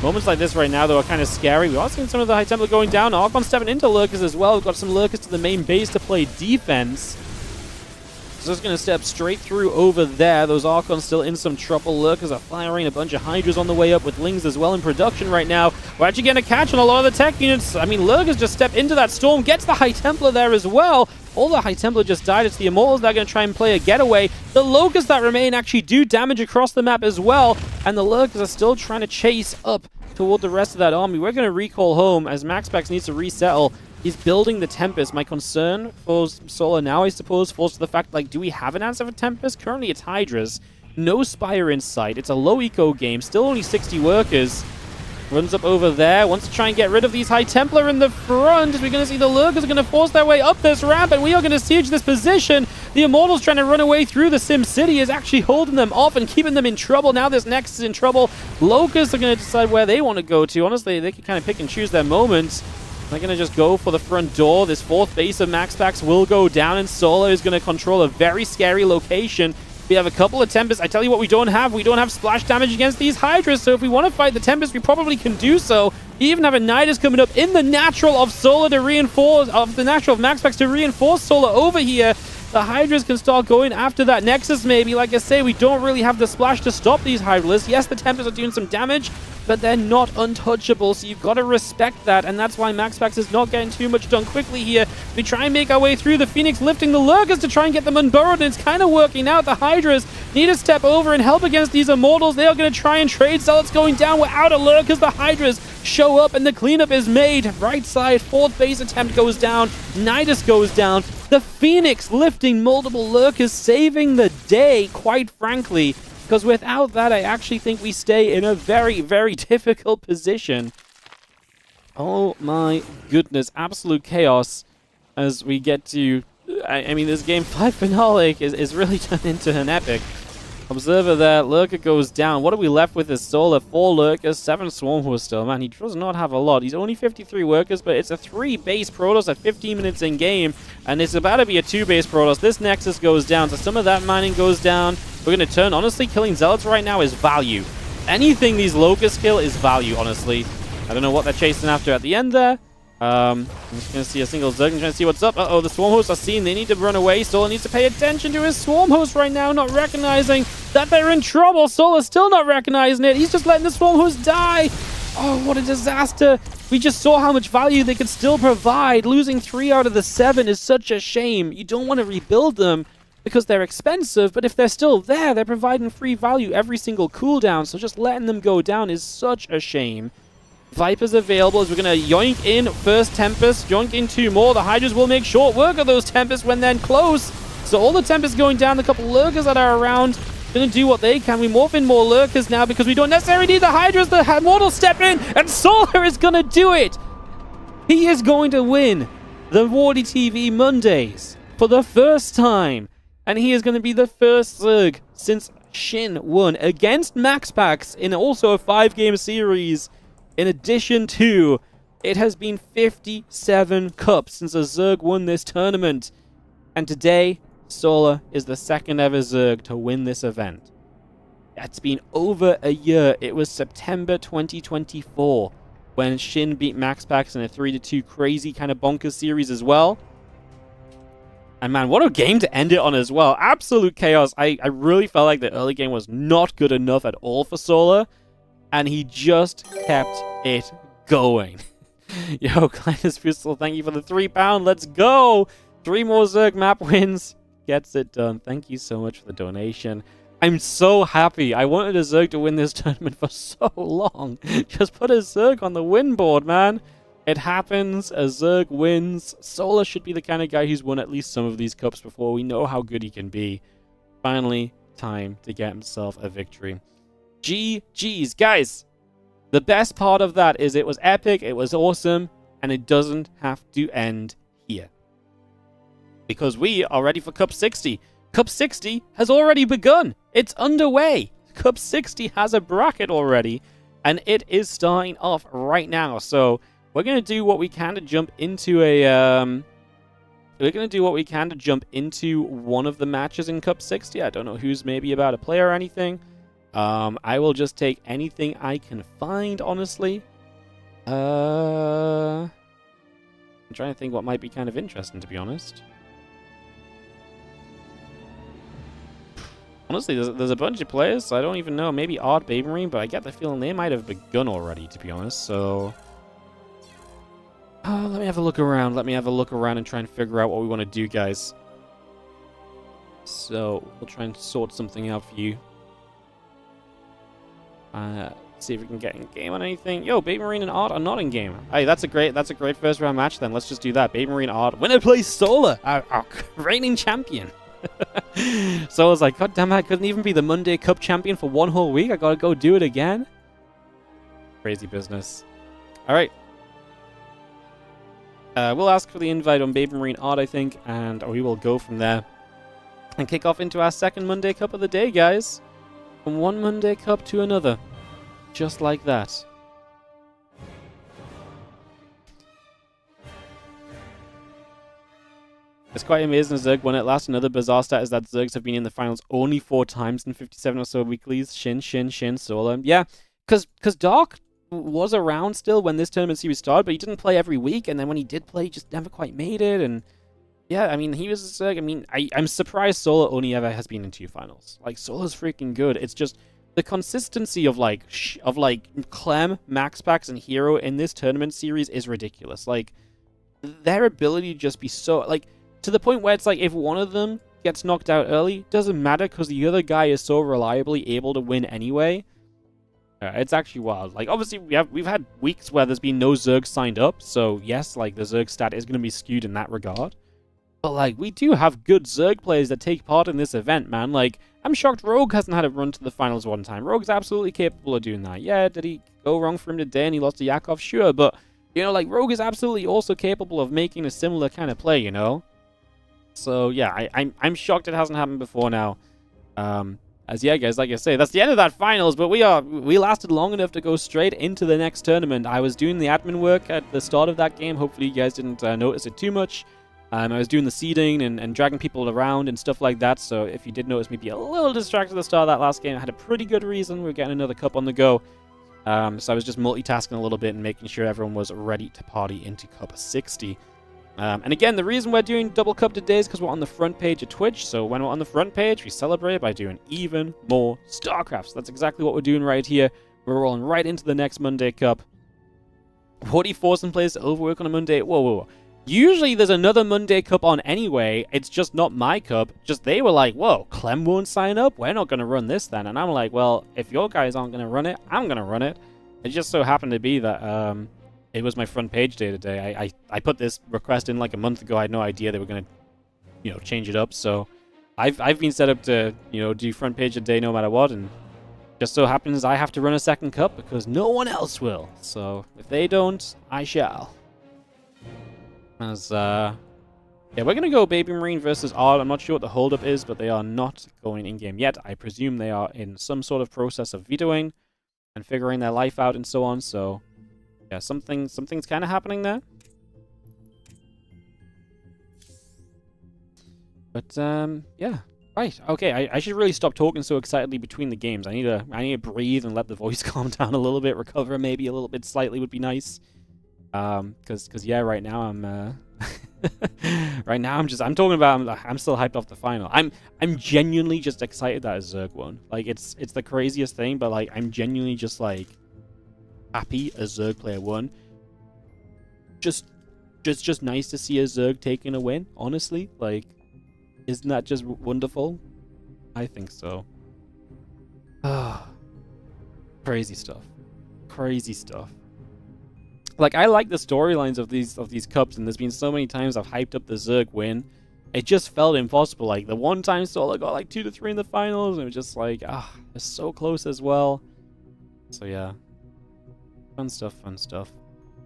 Moments like this right now, though, are kind of scary. We are seeing some of the High Templar going down. Archon stepping into Lurkers as well. We've got some Lurkers to the main base to play defense. So just going to step straight through over there. Those Archons still in some trouble. Lurkers are firing a bunch of Hydras on the way up with Lings as well in production right now. We're actually getting a catch on a lot of the tech units. I mean, Lurkers just step into that storm, gets the High Templar there as well. All the High Templar just died. It's the Immortals that are going to try and play a getaway. The Locusts that remain actually do damage across the map as well. And the Lurkers are still trying to chase up toward the rest of that army. We're going to recall home as MaxPax needs to resettle. He's building the Tempest. My concern for Solar now, I suppose, falls to the fact, like, do we have an answer for Tempest? Currently, it's Hydras. No Spire in sight. It's a low eco game. Still only 60 workers. Runs up over there. Wants to try and get rid of these High Templar in the front. We're going to see the Lurkers are going to force their way up this ramp, and we are going to siege this position. The Immortals trying to run away through the Sim City is actually holding them off and keeping them in trouble. Now this Nexus is in trouble. Locusts are going to decide where they want to go to. Honestly, they can kind of pick and choose their moments. They're going to just go for the front door. This 4th base of MaxPax will go down, and Solar is going to control a very scary location. We have a couple of Tempests. I tell you what we don't have. We don't have splash damage against these Hydras, so if we want to fight the Tempest, we probably can do so. We even have a Nidus coming up in the natural of Solar to reinforce, of the natural of MaxPax to reinforce Solar over here. The Hydras can start going after that Nexus maybe. Like I say, we don't really have the splash to stop these Hydras. Yes, the Tempests are doing some damage, but they're not untouchable, so you've got to respect that, and that's why MaxPax is not getting too much done quickly here. We try and make our way through. The Phoenix lifting the Lurkers to try and get them unburrowed, and it's kind of working out. The Hydras need to step over and help against these Immortals. They are going to try and trade. Zealots going down. We're out of Lurkers. The Hydras show up, and the cleanup is made. Right side, 4th base attempt goes down. Nidus goes down. The Phoenix lifting multiple Lurkers, saving the day, quite frankly. Because without that, I actually think we stay in a very, very difficult position. Oh my goodness. Absolute chaos as we get to... I mean, this Game 5 finale is really turned into an epic. Observer there. Lurker goes down. What are we left with is Solar. 4 Lurkers, 7 Swarm Hosts still. Man, he does not have a lot. He's only 53 workers, but it's a 3-base Protoss at 15 minutes in game. And it's about to be a 2-base Protoss. This Nexus goes down, so some of that mining goes down. We're going to turn. Honestly, killing Zealots right now is value. Anything these Locusts kill is value, honestly. I don't know what they're chasing after at the end there. I'm just going to see a single Zerg and trying to see what's up. Uh-oh, the Swarm Hosts are seen. They need to run away. Solar needs to pay attention to his Swarm Host right now, not recognizing that they're in trouble. Solar's still not recognizing it. He's just letting the Swarm Host die. Oh, what a disaster. We just saw how much value they could still provide. Losing 3 out of the 7 is such a shame. You don't want to rebuild them because they're expensive, but if they're still there, they're providing free value every single cooldown, so just letting them go down is such a shame. Viper's available as we're going to yoink in first Tempest, yoink in 2 more. The Hydras will make short work of those Tempests when they're close. So all the Tempests going down, the couple Lurkers that are around, going to do what they can. We morph in more Lurkers now because we don't necessarily need the Hydras. The Immortals step in, and Solar is going to do it. He is going to win the WARDITV Mondays for the first time. And he is going to be the first Zerg since Shin won against MaxPax in also a 5-game series. In addition to, it has been 57 cups since a Zerg won this tournament. And today, Solar is the second ever Zerg to win this event. It's been over a year. It was September 2024 when Shin beat MaxPax in a 3-2 crazy kind of bonkers series as well. And man, what a game to end it on as well. Absolute chaos. I really felt like the early game was not good enough at all for Solar. And he just kept it going. Yo, Clintus Fusel, thank you for the £3. Let's go. 3 more Zerg map wins. Gets it done. Thank you so much for the donation. I'm so happy. I wanted a Zerg to win this tournament for so long. Just put a Zerg on the win board, man. It happens. A Zerg wins. Solar should be the kind of guy who's won at least some of these cups before. We know how good he can be. Finally, time to get himself a victory. GG's. Guys, the best part of that is it was epic, it was awesome, and it doesn't have to end here. Because we are ready for Cup 60. Cup 60 has already begun. It's underway. Cup 60 has a bracket already, and it is starting off right now. So we're going to do what we can to jump into one of the matches in Cup 60. I don't know who's maybe about to play or anything. I will just take anything I can find, honestly. I'm trying to think what might be kind of interesting, to be honest. Honestly, there's a bunch of players, so I don't even know. Maybe Odd Baby Marine, but I get the feeling they might have begun already, to be honest, so... let me have a look around. Let me have a look around and try and figure out what we want to do, guys. So, we'll try and sort something out for you. See if we can get in game on anything. Yo, Baby Marine and Odd are not in game. Hey, that's a great first round match then. Let's just do that. Baby Marine, Odd. Winner plays Solar, our reigning champion. So I was like, God damn it, I couldn't even be the Monday Cup champion for 1 whole week. I gotta go do it again. Crazy business. Alright. We'll ask for the invite on Baby Marine Odd, I think, and we will go from there. And kick off into our second Monday Cup of the day, guys. From one Monday Cup to another. Just like that. It's quite amazing Zerg won at last. Another bizarre stat is that Zergs have been in the finals only 4 times in 57 or so weeklies. Shin, Solar. Yeah, because Dark was around still when this tournament series started, but he didn't play every week, and then when he did play, he just never quite made it, and yeah, I mean, he was a Zerg. I mean, I'm surprised Solar only ever has been in 2 finals. Like, Solar's freaking good. It's just the consistency of Clem, MaxPax, and herO in this tournament series is ridiculous. Like, their ability to just be so, like, to the point where it's like, if one of them gets knocked out early, doesn't matter because the other guy is so reliably able to win anyway. It's actually wild. Like, obviously, we've had weeks where there's been no Zerg signed up, so yes, like, the Zerg stat is going to be skewed in that regard. But, like, we do have good Zerg players that take part in this event, man. Like, I'm shocked Rogue hasn't had a run to the finals one time. Rogue's absolutely capable of doing that. Yeah, did he go wrong for him today and he lost to Yakov? Sure, but, you know, like, Rogue is absolutely also capable of making a similar kind of play, you know? So, yeah, I'm shocked it hasn't happened before now. As yeah, guys, like I say, that's the end of that finals, but we lasted long enough to go straight into the next tournament. I was doing the admin work at the start of that game. Hopefully you guys didn't notice it too much. I was doing the seeding and dragging people around and stuff like that, so if you did notice me be a little distracted at the start of that last game, I had a pretty good reason. We were getting another cup on the go. So I was just multitasking a little bit and making sure everyone was ready to party into Cup 60. And again, the reason we're doing Double Cup today is because we're on the front page of Twitch. So when we're on the front page, we celebrate by doing even more StarCraft. So that's exactly what we're doing right here. We're rolling right into the next Monday Cup. What do you force some players to overwork on a Monday? Whoa, whoa, whoa. Usually there's another Monday Cup on anyway. It's just not my cup. Just they were like, whoa, Clem won't sign up? We're not going to run this then. And I'm like, well, if your guys aren't going to run it, I'm going to run it. It just so happened to be that it was my front page day today. I put this request in like a month ago. I had no idea they were going to, change it up. So I've been set up to, do front page a day no matter what. And just so happens I have to run a second cup because no one else will. So if they don't, I shall. As, yeah, we're going to go Baby Marine versus Ard. I'm not sure what the holdup is, but they are not going in-game yet. I presume they are in some sort of process of vetoing and figuring their life out and so on. So, yeah, something's kind of happening there. But, yeah. Right, okay, I should really stop talking so excitedly between the games. I need to breathe and let the voice calm down a little bit, recover maybe a little bit slightly would be nice. Cause yeah, right now I'm I'm talking about I'm still hyped off the final. I'm genuinely just excited that Zerg won. Like it's the craziest thing, but like I'm genuinely just like happy a Zerg player won. Just nice to see a Zerg taking a win, honestly. Like, isn't that just wonderful? I think so. Crazy stuff. Crazy stuff. Like, I like the storylines of these cups, and there's been so many times I've hyped up the Zerg win. It just felt impossible. Like, the one time Solar got like 2 to 3 in the finals, and it was just like, they're so close as well. So yeah. Fun stuff, fun stuff.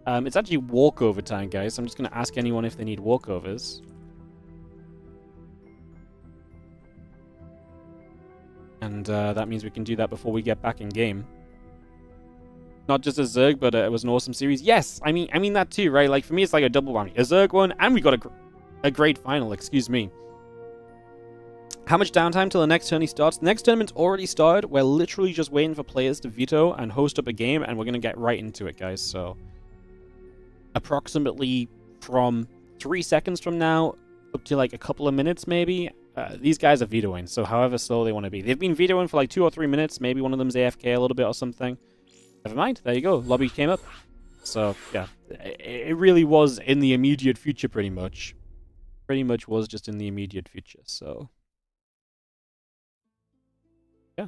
It's actually walkover time, guys. So I'm just going to ask anyone if they need walkovers. And that means we can do that before we get back in game. Not just a Zerg, but it was an awesome series. Yes, I mean that too, right? Like, for me, it's like a double whammy. A Zerg one, and we got a great final, excuse me. How much downtime till the next tourney starts? The next tournament's already started. We're literally just waiting for players to veto and host up a game, and we're going to get right into it, guys. So, approximately from 3 seconds from now up to like a couple of minutes, maybe, these guys are vetoing. So, however slow they want to be. They've been vetoing for like 2 or 3 minutes. Maybe one of them's AFK a little bit or something. Never mind. There you go. Lobby came up. So, yeah. It really was in the immediate future, pretty much. Pretty much was just in the immediate future, so... yeah.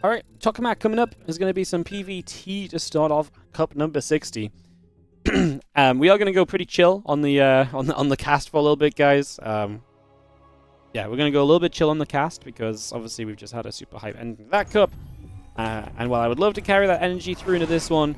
Alright, Tokamak coming up. There's going to be some PvT to start off cup number 60. We are going to go pretty chill on the cast for a little bit, guys. Yeah, we're going to go a little bit chill on the cast because obviously we've just had a super hype end that cup. And while I would love to carry that energy through into this one,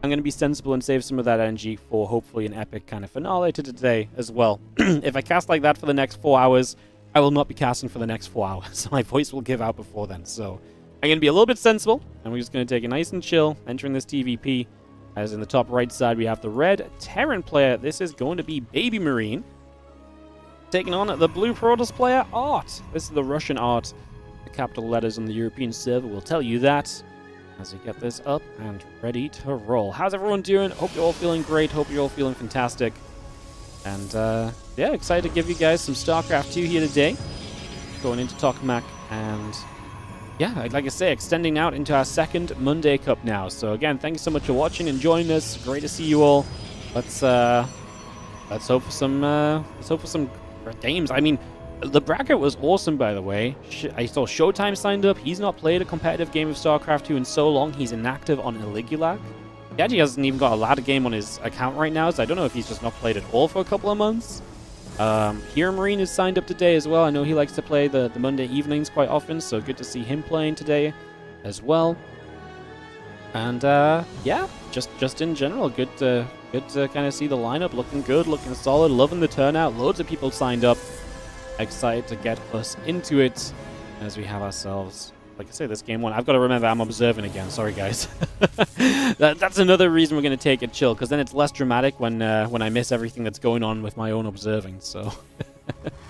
I'm going to be sensible and save some of that energy for hopefully an epic kind of finale to today as well. If I cast like that for the next 4 hours, I will not be casting for the next 4 hours. So my voice will give out before then. So I'm going to be a little bit sensible, and we're just going to take it nice and chill, entering this TVP. As in the top right side, we have the red Terran player. This is going to be Baby Marine. Taking on the blue Protoss player, Art. This is the Russian Art. The capital letters on the European server will tell you that. As we get this up and ready to roll. How's everyone doing? Hope you're all feeling great. Hope you're all feeling fantastic. And, yeah, excited to give you guys some StarCraft 2 here today. Going into Tokamak and... yeah, like I say, extending out into our second Monday Cup now. So again, thank you so much for watching and joining us. Great to see you all. Let's hope for some great games. I mean, the bracket was awesome, by the way. I saw Showtime signed up. He's not played a competitive game of StarCraft 2 in so long. He's inactive on Illigilac. He actually hasn't even got a ladder game on his account right now, so I don't know if he's just not played at all for a couple of months. herO Marine is signed up today as well. I know he likes to play the Monday evenings quite often, so good to see him playing today as well. And yeah, just in general, good to kind of see the lineup looking good, looking solid, loving the turnout. Loads of people signed up. Excited to get us into it as we have ourselves like I say, this game one. I've got to remember I'm observing again. Sorry, guys. That's another reason we're going to take it chill, because then it's less dramatic when I miss everything that's going on with my own observing. So,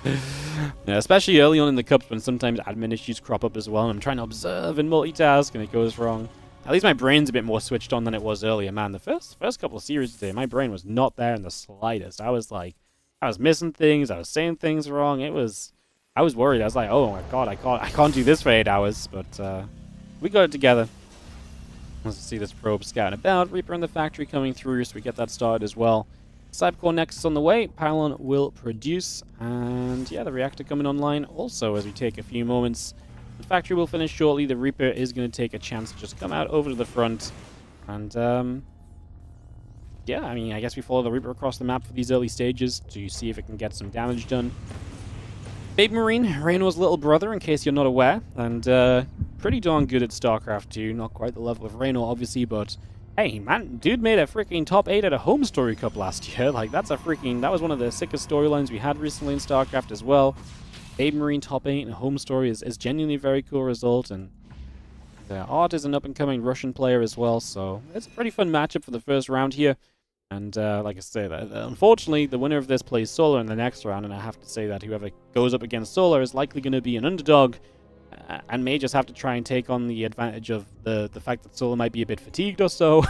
yeah, especially early on in the cups when sometimes admin issues crop up as well, and I'm trying to observe and multitask, and it goes wrong. At least my brain's a bit more switched on than it was earlier. Man, the first couple of series today, my brain was not there in the slightest. I was missing things. I was saying things wrong. I was worried. I was like, oh my god, I can't do this for 8 hours. But we got it together. Let's see this probe scouting about. Reaper in the factory coming through, so we get that started as well. Cybercore Nexus on the way. Pylon will produce. And yeah, the reactor coming online also as we take a few moments. The factory will finish shortly. The Reaper is going to take a chance to just come out over to the front. And yeah, I mean, I guess we follow the Reaper across the map for these early stages to see if it can get some damage done. Baby Marine, Reyno's little brother, in case you're not aware, and pretty darn good at StarCraft 2. Not quite the level of Reyno, obviously, but hey, man, dude made a freaking top 8 at a home story cup last year. Like, that was one of the sickest storylines we had recently in StarCraft as well. Baby Marine top 8 in a home story is genuinely a very cool result, and Art is an up-and-coming Russian player as well, so it's a pretty fun matchup for the first round here. And like I say, unfortunately, the winner of this plays Solar in the next round, and I have to say that whoever goes up against Solar is likely going to be an underdog, and may just have to try and take on the advantage of the fact that Solar might be a bit fatigued or so,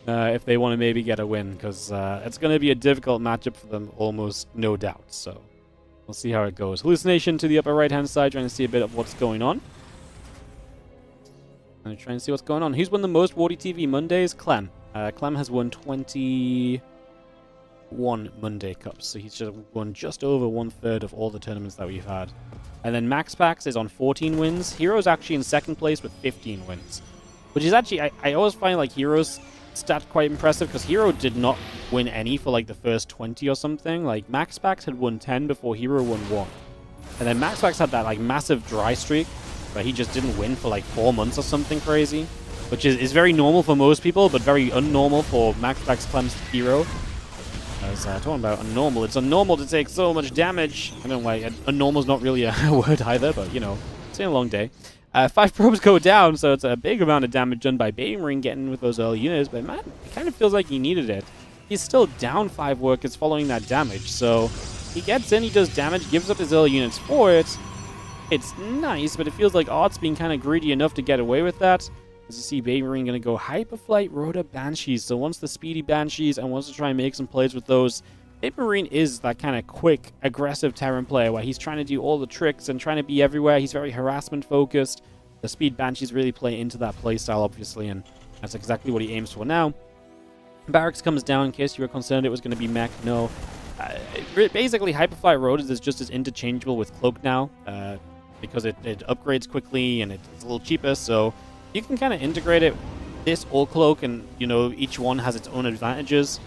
if they want to maybe get a win, because it's going to be a difficult matchup for them, almost no doubt. So we'll see how it goes. Hallucination to the upper right-hand side, trying to see a bit of what's going on. I'm trying to see what's going on. Who's won the most WARDITV Mondays? Clem. Clem has won 21 Monday Cups, so he's just won just over 1/3 of all the tournaments that we've had. And then MaxPax is on 14 wins. herO's actually in second place with 15 wins, which is actually, I always find like herO's stat quite impressive, because herO did not win any for like the first 20 or something. Like MaxPax had won 10 before herO won 1. And then MaxPax had that like massive dry streak where he just didn't win for like 4 months or something crazy, which is very normal for most people, but very unnormal for MaxPax Clem's herO. I was talking about unnormal. It's unnormal to take so much damage. I don't know why. Unnormal's not really a word either, but, you know, it's been a long day. 5 probes go down, so it's a big amount of damage done by Baby Marine getting with those early units, but man, it kind of feels like he needed it. He's still down 5 workers following that damage, so he gets in, he does damage, gives up his early units for it. It's nice, but it feels like Art's being kind of greedy enough to get away with that. As you see, Baby Marine going to go Hyperflight Rota Banshees. So wants the speedy Banshees and wants to try and make some plays with those. Baby Marine is that kind of quick, aggressive Terran player where he's trying to do all the tricks and trying to be everywhere. He's very harassment focused. The speed Banshees really play into that playstyle, obviously, and that's exactly what he aims for now. Barracks comes down, in case you were concerned it was going to be mech. No. Basically, Hyperflight Rotas is just as interchangeable with Cloak now, because it upgrades quickly and it's a little cheaper, so you can kind of integrate it, this or Cloak, and, you know, each one has its own advantages.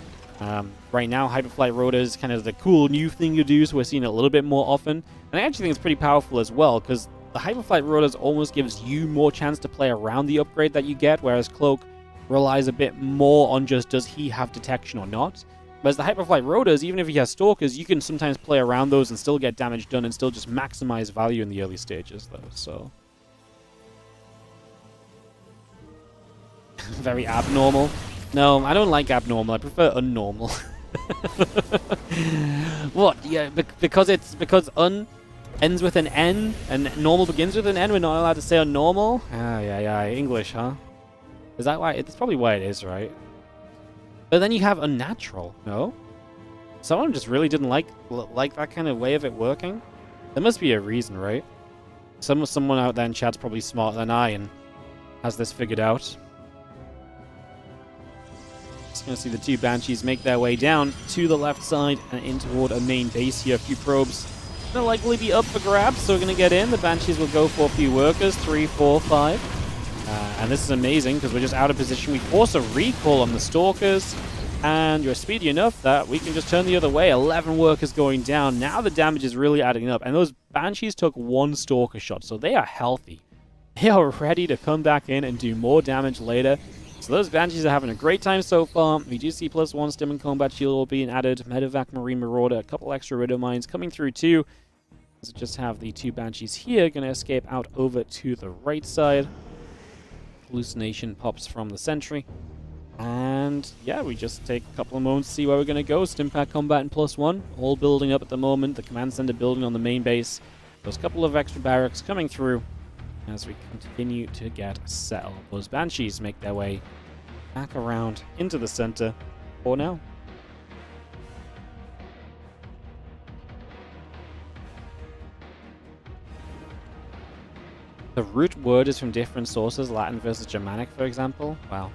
Right now, Hyperflight Rota is kind of the cool new thing to do, so we're seeing it a little bit more often. And I actually think it's pretty powerful as well, because the Hyperflight Rotas almost gives you more chance to play around the upgrade that you get, whereas Cloak relies a bit more on just does he have detection or not. Whereas the Hyperflight Rotas, even if he has Stalkers, you can sometimes play around those and still get damage done and still just maximize value in the early stages, though, so... Very abnormal. No, I don't like abnormal. I prefer unnormal. What? Yeah, because un ends with an N and normal begins with an N. We're not allowed to say unnormal. Yeah. English, huh? Is that why? It's probably why it is, right? But then you have unnatural. No? Someone just really didn't like that kind of way of it working. There must be a reason, right? Someone out there in chat's probably smarter than I and has this figured out. Just going to see the 2 Banshees make their way down to the left side and in toward a main base here. A few probes will likely be up for grabs, so we're going to get in. The Banshees will go for a few workers, 3, 4, 5. And this is amazing because we're just out of position. We force a recall on the Stalkers, and you're speedy enough that we can just turn the other way. 11 workers going down. Now the damage is really adding up, and those Banshees took 1 Stalker shot, so they are healthy. They are ready to come back in and do more damage later. So those Banshees are having a great time so far. We do see +1 Stim and Combat Shield will being added. Medevac, Marine Marauder, a couple extra Riddle Mines coming through too. So just have the 2 Banshees here, going to escape out over to the right side. Hallucination pops from the sentry. And yeah, we just take a couple of moments to see where we're going to go. Stimpack combat in +1, all building up at the moment. The command center building on the main base. There's a couple of extra barracks coming through as we continue to get settled. Those Banshees make their way back around into the center for now. The root word is from different sources, Latin versus Germanic, for example. Wow.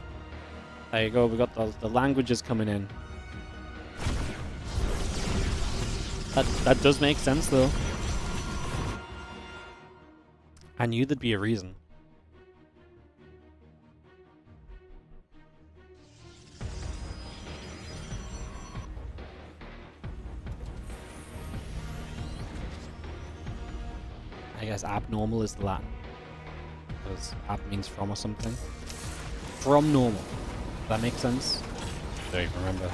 There you go, we got the languages coming in. That does make sense, though. I knew there'd be a reason. I guess abnormal is the Latin. Because ab means from or something. From normal. That makes sense? I don't even remember.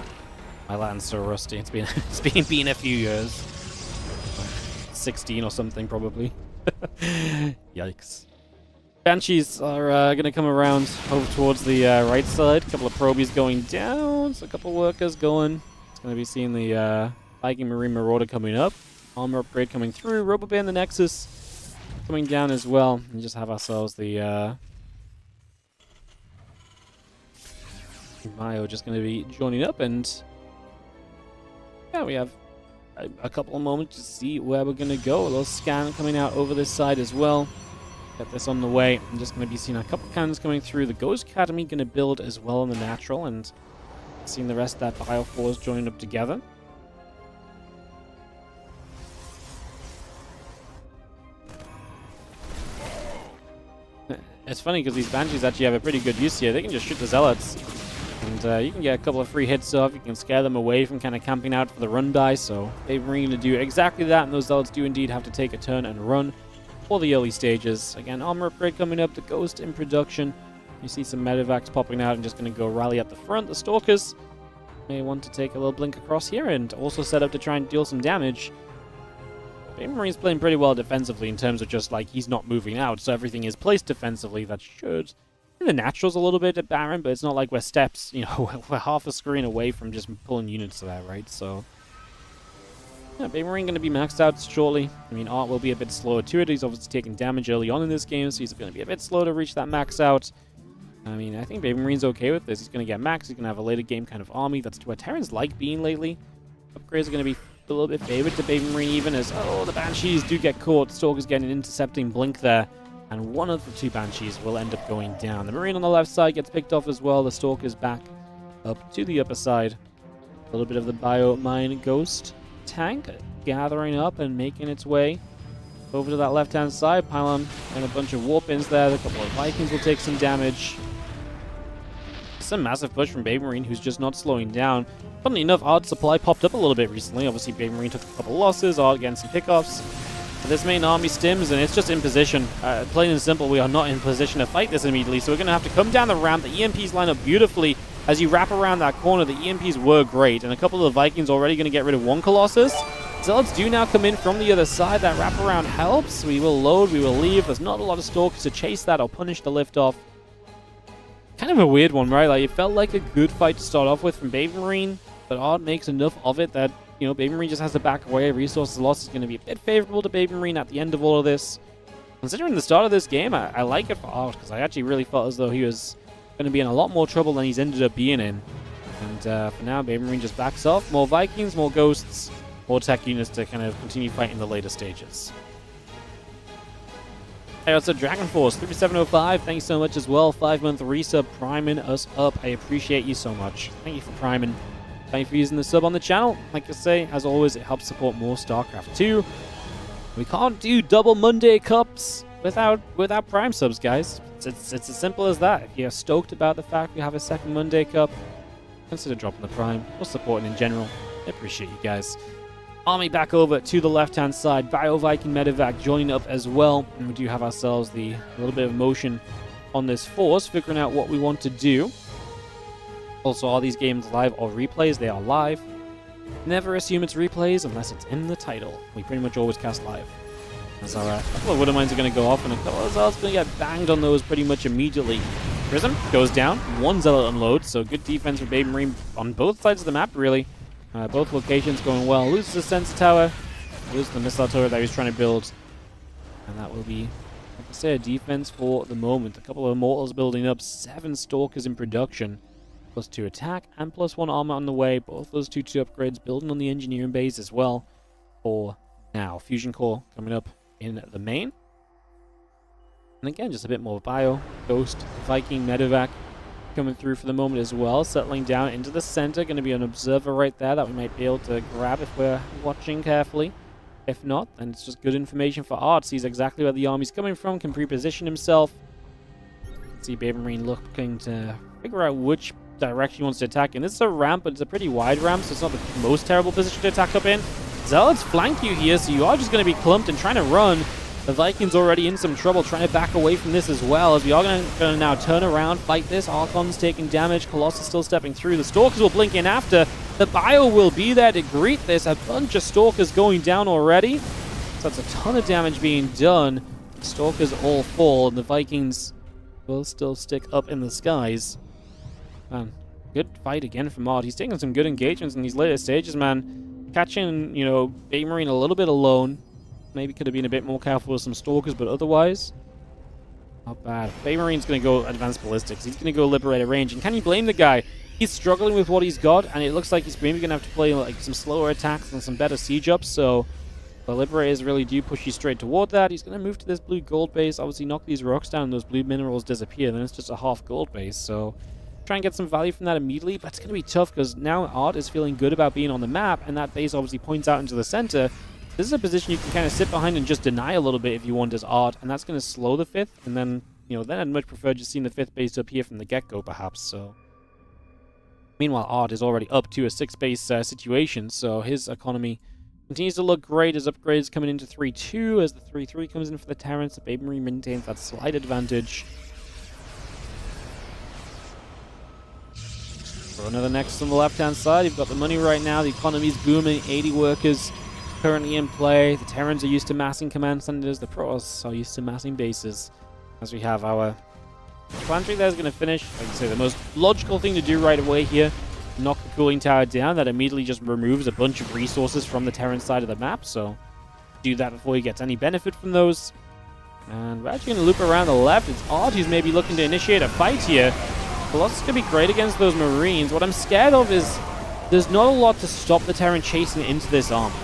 My Latin's so rusty. It's been a few years. 16 or something, probably. Yikes. Banshees are going to come around over towards the right side. A couple of probies going down. So a couple of workers going. It's going to be seeing the Viking Marine Marauder coming up. Armor upgrade coming through. Robobear in the Nexus coming down as well. And just have ourselves the Mayo just going to be joining up, and yeah, we have a couple of moments to see where we're going to go. A little scan coming out over this side as well. Get this on the way. I'm just going to be seeing a couple cannons coming through. The Ghost Academy going to build as well in the natural, and seeing the rest of that Bioforce joining up together. It's funny because these Banshees actually have a pretty good use here. They can just shoot the Zealots. And you can get a couple of free hits off. You can scare them away from kind of camping out for the run by. So they're going to do exactly that. And those Zealots do indeed have to take a turn and run for the early stages. Again, armor upgrade coming up. The Ghost in production. You see some medevacs popping out and just going to go rally at the front. The Stalkers may want to take a little blink across here and also set up to try and deal some damage. Baby Marine's playing pretty well defensively in terms of just like he's not moving out. So everything is placed defensively. That should... The natural's a little bit at Baron, but it's not like we're steps, you know, we're half a screen away from just pulling units to that, right? So, yeah, Baby Marine going to be maxed out shortly. I mean, Art will be a bit slower to it. He's obviously taking damage early on in this game, so he's going to be a bit slow to reach that max out. I mean, I think Baby Marine's okay with this. He's going to get max. He's going to have a later game kind of army. That's where Terrans like being lately. Upgrades are going to be a little bit favored to Baby Marine even as, oh, the Banshees do get caught. Stalker's getting an intercepting blink there. And one of the 2 Banshees will end up going down. The Marine on the left side gets picked off as well. The Stalker's back up to the upper side. A little bit of the Biomine Ghost tank gathering up and making its way over to that left-hand side. Pylon and a bunch of Warpins there. A couple of Vikings will take some damage. Some massive push from Baby Marine, who's just not slowing down. Funnily enough, Art supply popped up a little bit recently. Obviously, Baby Marine took a couple losses. Art getting some pickoffs. This main army stims, and it's just in position. Plain and simple, we are not in position to fight this immediately, so we're going to have to come down the ramp. The EMPs line up beautifully as you wrap around that corner. The EMPs were great, and a couple of the Vikings already going to get rid of one Colossus. Zealots do now come in from the other side. That wraparound helps. We will load, we will leave. There's not a lot of Stalkers to chase that or punish the liftoff. Kind of a weird one, right? Like, it felt like a good fight to start off with from Baby Marine, but Art makes enough of it that, you know, Baby Marine just has to back away. Resources lost is going to be a bit favorable to Baby Marine at the end of all of this. Considering the start of this game, I like it for Art, because I actually really felt as though he was going to be in a lot more trouble than he's ended up being in. And for now, Baby Marine just backs off. More Vikings, more Ghosts, more tech units to kind of continue fighting the later stages. Hey, also Dragon Force 3705, thanks so much as well. 5-month resub priming us up. I appreciate you so much. Thank you for priming. Thank you for using the sub on the channel. Like I say, as always, it helps support more StarCraft 2. We can't do double Monday Cups without Prime subs, guys. It's as simple as that. If you're stoked about the fact we have a second Monday Cup, consider dropping the Prime or supporting in general. I appreciate you guys. Army back over to the left-hand side. Bio Viking Medevac joining up as well. And we do have ourselves the little bit of motion on this force, figuring out what we want to do. Also, are these games live or replays? They are live. Never assume it's replays unless it's in the title. We pretty much always cast live. As our couple of Widow Mines are going to go off, and a couple of Zealots going to get banged on those pretty much immediately. Prism goes down, one Zealot unloads, so good defense for Baby Marine on both sides of the map, really. Both locations going well. Loses the Sensor Tower, loses the Missile Turret that he was trying to build. And that will be, like I say, a defense for the moment. A couple of Immortals building up, 7 Stalkers in production. +2 attack and +1 armor on the way. Both those 2 upgrades building on the engineering base as well for now. Fusion Core coming up in the main. And again, just a bit more bio. Ghost, Viking, Medevac coming through for the moment as well. Settling down into the center. Going to be an observer right there that we might be able to grab if we're watching carefully. If not, then it's just good information for Art. Sees exactly where the army's coming from, can pre-position himself. See Baby Marine looking to figure out which direction he wants to attack. And this is a ramp, but it's a pretty wide ramp, so it's not the most terrible position to attack up in. Zealots flank you here, so you are just going to be clumped and trying to run. The Vikings already in some trouble, trying to back away from this as well, as we are going to now turn around, fight this. Archon's taking damage, Colossus still stepping through. The Stalkers will blink in after. The Bio will be there to greet this. A bunch of Stalkers going down already. So that's a ton of damage being done. The Stalkers all fall, and the Vikings will still stick up in the skies. Man, good fight again from Mod. He's taking some good engagements in these later stages, man. Catching, you know, Baby Marine a little bit alone. Maybe could have been a bit more careful with some Stalkers, but otherwise, not bad. Baby Marine's going to go Advanced Ballistics. He's going to go Liberator range. And can you blame the guy? He's struggling with what he's got, and it looks like he's maybe going to have to play like some slower attacks and some better siege ups, so the Liberators really do push you straight toward that. He's going to move to this blue gold base, obviously knock these rocks down, and those blue minerals disappear, then it's just a half gold base, so try and get some value from that immediately, but it's going to be tough because now Art is feeling good about being on the map, and that base obviously points out into the center. This is a position you can kind of sit behind and just deny a little bit if you want as Art, and that's going to slow the 5th, and then, you know, then I'd much prefer just seeing the 5th base up here from the get-go, perhaps, so. Meanwhile, Art is already up to a 6-base situation, so his economy continues to look great. His upgrades coming into 3-2 as the 3-3 comes in for the Terrans. The Baby Marine maintains that slight advantage. For another next on the left-hand side, you've got the money right now. The economy's booming. 80 workers currently in play. The Terrans are used to massing command centers. The Protoss are used to massing bases. As we have our Planetary there is going to finish. Like I say, the most logical thing to do right away here, knock the cooling tower down. That immediately just removes a bunch of resources from the Terran side of the map. So do that before he gets any benefit from those. And we're actually going to loop around the left. It's Art who's maybe looking to initiate a fight here. Colossus is going to be great against those Marines. What I'm scared of is there's not a lot to stop the Terran chasing into this army.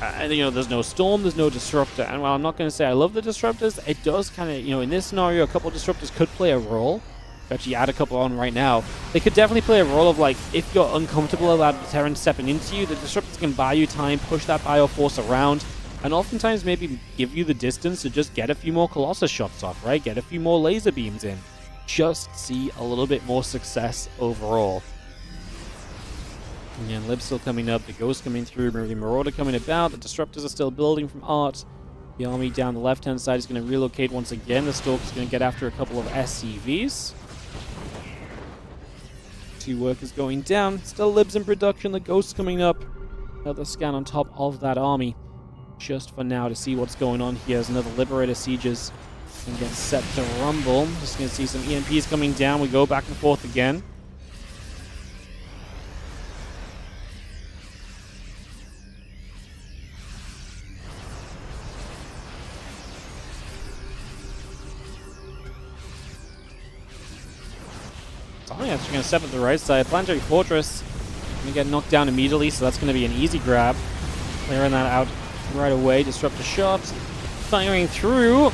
And, you know, there's no Storm, there's no Disruptor. And while I'm not going to say I love the Disruptors, it does kind of, you know, in this scenario, a couple of Disruptors could play a role. Actually, add a couple on right now. They could definitely play a role of, like, if you're uncomfortable about the Terran stepping into you, the Disruptors can buy you time, push that Bioforce around, and oftentimes maybe give you the distance to just get a few more Colossus shots off, right? Get a few more laser beams in. Just see a little bit more success overall. And Lib's still coming up, the Ghost coming through, the Marauder coming about, the Disruptors are still building from Art. The army down the left-hand side is going to relocate once again. The Stalker's going to get after a couple of SCVs. 2 workers going down. Still Libs in production, the Ghost coming up. Another scan on top of that army. Just for now to see what's going on here as another Liberator sieges and get set to rumble. Just going to see some EMPs coming down. We go back and forth again. Army actually going to step at the right side. Planetary Fortress going to get knocked down immediately, so that's going to be an easy grab. Clearing that out right away. Disruptor shots firing through.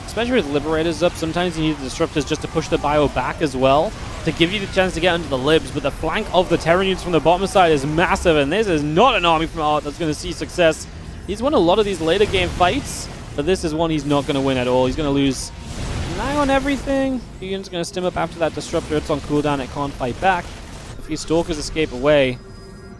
Especially with Liberators up, sometimes you need the Disruptors just to push the Bio back as well, to give you the chance to get under the Libs, but the flank of the Terran units from the bottom side is massive, and this is not an army from Art that's going to see success. He's won a lot of these later game fights, but this is one he's not going to win at all. He's going to lose an eye on everything. The unit's going to stim up after that Disruptor. It's on cooldown, it can't fight back. A few Stalkers escape away.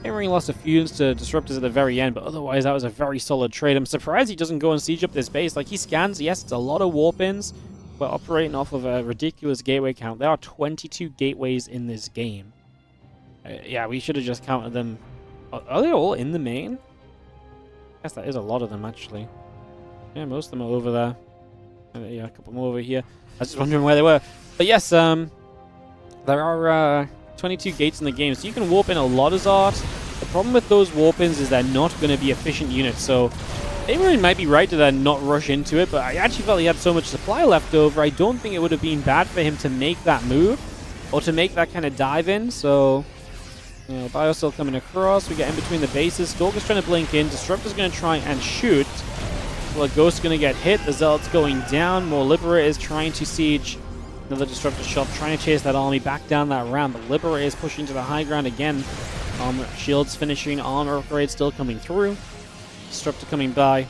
Ring lost a few units to Disruptors at the very end, but otherwise that was a very solid trade. I'm surprised he doesn't go and siege up this base. Like, he scans, yes, it's a lot of warp-ins. We're operating off of a ridiculous gateway count. There are 22 gateways in this game. Yeah, we should have just counted them. Are they all in the main? guess that is a lot of them, actually. Yeah, most of them are over there. Yeah, a couple more over here. I was just wondering where they were. But yes, there are 22 gates in the game, so you can warp in a lot as art. The problem with those warp-ins is they're not going to be efficient units, so Amory might be right to then not rush into it, but I actually felt he had so much supply left over, I don't think it would have been bad for him to make that move, or to make that kind of dive in, so... Yeah, Bio still coming across, we get in between the bases, Stalker's trying to blink in, Disruptor's going to try and shoot, well, Ghost's going to get hit, the Zealot's going down, more Liberators trying to siege another Disruptor shot, trying to chase that army back down that ramp, but Liberators pushing to the high ground again, shields finishing, armor upgrade still coming through, Disruptor coming by,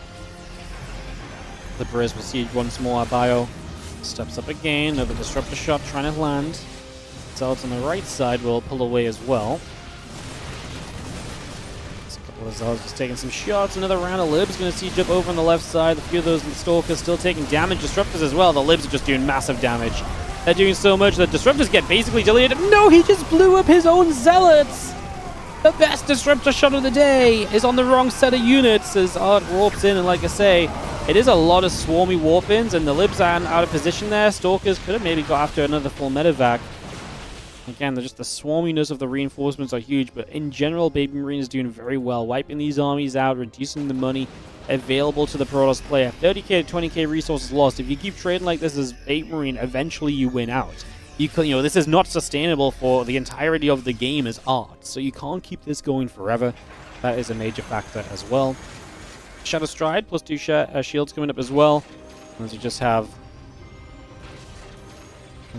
Liberators will siege once more, Bio steps up again, another Disruptor shot trying to land, Zealots on the right side will pull away as well. Zealots just taking some shots. Another round of Libs going to siege up over on the left side. A few of those Stalkers still taking damage. Disruptors as well. The Libs are just doing massive damage. They're doing so much that Disruptors get basically deleted. No, he just blew up his own Zealots! The best Disruptor shot of the day is on the wrong set of units as Art warps in. And like I say, it is a lot of swarmy warp-ins, and the Libs are out of position there. Stalkers could have maybe got after another full medevac. Again, just the swarminess of the reinforcements are huge, but in general, Baby Marine is doing very well, wiping these armies out, reducing the money available to the Protoss player. 30k to 20k resources lost. If you keep trading like this as Baby Marine, eventually you win out. You know, this is not sustainable for the entirety of the game as art, so you can't keep this going forever. That is a major factor as well. Shadow Stride, plus 2 shields coming up as well. As you just have...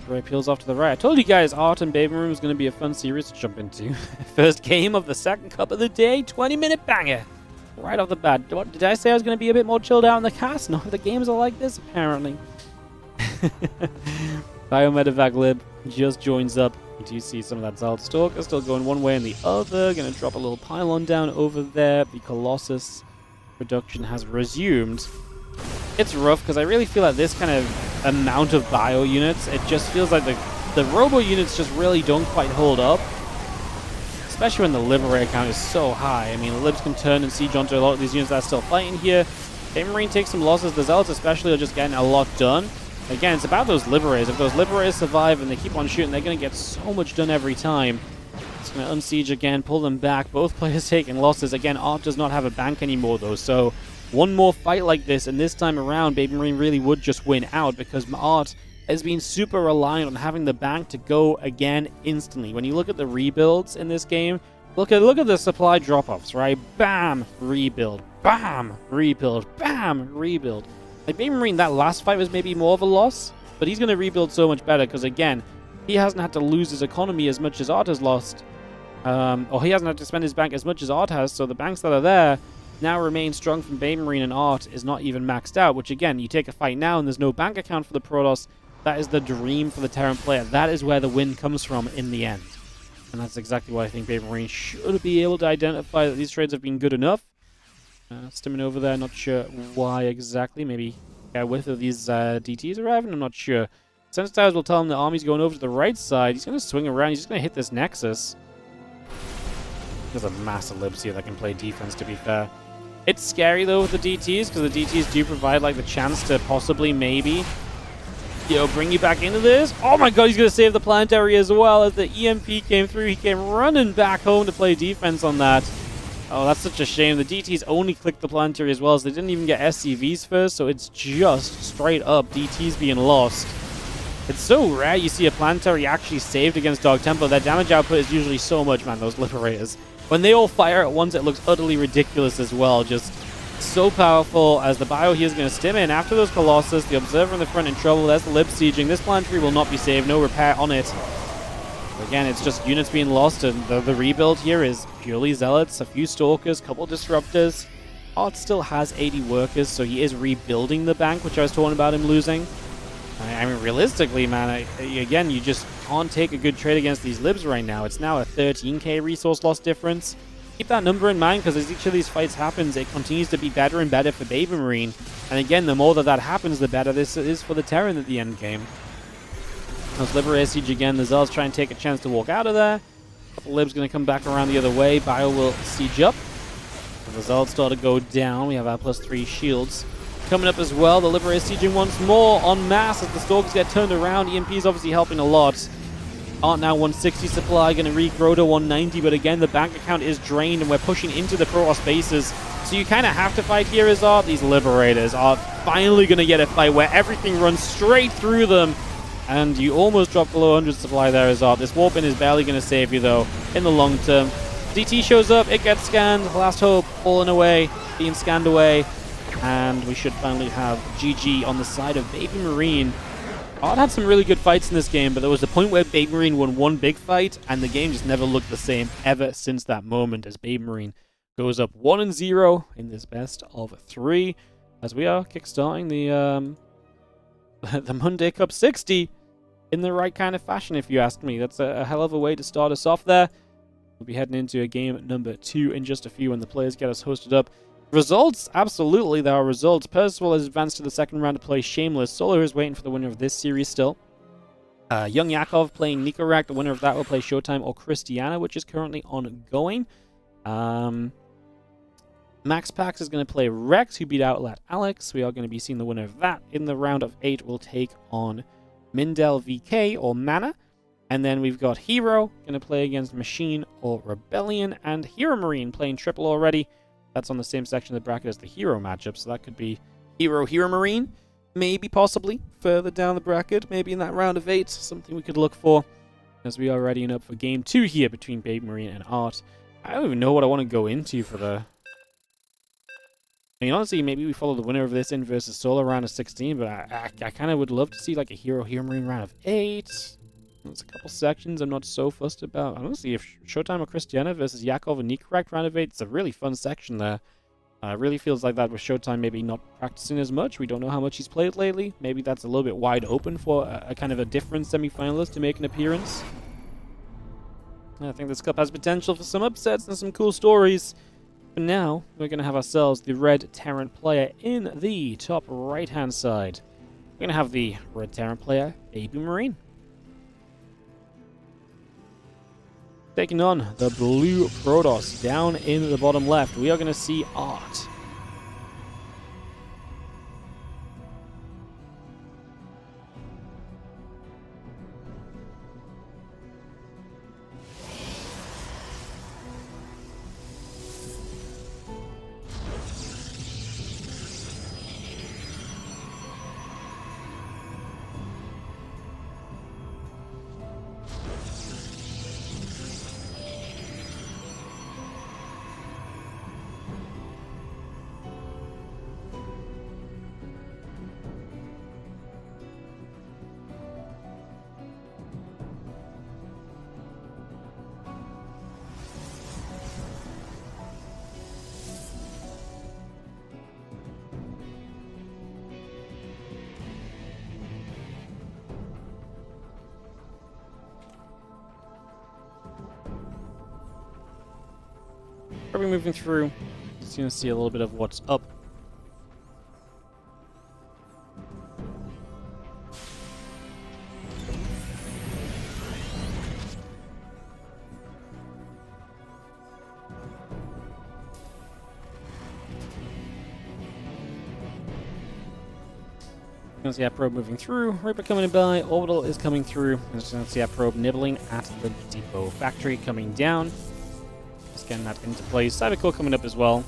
Great peels off to the right. I told you guys Art and Baby Room is going to be a fun series to jump into. First game of the second cup of the day, 20-minute banger. Right off the bat. What, did I say I was going to be a bit more chilled out in the cast? No, the games are like this, apparently. Biomedevac Lib just joins up. You do see some of that Zealot Stalker still going one way and the other. Going to drop a little pylon down over there. The Colossus production has resumed. It's rough because I really feel like this kind of amount of bio units, it just feels like the robo units just really don't quite hold up. Especially when the Liberator count is so high. I mean, the Libs can turn and siege onto a lot of these units that are still fighting here. Baby Marine takes some losses. The Zealots especially are just getting a lot done. Again, it's about those Liberators. If those Liberators survive and they keep on shooting, they're going to get so much done every time. It's going to unsiege again, pull them back. Both players taking losses. Again, Art does not have a bank anymore, though, so one more fight like this, and this time around, Baby Marine really would just win out because Art has been super reliant on having the bank to go again instantly. When you look at the rebuilds in this game, look at the supply drop-offs, right? Bam! Rebuild. Bam! Rebuild. Bam! Rebuild. Like, Baby Marine, that last fight was maybe more of a loss, but he's going to rebuild so much better because, again, he hasn't had to lose his economy as much as Art has lost. Or he hasn't had to spend his bank as much as Art has, so the banks that are there now remain strong from Baby Marine, and Art is not even maxed out, which again, you take a fight now and there's no bank account for the Protoss. That is the dream for the Terran player. That is where the win comes from in the end. And that's exactly why I think Baby Marine should be able to identify that these trades have been good enough. Stimming over there, not sure why exactly. Maybe with these DTs arriving, I'm not sure. Sensitives will tell him the army's going over to the right side. He's going to swing around. He's just going to hit this Nexus. There's a massive Libs here that can play defense, to be fair. It's scary, though, with the DTs, because the DTs do provide, like, the chance to possibly, maybe, bring you back into this. Oh my god, he's going to save the planetary as well. As the EMP came through, he came running back home to play defense on that. Oh, that's such a shame. The DTs only clicked the planetary as well, as they didn't even get SCVs first, so it's just straight up DTs being lost. It's so rare you see a planetary actually saved against Dark Temple. Their damage output is usually so much, man, those Liberators. When they all fire at once, it looks utterly ridiculous as well. Just so powerful as the Bio here is going to stim in. After those Colossus, the Observer in the front in trouble. There's the Lib sieging. This planetary will not be saved. No repair on it. Again, it's just units being lost, and the rebuild here is purely Zealots, a few Stalkers, couple Disruptors. Art still has 80 workers, so he is rebuilding the bank, which I was talking about him losing. I mean, realistically, man, again, you just can't take a good trade against these Libs right now. It's now a 13k resource loss difference. Keep that number in mind, because as each of these fights happens, it continues to be better and better for Baby Marine. And again, the more that happens, the better this is for the Terran at the end game. Those Liberator siege again. The Zealots try and take a chance to walk out of there. A couple Libs going to come back around the other way. Bio will siege up. The results start to go down. We have our +3 shields coming up as well. The Liberator sieging once more en masse as the Stalkers get turned around. EMP is obviously helping a lot. Aren't now 160 supply, going to regrow to 190, but again, the bank account is drained and we're pushing into the Protoss bases. So you kind of have to fight here, Azar. These Liberators are finally going to get a fight where everything runs straight through them. And you almost drop below 100 supply there, Azar. This Warpin is barely going to save you, though, in the long term. DT shows up, it gets scanned. Last Hope falling away, being scanned away. And we should finally have GG on the side of Baby Marine. Odd had some really good fights in this game, but there was a point where Baby Marine won one big fight, and the game just never looked the same ever since that moment, as Baby Marine goes up 1-0 in this best of 3, as we are kickstarting the Monday Cup 60 in the right kind of fashion, if you ask me. That's a hell of a way to start us off there. We'll be heading into a game number 2 in just a few when the players get us hosted up. Results? Absolutely, there are results. Percival has advanced to the second round to play Shameless. Solo is waiting for the winner of this series still. Young Yakov playing Nikorak. The winner of that will play Showtime or Christiana, which is currently ongoing. MaxPax is going to play Rex, who beat Outlet Alex. We are going to be seeing the winner of that in the round of 8. Will take on Mindel VK or Mana. And then we've got herO going to play against Machine or Rebellion. And herO Marine playing triple already. That's on the same section of the bracket as the herO matchup, so that could be herO Marine, maybe, possibly, further down the bracket, maybe in that round of 8, something we could look for, as we are readying up for Game 2 here between Baby Marine and Art. I don't even know what I want to go into for the... I mean, honestly, maybe we follow the winner of this in versus Solo round of 16, but I kind of would love to see, like, a herO Marine round of 8. There's a couple sections I'm not so fussed about. I want to see if Showtime or Christiana versus Yakov and Nikorak round of 8. It's a really fun section there. It really feels like that with Showtime maybe not practicing as much. We don't know how much he's played lately. Maybe that's a little bit wide open for a kind of a different semi-finalist to make an appearance. I think this cup has potential for some upsets and some cool stories. But now, we're going to have ourselves the red Terran player in the top right-hand side. We're going to have the red Terran player, Baby Marine, taking on the blue Protoss down in the bottom left. We are going to see Art. Probably moving through, just going to see a little bit of what's up. Going to see our probe moving through, Reaper coming by, Orbital is coming through, and just going to see our probe nibbling at the depot factory coming down. Just getting that into place. Cybercore coming up as well.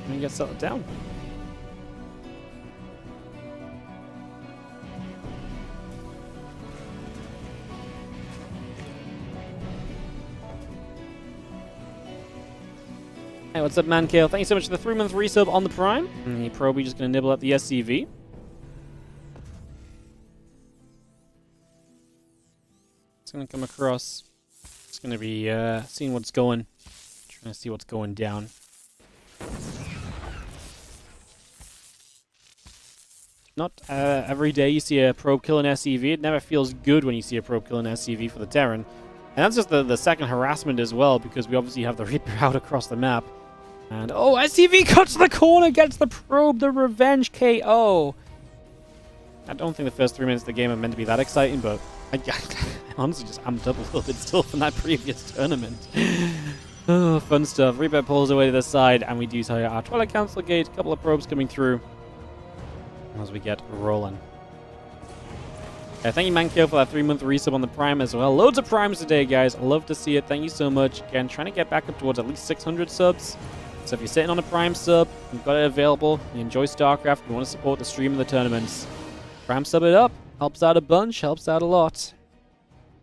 And you get settled down. Hey, what's up, Mankale? Thank you so much for the 3-month resub on the Prime. And the Probe just going to nibble at the SCV. It's going to come across. It's going to be seeing what's going. Trying to see what's going down. Not every day you see a Probe kill an SCV. It never feels good when you see a Probe kill an SCV for the Terran. And that's just the second harassment as well, because we obviously have the Reaper out across the map. And, oh, SCV cuts the corner, gets the probe, the revenge KO. I don't think the first 3 minutes of the game are meant to be that exciting, but I honestly just amped up a little bit still from that previous tournament. Oh, fun stuff. Reaper pulls away to the side, and we do tire our Twilight Council gate. A couple of probes coming through as we get rolling. Thank you, Mankyo, for that 3-month resub on the Prime as well. Loads of Primes today, guys. I love to see it. Thank you so much. Again, trying to get back up towards at least 600 subs. So if you're sitting on a Prime sub, you've got it available, you enjoy StarCraft, you want to support the stream and the tournaments, Prime sub it up. Helps out a bunch, helps out a lot.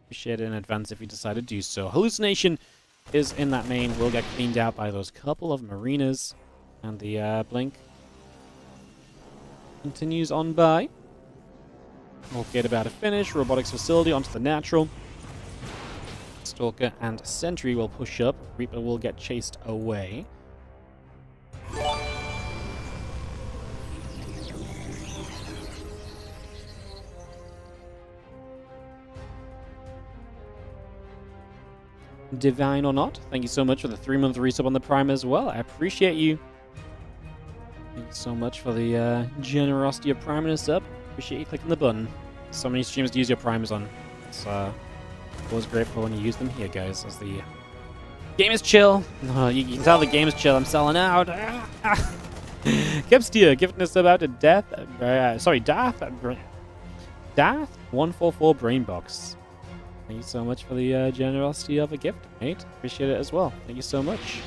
Appreciate it in advance if you decide to do so. Hallucination is in that main. Will get cleaned out by those couple of Marinas. And the Blink continues on by. Okay, about to finish. Robotics facility onto the natural. Stalker and Sentry will push up. Reaper will get chased away. Divine or not, thank you so much for the 3-month resub on the Prime as well. I appreciate you. Thank you so much for the generosity of priming us up. Appreciate you clicking the button. So many streams to use your Primes on. It's always grateful when you use them here, guys. As the game is chill. You can tell the game is chill. I'm selling out. Kipstia gifting us about to death. Sorry, Dath. Dath 144 Brain Box. Thank you so much for the generosity of a gift, mate. Appreciate it as well. Thank you so much.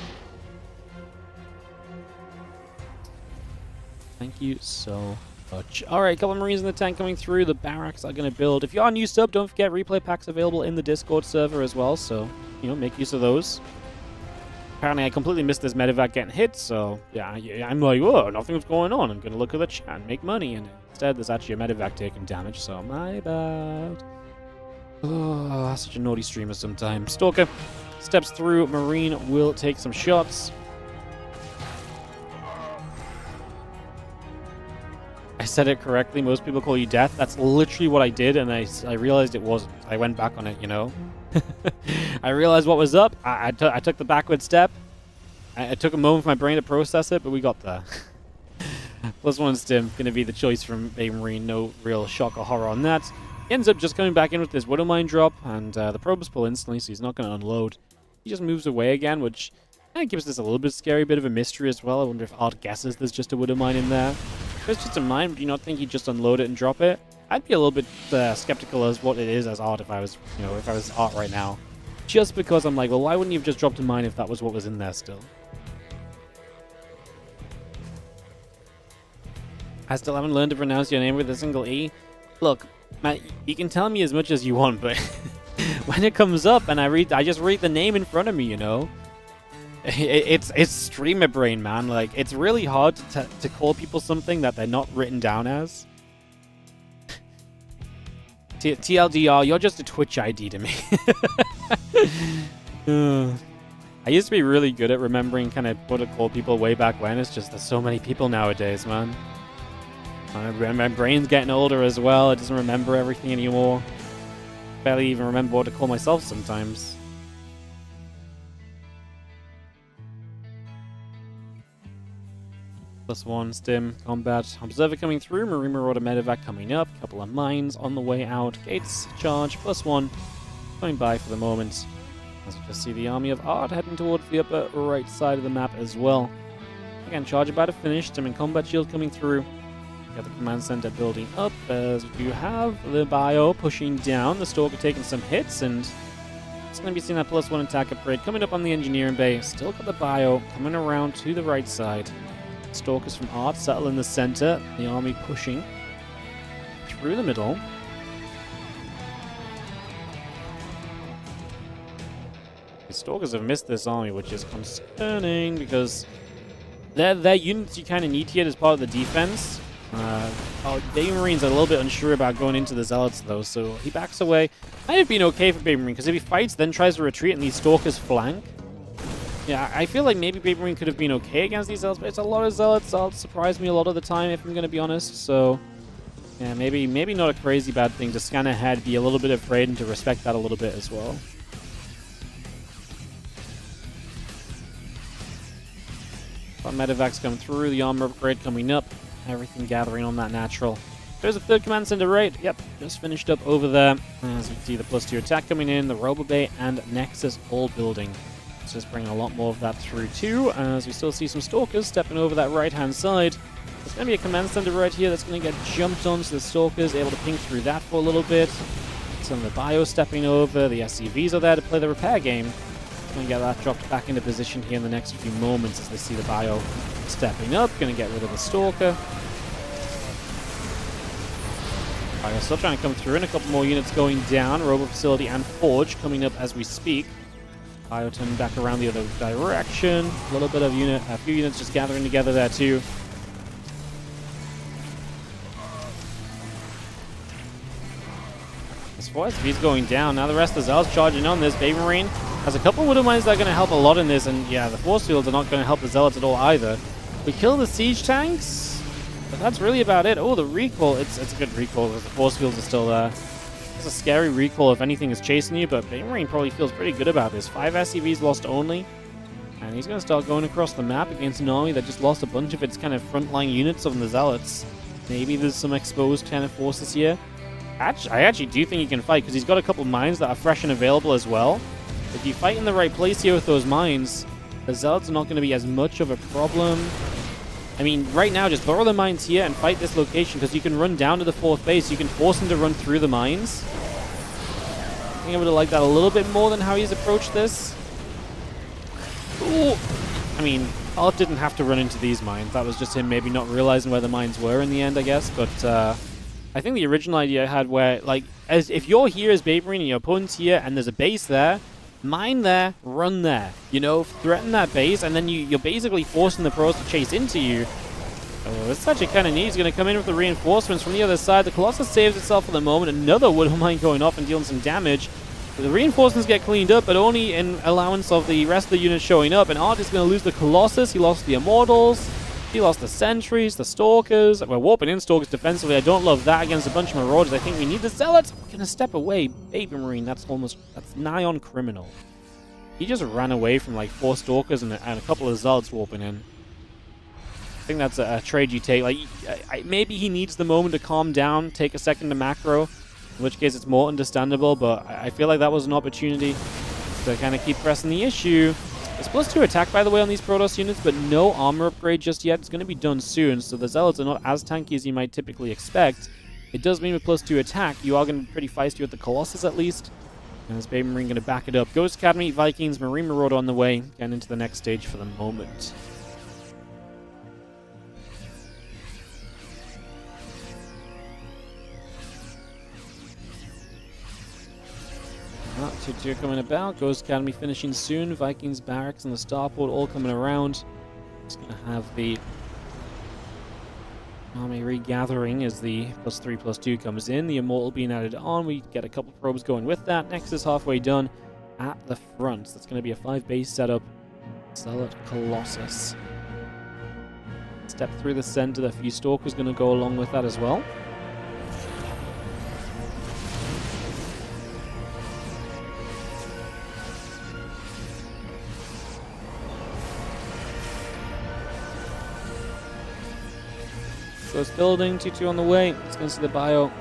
Thank you so much. Alright, a couple of Marines in the tank coming through. The barracks are going to build. If you are a new sub, don't forget replay packs available in the Discord server as well. So, you know, make use of those. Apparently, I completely missed this medevac getting hit. So, yeah, I'm like, whoa, nothing's going on. I'm going to look at the chat and make money. And instead, there's actually a medevac taking damage. So, my bad. Oh, such a naughty streamer sometimes. Stalker steps through. Marine will take some shots. I said it correctly. Most people call you Death. That's literally what I did, and I realized it wasn't. I went back on it, you know. I realized what was up. I took the backward step. I took a moment for my brain to process it, but we got there. +1 stim. Going to be the choice from Baby Marine. No real shock or horror on that. He ends up just coming back in with this Widow Mine drop, and the probes pull instantly, so he's not going to unload. He just moves away again, which kind of gives this a little bit scary, bit of a mystery as well. I wonder if Art guesses there's just a Widow Mine in there. If it's just a mine, do you not think he'd just unload it and drop it? I'd be a little bit skeptical as what it is as Art if I was, you know, if I was Art right now. Just because I'm like, well, why wouldn't you have just dropped a mine if that was what was in there still? I still haven't learned to pronounce your name with a single E. Look, Matt, you can tell me as much as you want, but when it comes up and I just read the name in front of me, you know? It's streamer brain, man. Like, it's really hard to call people something that they're not written down as. TLDR, you're just a Twitch ID to me. I used to be really good at remembering kind of what to call people way back when. It's just there's so many people nowadays, man. My brain's getting older as well. It doesn't remember everything anymore. Barely even remember what to call myself sometimes. +1 stim combat. Observer coming through. Marine Marauder medevac coming up. Couple of mines on the way out. Gates charge. +1 going by for the moment. As you just see the army of Art heading towards the upper right side of the map as well. Again, charge about to finish. Stim and combat shield coming through. Got the command center building up as you have the bio pushing down. The Stalker taking some hits, and it's going to be seeing that +1 attack upgrade coming up on the engineering bay. Still got the bio coming around to the right side. Stalkers from Art settle in the center. The army pushing through the middle. The Stalkers have missed this army, which is concerning because they're units you kind of need here as part of the defense. Baby Marine's a little bit unsure about going into the Zealots, though, so he backs away. Might have been okay for Baby Marine, because if he fights, then tries to retreat, and these Stalkers flank. Yeah, I feel like maybe Baby Marine could have been okay against these Zealots, but it's a lot of Zealots. Zealots surprise me a lot of the time, if I'm going to be honest, so yeah, maybe not a crazy bad thing to scan ahead, be a little bit afraid, and to respect that a little bit as well. Got medevacs coming through, the armor upgrade coming up, everything gathering on that natural. There's a third command center right. Yep, just finished up over there. As you can see, the +2 attack coming in, the Robo Bay and Nexus all building. It's just bringing a lot more of that through too, as we still see some Stalkers stepping over that right-hand side. There's going to be a command center right here that's going to get jumped on, so the Stalkers able to ping through that for a little bit. Some of the Bio stepping over, the SCVs are there to play the repair game. Going to get that dropped back into position here in the next few moments as they see the Bio stepping up. Going to get rid of the Stalker. Bio still trying to come through, and a couple more units going down. Robo Facility and Forge coming up as we speak. Bio turning back around the other direction. A little bit of a few units just gathering together there too. As far as V's going down, now the rest of the Zealots charging on this. Baby Marine has a couple of Widow Mines that are going to help a lot in this, and yeah, the Force Fields are not going to help the Zealots at all either. We kill the Siege Tanks, but that's really about it. Oh, the recall, it's a good recall because the Force Fields are still there. It's a scary recall if anything is chasing you, but Baby Marine probably feels pretty good about this. 5 SCVs lost only, and he's going to start going across the map against an army that just lost a bunch of its kind of frontline units on the Zealots. Maybe there's some exposed kind of forces here. I actually do think he can fight because he's got a couple mines that are fresh and available as well. If you fight in the right place here with those mines, the Zealots are not going to be as much of a problem. I mean, right now, just borrow the mines here and fight this location because you can run down to the 4th base. You can force him to run through the mines. I think I would have liked that a little bit more than how he's approached this. Ooh. I mean, Art didn't have to run into these mines. That was just him maybe not realizing where the mines were in the end, I guess. But I think the original idea I had where, like, as if you're here as Baby Marine and your opponent's here and there's a base there, mine there, run there. You know, threaten that base, and then you're basically forcing the pros to chase into you. Oh, it's such a kind of neat. He's going to come in with the reinforcements from the other side. The Colossus saves itself for the moment. Another Widow Mine going off and dealing some damage. The reinforcements get cleaned up, but only in allowance of the rest of the units showing up. And Art is going to lose the Colossus. He lost the Immortals. He lost the Sentries, the Stalkers. We're warping in Stalkers defensively. I don't love that against a bunch of Marauders. I think we need the Zealots. We're going to step away. Baby Marine, that's nigh on criminal. He just ran away from like 4 Stalkers and a couple of Zealots warping in. I think that's a trade you take. Like, maybe he needs the moment to calm down, take a second to macro, in which case it's more understandable, but I feel like that was an opportunity to kind of keep pressing the issue. It's +2 attack, by the way, on these Protoss units, but no armor upgrade just yet. It's going to be done soon, so the Zealots are not as tanky as you might typically expect. It does mean with +2 attack, you are going to be pretty feisty with the Colossus at least. And this Baby Marine going to back it up. Ghost Academy, Vikings, Marine Marauder on the way, getting into the next stage for the moment. Tier coming about, Ghost Academy finishing soon, Vikings Barracks and the Starport all coming around. Just going to have the army regathering as the +3/+2 comes in, the Immortal being added on. We get a couple probes going with that. Next is halfway done at the front. So that's going to be a 5-base setup. Zealot Colossus. Step through the center, a few Stalkers going to go along with that as well. Ghost building, 2-2 on the way. It's going to see the Bio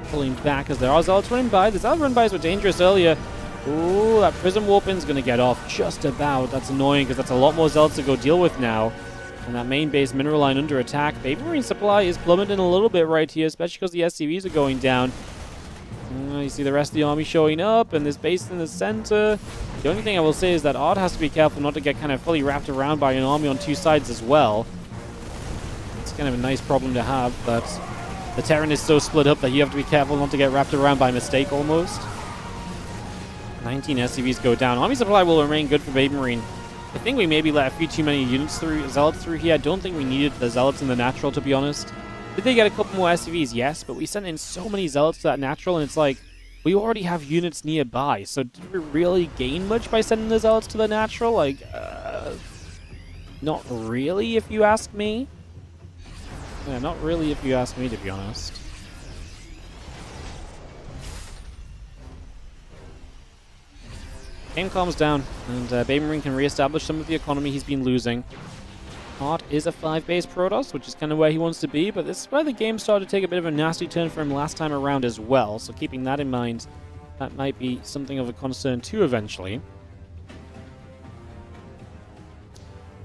pulling back as there are Zealots running by. The Zealot run-bys were dangerous earlier. Ooh, that Prism Warping is going to get off just about. That's annoying because that's a lot more Zealots to go deal with now. And that main base mineral line under attack. Baby Marine supply is plummeting a little bit right here, especially because the SCVs are going down. You see the rest of the army showing up, and this base in the center. The only thing I will say is that Art has to be careful not to get kind of fully wrapped around by an army on 2 sides as well. Kind of a nice problem to have, but the Terran is so split up that you have to be careful not to get wrapped around by mistake almost. 19 SCVs go down. Army supply will remain good for Baby Marine. I think we maybe let a few too many units through, Zealots through here. I don't think we needed the Zealots in the natural, to be honest. Did they get a couple more SCVs? Yes, but we sent in so many Zealots to that natural, and it's like, we already have units nearby, so did we really gain much by sending the Zealots to the natural? Like, not really, if you ask me. Yeah, not really if you ask me, to be honest. Game calms down, and Baby Marine can re-establish some of the economy he's been losing. Art is a 5-base Protoss, which is kind of where he wants to be, but this is where the game started to take a bit of a nasty turn for him last time around as well, so keeping that in mind, that might be something of a concern too eventually.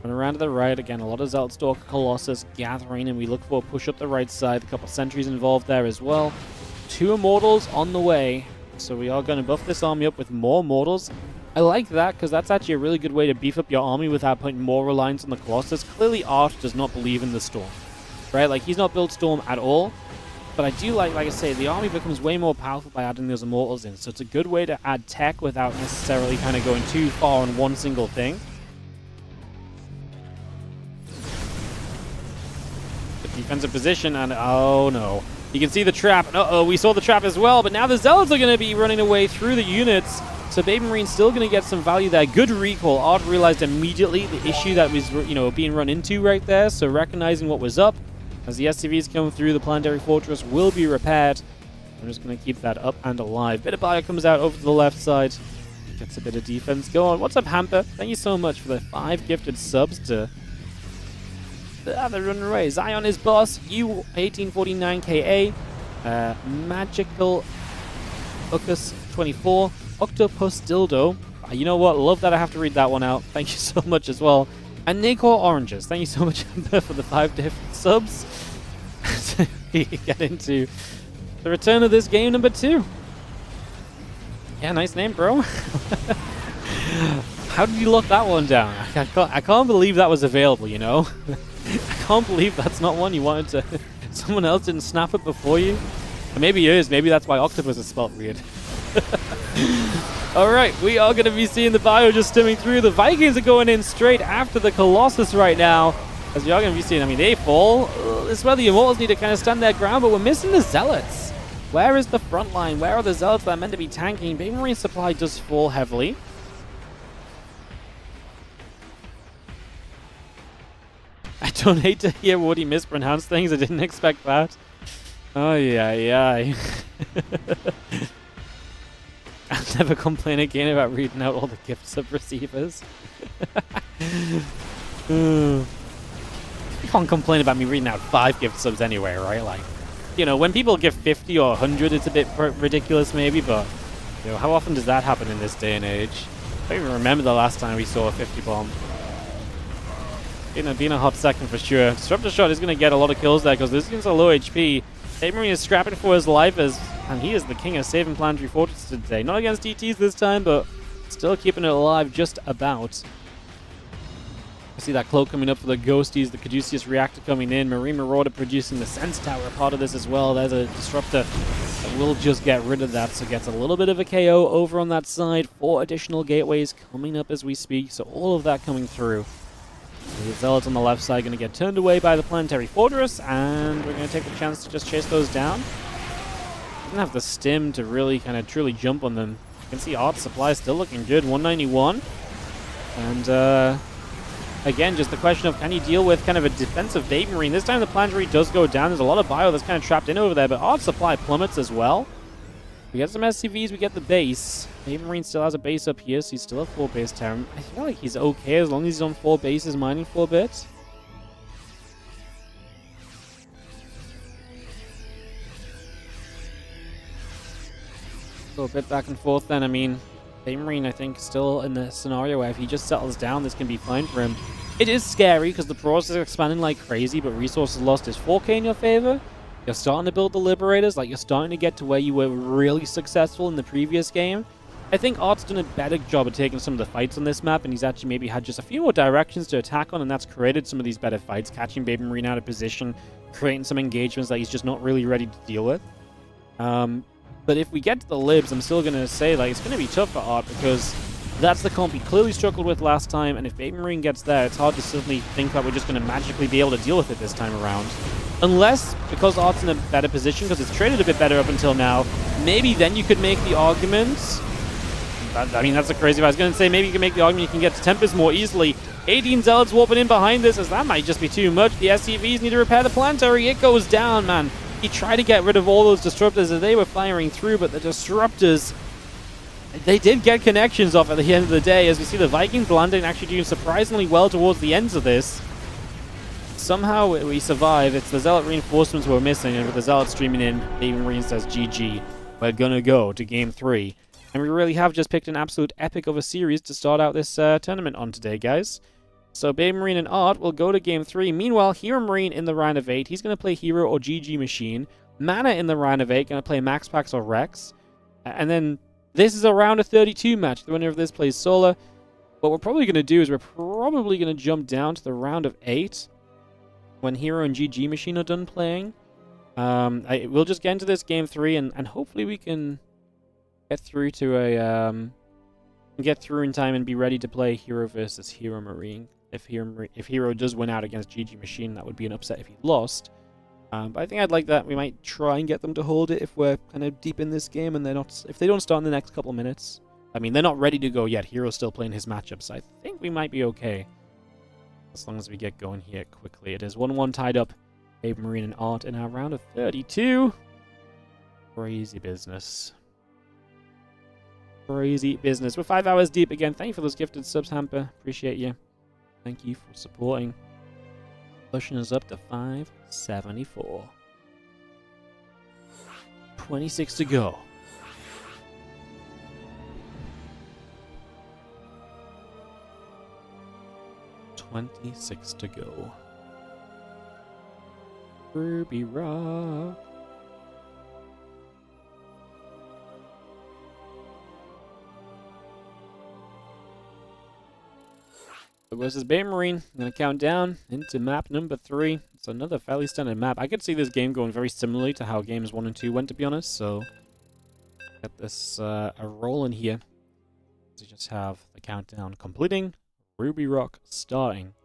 And around to the right, again, a lot of Zeltstalker Colossus gathering, and we look for a push up the right side. A couple sentries involved there as well. 2 Immortals on the way, so we are going to buff this army up with more Immortals. I like that, because that's actually a really good way to beef up your army without putting more reliance on the Colossus. Clearly, Art does not believe in the Storm, right? Like, he's not built Storm at all. But I do like I say, the army becomes way more powerful by adding those Immortals in. So it's a good way to add tech without necessarily kind of going too far on one single thing. The defensive position, and oh no. You can see the trap. Uh-oh, we saw the trap as well, but now the Zealots are going to be running away through the units. So Baby Marine's still going to get some value there. Good recall. Art realized immediately the issue that was, being run into right there. So recognizing what was up. As the SCVs come through, the Planetary Fortress will be repaired. I'm just going to keep that up and alive. Bit of bio comes out over to the left side. Gets a bit of defense going. What's up, Hamper? Thank you so much for the 5 gifted subs to the other run away. Zion is boss. You 1849 KA. Magical Uckus 24. Octopus Dildo. You know what? Love that I have to read that one out. Thank you so much as well. And Nicor Oranges. Thank you so much, Amber, for the 5 different subs. So we get into the return of this game number 2. Yeah, nice name, bro. How did you lock that one down? I can't believe that was available, you know? I can't believe that's not one you wanted to... Someone else didn't snap it before you? Or maybe it is. Maybe that's why Octopus is spelled weird. Alright, we are going to be seeing the bio just stimming through. The Vikings are going in straight after the Colossus right now. As we are going to be seeing, I mean, they fall. This is where the Immortals need to kind of stand their ground, but we're missing the Zealots. Where is the front line? Where are the Zealots that are meant to be tanking? Baby Marine supply does fall heavily. I don't hate to hear Woody mispronounce things. I didn't expect that. Oh, yeah. I'll never complain again about reading out all the gift sub receivers. You can't complain about me reading out 5 gift subs anyway, right? Like, when people give 50 or 100, it's a bit ridiculous maybe, but how often does that happen in this day and age? I don't even remember the last time we saw a 50 bomb. Been a hot second for sure. Disruptor Shot is going to get a lot of kills there because this is a low HP. Baby Marine is scrapping for his life and he is the king of saving Planetary Fortress today. Not against DTs this time, but still keeping it alive just about. I see that cloak coming up for the Ghosties, the Caduceus Reactor coming in, Marine Marauder producing the Sense Tower, part of this as well. There's a Disruptor that will just get rid of that, so gets a little bit of a KO over on that side. 4 additional gateways coming up as we speak, so all of that coming through. The Zealots on the left side going to get turned away by the Planetary Fortress, and we're going to take the chance to just chase those down. Doesn't have the stim to really kind of truly jump on them. You can see Art Supply still looking good, 191. And again, just the question of can you deal with kind of a defensive Baby Marine. This time the Planetary does go down. There's a lot of bio that's kind of trapped in over there, but Art Supply plummets as well. We get some SCVs, we get the base. Baby Marine still has a base up here, so he's still at 4 base term. I feel like he's okay as long as he's on 4 bases, mining 4 bits. So a bit back and forth then. I mean, Baby Marine, I think, still in the scenario where if he just settles down, this can be fine for him. It is scary because the process is expanding like crazy, but resources lost is 4k in your favor. You're starting to build the Liberators, like you're starting to get to where you were really successful in the previous game. I think Art's done a better job of taking some of the fights on this map, and he's actually maybe had just a few more directions to attack on, and that's created some of these better fights, catching Baby Marine out of position, creating some engagements that he's just not really ready to deal with. But if we get to the Libs, I'm still going to say like it's going to be tough for Art because that's the comp he clearly struggled with last time, and if Baby Marine gets there, it's hard to suddenly think that we're just going to magically be able to deal with it this time around. Unless, because Art's in a better position, because it's traded a bit better up until now, maybe then you could make the argument. I mean, that's a crazy. I was going to say maybe you can make the argument you can get to Tempest more easily. 18 Zealots warping in behind this, as that might just be too much. The SCVs need to repair the Planetary. It goes down, man. He tried to get rid of all those Disruptors as they were firing through, but the Disruptors, they did get connections off at the end of the day, as we see the Vikings landing actually doing surprisingly well towards the ends of this. somehow we survive. It's the Zealot reinforcements we're missing, and with the Zealot streaming in, Baby Marine says GG. We're gonna go to game 3. And we really have just picked an absolute epic of a series to start out this tournament on today, guys. So Baby Marine and Art will go to game 3. Meanwhile, herO Marine in the round of 8. He's going to play herO or GG Machine. Mana in the round of 8, going to play MaxPax or Rex. And then this is a round of 32 match. The winner of this plays Solar. What we're probably going to do is we're probably going to jump down to the round of 8 when herO and GG Machine are done playing. We'll just get into this game 3 and hopefully we can get through to a get through in time and be ready to play herO versus herO Marine. If herO does win out against GG Machine, that would be an upset if he lost. But I think I'd like that. We might try and get them to hold it if we're kind of deep in this game and if they don't start in the next couple of minutes. I mean, they're not ready to go yet. herO's still playing his matchup, so I think we might be okay. As long as we get going here quickly. It is 1-1 tied up. Baby Marine and Art in our round of 32. Crazy business. Crazy business. We're 5 hours deep again. Thank you for those gifted subs, Hamper. Appreciate you. Thank you for supporting. Pushing us up to 574. 26 to go. Ruby Rock. Versus Baby Marine. I'm going to count down into map number 3. It's another fairly standard map. I could see this game going very similarly to how games 1 and 2 went, to be honest. So, get this a roll in here. So just have the countdown completing. Ruby Rock starting.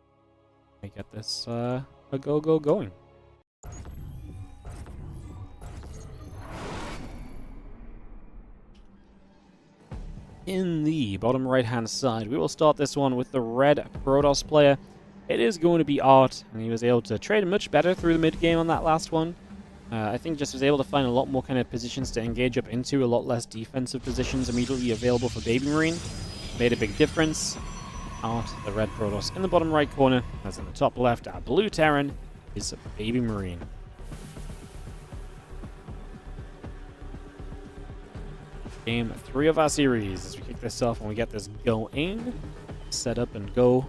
I get this a go going. In the bottom right hand side, we will start this one with the red Protoss player. It is going to be Art, and he was able to trade much better through the mid game on that last one. I think just was able to find a lot more kind of positions to engage up into, a lot less defensive positions immediately available for Baby Marine. Made a big difference. Art, the red Protoss in the bottom right corner, as in the top left, our blue Terran is Baby Marine. Game 3 of our series as we kick this off and we get this going. Set up and go.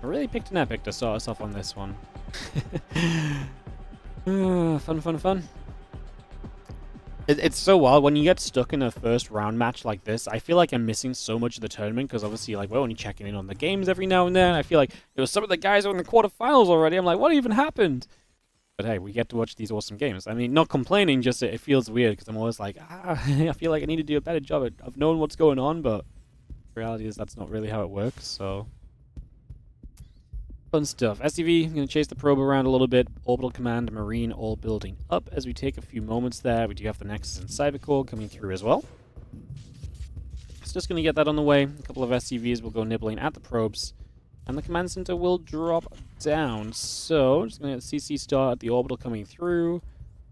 I really picked an epic to start us off on this one. Fun. It's so wild when you get stuck in a first round match like this. I feel like I'm missing so much of the tournament because obviously, like, we're only checking in on the games every now and then. I feel like there was some of the guys are in the quarterfinals already. I'm like, what even happened? But hey, we get to watch these awesome games. I mean, not complaining, just it feels weird because I'm always like, I feel like I need to do a better job of knowing what's going on, but the reality is that's not really how it works. So. Fun stuff. SCV, I'm going to chase the probe around a little bit. Orbital Command, Marine, all building up as we take a few moments there. We do have the Nexus and Cybercore coming through as well. It's just going to get that on the way. A couple of SCVs will go nibbling at the probes. And the Command Center will drop down. So, just going to CC start at the Orbital coming through.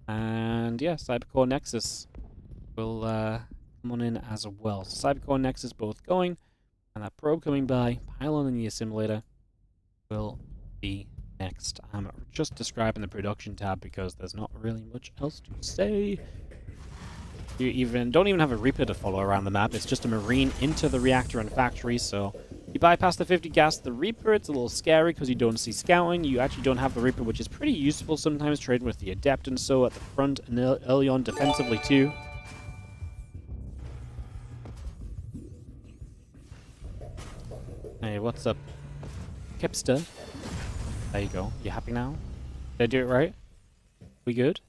And yeah, Cybercore Nexus will come on in as well. So Cybercore Nexus both going. And that probe coming by. Pylon in the Assimilator will be next. I'm just describing the production tab because there's not really much else to say. You don't even have a Reaper to follow around the map. It's just a Marine into the reactor and factory, so you bypass the 50 gas. The Reaper, it's a little scary because you don't see scouting. You actually don't have the Reaper, which is pretty useful sometimes trading with the Adept and so at the front and early on defensively too. Hey, what's up? Kipster. There you go. You happy now? Did I do it right? We good?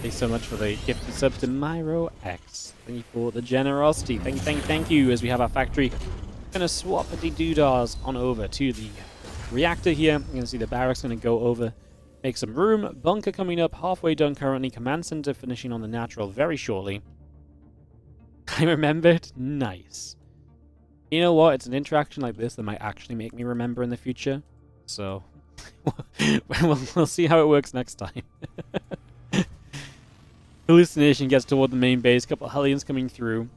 Thanks so much for the gifted sub to Myro X. Thank you for the generosity. Thank you. As we have our factory, gonna swap the doodahs on over to the reactor here. You're gonna see the barracks gonna go over, make some room. Bunker coming up, halfway done currently. Command center finishing on the natural very shortly. I remembered? Nice. You know what? It's an interaction like this that might actually make me remember in the future. So, we'll see how it works next time. Hallucination gets toward the main base. A couple of Hellions coming through.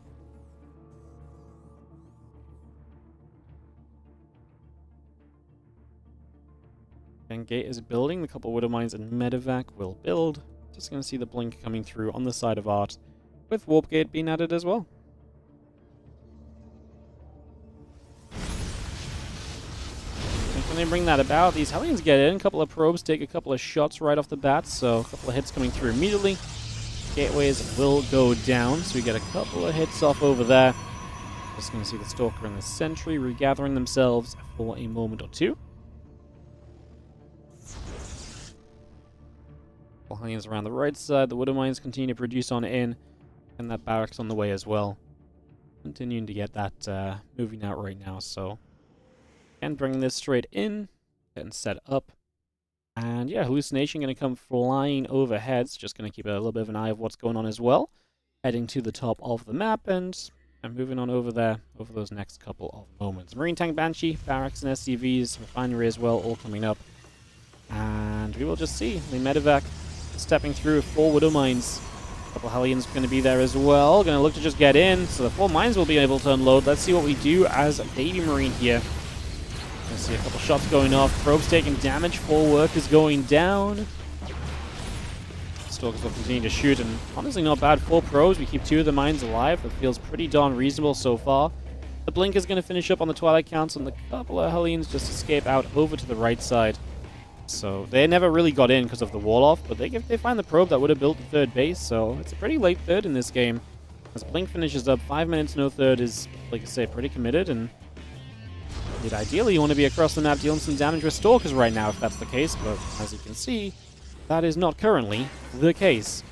And Gate is building. A couple of Widow Mines and Medevac will build. Just going to see the blink coming through on the side of Art, with Warp Gate being added as well. And can they bring that about? These Hellions get in. A couple of probes take a couple of shots right off the bat, so a couple of hits coming through immediately. Gateways will go down, so we get a couple of hits off over there. Just going to see the Stalker and the Sentry regathering themselves for a moment or two. Hellions around the right side. The Widow Mines continue to produce on in, and that barracks on the way as well. Continuing to get that moving out right now, so and bringing this straight in, getting set up. And yeah, Hallucination going to come flying overhead. It's just going to keep a little bit of an eye of what's going on as well. Heading to the top of the map and moving on over there over those next couple of moments. Marine Tank Banshee, Barracks and SCVs, Refinery as well, all coming up. And we will just see the Medevac stepping through 4 Widow Mines. A couple Hellions going to be there as well. Going to look to just get in. So the 4 mines will be able to unload. Let's see what we do as a Baby Marine here. Let's see a couple shots going off. Probes taking damage. 4 workers going down. Stalkers will continue to shoot, and honestly not bad. 4 probes. We keep 2 of the mines alive. That feels pretty darn reasonable so far. The blink is going to finish up on the Twilight Council, and the couple of Hellions just escape out over to the right side. So they never really got in because of the wall off, but they find the probe that would have built the third base, so it's a pretty late third in this game. As Blink finishes up, 5 minutes no third is, like I say, pretty committed, and ideally you want to be across the map dealing some damage with Stalkers right now if that's the case, but as you can see, that is not currently the case.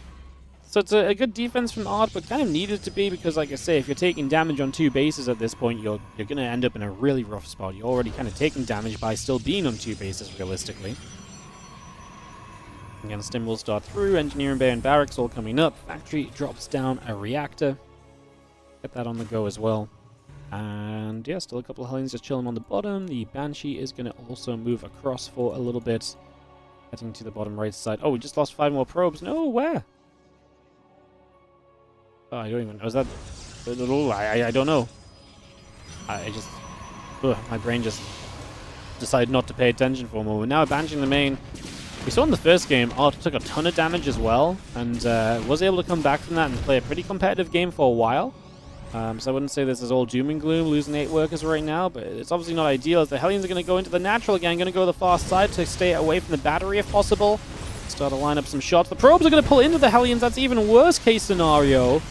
So it's a good defense from Art, but kind of needed to be because, like I say, if you're taking damage on 2 bases at this point, you're going to end up in a really rough spot. You're already kind of taking damage by still being on 2 bases, realistically. Again, Stim will start through. Engineering Bay and Barracks all coming up. Factory drops down a reactor. Get that on the go as well. And yeah, still a couple of Hellions just chilling on the bottom. The Banshee is going to also move across for a little bit. Heading to the bottom right side. Oh, we just lost 5 more probes. No, where? Oh, I don't even know. Is that... I don't know. I just... my brain just decided not to pay attention for a moment. Now abandoning the main. We saw in the first game, Art took a ton of damage as well, and was able to come back from that and play a pretty competitive game for a while. So I wouldn't say this is all doom and gloom, losing 8 workers right now, but it's obviously not ideal, as the Hellions are going to go into the natural again, going to go to the far side to stay away from the battery if possible. Start to line up some shots. The probes are going to pull into the Hellions. That's even worse case scenario.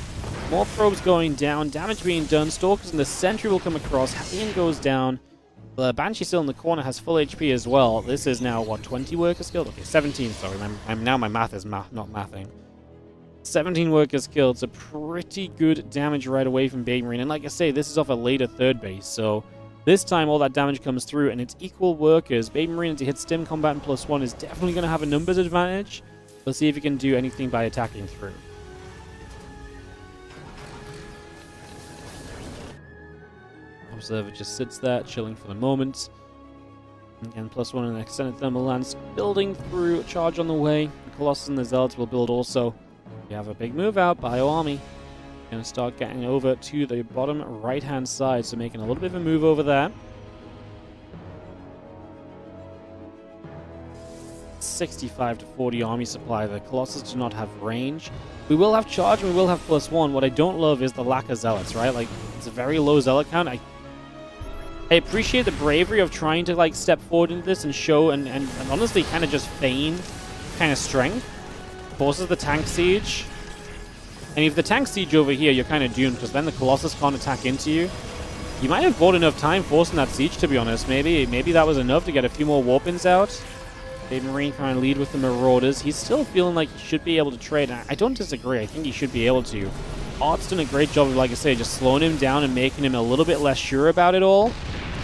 More probes going down, damage being done. Stalkers in the Sentry will come across. Hellion goes down. The Banshee still in the corner has full HP as well. This is now, what, 20 workers killed? Okay, 17, sorry. Now my math is not mathing. 17 workers killed, so pretty good damage right away from Baby Marine. And like I say, this is off a later third base, so this time all that damage comes through, and it's equal workers. Baby Marine to hit Stim Combat and +1 is definitely going to have a numbers advantage. Let's see if he can do anything by attacking through. Observer just sits there, chilling for the moment. Again, +1 in an extended thermal lance, building through, charge on the way. The Colossus and the Zealots will build also. We have a big move out, Bio Army. Gonna start getting over to the bottom right-hand side, so making a little bit of a move over there. 65 to 40 army supply. The Colossus do not have range. We will have charge and we will have +1. What I don't love is the lack of Zealots, right? Like, it's a very low Zealot count. I appreciate the bravery of trying to, like, step forward into this and show and honestly kind of just feign kind of strength. Forces the tank siege. And if the tank siege over here, you're kind of doomed, because then the Colossus can't attack into you. You might have bought enough time forcing that siege, to be honest. Maybe that was enough to get a few more warp-ins out. Baby Marine trying to lead with the Marauders. He's still feeling like he should be able to trade. I don't disagree. I think he should be able to. Art's done a great job of, like I say, just slowing him down and making him a little bit less sure about it all.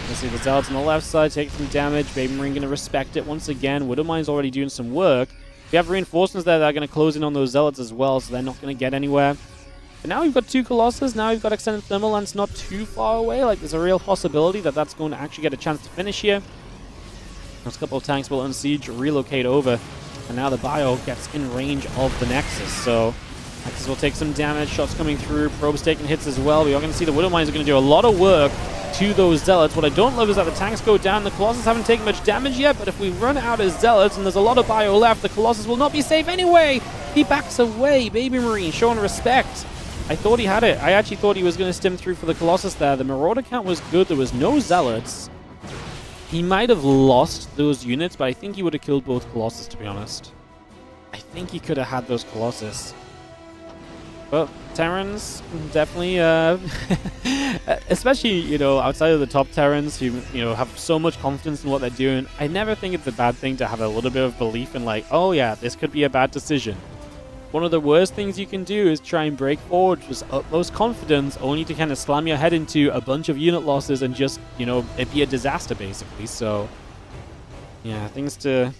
Let's see the Zealots on the left side taking some damage. Baby Marine going to respect it once again. Widow Mine's already doing some work. We have reinforcements there that are going to close in on those Zealots as well, so they're not going to get anywhere. But now we've got 2 Colossus, now we've got extended thermal lance not too far away. Like, there's a real possibility that that's going to actually get a chance to finish here. Those couple of tanks will unsiege, relocate over, and now the Bio gets in range of the Nexus. So Nexus will take some damage, shots coming through, probes taking hits as well. We are going to see the Widow Mines are going to do a lot of work to those Zealots. What I don't love is that the tanks go down. The Colossus haven't taken much damage yet, but if we run out of Zealots and there's a lot of Bio left, the Colossus will not be safe anyway. He backs away. Baby Marine showing respect. I thought he had it. I actually thought he was going to stim through for the Colossus there. The Marauder count was good. There was no Zealots. He might have lost those units, but I think he would have killed both Colossus, to be honest. I think he could have had those Colossus. But Terrans, definitely, especially, you know, outside of the top Terrans who, you know, have so much confidence in what they're doing, I never think it's a bad thing to have a little bit of belief in, like, oh yeah, this could be a bad decision. One of the worst things you can do is try and break forward with utmost confidence, only to kind of slam your head into a bunch of unit losses and just, you know, it be a disaster, basically. So, yeah, things to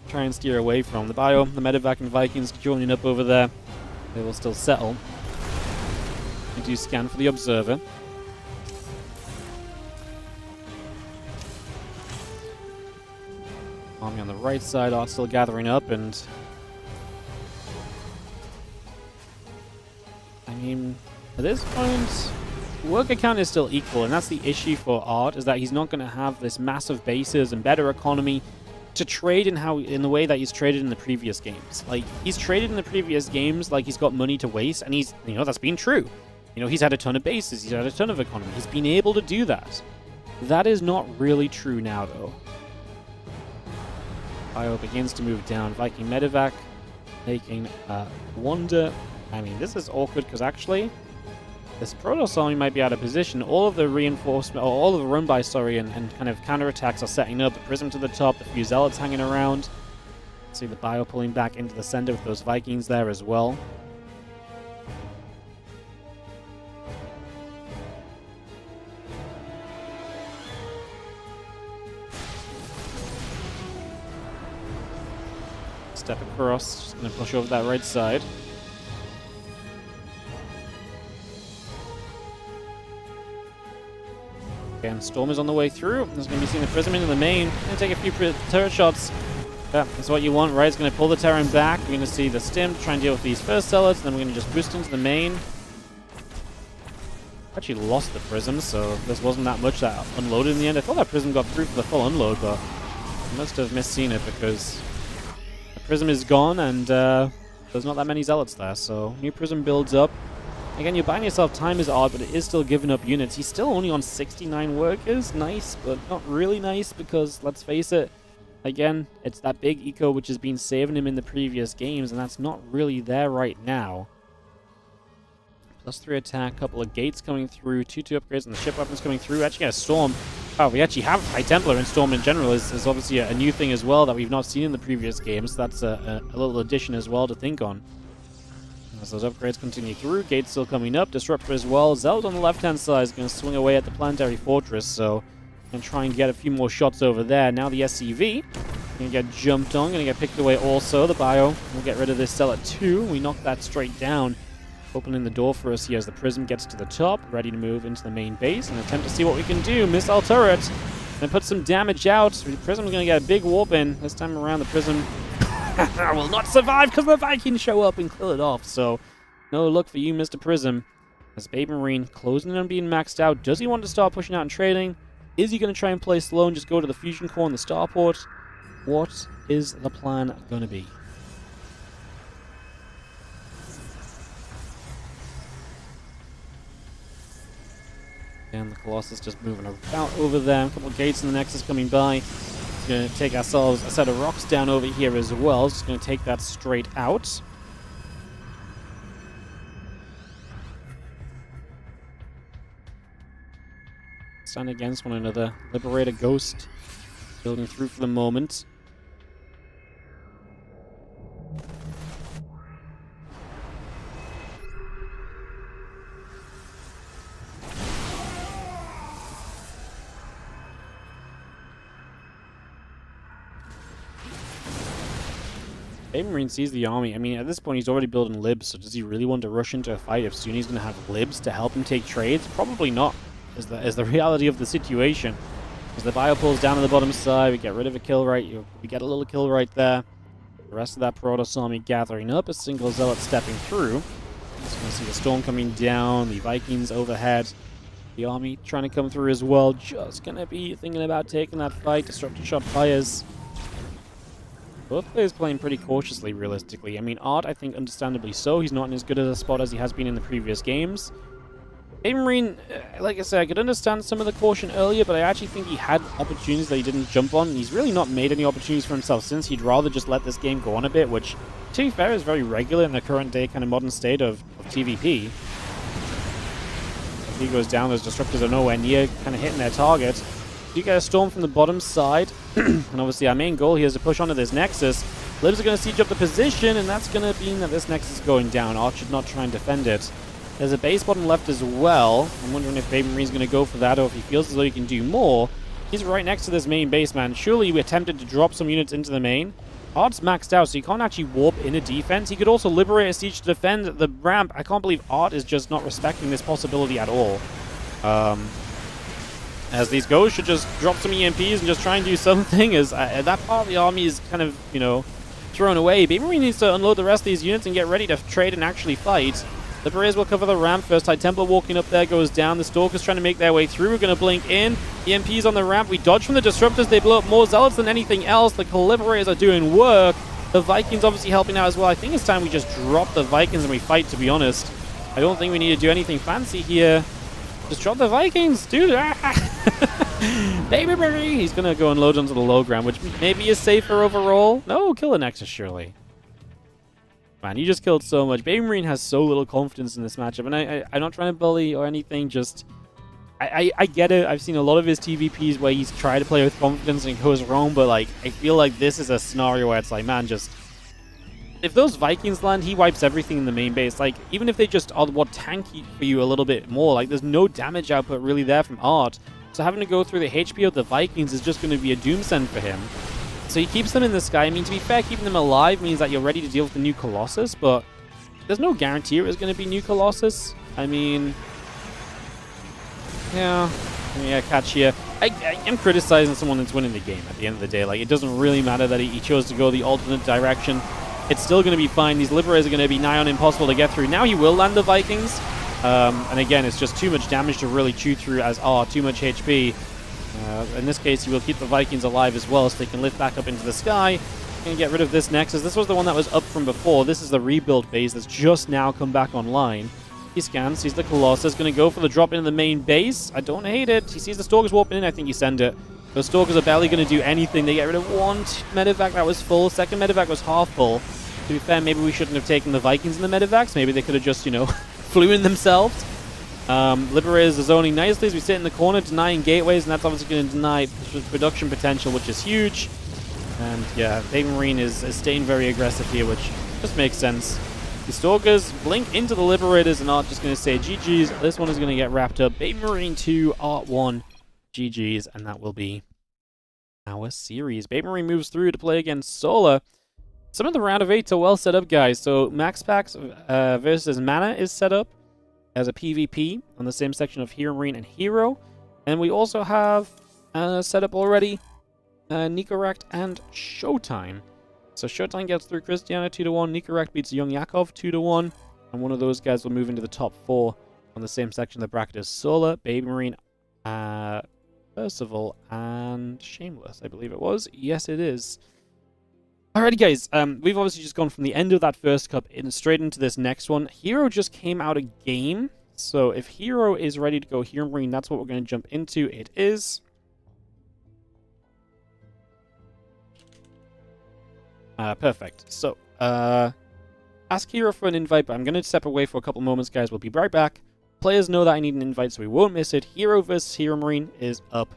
try and steer away from. The Bio, the Medevac and Vikings joining up over there. They will still settle. We do scan for the Observer. Army on the right side are still gathering up, and I mean, at this point, worker count is still equal, and that's the issue for Art, is that he's not going to have this massive bases and better economy to trade in the way that he's traded in the previous games. Like, he's traded in the previous games like he's got money to waste, and he's, you know, that's been true. You know, he's had a ton of bases, he's had a ton of economy, he's been able to do that. That is not really true now, though. Bio begins to move down. Viking Medevac taking Wonder. I mean, this is awkward because actually, this Protoss army might be out of position. All of the reinforcement, or all of the run-by, sorry, and kind of counterattacks are setting up. The Prism to the top, the few Zealots hanging around. See the Bio pulling back into the center with those Vikings there as well. Step across, just going to push over that right side. Again, Storm is on the way through. There's going to be seeing the Prism into the main. Going to take a few turret shots. Yeah, that's what you want, right? It's going to pull the Terran back. We're going to see the Stim to try and deal with these first Zealots. Then we're going to just boost into the main. Actually lost the Prism, so this wasn't that much that unloaded in the end. I thought that Prism got through for the full unload, but I must have misseen it because the Prism is gone and there's not that many Zealots there. So new Prism builds up. Again, you're buying yourself time as odd, but it is still giving up units. He's still only on 69 workers. Nice, but not really nice because, let's face it, again, it's that big eco which has been saving him in the previous games, and that's not really there right now. +3 attack, couple of gates coming through, 2-2 upgrades, and the ship weapons coming through. Actually, a Storm. Oh, we actually have High Templar, and Storm in general is obviously a new thing as well that we've not seen in the previous games. That's a little addition as well to think on. As those upgrades continue through, gates still coming up, Disruptor as well. Zeld on the left-hand side is going to swing away at the Planetary Fortress, so going to try and get a few more shots over there. Now the SCV going to get jumped on, going to get picked away also. The Bio will get rid of this Zealot too. We knock that straight down, opening the door for us here as the Prism gets to the top, ready to move into the main base and attempt to see what we can do. Missile turret, and put some damage out. The Prism is going to get a big warp in. This time around, the Prism will not survive because the Vikings show up and kill it off. So, no luck for you, Mr. Prism. As Baby Marine closing in on being maxed out. Does he want to start pushing out and trading? Is he going to try and play slow and just go to the Fusion Core and the Starport? What is the plan going to be? And the Colossus just moving about over there. A couple of gates in the Nexus coming by. Going to take ourselves a set of rocks down over here as well. Just going to take that straight out. Stand against one another. Liberator Ghost building through for the moment. Baby Marine sees the army. I mean, at this point, he's already building libs, so does he really want to rush into a fight if soon he's going to have libs to help him take trades? Probably not, is the reality of the situation. As the bio pulls down on the bottom side, we get rid of a kill right. We get a little kill right there. The rest of that Protoss army gathering up, a single Zealot stepping through. Just going to see the storm coming down, the Vikings overhead. The army trying to come through as well. Just going to be thinking about taking that fight. Disruptor shot fires. Both players playing pretty cautiously, realistically. I mean, Art, I think, understandably so. He's not in as good a spot as he has been in the previous games. Baby Marine, like I said, I could understand some of the caution earlier, but I actually think he had opportunities that he didn't jump on. And he's really not made any opportunities for himself since. He'd rather just let this game go on a bit, which, to be fair, is very regular in the current day kind of modern state of TVP. If he goes down, those disruptors are nowhere near kind of hitting their target. You get a storm from the bottom side, and obviously our main goal here is to push onto this Nexus. Libs are going to siege up the position, and that's going to mean that this Nexus is going down. Art should not try and defend it. There's a base bottom left as well. I'm wondering if Baby Marine's going to go for that, or if he feels as though he can do more. He's right next to this main base, man. Surely we attempted to drop some units into the main. Art's maxed out, so he can't actually warp in a defense. He could also liberate a siege to defend the ramp. I can't believe Art is just not respecting this possibility at all. As these ghosts should just drop some EMPs and just try and do something, as that part of the army is kind of, you know, thrown away. Baby Marine needs to unload the rest of these units and get ready to trade and actually fight. The Berets will cover the ramp. First Tide Templar walking up there goes down. The Stalkers trying to make their way through. We're going to blink in. EMPs on the ramp. We dodge from the Disruptors. They blow up more Zealots than anything else. The Liberators are doing work. The Vikings obviously helping out as well. I think it's time we just drop the Vikings and we fight, to be honest. I don't think we need to do anything fancy here. Just drop the Vikings, dude. Baby Marine. He's going to go and load onto the low ground, which maybe is safer overall. No, kill the Nexus, surely. Man, you just killed so much. Baby Marine has so little confidence in this matchup, and I'm not trying to bully or anything, just... I get it. I've seen a lot of his TVPs where he's tried to play with confidence and it goes wrong, but, like, I feel like this is a scenario where it's like, man, just... If those Vikings land, he wipes everything in the main base. Like, even if they just are what tanky for you a little bit more, like, there's no damage output really there from Art. So having to go through the HP of the Vikings is just going to be a doom send for him. So he keeps them in the sky. I mean, to be fair, keeping them alive means that you're ready to deal with the new Colossus, but there's no guarantee it was going to be new Colossus. I mean, yeah, catch here. I am criticizing someone that's winning the game at the end of the day. Like, it doesn't really matter that he chose to go the alternate direction. It's still going to be fine. These Liberators are going to be nigh on impossible to get through. Now he will land the Vikings. And again, it's just too much damage to really chew through as too much HP. In this case, he will keep the Vikings alive as well, so they can lift back up into the sky. Gonna get rid of this Nexus. This was the one that was up from before. This is the rebuild phase that's just now come back online. He scans, sees the Colossus, gonna go for the drop into the main base. I don't hate it. He sees the Stalkers warping in. I think you send it. The Stalkers are barely gonna do anything. They get rid of one medevac that was full. Second medevac was half full. To be fair, maybe we shouldn't have taken the Vikings in the medevacs. Maybe they could have just, you know, flew in themselves. Liberators are zoning nicely as we sit in the corner, denying gateways, and that's obviously going to deny production potential, which is huge. And yeah, Baby Marine is staying very aggressive here, which just makes sense. The Stalkers blink into the Liberators and Art just going to say GG's. This one is going to get wrapped up. Baby Marine 2, Art 1, GG's, and that will be our series. Baby Marine moves through to play against Solar. Some of the round of 8s are well set up, guys. So MaxPax versus Mana is set up as a PvP on the same section of herO and herO. And we also have set up already Nicorect and Showtime. So Showtime gets through Christiana 2-1, Nicorect beats Young Yakov 2-1, and one of those guys will move into the top 4 on the same section of the bracket as Solar, Baby Marine, Percival, and Shameless, I believe it was. Yes, it is. Alrighty, guys, we've obviously just gone from the end of that first cup straight into this next one. herO just came out a game, so if herO is ready to go herO Marine, that's what we're going to jump into. It is. Perfect. So, ask herO for an invite, but I'm going to step away for a couple moments, guys. We'll be right back. Players know that I need an invite, so we won't miss it. herO versus herO Marine is up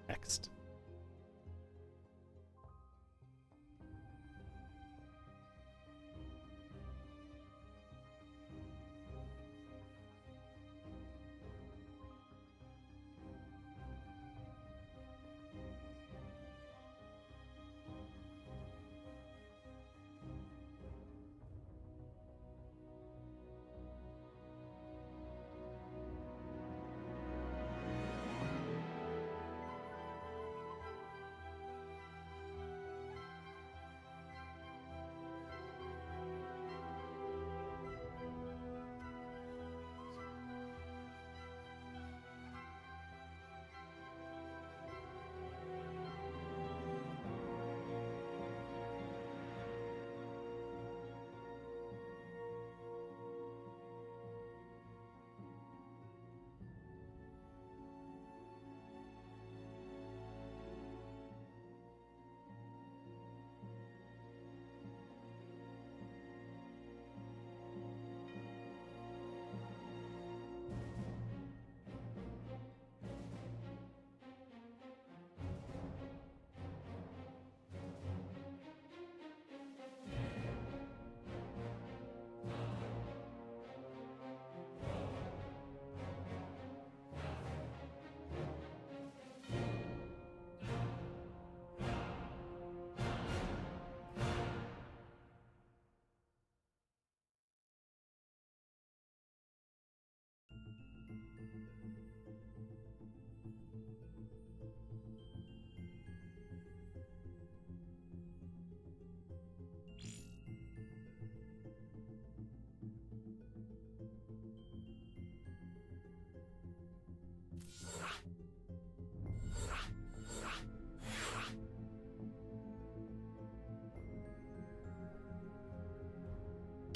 next.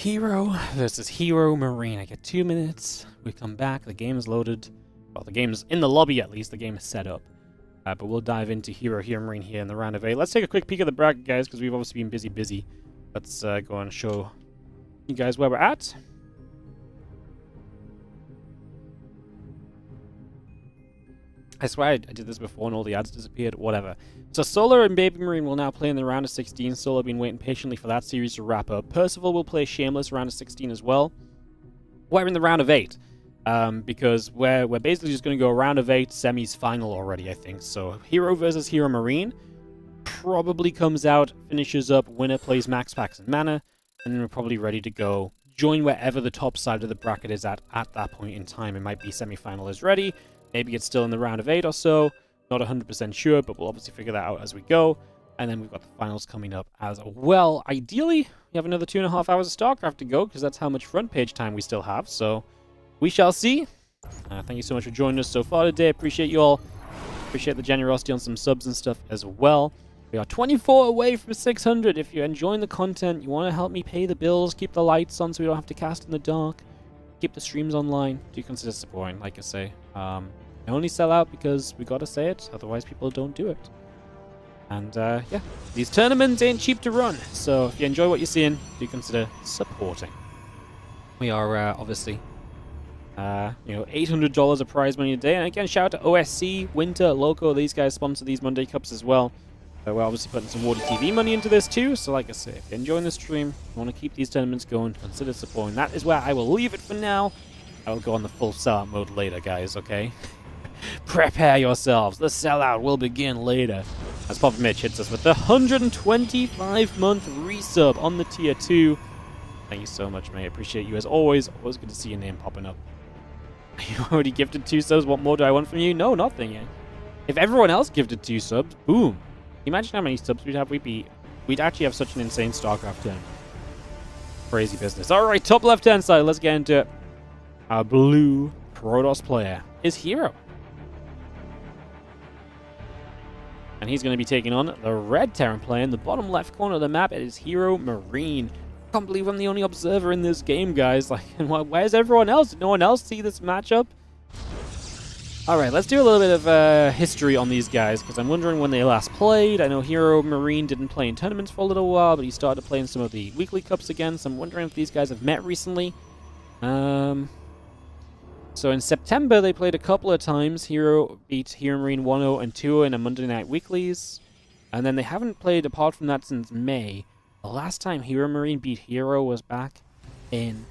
herO versus herO Marine. I get 2 minutes. We come back. The game is loaded. Well, the game's in the lobby at least. The game is set up. But we'll dive into herO Marine here in the round of 8. Let's take a quick peek at the bracket, guys, because we've obviously been busy. Let's go and show you guys where we're at. I swear I did this before and all the ads disappeared. Whatever. So Solar and Baby Marine will now play in the round of 16. Solar been waiting patiently for that series to wrap up. Percival will play Shameless round of 16 as well. We're in the round of 8. Because we're basically just going to go round of 8, semis final already, I think. So herO versus herO Marine probably comes out, finishes up, winner plays MaxPax and Mana, and then we're probably ready to go. Join wherever the top side of the bracket is at that point in time. It might be semifinal is ready. Maybe it's still in the round of 8 or so. Not 100% sure, but we'll obviously figure that out as we go. And then we've got the finals coming up as well. Ideally, we have another 2.5 hours of StarCraft to go, because that's how much front page time we still have. So we shall see. Thank you so much for joining us so far today. Appreciate you all. Appreciate the generosity on some subs and stuff as well. We are 24 away from 600. If you're enjoying the content, you want to help me pay the bills, keep the lights on so we don't have to cast in the dark, keep the streams online, do consider supporting, like I say. I only sell out because we gotta say it, otherwise people don't do it. And yeah, these tournaments ain't cheap to run, so if you enjoy what you're seeing, do consider supporting. We are obviously, $800 of prize money a day. And again, shout out to OSC, Winter, Loco, these guys sponsor these Monday Cups as well. So we're obviously putting some WARDITV money into this too, so like I say, if you're enjoying the stream, you want to keep these tournaments going, consider supporting. That is where I will leave it for now. I will go on the full sellout mode later, guys, okay? Prepare yourselves. The sellout will begin later. As Papa Mitch hits us with the 125-month resub on the tier 2. Thank you so much, mate. Appreciate you as always. Always good to see your name popping up. You already gifted 2 subs. What more do I want from you? No, nothing yet. If everyone else gifted 2 subs, boom. Imagine how many subs we'd have. We'd actually have such an insane StarCraft turn. Crazy business. All right, top left-hand side. Let's get into it. Our blue Protoss player is herO. And he's going to be taking on the red Terran player in the bottom left corner of the map. It is herO Marine. I can't believe I'm the only observer in this game, guys. Like, where's everyone else? Did no one else see this matchup? Alright, let's do a little bit of history on these guys, because I'm wondering when they last played. I know herO Marine didn't play in tournaments for a little while, but he started to play in some of the weekly cups again, so I'm wondering if these guys have met recently. So in September, they played a couple of times. herO beat herO Marine 1-0 and 2-0 in a Monday Night Weeklies. And then they haven't played apart from that since May. The last time herO Marine beat herO was back in...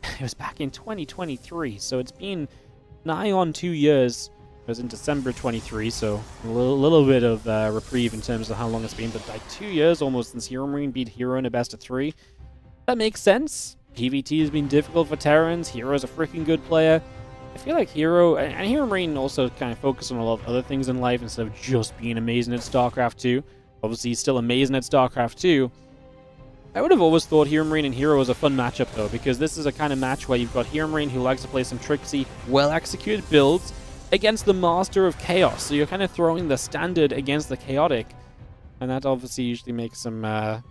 It was back in 2023, so it's been nigh on 2 years. It was in December 23, so a little bit of reprieve in terms of how long it's been. But like 2 years almost since herO Marine beat herO in a best of 3. That makes sense. PvT has been difficult for Terrans. herO's a freaking good player. I feel like herO, and herO Marine also kind of focus on a lot of other things in life instead of just being amazing at StarCraft 2. Obviously, he's still amazing at StarCraft 2. I would have always thought herO Marine and herO was a fun matchup, though, because this is a kind of match where you've got herO Marine who likes to play some tricksy, well-executed builds against the Master of Chaos. So you're kind of throwing the standard against the chaotic, and that obviously usually makes some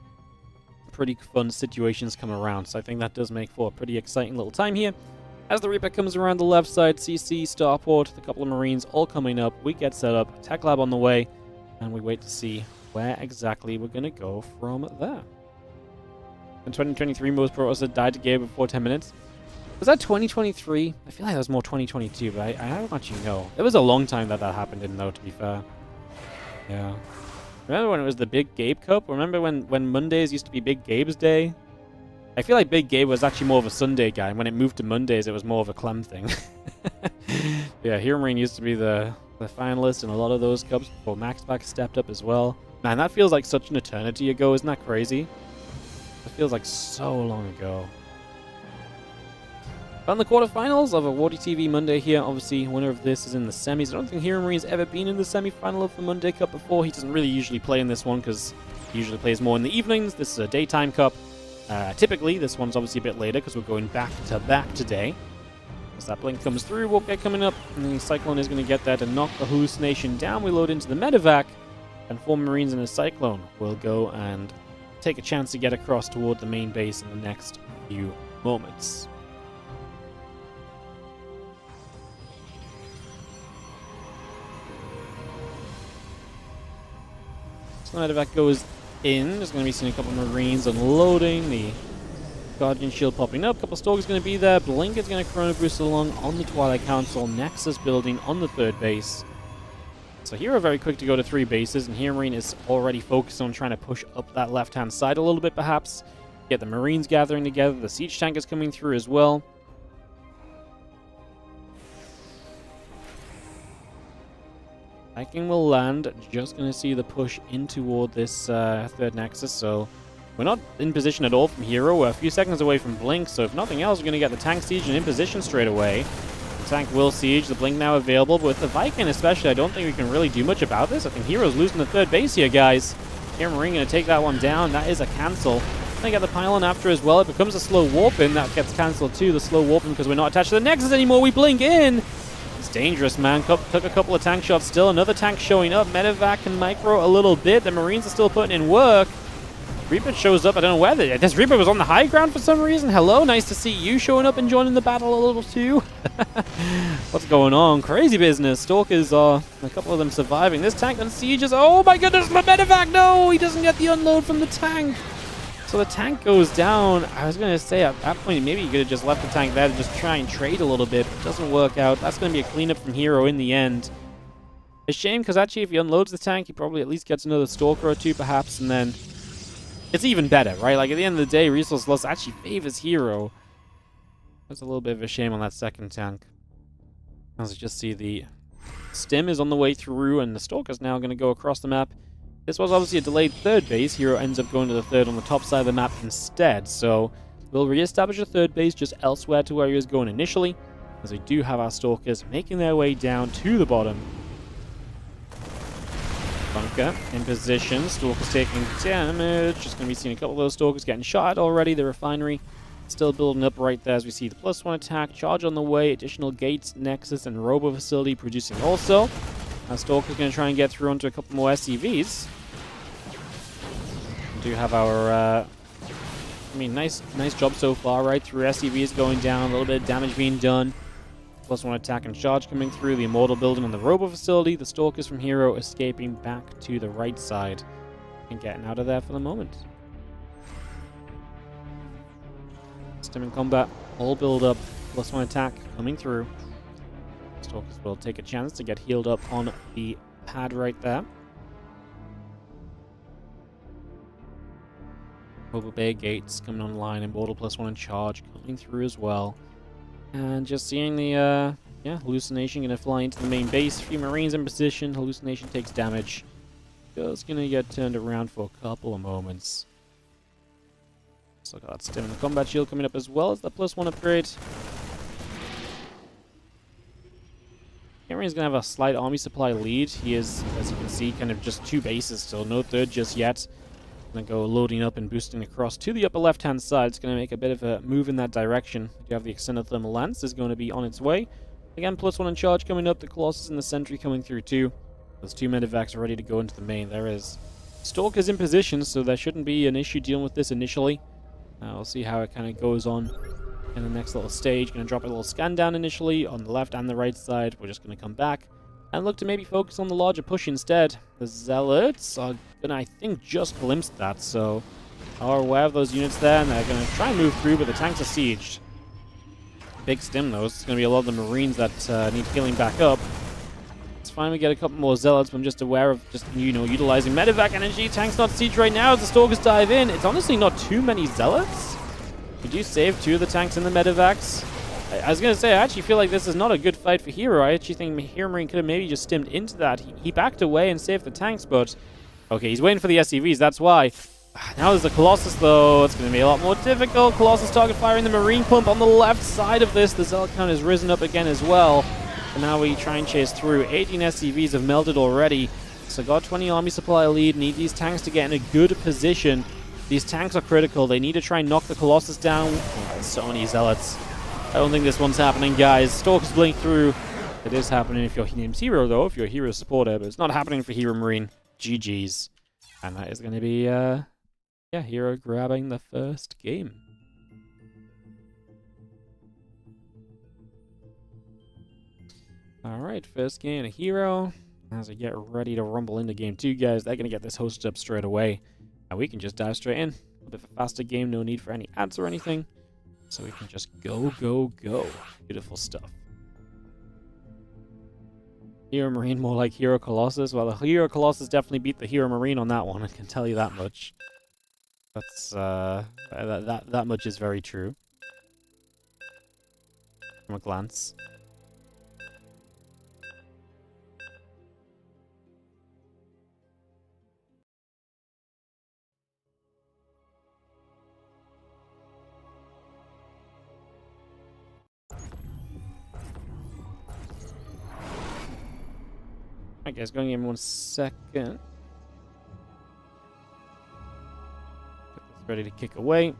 pretty fun situations come around. So I think that does make for a pretty exciting little time here. As the Reaper comes around the left side, CC, Starport, a couple of Marines all coming up. We get set up, Tech Lab on the way, and we wait to see where exactly we're going to go from there. In 2023, most Protoss had died to game before 10 minutes. Was that 2023? I feel like that was more 2022, but I don't actually know. It was a long time that happened, though, to be fair. Yeah. Remember when it was the Big Gabe Cup? Remember when Mondays used to be Big Gabe's day? I feel like Big Gabe was actually more of a Sunday guy, and when it moved to Mondays, it was more of a Clem thing. Yeah, herO Marine used to be the finalist in a lot of those cups before MaxPax stepped up as well. Man, that feels like such an eternity ago, isn't that crazy? It feels like so long ago. On the quarterfinals of a WARDITV Monday here, obviously, winner of this is in the semis. I don't think herO Marine's ever been in the semi-final of the Monday Cup before. He doesn't really usually play in this one because he usually plays more in the evenings. This is a daytime cup. Typically, this one's obviously a bit later because we're going back-to-back today. As that blink comes through, we'll get coming up, and the Cyclone is going to get there to knock the hallucination down. We load into the medevac, and 4 Marines in a Cyclone will go and take a chance to get across toward the main base in the next few moments. So the medevac goes in. There's going to be seeing a couple of Marines unloading. The Guardian Shield popping up. A couple of Stalkers going to be there. Blink is going to Chrono Boost along on the Twilight Council. Nexus building on the 3rd base. So herO very quick to go to 3 bases, and herMarine is already focused on trying to push up that left-hand side a little bit, perhaps. Get the Marines gathering together. The Siege Tank is coming through as well. Viking will land. Just going to see the push in toward this 3rd Nexus, so we're not in position at all from herO. We're a few seconds away from Blink, so if nothing else, we're going to get the tank siege and in position straight away. The tank will siege. The Blink now available, but with the Viking especially, I don't think we can really do much about this. I think herO's losing the 3rd base here, guys. herMarine going to take that one down. That is a cancel. They get the pylon after as well. It becomes a slow warp in. That gets cancelled too. The slow warp in because we're not attached to the Nexus anymore. We blink in. It's dangerous, man. Took a couple of tank shots still. Another tank showing up. Medevac and micro a little bit. The Marines are still putting in work. Reaper shows up. I don't know whether this Reaper was on the high ground for some reason. Hello, nice to see you showing up and joining the battle a little too. What's going on? Crazy business. Stalkers are a couple of them surviving. This tank on sieges. Oh my goodness, my medevac! No, he doesn't get the unload from the tank. So the tank goes down. I was gonna say at that point maybe you could have just left the tank there to just try and trade a little bit. But it doesn't work out. That's gonna be a cleanup from herO in the end. A shame because actually if he unloads the tank, he probably at least gets another Stalker or two perhaps, and then it's even better, right? Like, at the end of the day, resource loss actually favors herO. That's a little bit of a shame on that second tank. As you just see, the Stim is on the way through, and the Stalker's now going to go across the map. This was obviously a delayed 3rd base. herO ends up going to the 3rd on the top side of the map instead. So, we'll re-establish a 3rd base just elsewhere to where he was going initially, as we do have our Stalkers making their way down to the bottom. Bunker in position. Stalkers taking damage. Just going to be seeing a couple of those Stalkers getting shot already. The refinery still building up right there as we see the +1 attack. Charge on the way. Additional gates, Nexus, and Robo facility producing also. Our Stalker's going to try and get through onto a couple more SCVs. We do have our... nice job so far, right? Through SCVs going down. A little bit of damage being done. +1 attack and charge coming through. The Immortal building on the Robo facility. The Stalkers from herO escaping back to the right side and getting out of there for the moment. Stim in combat. All build up. +1 attack coming through. Stalkers will take a chance to get healed up on the pad right there. Robo Bay gates coming online. Immortal +1 and charge coming through as well. And just seeing the, Hallucination going to fly into the main base. A few Marines in position. Hallucination takes damage. Just going to get turned around for a couple of moments. So got that Stim and the combat shield coming up as well as the +1 upgrade. herMarine's going to have a slight army supply lead. He is, as you can see, kind of just 2 bases still. No 3rd just yet. Going to go loading up and boosting across to the upper left-hand side. It's going to make a bit of a move in that direction. You have the Extended Thermal Lance is going to be on its way. Again, +1 in charge coming up. The Colossus and the Sentry coming through too. Those 2 medevacs are ready to go into the main. There is Stalkers in position, so there shouldn't be an issue dealing with this initially. We'll see how it kind of goes on in the next little stage. Going to drop a little scan down initially on the left and the right side. We're just going to come back and look to maybe focus on the larger push instead. The Zealots are going to, I think, just glimpse that, so are aware of those units there, and they're going to try and move through, but the tanks are sieged. Big Stim, though. It's going to be a lot of the Marines that need healing back up. It's fine we get a couple more Zealots, but I'm just aware of just, utilizing medevac energy. Tank's not sieged right now as the Stalkers dive in. It's honestly not too many Zealots. We do save 2 of the tanks and the medevacs. I was going to say, I actually feel like this is not a good fight for herO. I actually think herMarine could have maybe just stimmed into that. He backed away and saved the tanks, but... Okay, he's waiting for the SCVs, that's why. Now there's the Colossus, though. It's going to be a lot more difficult. Colossus target firing the Marine pump on the left side of this. The Zealot count has risen up again as well. And now we try and chase through. 18 SCVs have melted already. So got 20 army supply lead. Need these tanks to get in a good position. These tanks are critical. They need to try and knock the Colossus down. Oh, there's so many Zealots. I don't think this one's happening, guys. Stalkers blink through. It is happening if your name's herO, though, if you're a herO supporter, but it's not happening for herMarine. GG's. And that is going to be Yeah, herO grabbing the first game. Alright, first game to herO. As we get ready to rumble into game 2, guys, they're going to get this hosted up straight away. And we can just dive straight in. A bit of a faster game, no need for any ads or anything. So we can just go, go, go. Beautiful stuff. herO Marine more like herO Colossus. Well, the herO Colossus definitely beat the herO Marine on that one, I can tell you that much. That's, that much is very true. From a glance. Alright guys, going in 1 second. Get this ready to kick away.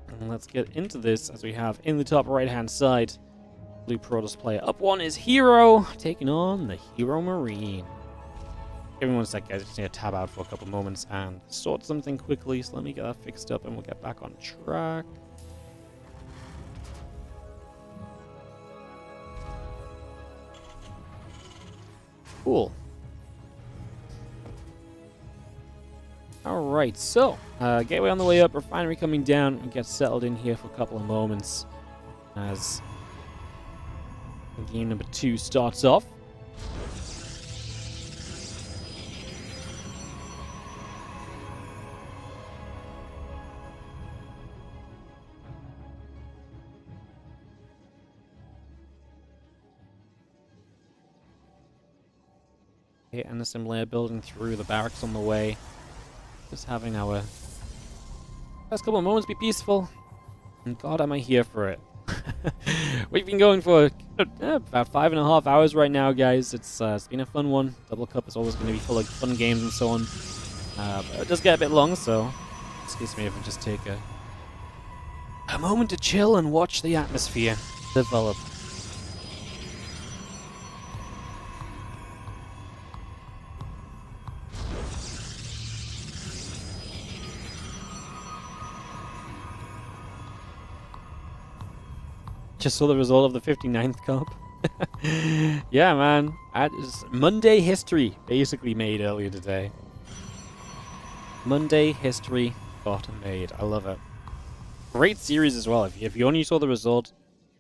And let's get into this as we have in the top right hand side. Blue Protoss player. Up 1 is herO, taking on the herO Marine. Give me 1 sec guys, I just need to tab out for a couple moments and sort something quickly. So let me get that fixed up and we'll get back on track. Cool. Alright, so, gateway on the way up, refinery coming down, we get settled in here for a couple of moments as game number 2 starts off. And assembly building through the barracks on the way. Just having our first couple of moments be peaceful. And God, am I here for it. We've been going for about 5.5 hours right now, guys. It's been a fun one. Double Cup is always going to be full of fun games and so on. But it does get a bit long, so excuse me if I just take a moment to chill and watch the atmosphere develop. Just saw the result of the 59th Cup. Yeah, man. Monday history basically made earlier today. Monday history got made. I love it. Great series as well. If you only saw the result,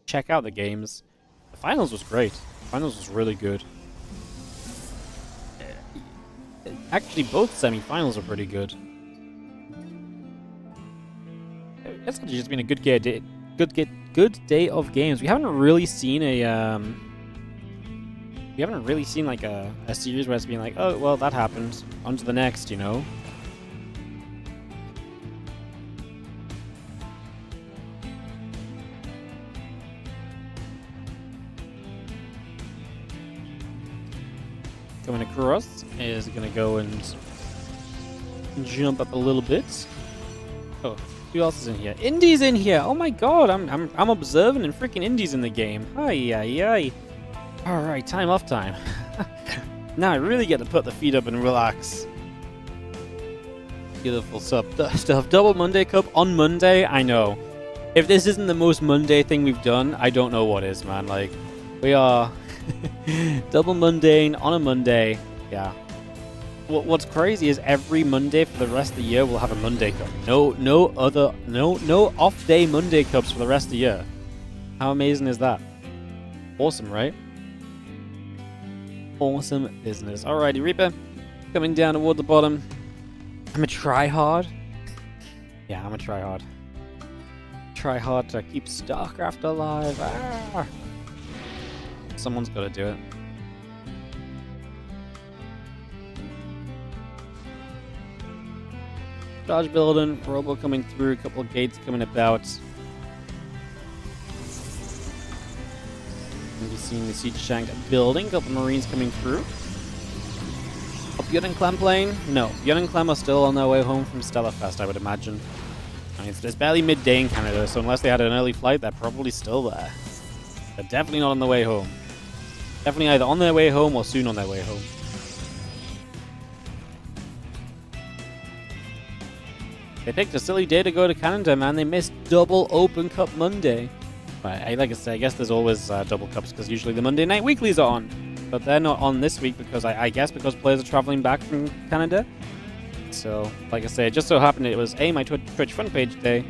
check out the games. The finals was great. The finals was really good. Actually, both semifinals are pretty good. It's actually just been a good game. Good day of games. We haven't really seen a like a series where it's been like, oh well, that happened, on to the next, you know. Coming across is gonna go and jump up a little bit. Oh. Who else is in here? Indy's in here! Oh my god, I'm observing and freaking Indy's in the game. Hi. Alright, time off time. Now I really get to put the feet up and relax. Beautiful stuff. Double Monday Cup on Monday? I know. If this isn't the most Monday thing we've done, I don't know what is, man. Like, we are double mundane on a Monday. Yeah. What's crazy is every Monday for the rest of the year we'll have a Monday Cup. No off day Monday Cups for the rest of the year. How amazing is that? Awesome, right? Awesome business. Alrighty, Reaper, coming down toward the bottom. I'm a tryhard. Yeah, I'm a tryhard. Try hard to keep StarCraft alive. Ah! Someone's got to do it. Charge building, Robo coming through, a couple of gates coming about. You've seen the siege tank building, a couple of Marines coming through. Up Yun and Clem playing? No, Yun and Clem are still on their way home from Stellarfest, I would imagine. I mean, it's barely midday in Canada, so unless they had an early flight, they're probably still there. They're definitely not on the way home. Definitely either on their way home or soon on their way home. They picked a silly day to go to Canada, man. They missed double Open Cup Monday. Right, like I said, I guess there's always double cups because usually the Monday night weeklies are on. But they're not on this week because I guess because players are traveling back from Canada. So, like I say, it just so happened it was A, my Twitch front page day,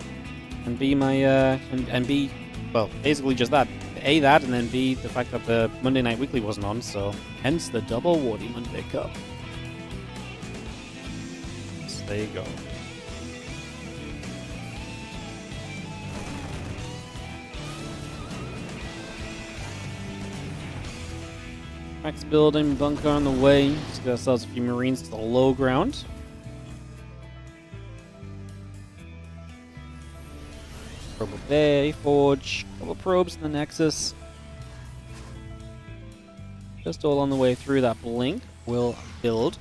and B, my, and B, well, basically just that. A, that, and then B, the fact that the Monday night weekly wasn't on, so hence the double Wardy Monday Cup. So there you go. Max building, bunker on the way. Just got ourselves a few Marines to the low ground. Probe Bay, Forge, couple probes in the Nexus. Just all on the way through. That blink will build.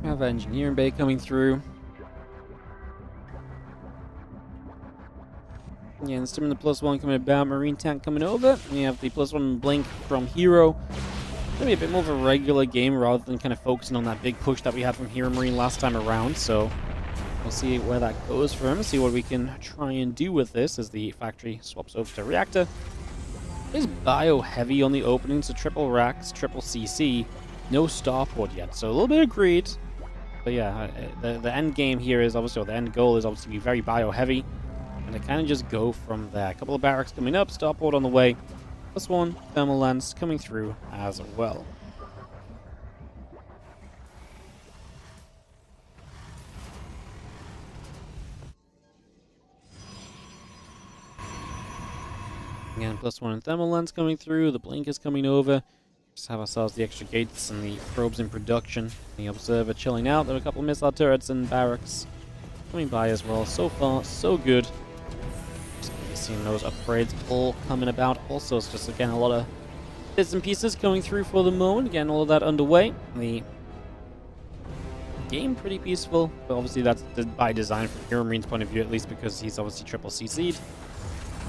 We have Engineering Bay coming through. Yeah, and still in the +1 coming about. Marine tank coming over. We have the +1 blink from herO. Gonna be a bit more of a regular game rather than kind of focusing on that big push that we had from herO Marine last time around. So we'll see where that goes for him. See what we can try and do with this as the factory swaps over to reactor. It is bio heavy on the opening, so triple racks, triple CC, no starport yet. So a little bit of greed. But yeah, the end game here is obviously, or the end goal is obviously to be very bio heavy. And to kind of just go from there. A couple of barracks coming up, starport on the way. +1 thermal lance coming through as well. Again, +1 thermal lance coming through. The blink is coming over. Just have ourselves the extra gates and the probes in production. The observer chilling out. There are a couple of missile turrets and barracks coming by as well. So far, so good. Seeing those upgrades all coming about. Also, it's just, again, a lot of bits and pieces coming through for the moment. Again, all of that underway. The game pretty peaceful, but obviously that's by design from herO Marine's point of view, at least because he's obviously triple CC'd.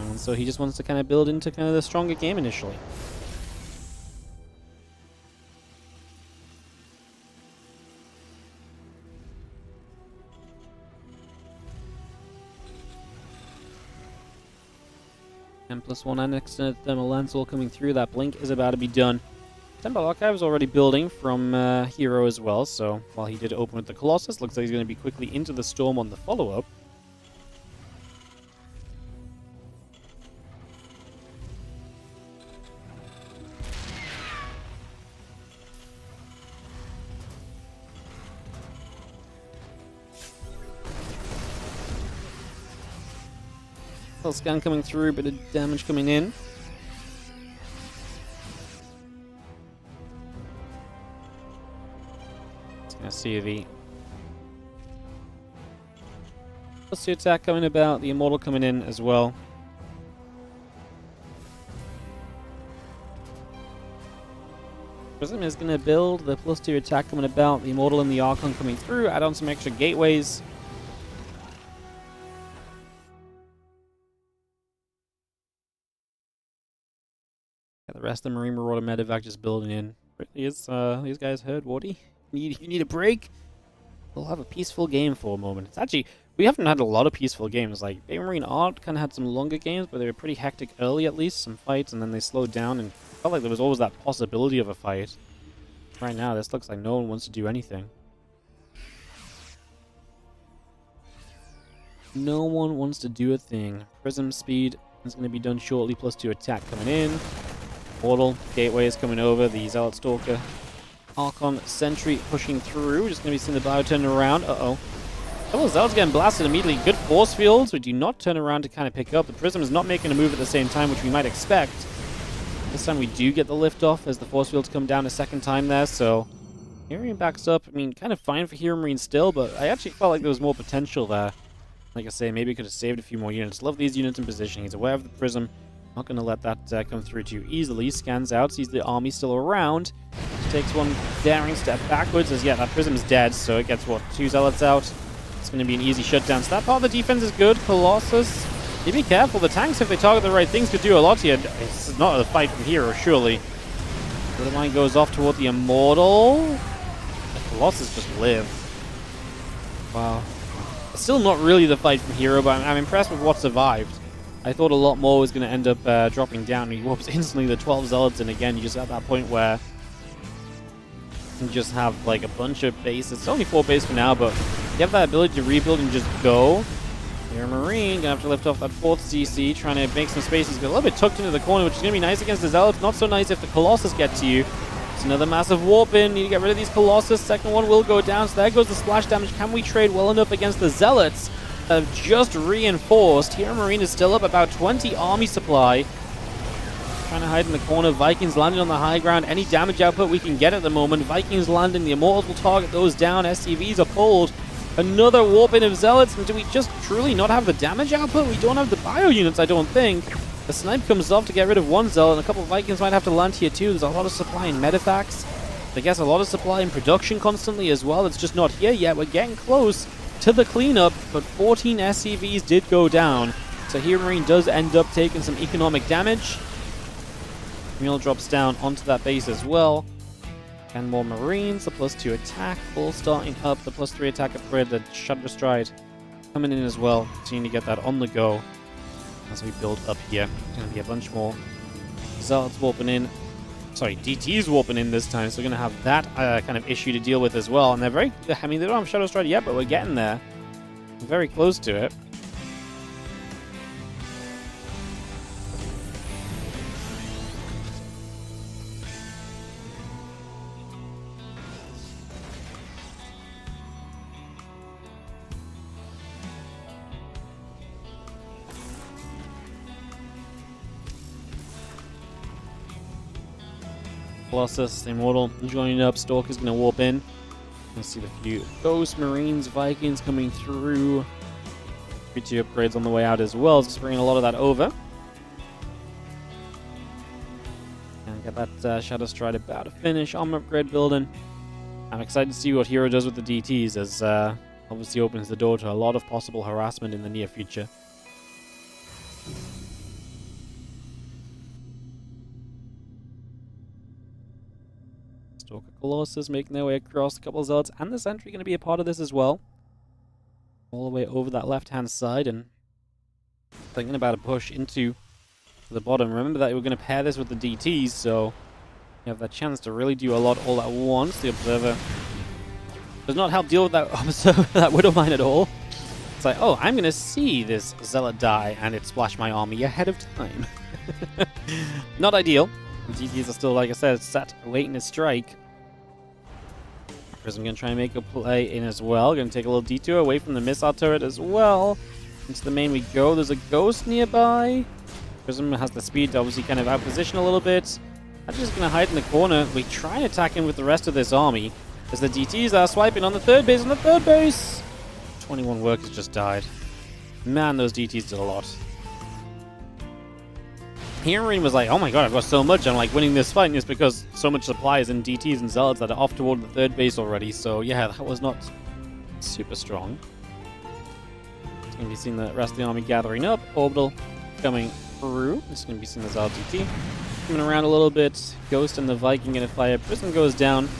And so he just wants to kind of build into kind of the stronger game initially. And +1 and extended thermal lance all coming through. That blink is about to be done. Temple Archive is already building from herO as well, so while he did open with the Colossus, looks like he's going to be quickly into the Storm on the follow-up. Scan coming through, bit of damage coming in. Just gonna see the +2 attack coming about, the Immortal coming in as well. Prism is gonna build, the +2 attack coming about, the Immortal and the Archon coming through, add on some extra gateways. The rest of the Marine Marauder medevac just building in. Really is, these guys heard Wardy? You need a break? We'll have a peaceful game for a moment. It's actually, we haven't had a lot of peaceful games. Like, Bay Marine Art kind of had some longer games, but they were pretty hectic early at least, some fights, and then they slowed down, and felt like there was always that possibility of a fight. Right now, this looks like no one wants to do anything. No one wants to do a thing. Prism speed is going to be done shortly, +2 attack coming in. Portal, gateway is coming over, the Zealot Stalker. Archon Sentry pushing through, just going to be seeing the bio turn around. Uh-oh. Double Zealot's getting blasted immediately. Good force fields, we do not turn around to kind of pick up. The Prism is not making a move at the same time, which we might expect. This time we do get the lift off as the force fields come down a second time there, so herO backs up. I mean, kind of fine for herO Marine still, but I actually felt like there was more potential there. Like I say, maybe could have saved a few more units. Love these units in position. He's aware of the Prism. Not going to let that come through too easily. Scans out, sees the army still around. Takes one daring step backwards as, yeah, that Prism's dead, so it gets, what, 2 Zealots out. It's going to be an easy shutdown. So that part of the defense is good. Colossus You be careful. The tanks, if they target the right things, could do a lot here. It's not a fight from herO, surely. The line goes off toward the Immortal. The Colossus just live. Wow. Still not really the fight from herO, but I'm impressed with what survived. I thought a lot more was going to end up dropping down. He whoops instantly the 12 Zealots, and again, you just at that point where you just have like a bunch of bases. It's only 4 bases for now, but you have that ability to rebuild and just go. Here, Marine gonna have to lift off that 4th CC, trying to make some space. He's got a little bit tucked into the corner, which is gonna be nice against the Zealots. Not so nice if the Colossus get to you. It's another massive warp in. Need to get rid of these Colossus. Second one will go down. So there goes the splash damage. Can we trade well enough against the Zealots that have just reinforced? Here, Marine is still up about 20 army supply. Trying to hide in the corner. Vikings landing on the high ground. Any damage output we can get at the moment. Vikings landing. The Immortals will target those down. SCVs are pulled. Another warp in of Zealots. And do we just truly not have the damage output? We don't have the bio units, I don't think. The snipe comes off to get rid of one Zealot, and a couple of Vikings might have to land here too. There's a lot of supply in Medivacs. I guess a lot of supply in production constantly as well. It's just not here yet. We're getting close to the cleanup, but 14 SCVs did go down. So here Marine does end up taking some economic damage. Mule drops down onto that base as well. 10 more Marines, the +2 attack, full starting up, the +3 attack upgrade, the Shutter Stride coming in as well. Continuing to get that on the go as we build up here. There's going to be a bunch more Zealots warping in. Sorry, DTs warping in this time, so we're going to have that kind of issue to deal with as well. And they're very, I mean, they don't have Shadow Stride yet, but we're getting there. We're very close to it. Colossus, the Immortal joining up. Stalker's going to warp in. Let's see the few Ghost Marines, Vikings coming through. 3 upgrades on the way out as well. Just bringing a lot of that over. And get that Shadow Stride about to finish. Armor upgrade building. I'm excited to see what herO does with the DTs, as obviously opens the door to a lot of possible harassment in the near future. Stalker Colossus making their way across. A couple of Zealots and the Sentry going to be a part of this as well. All the way over that left-hand side, and thinking about a push into the bottom. Remember that we're going to pair this with the DTs, so you have that chance to really do a lot all at once. The Observer does not help deal with that Observer, that Widowmine at all. It's like, oh, I'm going to see this Zealot die, and it splash my army ahead of time. Not ideal. The DTs are still, like I said, sat waiting to strike. Prism going to try and make a play in as well. Going to take a little detour away from the missile turret as well. Into the main we go. There's a Ghost nearby. Prism has the speed to obviously kind of outposition a little bit. I'm just going to hide in the corner. We try and attack him with the rest of this army, as the DTs are swiping on the third base. On the third base! 21 workers just died. Man, those DTs did a lot. Marine was like, oh my god, I've got so much, I'm like winning this fight, and it's because so much supply is in DTs and Zealots that are off toward the third base already, so yeah, that was not super strong. It's going to be seeing the rest of the army gathering up. Orbital coming through. It's going to be seeing the Zealot DT coming around a little bit. Ghost and the Viking going to fire. Prism goes down.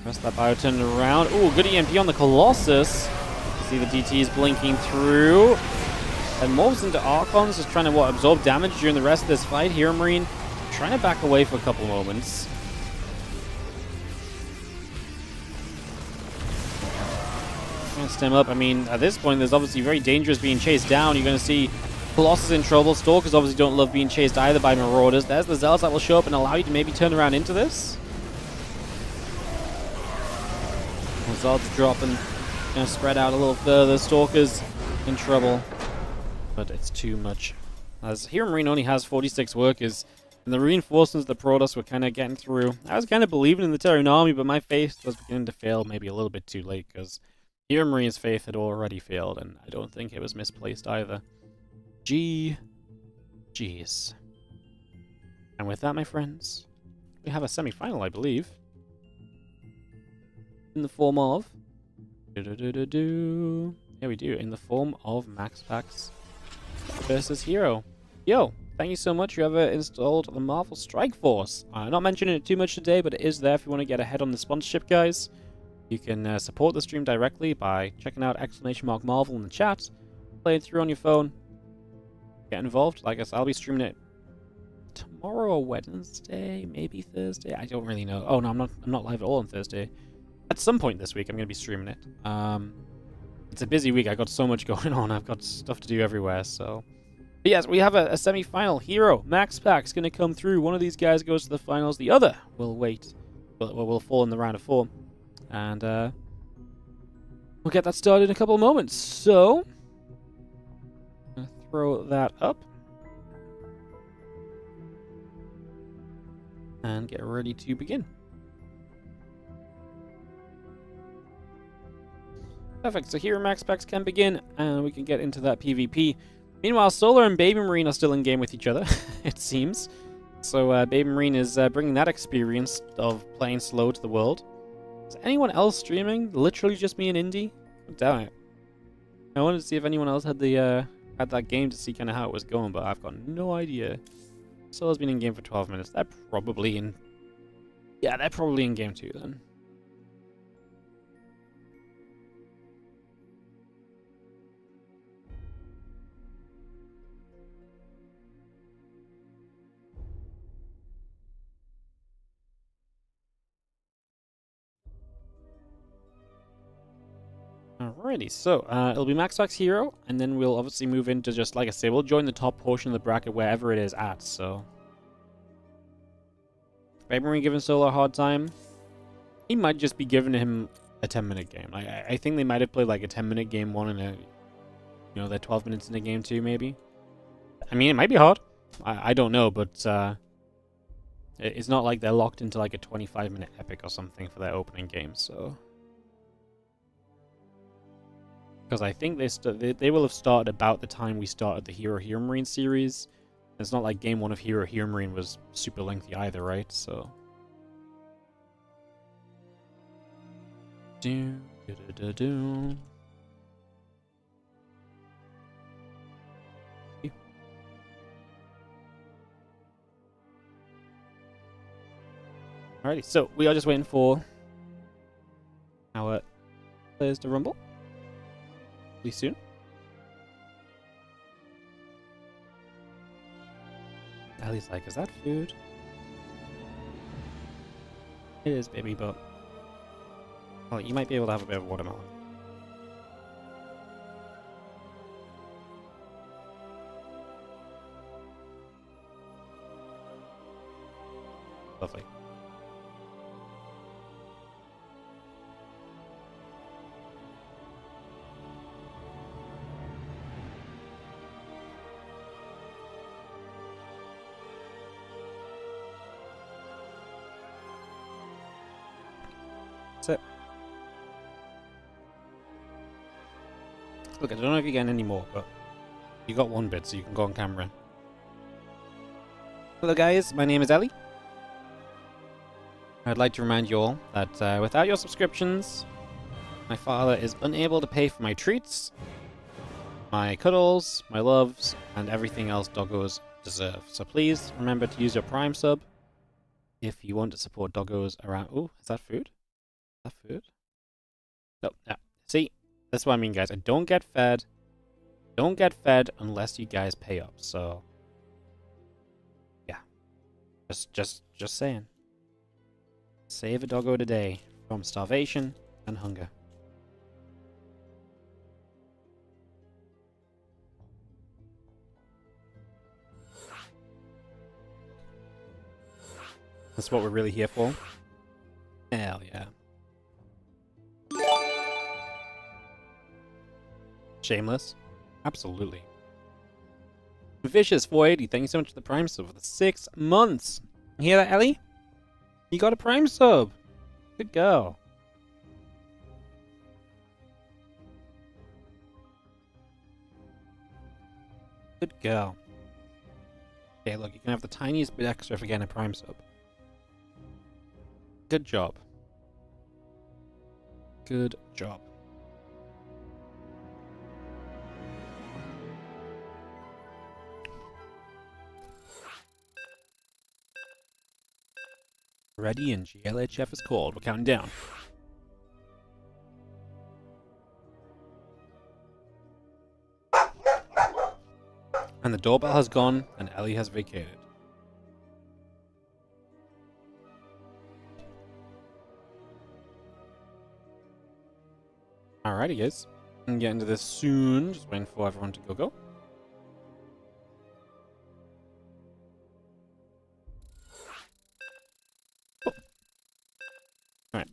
Rest of that bio turned around. Ooh, good EMP on the Colossus. See the DTs blinking through. And moves into Archons, just trying to absorb damage during the rest of this fight. Here, Marine trying to back away for a couple moments. Trying to stem up. I mean, at this point, there's obviously very dangerous being chased down. You're going to see Colossus in trouble. Stalkers obviously don't love being chased either by Marauders. There's the Zealots that will show up and allow you to maybe turn around into this. The Zealots dropping, going to spread out a little further. Stalkers in trouble. But it's too much. As here Marine only has 46 workers, and the reinforcements of the Protoss were kind of getting through. I was kind of believing in the Terran army, but my faith was beginning to fail maybe a little bit too late, because here Marine's faith had already failed, and I don't think it was misplaced either. Jeez. And with that, my friends, we have a semi-final, I believe, in the form of Yeah, we do, in the form of MaxPax versus herO. Yo, thank you so much. You ever installed the Marvel Strike Force? I'm not mentioning it too much today, but it is there if you want to get ahead on the sponsorship, guys. You can support the stream directly by checking out !Marvel in the chat, play it through on your phone, get involved. Like I said, I'll be streaming it tomorrow or Wednesday, maybe Thursday. I don't really know. Oh no, I'm not live at all on Thursday. At some point this week, I'm going to be streaming it. It's a busy week. I got so much going on. I've got stuff to do everywhere. So, but yes, we have a semi-final. herO, MaxPax going to come through. One of these guys goes to the finals. The other will wait. Will fall in the round of 4, and we'll get that started in a couple of moments. So, throw that up. And get ready to begin. Perfect, so here MaxPax can begin, and we can get into that PvP. Meanwhile, Solar and Baby Marine are still in game with each other, it seems. So Baby Marine is bringing that experience of playing slow to the world. Is anyone else streaming? Literally just me and Indy? Damn it. I wanted to see if anyone else had the had that game to see kind of how it was going, but I've got no idea. Solar's been in game for 12 minutes. They're probably in... Yeah, they're probably in game 2 then. Alrighty, so it'll be MaxPax herO, and then we'll obviously move into just, like I say, we'll join the top portion of the bracket wherever it is at, so... Baby Marine giving Solar a hard time. He might just be giving him a 10-minute game. I think they might have played like a 10-minute game 1 and a... You know, they're 12 minutes in the game 2, maybe. I mean, it might be hard. I don't know, but it's not like they're locked into like a 25-minute epic or something for their opening game, so... Because I think they will have started about the time we started the herO Marine series. It's not like game 1 of herO Marine was super lengthy either, right? So. Alrighty, so we are just waiting for our players to rumble. Soon. Ali's like, is that food? It is, baby, but... Well, you might be able to have a bit of watermelon. Lovely. Look, I don't know if you're getting any more, but you got 1 bit, so you can go on camera. Hello guys, my name is Ellie. I'd like to remind you all that without your subscriptions, my father is unable to pay for my treats, my cuddles, my loves, and everything else doggos deserve. So please remember to use your Prime sub if you want to support doggos around... Oh, is that food? Is that food? No, no. See? That's what I mean, guys. I don't get fed. Don't get fed unless you guys pay up. So, yeah, just saying. Save a doggo today from starvation and hunger. That's what we're really here for. Hell yeah. Shameless? Absolutely. Vicious 480, thank you so much for the Prime sub for the 6 months. You hear that, Ellie? You got a Prime sub. Good girl. Good girl. Okay, look, you can have the tiniest bit extra for getting a Prime sub. Good job. Good job. Ready and GLHF is called. We're counting down. And the doorbell has gone, and Ellie has vacated. Alrighty, guys. I'm getting into this soon. Just waiting for everyone to go. Oh. Alright.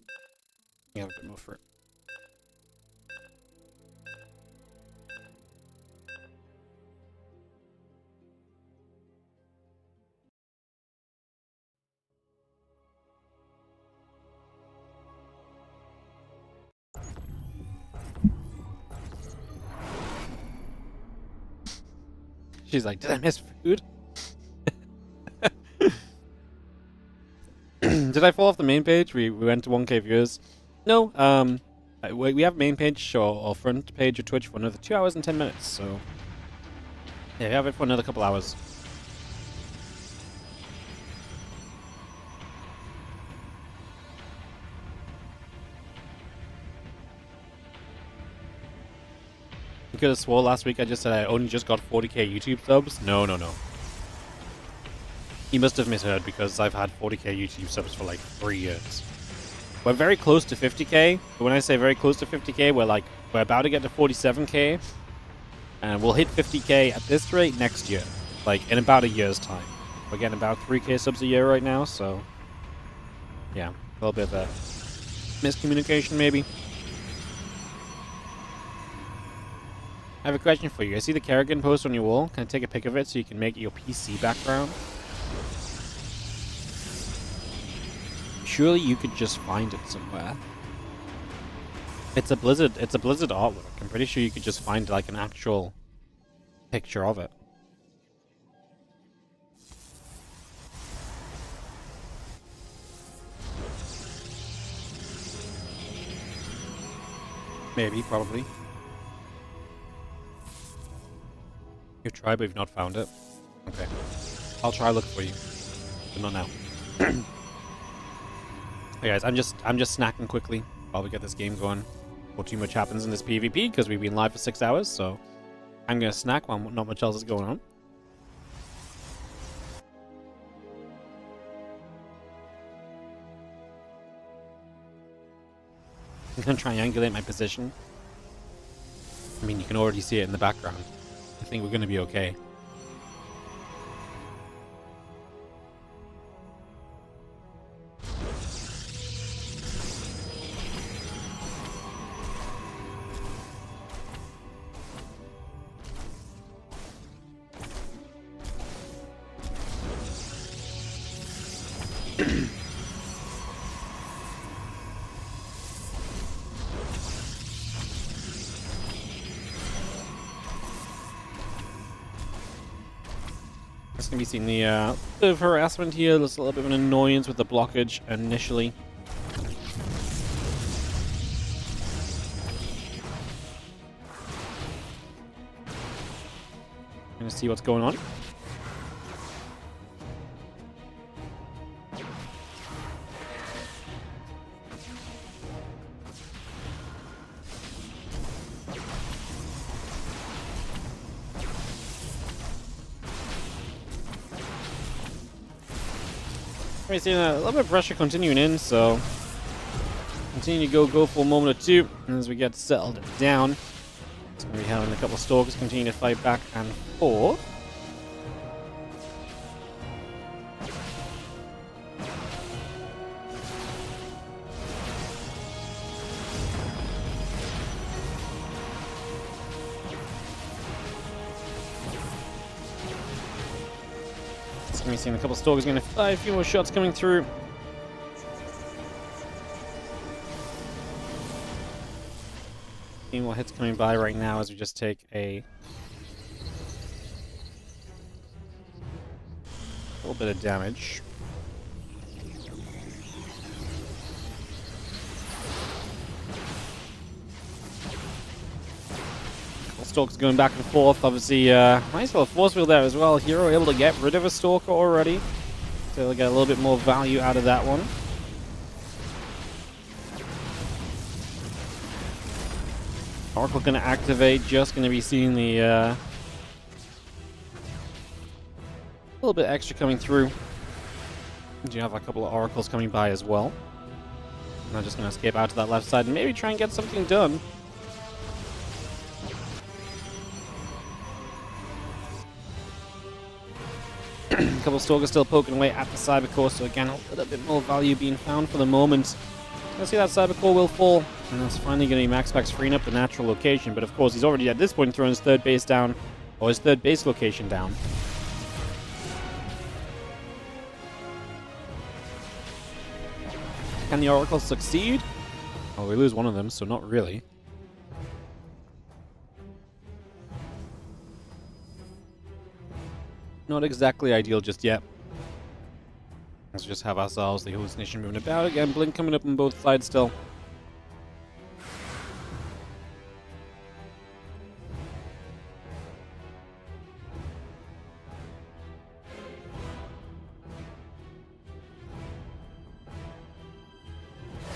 We have a bit more fruit. She's like, did I miss food? Did I fall off the main page? We went to 1K viewers. No, we have main page or front page of Twitch for another 2 hours and 10 minutes, so yeah, we have it for another couple hours. You could have swore last week I just said I only just got 40k YouTube subs. No. You must have misheard because I've had 40k YouTube subs for like 3 years. We're very close to 50k, but when I say very close to 50k, we're about to get to 47k, and we'll hit 50k at this rate next year, like in about a year's time. We're getting about 3k subs a year right now, so yeah, a little bit of a miscommunication maybe. I have a question for you. I see the Kerrigan post on your wall. Can I take a pic of it so you can make it your PC background? Surely you could just find it somewhere. It's a Blizzard artwork. I'm pretty sure you could just find like an actual picture of it. Maybe, probably. You've tried, but you've not found it. Okay. I'll try look for you. But not now. Hey guys, I'm just snacking quickly while we get this game going. Before too much happens in this PvP, because we've been live for 6 hours, so I'm gonna snack while not much else is going on. I'm gonna triangulate my position. I mean, you can already see it in the background. I think we're gonna be okay. It's gonna be seeing the bit of harassment here. There's a little bit of an annoyance with the blockage initially. Gonna see what's going on. We're seeing a little bit of pressure continuing in, so continue to go for a moment or two, and as we get settled down, it's going to be having a couple of stalkers continue to fight back and forth. We're seeing a couple of stalkers going to fly, a few more shots coming through. Seeing what hits coming by right now as we just take a little bit of damage. Stalkers going back and forth. Obviously, nice little force field there as well. herO able to get rid of a stalker already. Still get a little bit more value out of that one. Oracle going to activate, just going to be seeing the little bit extra coming through. You have a couple of oracles coming by as well. And I'm just going to escape out to that left side and maybe try and get something done. A couple of Stalkers still poking away at the Cyber Core, so again, a little bit more value being found for the moment. Let's see, that Cyber Core will fall, and that's finally going to be MaxPax freeing up the natural location, but of course he's already at this point thrown his third base down, or his third base location down. Can the Oracle succeed? Oh, we lose one of them, so not really. Not exactly ideal just yet. Let's just have ourselves the hallucination moving about again. Blink coming up on both sides still.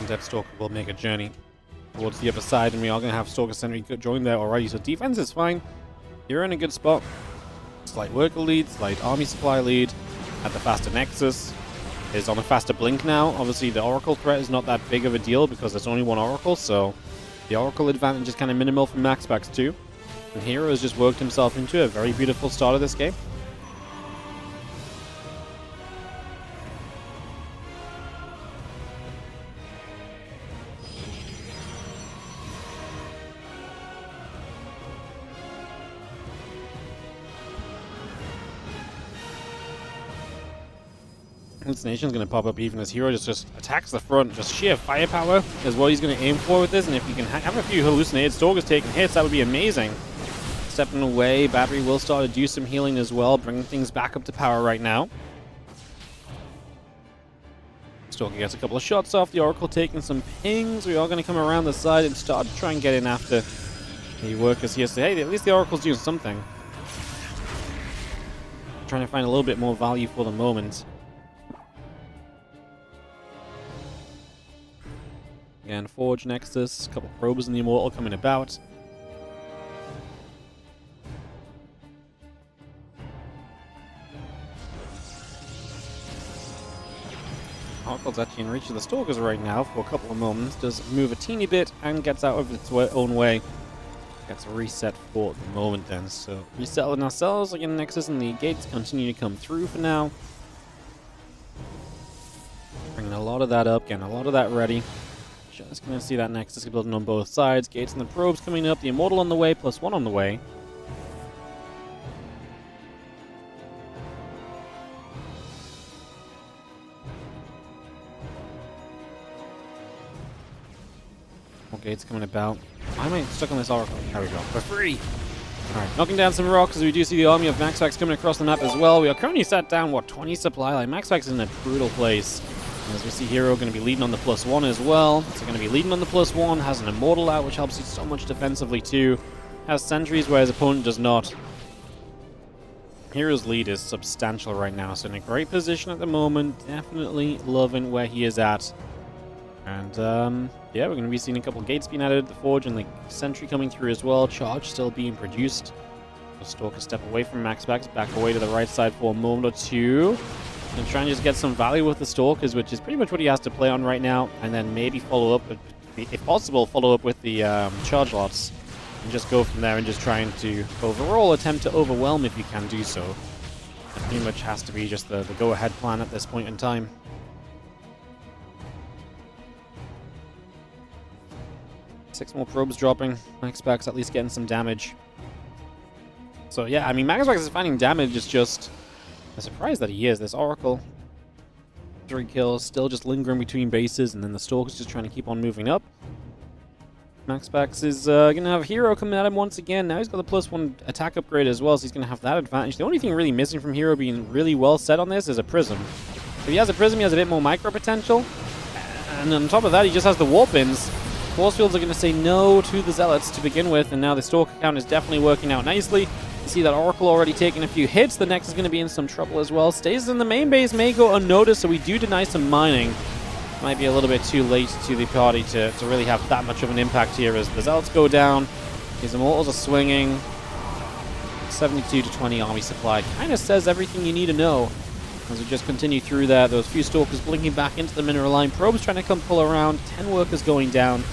Depth Stalker will make a journey towards the other side, and we are going to have Stalker Sentry join there already, so defense is fine. You're in a good spot. Slight worker lead, slight army supply lead at the faster Nexus. Is on a faster blink now. Obviously the Oracle threat is not that big of a deal because there's only one Oracle, so the Oracle advantage is kind of minimal from MaxPax too. And herO has just worked himself into a very beautiful start of this game. Hallucination's going to pop up even as herO just attacks the front. Just sheer firepower is what he's going to aim for with this, and if you can have a few hallucinated Stalkers taking hits, that would be amazing. Stepping away, Battery will start to do some healing as well, bringing things back up to power right now. Stalker gets a couple of shots off, the Oracle taking some pings. We are going to come around the side and start to try and get in after the workers here. So hey, at least the Oracle's doing something. Trying to find a little bit more value for the moment. Again, Forge Nexus, a couple probes in the Immortal coming about. Oracle's actually in reach of the Stalkers right now for a couple of moments. Does move a teeny bit and gets out of its own way. Gets a reset for the moment then. So resettling ourselves again, Nexus and the gates continue to come through for now. Bringing a lot of that up, getting a lot of that ready. Just going to see that Nexus building on both sides. Gates and the probes coming up. The Immortal on the way, +1 on the way. More gates coming about. Why am I stuck on this Oracle? There we go. We're free! Alright, knocking down some rocks as we do see the army of MaxPax coming across the map as well. We are currently sat down, what, 20 supply line. MaxPax is in a brutal place. As we see herO going to be leading on the +1 as well. So going to be leading on the +1, has an Immortal out, which helps you so much defensively too. Has sentries where his opponent does not. herO's lead is substantial right now, so in a great position at the moment. Definitely loving where he is at. And yeah, we're going to be seeing a couple gates being added, the Forge and the Sentry coming through as well. Charge still being produced. So Stalker step away from MaxPax, back away to the right side for a moment or two. And try and just get some value with the Stalkers, which is pretty much what he has to play on right now. And then maybe follow up, if possible, follow up with the charge lots. And just go from there and just trying to overall attempt to overwhelm if you can do so. That pretty much has to be just the go-ahead plan at this point in time. Six more probes dropping. MaxPax at least getting some damage. So yeah, I mean, MaxPax is finding damage, it's just... I'm surprised that he is. This Oracle, 3 kills, still just lingering between bases, and then the Stalker's just trying to keep on moving up. MaxPax is going to have herO coming at him once again. Now he's got the +1 attack upgrade as well, so he's going to have that advantage. The only thing really missing from herO being really well set on this is a Prism. If he has a Prism, he has a bit more micro potential. And on top of that, he just has the Warp Ins. Force Fields are going to say no to the Zealots to begin with, and now the Stalker count is definitely working out nicely. The see that Oracle already taking a few hits. The Nexus is going to be in some trouble as well. Stays in the main base, may go unnoticed, so we do deny some mining. Might be a little bit too late to the party to really have that much of an impact here as the Zealots go down. His Immortals are swinging. 72 to 20 army supply. Kind of says everything you need to know. As we just continue through there, those few Stalkers blinking back into the mineral line. Probes trying to come pull around. 10 workers going down.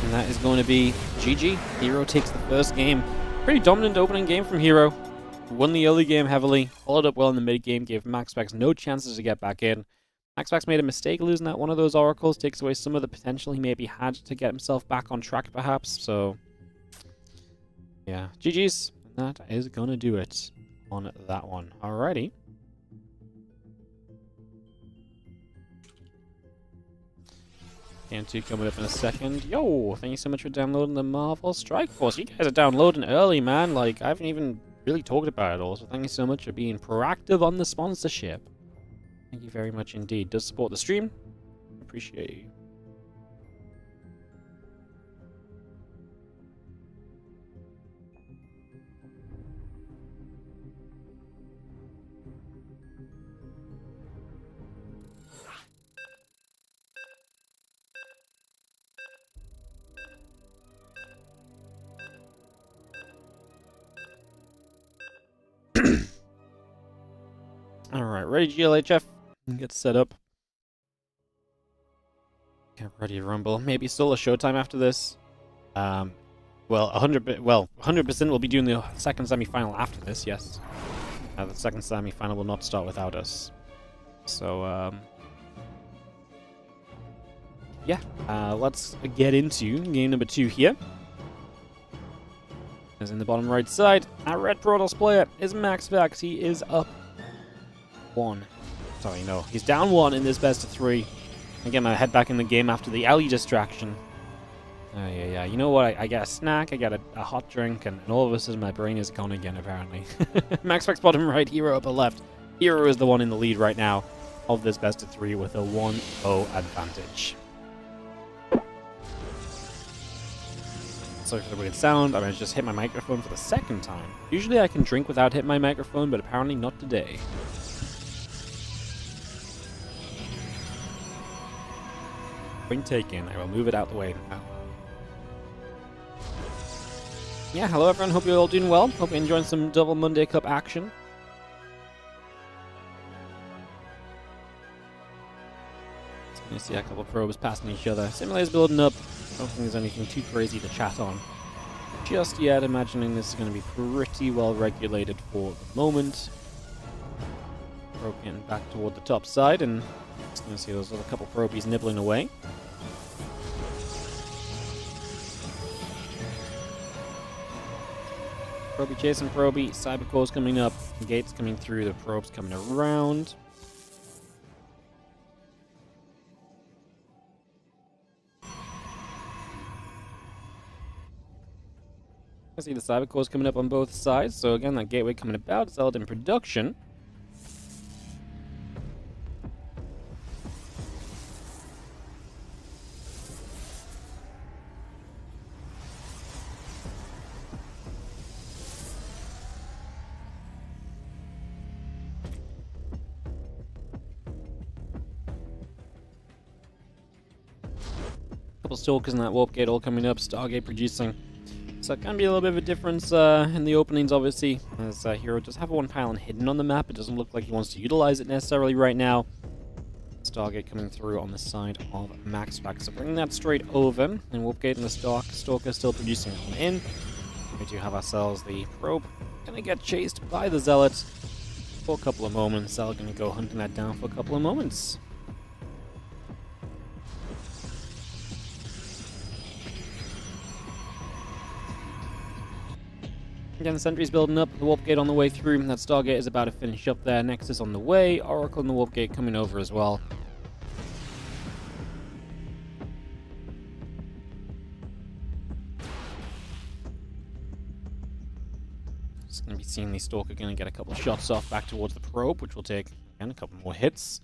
And that is going to be GG. herO takes the first game. Pretty dominant opening game from herO. Won the early game heavily. Followed up well in the mid game. Gave MaxPax no chances to get back in. MaxPax made a mistake losing that one of those Oracles. Takes away some of the potential he maybe had to get himself back on track perhaps. So, yeah. GG's. And that is going to do it on that one. Alrighty. Game 2 coming up in a second. Yo, thank you so much for downloading the Marvel Strike Force. You guys are downloading early, man. Like, I haven't even really talked about it all, so thank you so much for being proactive on the sponsorship. Thank you very much indeed. Does support the stream. Appreciate you. Alright, ready GLHF. Get set up. Get ready to rumble. Maybe still a showtime after this. Well, 100% we'll be doing the second semi-final after this, yes. The second semi-final will not start without us. So, yeah. Let's get into game number 2 here. As in the bottom right side, our red Protoss player is MaxPax. He is up 1. Sorry, no. He's down 1 in this best of 3. Again, my head back in the game after the alley distraction. Yeah. You know what? I get a snack, I get a hot drink, and all of a sudden my brain is gone again, apparently. MaxPax bottom right, herO upper left. herO is the one in the lead right now of this best of 3 with a 1-0 advantage. Sorry for the weird sound. I just hit my microphone for the second time. Usually I can drink without hitting my microphone, but apparently not today. Point taken. I will move it out the way now. Yeah, hello everyone. Hope you're all doing well. Hope you're enjoying some double Monday Cup action. You see a couple of probes passing each other. Simulator's building up. I don't think there's anything too crazy to chat on just yet. Imagining this is going to be pretty well regulated for the moment. Probe getting back toward the top side, and just going to see those other couple probies nibbling away. Probie chasing probie. Cybercore's coming up. Gates coming through. The probes coming around. I see the Cybercore's coming up on both sides, so again, that gateway coming about, Zealot in production. Couple Stalkers in that Warp Gate all coming up, Stargate producing. So it can be a little bit of a difference in the openings, obviously, as herO does have one pylon hidden on the map. It doesn't look like he wants to utilize it necessarily right now. Stargate coming through on the side of MaxPax. So bringing that straight over, and Warpgate and the Stalker still producing on in. We do have ourselves the probe. Gonna get chased by the Zealot for a couple of moments. Zealot gonna go hunting that down for a couple of moments. Again, the sentry's building up, the Warp Gate on the way through, that Stargate is about to finish up there, Nexus on the way, Oracle and the Warp Gate coming over as well. Just going to be seeing the Stalker going to get a couple of shots off back towards the probe, which will take, again, a couple more hits.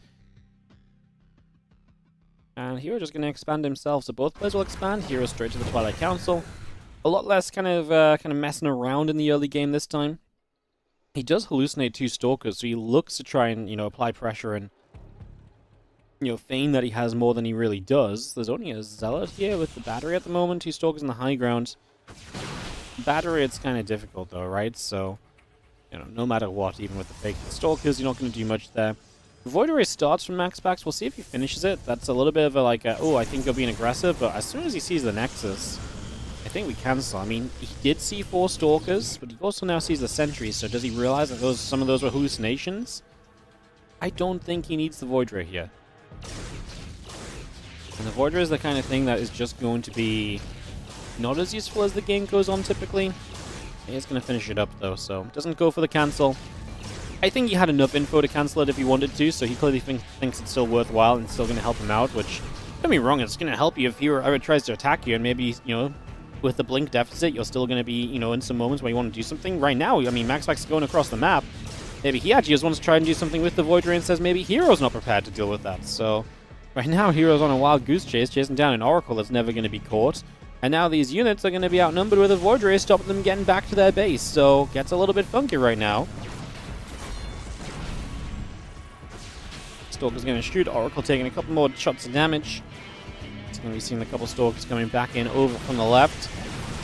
And herO just going to expand himself, so both players will expand. herO straight to the Twilight Council. a lot less kind of messing around in the early game this time. He does hallucinate 2 Stalkers, so he looks to try and, apply pressure and, feign that he has more than he really does. There's only a Zealot here with the battery at the moment. 2 Stalkers in the high ground. Battery, it's kind of difficult though, right? So, no matter what, even with the fake Stalkers, you're not going to do much there. Void Ray starts from MaxPax. We'll see if he finishes it. That's a little bit of a, oh, I think you're being aggressive, but as soon as he sees the Nexus, I think we cancel. I mean, he did see 4 Stalkers, but he also now sees the Sentries, so does he realize that some of those were hallucinations? I don't think he needs the Void Ray here. And the Void Ray is the kind of thing that is just going to be not as useful as the game goes on typically. He is going to finish it up though, so doesn't go for the cancel. I think he had enough info to cancel it if he wanted to, so he clearly thinks it's still worthwhile and still going to help him out, which, don't get me wrong, it's going to help you if he ever tries to attack you, and maybe, with the blink deficit, you're still going to be, in some moments where you want to do something. Right now, I mean, MaxPax is going across the map. Maybe he actually just wants to try and do something with the Void Ray and says maybe herO's not prepared to deal with that. So, right now, herO's on a wild goose chase, chasing down an Oracle that's never going to be caught. And now these units are going to be outnumbered with a Void Ray, stopping them getting back to their base. So, gets a little bit funky right now. Stalker's going to shoot. Oracle taking a couple more shots of damage. It's going to be seeing a couple Stalkers coming back in over from the left.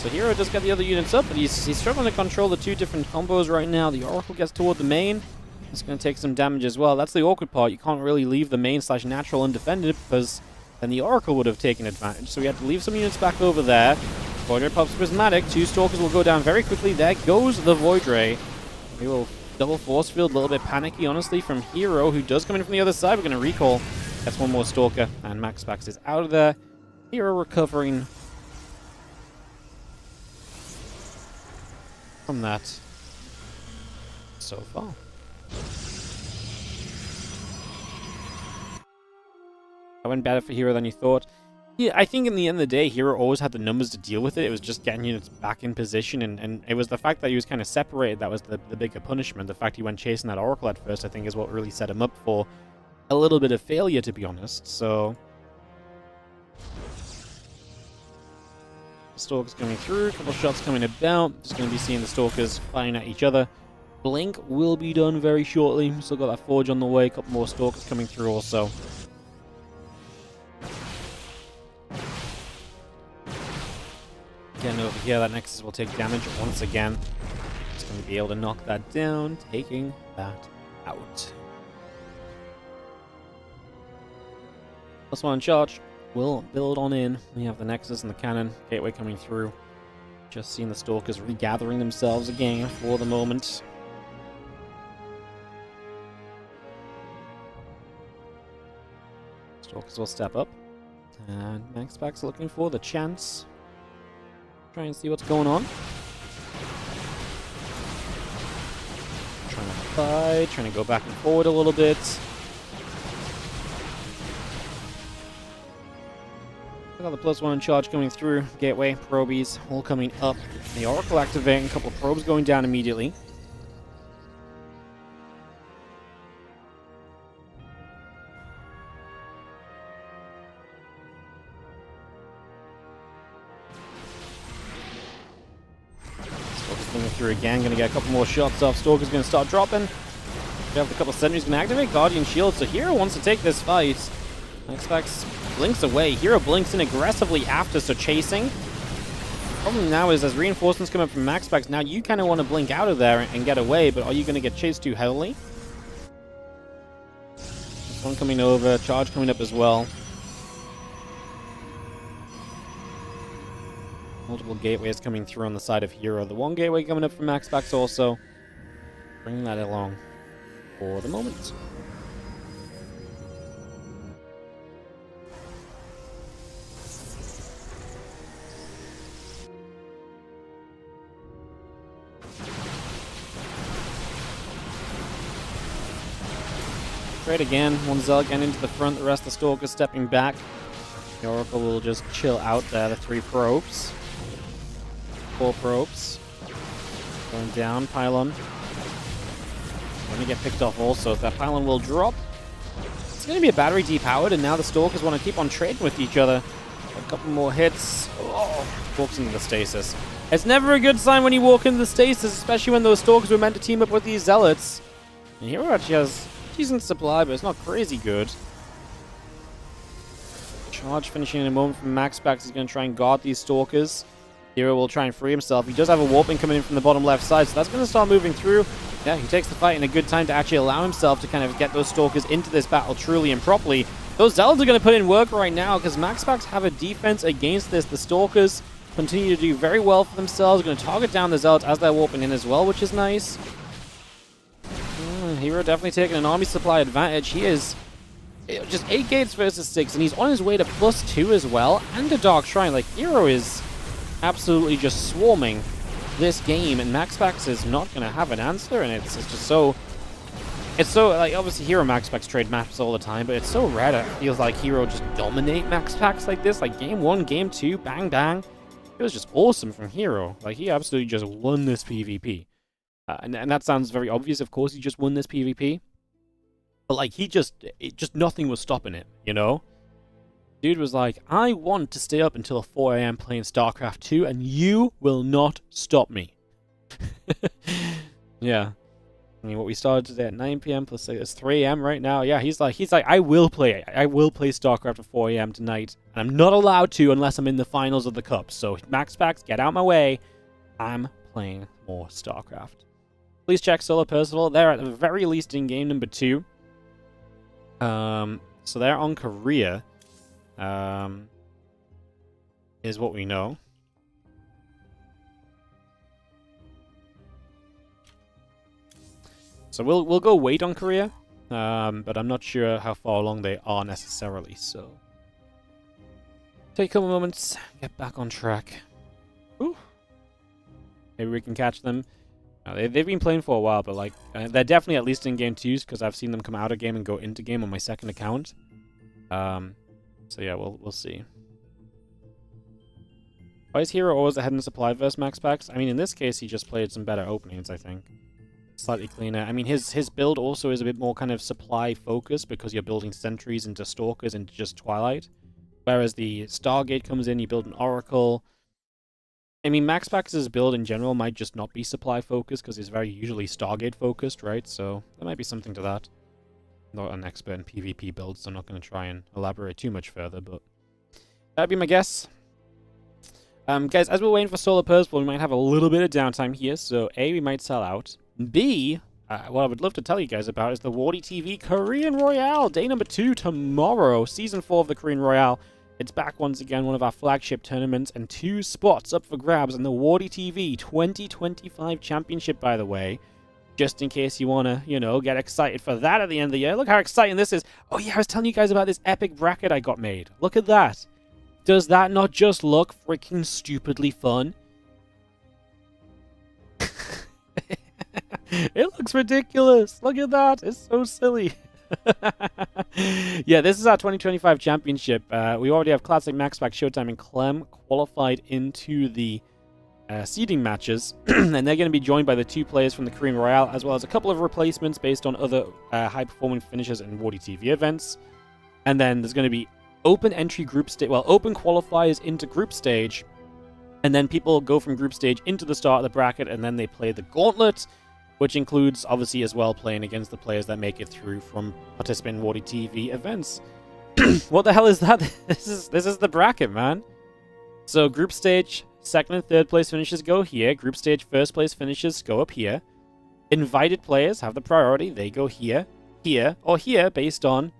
So herO does get the other units up, but he's struggling to control the 2 different combos right now. The Oracle gets toward the main. It's going to take some damage as well. That's the awkward part. You can't really leave the main / natural undefended because then the Oracle would have taken advantage. So we had to leave some units back over there. Void Ray pops Prismatic. 2 Stalkers will go down very quickly. There goes the Void Ray. We will double force field. A little bit panicky, honestly, from herO, who does come in from the other side. We're going to recall. That's 1 more Stalker, and MaxPax is out of there. herO recovering from that so far. That went better for herO than you thought. Yeah, I think in the end of the day, herO always had the numbers to deal with it. It was just getting units back in position, and it was the fact that he was kind of separated that was the bigger punishment. The fact he went chasing that Oracle at first, I think, is what really set him up for a little bit of failure, to be honest. So, Stalkers coming through, a couple shots coming about. Just going to be seeing the Stalkers fighting at each other. Blink will be done very shortly. Still got that Forge on the way, a couple more Stalkers coming through also. Getting over here, that Nexus will take damage once again. Just going to be able to knock that down, taking that out. Plus 1 charge. We'll build on in. We have the Nexus and the cannon. Gateway coming through. Just seeing the Stalkers regathering themselves again for the moment. Stalkers will step up. And MaxPax looking for the chance. Try and see what's going on. Trying to fight, trying to go back and forward a little bit. Got the +1 charge coming through. Gateway, probies, all coming up. The Oracle activating, a couple of probes going down immediately. Stalker's coming through again, gonna get a couple more shots off. Stalker's gonna start dropping. We have a couple of sentries gonna activate Guardian Shield, so herO wants to take this fight. MaxPax blinks away. herO blinks in aggressively after, so chasing. Problem now is as reinforcements come up from MaxPax, now you kind of want to blink out of there and get away, but are you going to get chased too heavily? This one coming over, charge coming up as well. Multiple gateways coming through on the side of herO. The one gateway coming up from MaxPax also. Bringing that along for the moment. Trade again. One Zealot getting into the front, the rest of the Stalkers stepping back. The Oracle will just chill out there. The 3 probes. 4 probes. Going down. Pylon. Going to get picked off also. If that pylon will drop. It's going to be a battery depowered, and now the Stalkers want to keep on trading with each other. A couple more hits. Oh, walks into the stasis. It's never a good sign when you walk into the stasis, especially when those stalkers were meant to team up with these zealots. And herO actually has decent supply, but it's not crazy good. Charge finishing in a moment from MaxPax is going to try and guard these stalkers. herO will try and free himself. He does have a warping coming in from the bottom left side, so that's going to start moving through. Yeah, he takes the fight in a good time to actually allow himself to kind of get those stalkers into this battle truly and properly. Those zealots are going to put in work right now because MaxPax have a defense against this. The stalkers continue to do very well for themselves. Going to target down the zealots as they're warping in as well, which is nice. herO definitely taking an army supply advantage. He is just 8 gates versus 6, and he's on his way to +2 as well, and a Dark Shrine. Like, herO is absolutely just swarming this game, and MaxPax is not going to have an answer, and it's just so... It's so, like, obviously herO MaxPax trade maps all the time, but it's so rare that it feels like herO just dominate MaxPax like this. Like, game 1, game 2, bang, bang. It was just awesome from herO. Like, he absolutely just won this PvP. And that sounds very obvious, of course, he just won this PvP. But, like, just nothing was stopping it, you know? Dude was like, I want to stay up until 4 AM playing StarCraft 2, and you will not stop me. Yeah. I mean, what we started today at 9 PM plus it's 3 AM right now. Yeah, he's like, I will play StarCraft at 4 AM tonight, and I'm not allowed to unless I'm in the finals of the Cup. So, MaxPax, get out my way. I'm playing more StarCraft. Please check Solo Percival. They're at the very least in game number 2. So they're on Korea, is what we know. So we'll go wait on Korea, but I'm not sure how far along they are necessarily. So take a couple moments, get back on track. Ooh. Maybe we can catch them. They've been playing for a while, but like they're definitely at least in game 2s because I've seen them come out of game and go into game on my second account. So yeah, we'll see. Why is herO always ahead in supply versus MaxPax? I mean, in this case, he just played some better openings, I think. Slightly cleaner. I mean, his build also is a bit more kind of supply focused because you're building sentries into stalkers into just Twilight. Whereas the Stargate comes in, you build an Oracle. I mean, MaxPax's build in general might just not be supply focused because it's very usually Stargate focused, right? So there might be something to that. I'm not an expert in PvP builds, so I'm not going to try and elaborate too much further, but that'd be my guess. Guys, as we're waiting for Solar Percival, we might have a little bit of downtime here, so A, we might sell out. B, what I would love to tell you guys about is the WARDITV Korean Royale, day number 2 tomorrow, Season 4 of the Korean Royale. It's back once again, one of our flagship tournaments, and 2 spots up for grabs in the WARDITV 2025 Championship, by the way. Just in case you want to, you know, get excited for that at the end of the year. Look how exciting this is. Oh yeah, I was telling you guys about this epic bracket I got made. Look at that. Does that not just look freaking stupidly fun? It looks ridiculous. Look at that. It's so silly. Yeah, this is our 2025 championship. We already have Classic, MaxPax, Showtime, and Clem qualified into the seeding matches. And they're going to be joined by the 2 players from the Korean Royale, as well as a couple of replacements based on other high-performing finishers in WARDITV events. And then there's going to be open entry group stage, well, open qualifiers into group stage. And then people go from group stage into the start of the bracket, and then they play the gauntlet, which includes, obviously, as well, playing against the players that make it through from participating in WARDITV events. What the hell is that? This is the bracket, man. So, group stage, 2nd and 3rd place finishers go here. Group stage, 1st place finishers go up here. Invited players have the priority. They go here, here, or here, based on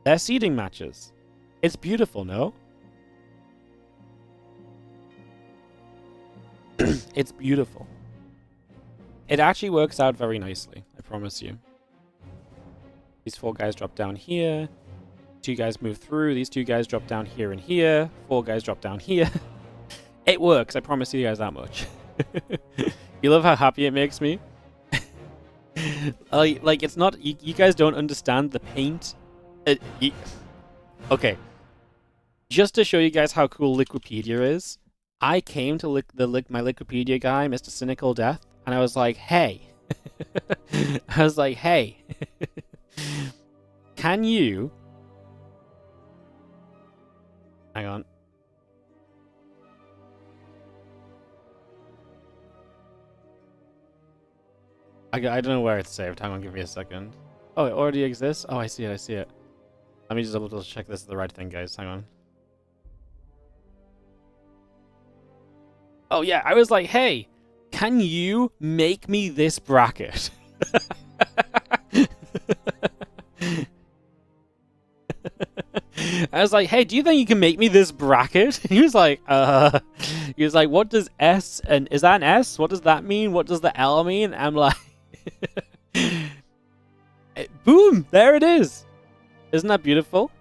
their seeding matches. It's beautiful, no? It's beautiful. It actually works out very nicely, I promise you. These 4 guys drop down here. 2 guys move through. These 2 guys drop down here and here. 4 guys drop down here. It works, I promise you guys that much. You love how happy it makes me? Like, it's not... You guys don't understand the paint. Okay. Just to show you guys how cool Liquipedia is, I came to my Liquipedia guy, Mr. Cynical Death, and I was like, hey. I was like, hey. Can you... Hang on. I don't know where it's saved. Hang on, give me a second. Oh, it already exists? Oh, I see it, I see it. Let me just double check this is the right thing, guys. Hang on. Oh, yeah, I was like, hey, can you make me this bracket? I was like, hey, do you think you can make me this bracket? He was like, what does S, and is that an S? What does that mean? What does the L mean? I'm like, boom, there it is. Isn't that beautiful?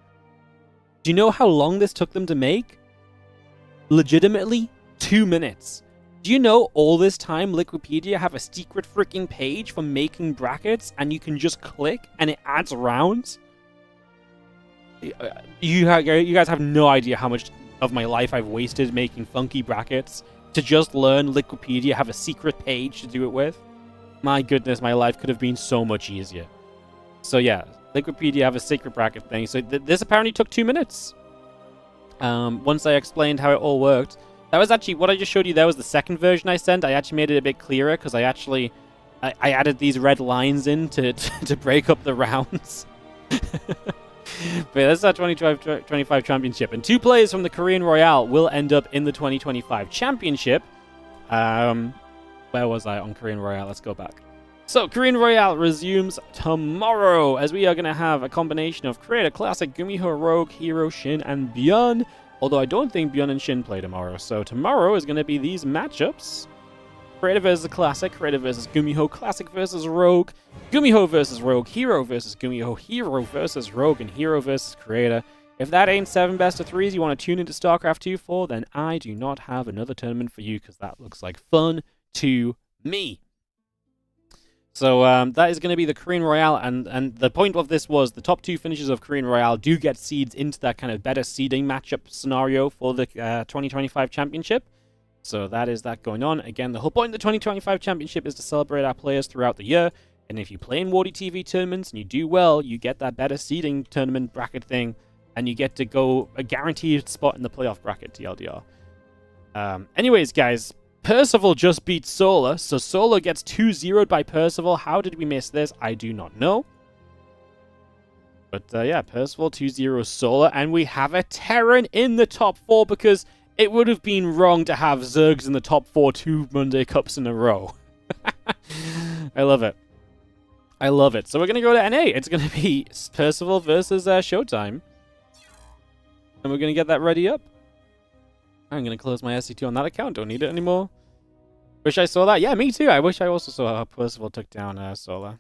Do you know how long this took them to make? Legitimately, 2 minutes. Do you know all this time Liquipedia have a secret freaking page for making brackets and you can just click and it adds rounds? You guys have no idea how much of my life I've wasted making funky brackets to just learn Liquipedia have a secret page to do it with. My goodness, my life could have been so much easier. So yeah, Liquipedia have a secret bracket thing. So this apparently took 2 minutes. Once I explained how it all worked. That was actually, what I just showed you there was the second version I sent. I actually made it a bit clearer because I added these red lines in to break up the rounds. But yeah, that's our 2025 championship. And 2 players from the Korean Royale will end up in the 2025 championship. Where was I on Korean Royale? Let's go back. So, Korean Royale resumes tomorrow, as we are going to have a combination of Creator Classic, Gumiho, Rogue, herO, Shin, and Byeon. Although I don't think Byeon and Shin play tomorrow. So, tomorrow is going to be these matchups. Creator versus Classic, Creator versus Gumiho, Classic versus Rogue, Gumiho versus Rogue, herO versus Gumiho, herO versus Rogue, and herO versus Creator. If that ain't 7 best of 3s you want to tune into StarCraft 2 for, then I do not have another tournament for you, because that looks like fun to me. So that is going to be the Korean Royale, and the point of this was the top 2 finishers of Korean Royale do get seeds into that kind of better seeding matchup scenario for the 2025 championship. So that is that going on. Again, the whole point of the 2025 championship is to celebrate our players throughout the year. And if you play in WARDITV tournaments and you do well, you get that better seeding tournament bracket thing. And you get to go a guaranteed spot in the playoff bracket, TLDR. Anyways, guys, Percival just beat Solar. So Solar gets 2-0'd by Percival. How did we miss this? I do not know. But yeah, Percival 2-0 Solar. And we have a Terran in the top 4 because it would have been wrong to have Zergs in the top 4 2 Monday Cups in a row. I love it. I love it. So we're going to go to NA. It's going to be Percival versus Showtime. And we're going to get that ready up. I'm going to close my SC2 on that account. Don't need it anymore. Wish I saw that. Yeah, me too. I wish I also saw how Percival took down Solar.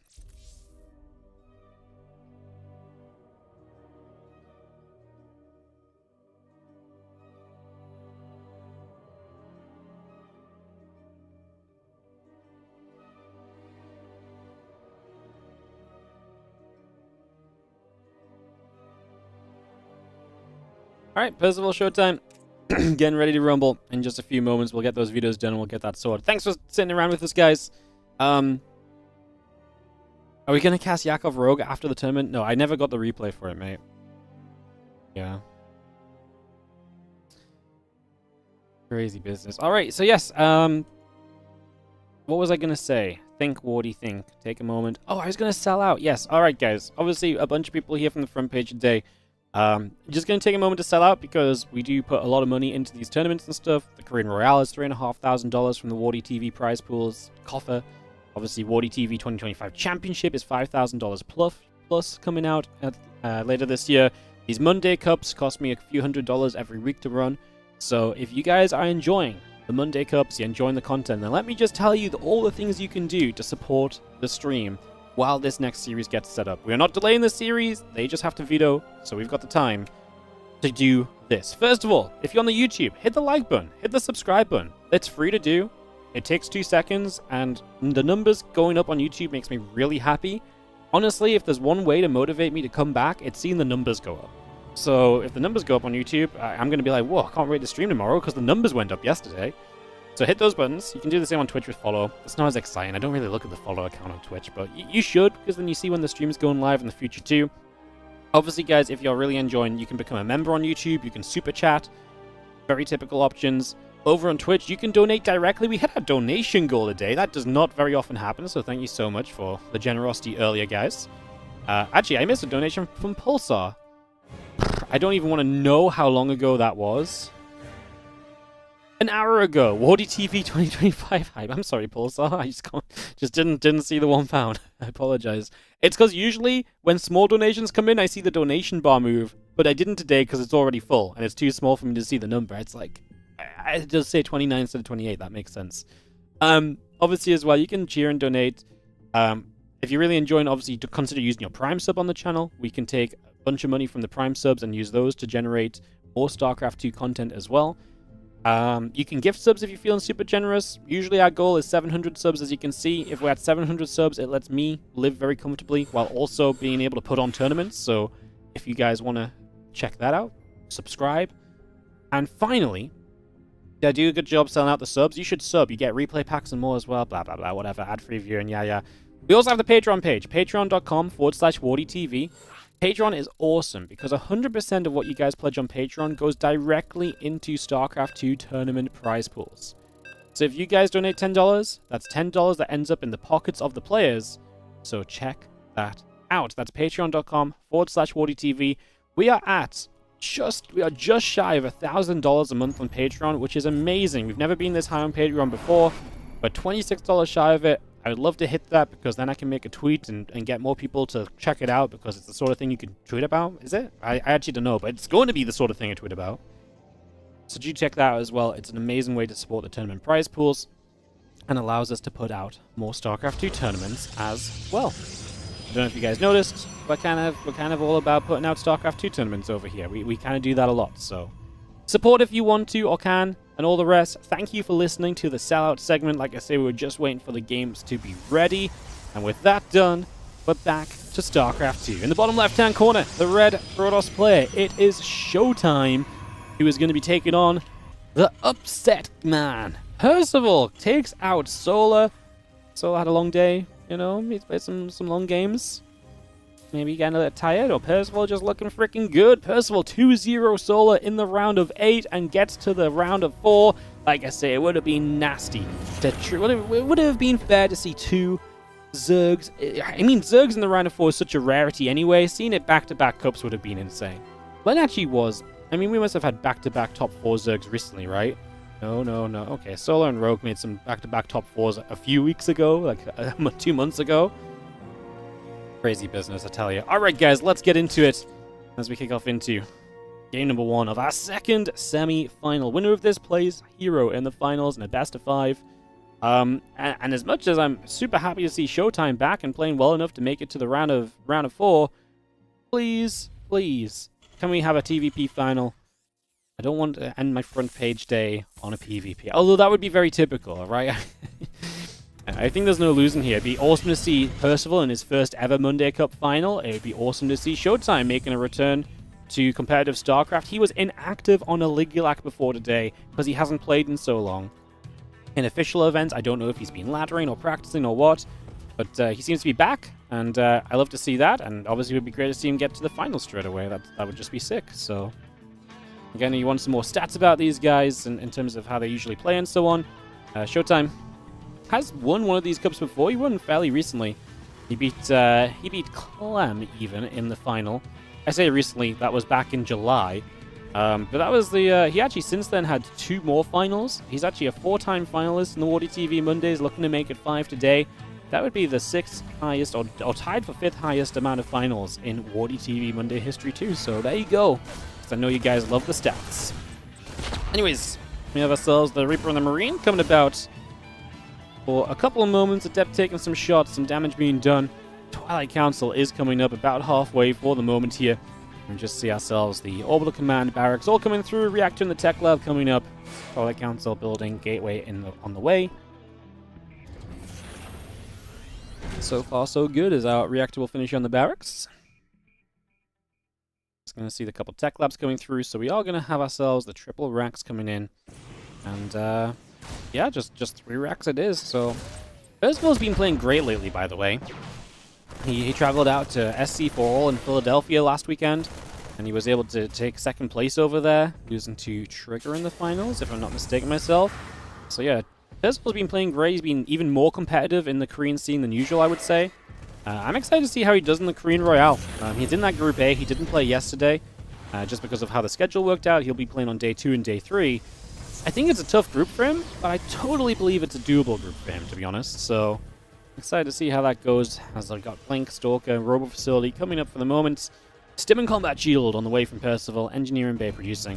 Alright, Percival Showtime. Getting ready to rumble. In just a few moments, we'll get those videos done and we'll get that sorted. Thanks for sitting around with us, guys. Are we going to cast Yakov Rogue after the tournament? No, I never got the replay for it, mate. Yeah. Crazy business. Alright, so yes. What was I going to say? Think, Wardy, think. Take a moment. Oh, I was going to sell out. Yes. Alright, guys. Obviously, a bunch of people here from the front page today. Just going to take a moment to sell out because we do put a lot of money into these tournaments and stuff. The Korean Royale is $3,500 from the WARDITV prize pools coffer. Obviously, WARDITV 2025 Championship is $5,000 plus coming out later this year. These Monday Cups cost me a few $100s every week to run. So if you guys are enjoying the Monday Cups, you're enjoying the content, then let me just tell you all the things you can do to support the stream while this next series gets set up. We're not delaying the series, they just have to veto, so we've got the time to do this. First of all, if you're on the YouTube, hit the like button, hit the subscribe button. It's free to do. It takes 2 seconds, and the numbers going up on YouTube makes me really happy. Honestly, if there's one way to motivate me to come back, it's seeing the numbers go up. So if the numbers go up on YouTube, I'm going to be like, whoa, I can't wait to stream tomorrow because the numbers went up yesterday. So hit those buttons. You can do the same on Twitch with follow. It's not as exciting. I don't really look at the follow account on Twitch, but you should, because then you see when the stream's going live in the future too. Obviously, guys, if you're really enjoying, you can become a member on YouTube. You can super chat. Very typical options. over on Twitch, you can donate directly. We hit our donation goal today. That does not very often happen, so thank you so much for the generosity earlier, guys. Actually, I missed a donation from Pulsar. I don't even want to know how long ago that was. An hour ago. WARDITV 2025 hype. I'm sorry, Pulsar. I just didn't see the £1. I apologize. It's because usually when small donations come in, I see the donation bar move, but I didn't today because it's already full and it's too small for me to see the number. It's like, I just say 29 instead of 28. That makes sense. Obviously as well, you can cheer and donate. If you're really enjoying, obviously, to consider using your Prime sub on the channel. We can take a bunch of money from the Prime subs and use those to generate more StarCraft 2 content as well. You can gift subs if you're feeling super generous. Usually our goal is 700 subs, as you can see. If we're at 700 subs, it lets me live very comfortably while also being able to put on tournaments. So if you guys want to check that out, subscribe. And finally, I do a good job selling out the subs. You should sub. You get replay packs and more as well. Blah, blah, blah, whatever. Ad-free viewing, yeah. We also have the Patreon page, patreon.com/WARDITV. Patreon is awesome because 100% of what you guys pledge on Patreon goes directly into StarCraft 2 tournament prize pools. So if you guys donate $10, that's $10 that ends up in the pockets of the players. So check that out. That's patreon.com/WARDITV. We are just shy of $1,000 a month on Patreon, which is amazing. We've never been this high on Patreon before, but $26 shy of it. I would love to hit that because then I can make a tweet and get more people to check it out because it's the sort of thing you can tweet about. Is it? I actually don't know, but it's going to be the sort of thing I tweet about. So do check that out as well. It's an amazing way to support the tournament prize pools and allows us to put out more StarCraft 2 tournaments as well. I don't know if you guys noticed, we're kind of all about putting out StarCraft 2 tournaments over here. We kind of do that a lot, so support if you want to or can. And all the rest, thank you for listening to the sellout segment. Like I say, we were just waiting for the games to be ready. And with that done, we're back to StarCraft 2. In the bottom left-hand corner, the red Protoss player. It is showtime. Who is going to be taking on the upset man. Percival takes out Solar. Solar had a long day, you know. He's played some long games. Maybe getting a little tired, or Percival just looking freaking good. Percival 2-0 Solar in the round of 8 and gets to the round of 4. Like I say, it would have been nasty. It would have been fair to see 2 Zergs. I mean, Zergs in the round of 4 is such a rarity anyway. Seeing it back-to-back cups would have been insane. But it actually was. I mean, we must have had back-to-back top 4 Zergs recently, right? No. Okay, Solar and Rogue made some back-to-back top 4s a few weeks ago, like 2 months ago. Crazy business, I tell you. Alright, guys, let's get into it as we kick off into game number 1 of our second semi-final. Winner of this plays herO in the finals in a best of 5. And as much as I'm super happy to see Showtime back and playing well enough to make it to the round of 4, please, can we have a TVP final? I don't want to end my front page day on a PvP, although that would be very typical, right? I think there's no losing here. It'd be awesome to see Percival in his first ever Monday Cup final. It would be awesome to see Showtime making a return to competitive StarCraft. He was inactive on a Ligulac before today because he hasn't played in so long. In official events, I don't know if he's been laddering or practicing or what, but he seems to be back, and I love to see that, and obviously it would be great to see him get to the final straight away. That would just be sick, so again, you want some more stats about these guys in terms of how they usually play and so on. Showtime has won one of these cups before. He won fairly recently. He beat Clem even in the final. I say recently, that was back in July. But that was the he actually since then had 2 more finals. He's actually a 4-time finalist in the WARDITV Mondays, looking to make it 5 today. That would be the 6th highest, or tied for 5th highest amount of finals in WARDITV Monday history too. So there you go. I know you guys love the stats. Anyways, we have ourselves the Reaper and the Marine coming about for a couple of moments. Adept taking some shots, some damage being done. Twilight Council is coming up about halfway for the moment here. We just see ourselves the Orbital Command Barracks all coming through. Reactor in the Tech Lab coming up. Twilight Council building, Gateway on the way. So far, so good as our reactor will finish on the barracks. Just going to see the couple Tech Labs coming through. So we are going to have ourselves the triple racks coming in. And yeah, just 3 racks it is. So Percival's been playing great lately, by the way. He traveled out to SC4 All in Philadelphia last weekend. And he was able to take second place over there, losing to Trigger in the finals, if I'm not mistaken myself. So yeah, Percival's been playing great. He's been even more competitive in the Korean scene than usual, I would say. I'm excited to see how he does in the Korean Royale. He's in that Group A. He didn't play yesterday, just because of how the schedule worked out. He'll be playing on day 2 and day 3. I think it's a tough group for him, but I totally believe it's a doable group for him, to be honest. So, excited to see how that goes, as I've got Blink, Stalker, Robo Facility coming up for the moment. Stim and Combat Shield on the way from Percival, Engineering Bay producing.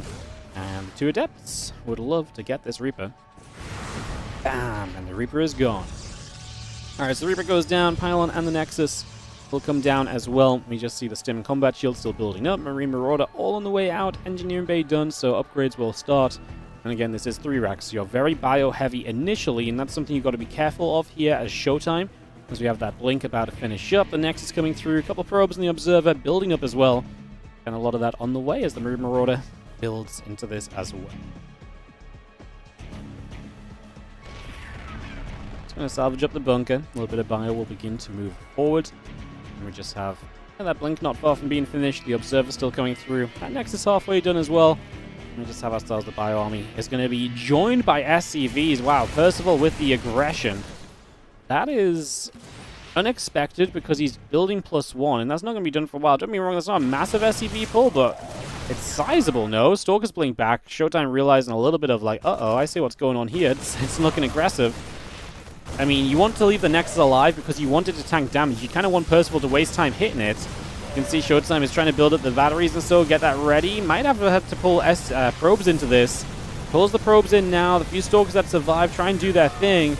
And 2 Adepts would love to get this Reaper. Bam! And the Reaper is gone. Alright, so the Reaper goes down, Pylon and the Nexus will come down as well. We just see the Stim and Combat Shield still building up, Marine Marauder all on the way out, Engineering Bay done, so upgrades will start. And again, this is 3 racks, so you're very bio-heavy initially, and that's something you've got to be careful of here as Showtime, as we have that Blink about to finish up, the Nexus coming through, a couple probes in the Observer building up as well, and a lot of that on the way as the Marine Marauder builds into this as well. Going to salvage up the bunker. A little bit of bio will begin to move forward. And we just have that Blink not far from being finished. The Observer still coming through. That Nexus halfway done as well. And we just have ourselves the bio army. It's going to be joined by SCVs. Wow, Percival with the aggression. That is unexpected because he's building +1. And that's not going to be done for a while. Don't get me wrong, that's not a massive SCV pull, but it's sizable, no? Stalker's Blink back. Showtime realizing a little bit of like, uh-oh, I see what's going on here. It's looking aggressive. I mean, you want to leave the Nexus alive because you wanted to tank damage. You kind of want Percival to waste time hitting it. You can see Showtime is trying to build up the batteries and so, get that ready. Might have to pull probes into this. Pulls the probes in now. The few Stalkers that survive try and do their thing.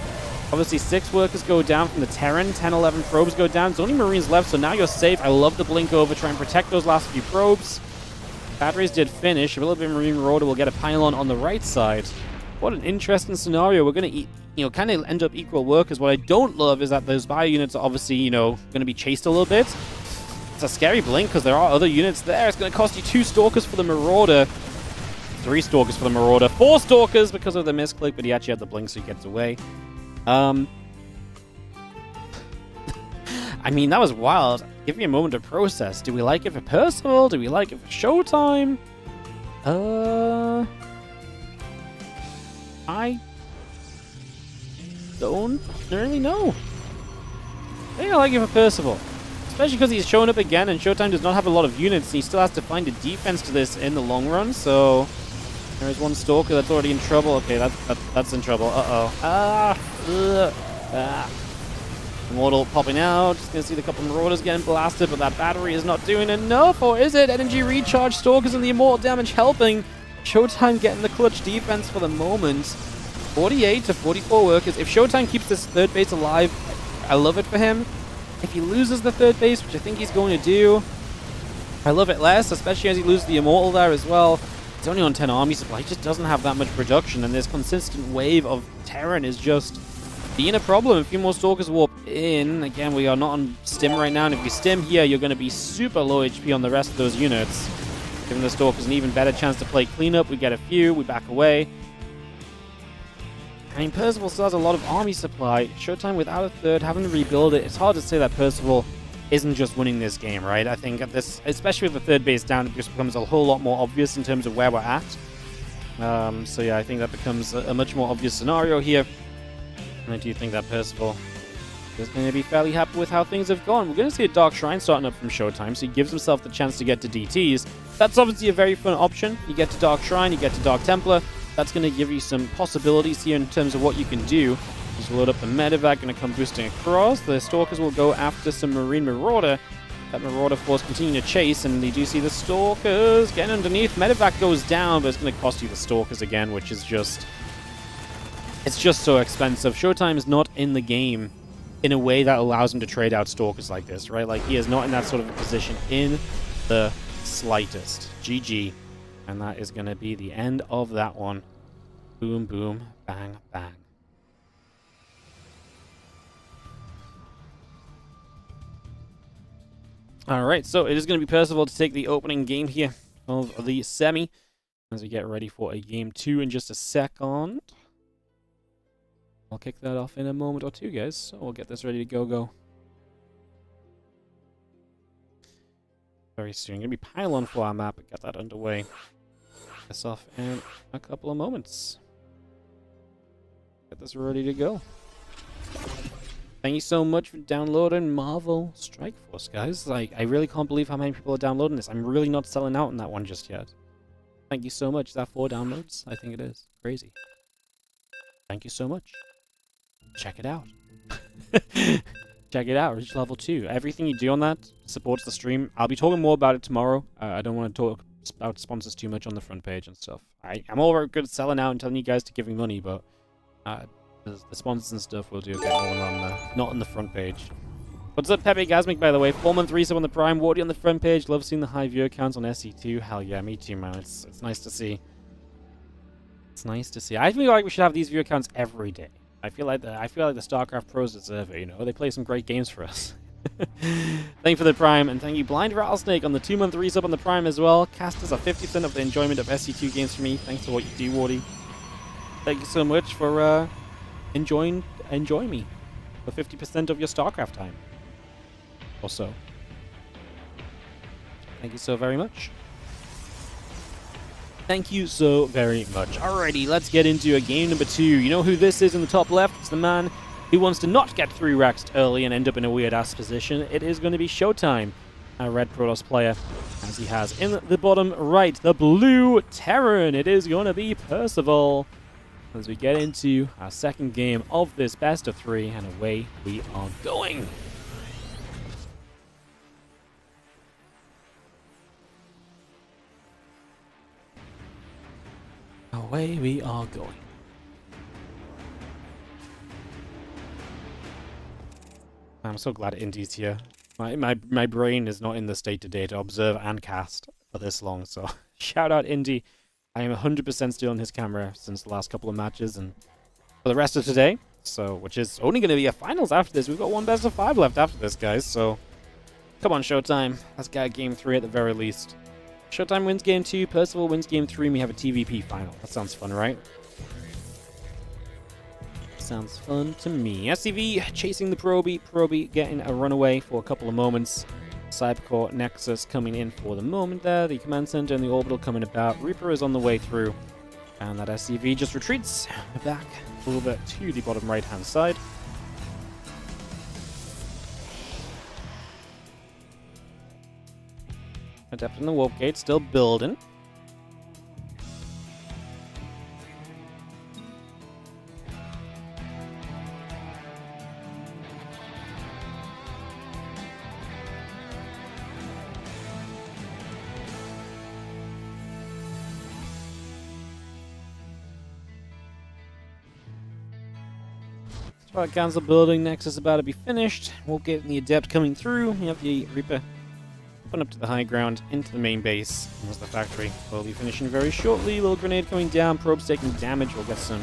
Obviously, 6 workers go down from the Terran. 10, 11 probes go down. There's only Marines left, so now you're safe. I love the Blink over. Try and protect those last few probes. Batteries did finish. A little bit of Marine Marauder will get a pylon on the right side. What an interesting scenario. We're going to kind of end up equal workers. What I don't love is that those bio units are obviously, going to be chased a little bit. It's a scary Blink because there are other units there. It's going to cost you 2 Stalkers for the Marauder. 3 Stalkers for the Marauder. 4 Stalkers because of the misclick, but he actually had the Blink, so he gets away. I mean, that was wild. Give me a moment to process. Do we like it for Percival? Do we like it for Showtime? I don't really know. I think I like it for Percival. Especially because he's showing up again and Showtime does not have a lot of units and he still has to find a defense to this in the long run, so there is one Stalker that's already in trouble. Okay, that's in trouble. Immortal popping out. Just gonna see the couple of Marauders getting blasted, but that battery is not doing enough, or is it? Energy recharge, Stalkers and the Immortal damage helping. Showtime getting the clutch defense for the moment. 48 to 44 workers. If Showtime keeps this third base alive, I love it for him. If he loses the third base, which I think he's going to do, I love it less, especially as he loses the Immortal there as well. He's only on 10 army supply. He just doesn't have that much production, and this consistent wave of Terran is just being a problem. A few more Stalkers warp in. Again, we are not on Stim right now, and if you Stim here, you're going to be super low HP on the rest of those units. Giving the Stalkers an even better chance to play cleanup. We get a few, we back away. I mean, Percival still has a lot of army supply. Showtime without a third, having to rebuild it. It's hard to say that Percival isn't just winning this game, right? I think at this, especially with the third base down, it just becomes a whole lot more obvious in terms of where we're at. So yeah, I think that becomes a much more obvious scenario here. And I do think that Percival is going to be fairly happy with how things have gone. We're going to see a Dark Shrine starting up from Showtime, so he gives himself the chance to get to DTs. That's obviously a very fun option. You get to Dark Shrine, you get to Dark Templar. That's going to give you some possibilities here in terms of what you can do. Just load up the Medevac, going to come boosting across. The Stalkers will go after some Marine Marauder. That Marauder force continue to chase, and you do see the Stalkers getting underneath. Medevac goes down, but it's going to cost you the Stalkers again, which is just... it's just so expensive. Showtime is not in the game in a way that allows him to trade out Stalkers like this, right? Like, he is not in that sort of a position in the slightest. GG. And that is going to be the end of that one. Boom, boom, bang, bang. Alright, so it is going to be Percival to take the opening game here of the semi. As we get ready for a game 2 in just a second. I'll kick that off in a moment or two, guys. So we'll get this ready to go. very soon. Gonna be Pylon for our map. Get that underway. This off in a couple of moments. Get this ready to go. Thank you so much for downloading Marvel Strike Force, guys. Like, I really can't believe how many people are downloading this. I'm really not selling out on that one just yet. Thank you so much. Is that 4 downloads? I think it is. Crazy. Thank you so much. Check it out. Check it out. Reach level 2. Everything you do on that supports the stream. I'll be talking more about it tomorrow. I don't want to talk about sponsors too much on the front page and stuff. I'm all very good at selling out and telling you guys to give me money, but the sponsors and stuff we'll do a bit more on not on the front page. What's up, Pepe Gasmic, by the way? 4-month resub on the Prime, Wardy on the front page. Love seeing the high viewer counts on SE2. Hell yeah, me too, man. It's nice to see. It's nice to see. I feel like we should have these viewer counts every day. I feel like the StarCraft pros deserve it, you know? They play some great games for us. Thank you for the Prime, and thank you Blind Rattlesnake on the 2-month resub on the Prime as well. Casters are 50% of the enjoyment of SE2 games for me. Thanks for what you do, Wardy. Thank you so much for enjoying me for 50% of your StarCraft time. Or so. Thank you so very much. Thank you so very much. Alrighty, let's get into a game number 2. You know who this is in the top left? It's the man who wants to not get 3-rexed early and end up in a weird-ass position. It is going to be Showtime, a red Protoss player, as he has in the bottom right, the blue Terran. It is going to be Percival. As we get into our second game of this best of 3, and away we are going. Away we are going. I'm so glad Indy's here. My brain is not in the state today to observe and cast for this long, so shout out Indy. I am 100% still on his camera since the last couple of matches and for the rest of today, so which is only going to be a finals after this. We've got one best of 5 left after this, guys, so come on, Showtime. Let's get game 3 at the very least. Showtime wins game 2, Percival wins game 3, and we have a TVP final. That sounds fun, right? Sounds fun to me. SCV chasing the Proby. Proby getting a runaway for a couple of moments. Cybercore Nexus coming in for the moment there. The command center and the orbital coming about. Reaper is on the way through. And that SCV just retreats back a little bit to the bottom right-hand side. Adept in the warp gate, still building. Cancel building, Nexus about to be finished. Warp gate and the Adept coming through. We have the Reaper up to the high ground into the main base. There's the factory. We'll be finishing very shortly. Little grenade coming down. Probe's taking damage. We'll get some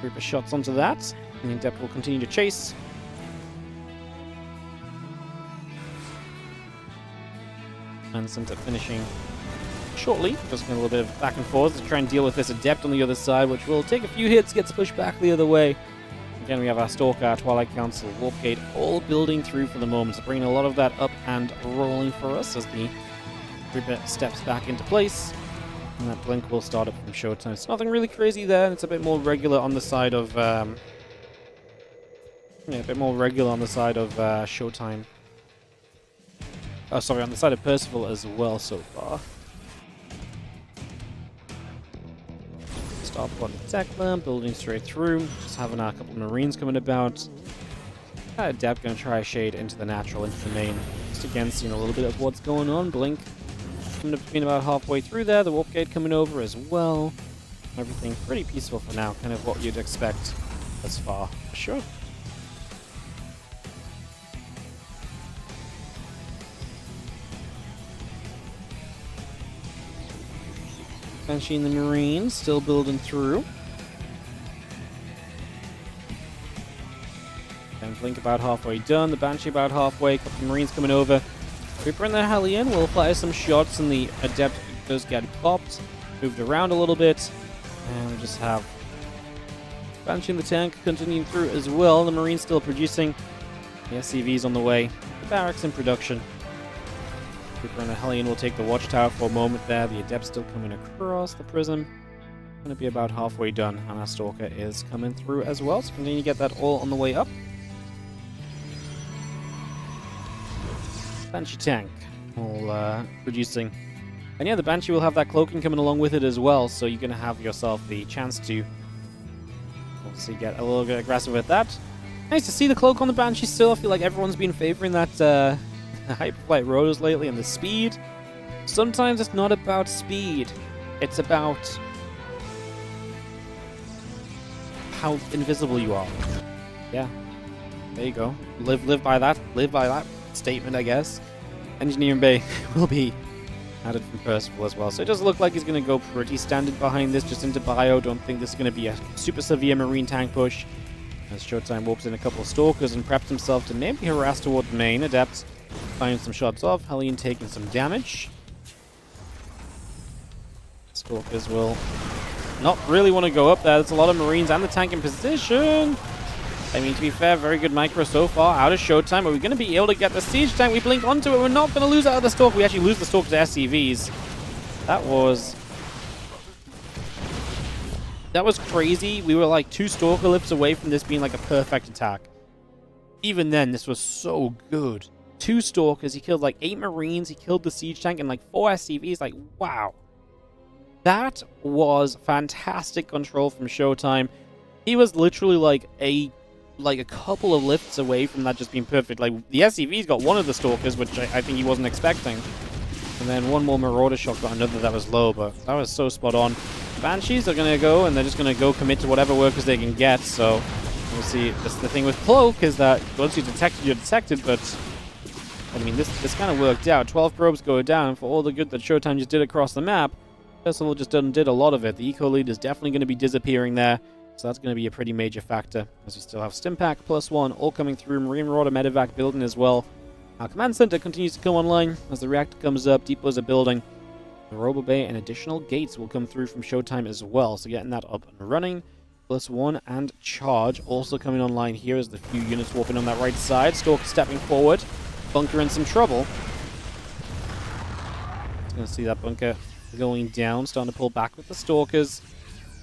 Reaper shots onto that. And the Adept will continue to chase. And Center finishing shortly. Just getting a little bit of back and forth to try and deal with this Adept on the other side, which will take a few hits, gets pushed back the other way. Again, we have our Stalker, Twilight Council, Warp Gate, all building through for the moment. So bringing a lot of that up and rolling for us as the Reaper steps back into place. And that blink will start up from Showtime. It's nothing really crazy there, and it's a bit more regular on the side of... a bit more regular on the side of Showtime. Oh, sorry, on the side of Percival as well so far. Start on the tech lamp, building straight through. Just having a couple of Marines coming about. Adept going to try a shade into the natural, into the main. Just again seeing a little bit of what's going on. Blink coming up being about halfway through there. The warp gate coming over as well. Everything pretty peaceful for now. Kind of what you'd expect thus far, for sure. Banshee and the Marines still building through. And Blink about halfway done. The Banshee about halfway. A couple of Marines coming over. Reaper and the Hellion will fire some shots, and the Adept does get popped. Moved around a little bit. And we just have Banshee in the tank continuing through as well. The Marines still producing. The SCV's on the way. The barracks in production. Cooper and the Hellion will take the watchtower for a moment there. The Adept still coming across the prism. Going to be about halfway done, and our Stalker is coming through as well. So continue to get that all on the way up. Banshee tank all producing. And yeah, the Banshee will have that cloaking coming along with it as well, so you're going to have yourself the chance to obviously get a little bit aggressive with that. Nice to see the cloak on the Banshee still. I feel like everyone's been favoring that Hyperflight rotors lately and the speed. Sometimes it's not about speed. It's about how invisible you are. Yeah, there you go. Live by that statement, I guess. Engineering Bay will be added from Percival as well. So it does look like he's going to go pretty standard behind this, just into bio. Don't think this is going to be a super severe marine tank push. As Showtime warps in a couple of Stalkers and preps himself to maybe harass toward the main. Adept firing some shots off. Hellion taking some damage. Stalkers will not really want to go up there. There's a lot of Marines and the tank in position. I mean, to be fair, very good micro so far out of Showtime. Are we going to be able to get the siege tank? We blink onto it. We're not going to lose out of the Stalker. We actually lose the Stalker to SCVs. That was crazy. We were like 2 Stalker lifts away from this being like a perfect attack. Even then, this was so good. 2 Stalkers. He killed like 8 Marines. He killed the siege tank and like 4 SCVs. Like, wow. That was fantastic control from Showtime. He was literally like a couple of lifts away from that just being perfect. Like, the SCV's got one of the Stalkers, which I think he wasn't expecting. And then one more Marauder shot got another that was low, but that was so spot on. Banshees are going to go, and they're just going to go commit to whatever workers they can get. So, obviously, the thing with Cloak is that once you're detected, but I mean, this kind of worked out. 12 probes go down for all the good that Showtime just did across the map. Percival just did a lot of it. The eco lead is definitely going to be disappearing there, so that's going to be a pretty major factor, as we still have Stimpack +1 all coming through. Marine Marauder Medevac building as well. Our command center continues to come online as the reactor comes up. Depots are building. The Robo Bay and additional gates will come through from Showtime as well, so getting that up and running. +1 and charge also coming online here as the few units warping on that right side. Stalker stepping forward. Bunker in some trouble. Going to see that bunker going down, starting to pull back with the Stalkers.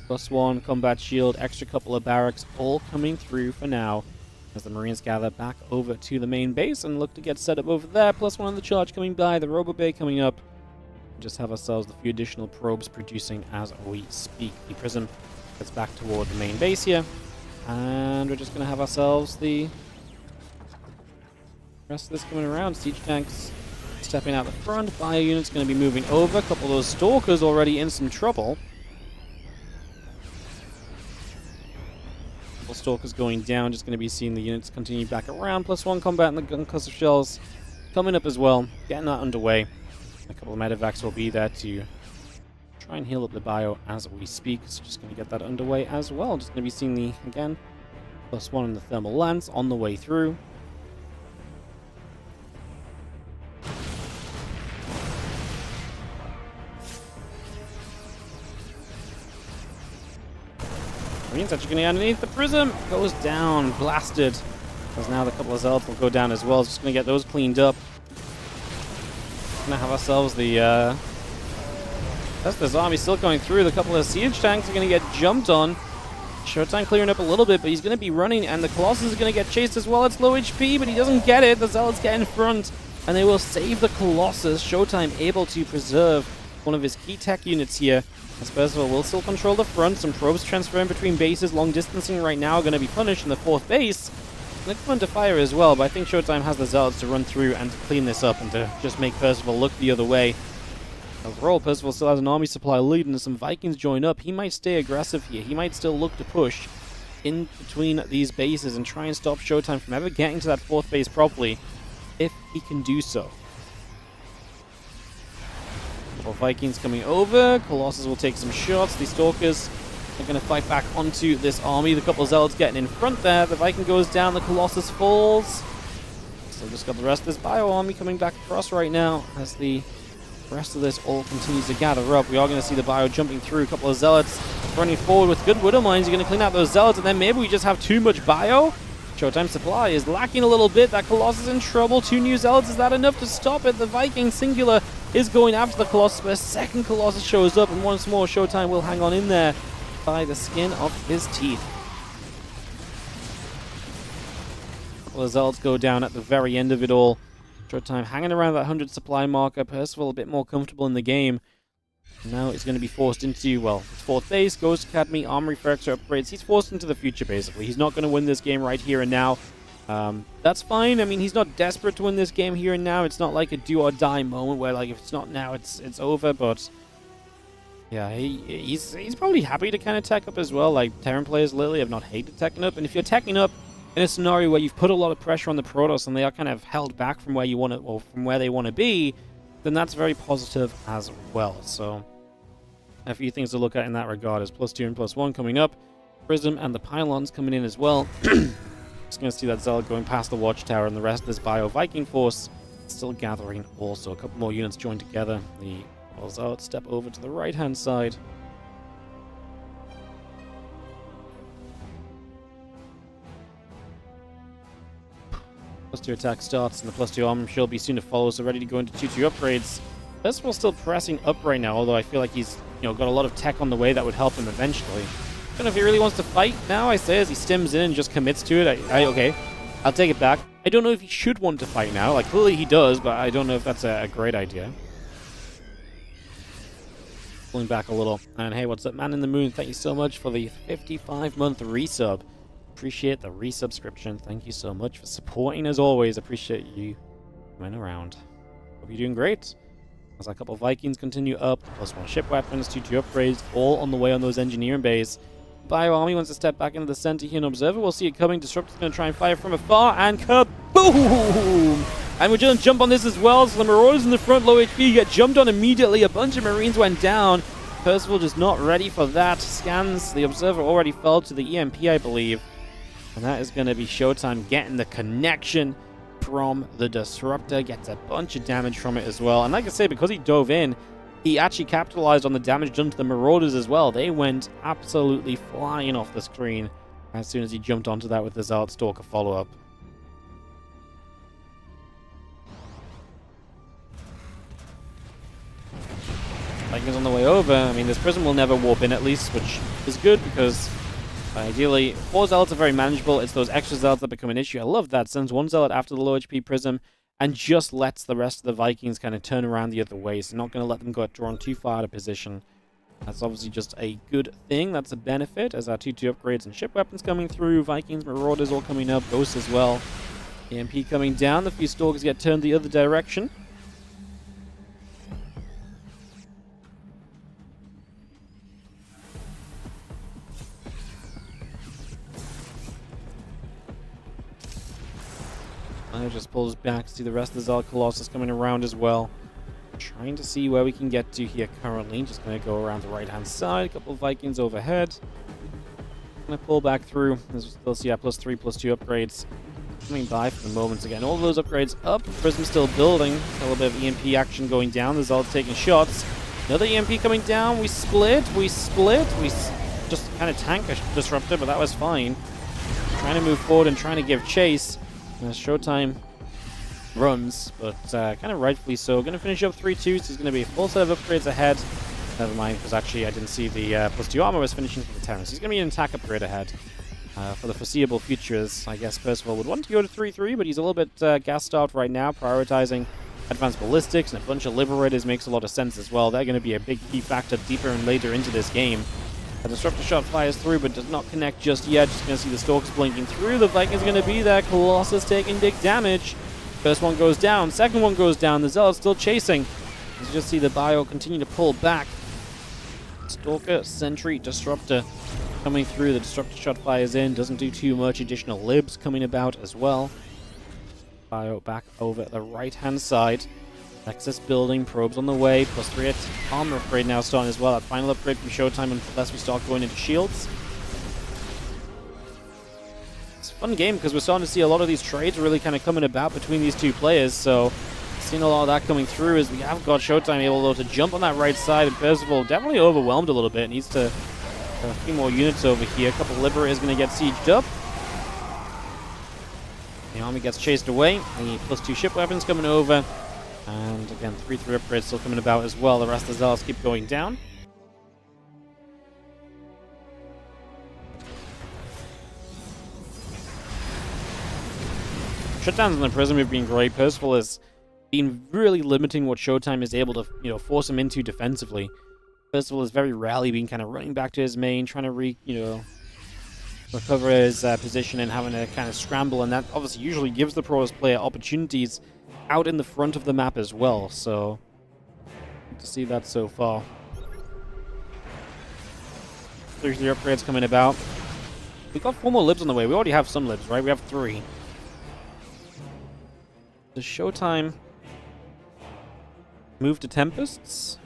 +1 combat shield, extra couple of barracks, all coming through for now as the Marines gather back over to the main base and look to get set up over there. +1 on the charge coming by, the Robo Bay coming up. Just have ourselves a few additional probes producing as we speak. The prism gets back toward the main base here, and we're just going to have ourselves the rest of this coming around. Siege tanks stepping out the front. Bio unit's going to be moving over. A couple of those Stalkers already in some trouble. Couple Stalkers going down. Just going to be seeing the units continue back around. +1 combat and the gun cluster shells coming up as well. Getting that underway. A couple of medevacs will be there to try and heal up the bio as we speak. So just going to get that underway as well. Just going to be seeing the, again, +1 in the thermal lance on the way through. Marines actually going to get underneath the prism. Goes down, blasted. Because now the couple of Zealots will go down as well. Just going to get those cleaned up. Going to have ourselves the That's army still going through. The couple of siege tanks are going to get jumped on. Showtime clearing up a little bit, but he's going to be running, and the Colossus is going to get chased as well. It's low HP, but he doesn't get it. The Zealots get in front, and they will save the Colossus. Showtime able to preserve one of his key tech units here. As Percival will still control the front. Some probes transferring between bases. Long distancing right now going to be punished in the 4th base. They come under fire as well, but I think Showtime has the Zealots to run through and to clean this up and to just make Percival look the other way. Overall, Percival still has an army supply lead, and as some Vikings join up, he might stay aggressive here. He might still look to push in between these bases and try and stop Showtime from ever getting to that 4th base properly, if he can do so. Couple Vikings coming over. Colossus will take some shots. The Stalkers are going to fight back onto this army. The couple of Zealots getting in front there. The Viking goes down. The Colossus falls. So just got the rest of this bio army coming back across right now as the rest of this all continues to gather up. We are going to see the bio jumping through. A couple of Zealots running forward with good Widow Mines. You're going to clean out those Zealots, and then maybe we just have too much bio. Showtime supply is lacking a little bit. That Colossus in trouble. 2 new Zealots. Is that enough to stop it? The Viking singular is going after the Colossus, but a second Colossus shows up, and once more Showtime will hang on in there by the skin of his teeth. Well, the Zealots go down at the very end of it all. Showtime hanging around that 100 supply marker. Percival a bit more comfortable in the game. Now he's going to be forced into, well, his 4th base, Ghost Academy, Armory for extra upgrades. He's forced into the future, basically. He's not going to win this game right here and now. That's fine. I mean, he's not desperate to win this game here and now. It's not like a do-or-die moment where, like, if it's not now, it's over. But, yeah, he's probably happy to kind of tech up as well. Like, Terran players lately have not hated teching up. And if you're teching up in a scenario where you've put a lot of pressure on the Protoss and they are kind of held back from where you want to, or from where they want to be, then that's very positive as well. So a few things to look at in that regard is +2 and +1 coming up. Prism and the pylons coming in as well. Just going to see that Zealot going past the watchtower, and the rest of this Bio Viking force still gathering also. A couple more units joined together. The Zealots step over to the right-hand side. +2 attack starts, and the +2 armor should be soon to follow, so ready to go into 2-2 upgrades. Percival's still pressing up right now, although I feel like he's got a lot of tech on the way that would help him eventually. I don't know if he really wants to fight now, I say, as he stims in and just commits to it. Okay, I'll take it back. I don't know if he should want to fight now. Like, clearly he does, but I don't know if that's a great idea. Pulling back a little. And hey, what's up, Man in the Moon? Thank you so much for the 55-month resub. Appreciate the resubscription. Thank you so much for supporting as always. Appreciate you coming around. Hope you're doing great. As a couple of Vikings continue up, +1 ship weapons, 2-2 upgrades, all on the way on those engineering bays. Bio Army wants to step back into the center here and Observer. We'll see it coming. Disruptor's going to try and fire from afar, and kaboom! And we're going to jump on this as well. So the Marauders in the front, low HP, get jumped on immediately. A bunch of Marines went down. Percival just not ready for that. Scans. The Observer already fell to the EMP, I believe. And that is going to be Showtime getting the connection from the Disruptor. Gets a bunch of damage from it as well. And like I say, because he dove in, he actually capitalized on the damage done to the Marauders as well. They went absolutely flying off the screen as soon as he jumped onto that with the Zealot Stalker follow-up. Vikings on the way over. I mean, this Prism will never warp in at least, which is good because ideally, 4 Zealots are very manageable. It's those extra Zealots that become an issue. I love that. Sends 1 Zealot after the low HP Prism and just lets the rest of the Vikings kind of turn around the other way. So not going to let them get drawn too far out of position. That's obviously just a good thing. That's a benefit as our 2-2 upgrades and ship weapons coming through. Vikings, Marauders all coming up. Ghosts as well. EMP coming down. The few Stalkers get turned the other direction. Just pulls back, see the rest of the Zealot Colossus coming around as well. Trying to see where we can get to here currently. Just going to go around the right-hand side. A couple of Vikings overhead. Going to pull back through. As we still see our +3, +2 upgrades coming by for the moments again. All of those upgrades up. Prism still building. A little bit of EMP action going down. The Zealot's taking shots. Another EMP coming down. We split. We just kind of tank a Disruptor, but that was fine. Trying to move forward and trying to give chase. Showtime runs, but kind of rightfully so. Going to finish up 3-2, so there's going to be a full set of upgrades ahead. Never mind, because actually I didn't see the +2 armor was finishing for the Terrans. He's going to be an attack upgrade ahead for the foreseeable futures. I guess Percival would want to go to 3-3, but he's a little bit gas-starved right now, prioritizing advanced ballistics, and a bunch of Liberators makes a lot of sense as well. They're going to be a big key factor deeper and later into this game. A Disruptor shot fires through, but does not connect just yet. Just going to see the Stalkers blinking through. The Vikings are going to be there. Colossus taking big damage. First one goes down. Second one goes down. The Zealot's still chasing. As you just see the Bio continue to pull back. Stalker, Sentry, Disruptor coming through. The Disruptor shot fires in. Doesn't do too much. Additional libs coming about as well. Bio back over the right-hand side. Nexus building, probes on the way, +3 armor upgrade now starting as well. That final upgrade from Showtime unless we start going into shields. It's a fun game because we're starting to see a lot of these trades really kind of coming about between these two players, so seeing a lot of that coming through as we have got Showtime able though to jump on that right side, and Percival definitely overwhelmed a little bit. Needs to have a few more units over here. A couple of Liberators going to get sieged up. The army gets chased away. The +2 ship weapons coming over. And again, 3-3 upgrades still coming about as well. The rest of the Zealots keep going down. Shutdowns on the Prism have been great. Percival has been really limiting what Showtime is able to, force him into defensively. Percival has very rarely been kind of running back to his main, trying to recover his position and having to kind of scramble, and that obviously usually gives the Pros player opportunities out in the front of the map as well, so good to see that so far. 3-3 upgrades coming about. We got 4 more libs on the way. We already have some libs, right? We have 3. Does Showtime move to Tempests?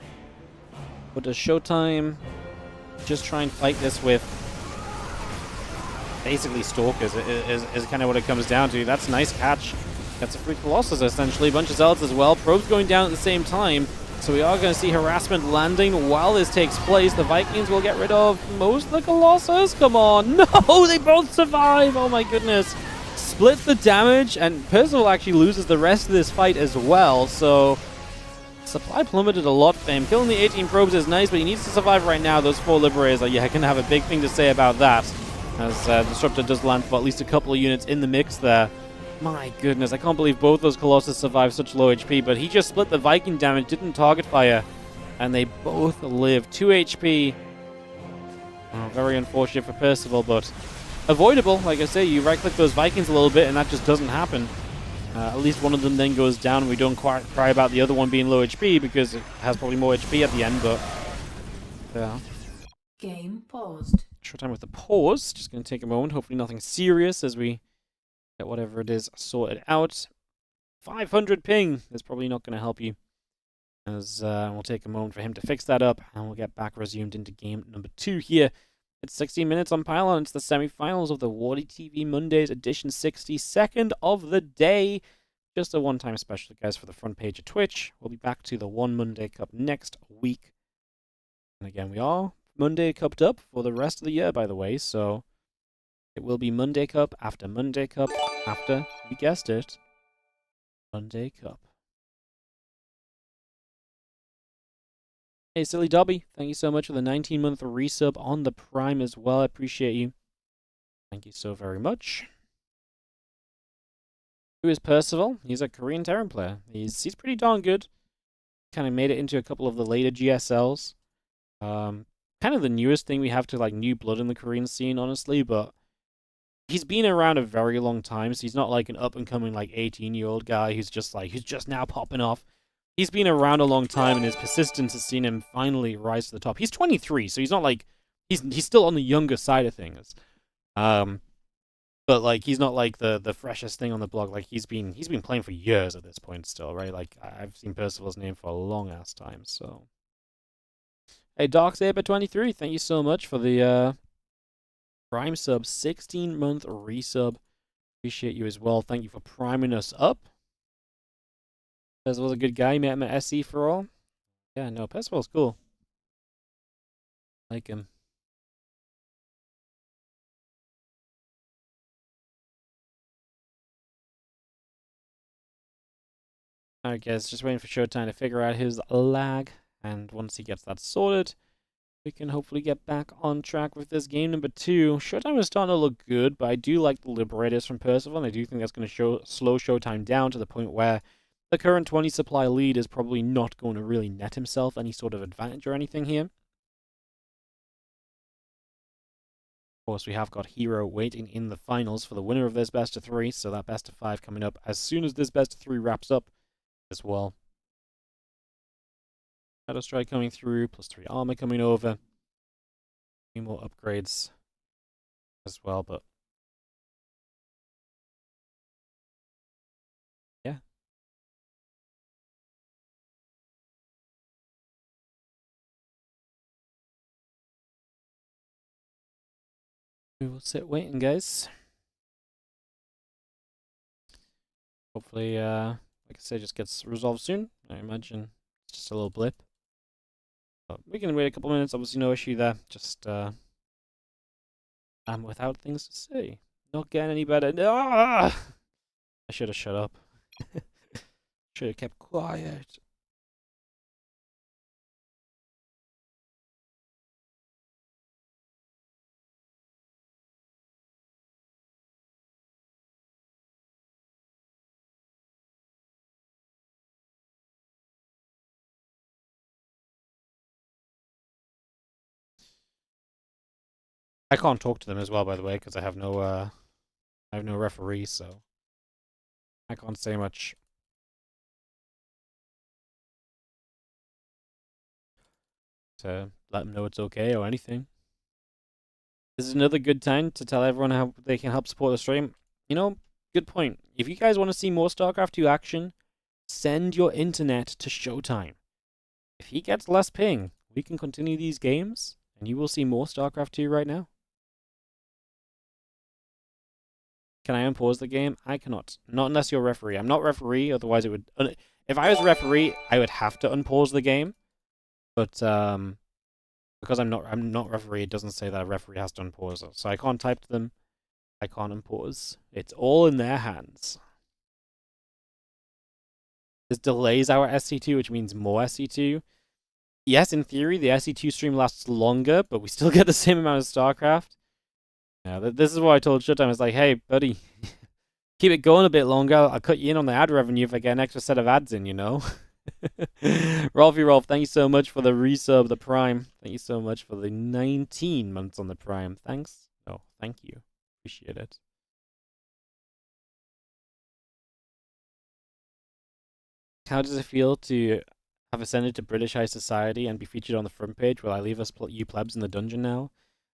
Or does Showtime just try and fight this with basically Stalkers is kind of what it comes down to. That's a nice catch. That's a free Colossus, essentially. A bunch of Zealots as well. Probes going down at the same time. So we are going to see harassment landing while this takes place. The Vikings will get rid of most of the Colossus. Come on. No, they both survive. Oh my goodness. Split the damage, and Percival actually loses the rest of this fight as well. So supply plummeted a lot for him. Killing the 18 probes is nice, but he needs to survive right now. Those 4 Liberators are going to have a big thing to say about that. As Disruptor does land for at least a couple of units in the mix there. My goodness, I can't believe both those Colossus survived such low HP, but he just split the Viking damage, didn't target fire, and they both live. 2 HP. Oh, very unfortunate for Percival, but avoidable. Like I say, you right-click those Vikings a little bit, and that just doesn't happen. At least one of them then goes down. We don't quite cry about the other one being low HP, because it has probably more HP at the end, but yeah. Game paused. Short time with the pause. Just going to take a moment. Hopefully nothing serious as we get whatever it is sorted out. 500 ping is probably not going to help you. As we'll take a moment for him to fix that up. And we'll get back resumed into game number 2 here. It's 16 minutes on Pylon. It's the semifinals of the WARDITV Mondays edition 62nd of the day. Just a one-time special, guys, for the front page of Twitch. We'll be back to the One Monday Cup next week. And again, we are Monday Cupped up for the rest of the year, by the way, so it will be Monday Cup after Monday Cup after, you guessed it, Monday Cup. Hey, Silly Dobby, thank you so much for the 19-month resub on the Prime as well. I appreciate you. Thank you so very much. Who is Percival? He's a Korean Terran player. He's pretty darn good. Kind of made it into a couple of the later GSLs. Kind of the newest thing we have to like new blood in the Korean scene, honestly, but he's been around a very long time, so he's not like an up-and-coming like 18-year-old guy who's just now popping off. He's been around a long time, and his persistence has seen him finally rise to the top. He's 23, so he's not like he's still on the younger side of things. But like he's not like the freshest thing on the block. Like he's been playing for years at this point still, right? Like I've seen Percival's name for a long ass time, so. Hey, Darksaber23, thank you so much for the Prime sub, 16-month resub. Appreciate you as well. Thank you for priming us up. Percival's a good guy. Met him at SE for all. Yeah, no, Percival's cool. Like him. Alright, guys, just waiting for Showtime to figure out his lag. And once he gets that sorted, we can hopefully get back on track with this game number 2. Showtime is starting to look good, but I do like the Liberators from Percival, and I do think that's going to slow Showtime down to the point where the current 20 supply lead is probably not going to really net himself any sort of advantage or anything here. Of course, we have got herO waiting in the finals for the winner of this best of 3, so that best of 5 coming up as soon as this best of 3 wraps up as well. Shadow Strike coming through, +3 armor coming over. A few more upgrades as well, but yeah. We will sit waiting, guys. Hopefully, like I said, just gets resolved soon. I imagine it's just a little blip. But we can wait a couple minutes, obviously no issue there. Just, I'm without things to say. Not getting any better. Ah! should have shut up. Should have kept quiet. I can't talk to them as well, by the way, because I have no referee, so I can't say much. To let them know it's okay or anything. This is another good time to tell everyone how they can help support the stream. You know, good point. If you guys want to see more StarCraft 2 action, send your internet to Showtime. If he gets less ping, we can continue these games, and you will see more StarCraft 2 right now. Can I unpause the game? I cannot. Not unless you're referee. I'm not referee, otherwise it would... If I was referee, I would have to unpause the game. But, because I'm not referee, it doesn't say that a referee has to unpause it. So I can't type to them. I can't unpause. It's all in their hands. This delays our SC2, which means more SC2. Yes, in theory, the SC2 stream lasts longer, but we still get the same amount of StarCraft. Yeah, this is what I told Showtime. I was like, hey, buddy, keep it going a bit longer. I'll cut you in on the ad revenue if I get an extra set of ads in, you know? Rolf, thank you so much for the resub, the Prime. Thank you so much for the 19 months on the Prime. Thanks. Oh, thank you. Appreciate it. How does it feel to have ascended to British high society and be featured on the front page? Will I leave us you plebs in the dungeon now?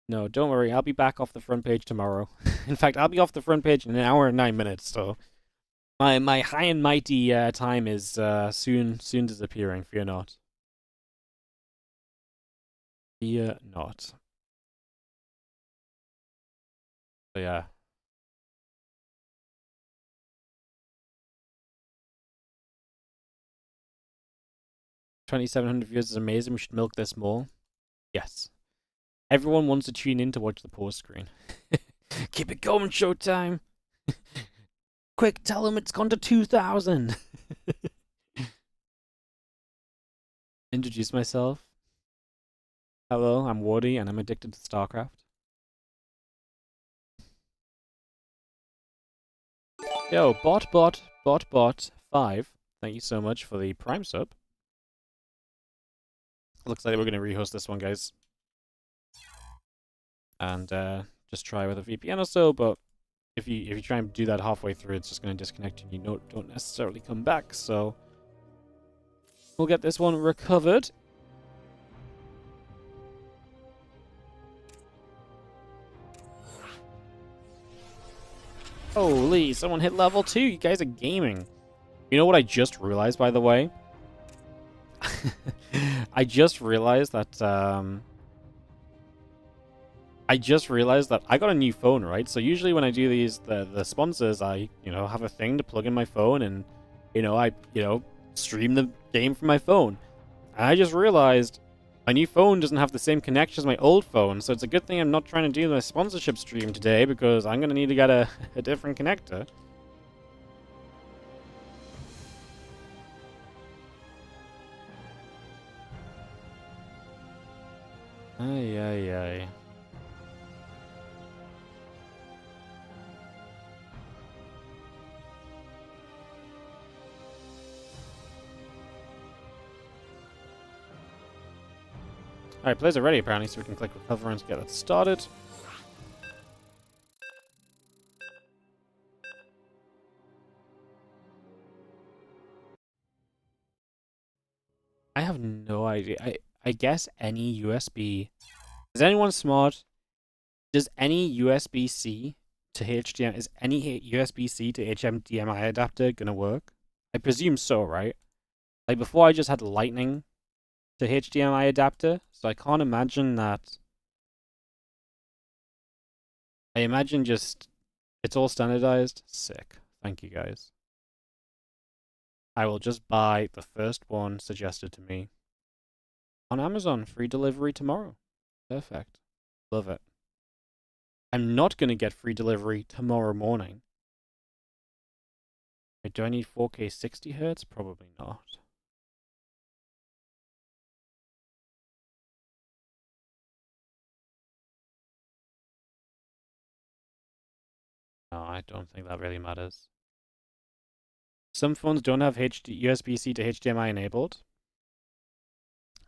No, don't worry. I'll be back off the front page tomorrow. In fact, I'll be off the front page in an hour and 9 minutes. So my high and mighty time is soon disappearing. Fear not. Fear not. So yeah. 2,700 views is amazing. We should milk this more. Yes. Everyone wants to tune in to watch the pause screen. Keep it going, Showtime. Quick, tell them it's gone to 2,000. Introduce myself. Hello, I'm Wardy and I'm addicted to StarCraft. Yo, bot 5. Thank you so much for the Prime sub. Looks like we're going to rehost this one, guys. And just try with a VPN or so, but if you try and do that halfway through, it's just going to disconnect and you don't necessarily come back, so we'll get this one recovered. Holy, someone hit level 2. You guys are gaming. You know what I just realized, by the way? I just realized that I got a new phone, right? So usually when I do these the sponsors, I have a thing to plug in my phone and I stream the game from my phone. And I just realized my new phone doesn't have the same connection as my old phone, so it's a good thing I'm not trying to do the sponsorship stream today because I'm gonna need to get a different connector. Ay. Alright, players are ready apparently, so we can click recover and get that started. I have no idea. I guess any USB... Is anyone smart? Does any USB-C to HDMI... Is any USB-C to HDMI adapter gonna work? I presume so, right? Like, before I just had Lightning to HDMI adapter, so I can't imagine that... I imagine just... It's all standardized? Sick. Thank you, guys. I will just buy the first one suggested to me. On Amazon, free delivery tomorrow. Perfect. Love it. I'm not going to get free delivery tomorrow morning. Wait, do I need 4K 60 hertz? Probably not. No, I don't think that really matters. Some phones don't have USB-C to HDMI enabled.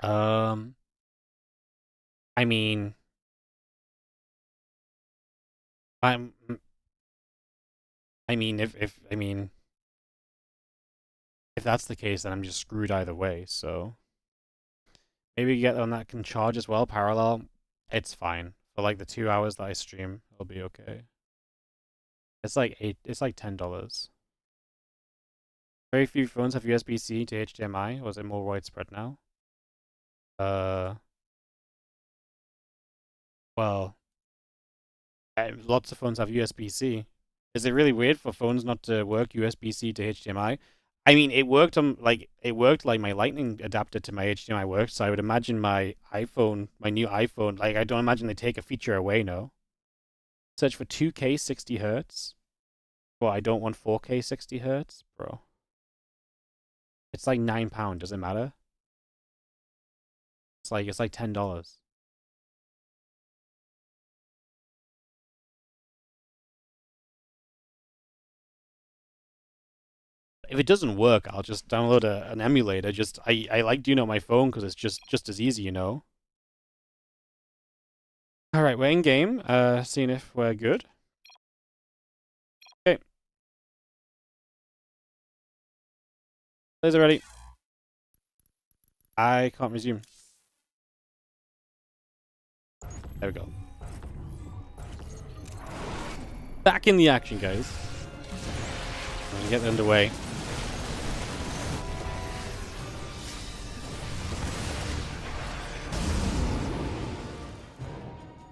I mean, I'm. I mean, if that's the case, then I'm just screwed either way. So maybe you get one that can charge as well, parallel. It's fine for like the 2 hours that I stream. It'll be okay. It's like It's like $10. Very few phones have USB-C to HDMI, or is it more widespread now? Well, lots of phones have USB-C. Is it really weird for phones not to work USB-C to HDMI? I mean, it worked like my Lightning adapter to my HDMI worked, so I would imagine my new iPhone, like I don't imagine they take a feature away, no. Search for 2K 60 hertz. Well, I don't want 4K 60 hertz, bro. It's like £9, does it matter? It's like $10. If it doesn't work, I'll just download an emulator. I like doing it on my phone because it's just as easy, you know. All right, we're in game. Seeing if we're good. Okay. Players are ready. I can't resume. There we go. Back in the action, guys. I'm gonna get underway.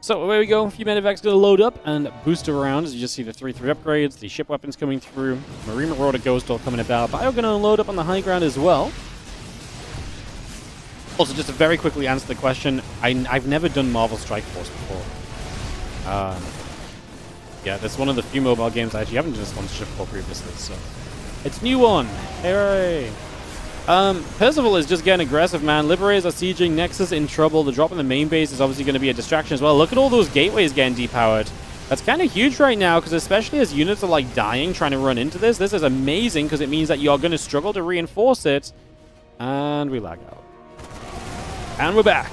So away we go. A few medevacs gonna load up and boost around. As you just see the 3-3 upgrades, the ship weapons coming through, Marine Marauder Ghost all coming about. Bio gonna load up on the high ground as well. Also, just to very quickly answer the question, I've never done Marvel Strike Force before. Yeah, that's one of the few mobile games I actually haven't done a sponsorship for previously, so it's a new one. Hooray! Percival is just getting aggressive, man. Liberators are sieging. Nexus in trouble. The drop in the main base is obviously going to be a distraction as well. Look at all those gateways getting depowered. That's kind of huge right now, because especially as units are like dying trying to run into this is amazing, because it means that you're going to struggle to reinforce it. And we lag out. And we're back.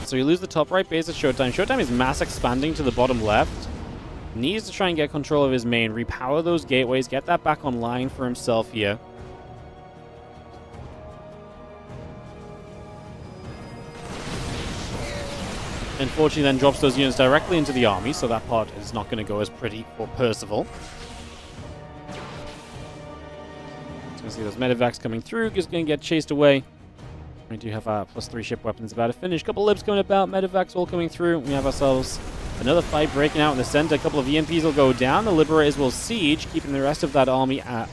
So you lose the top right base at Showtime. Showtime is mass expanding to the bottom left. Needs to try and get control of his main. Repower those gateways. Get that back online for himself here. Unfortunately, then drops those units directly into the army, so that part is not going to go as pretty for Percival. Just going to see those medevacs coming through. Just going to get chased away. We do have our +3 ship weapons about to finish. Couple libs coming about. Medevacs all coming through. We have ourselves another fight breaking out in the center. A couple of EMPs will go down. The Liberators will siege, keeping the rest of that army at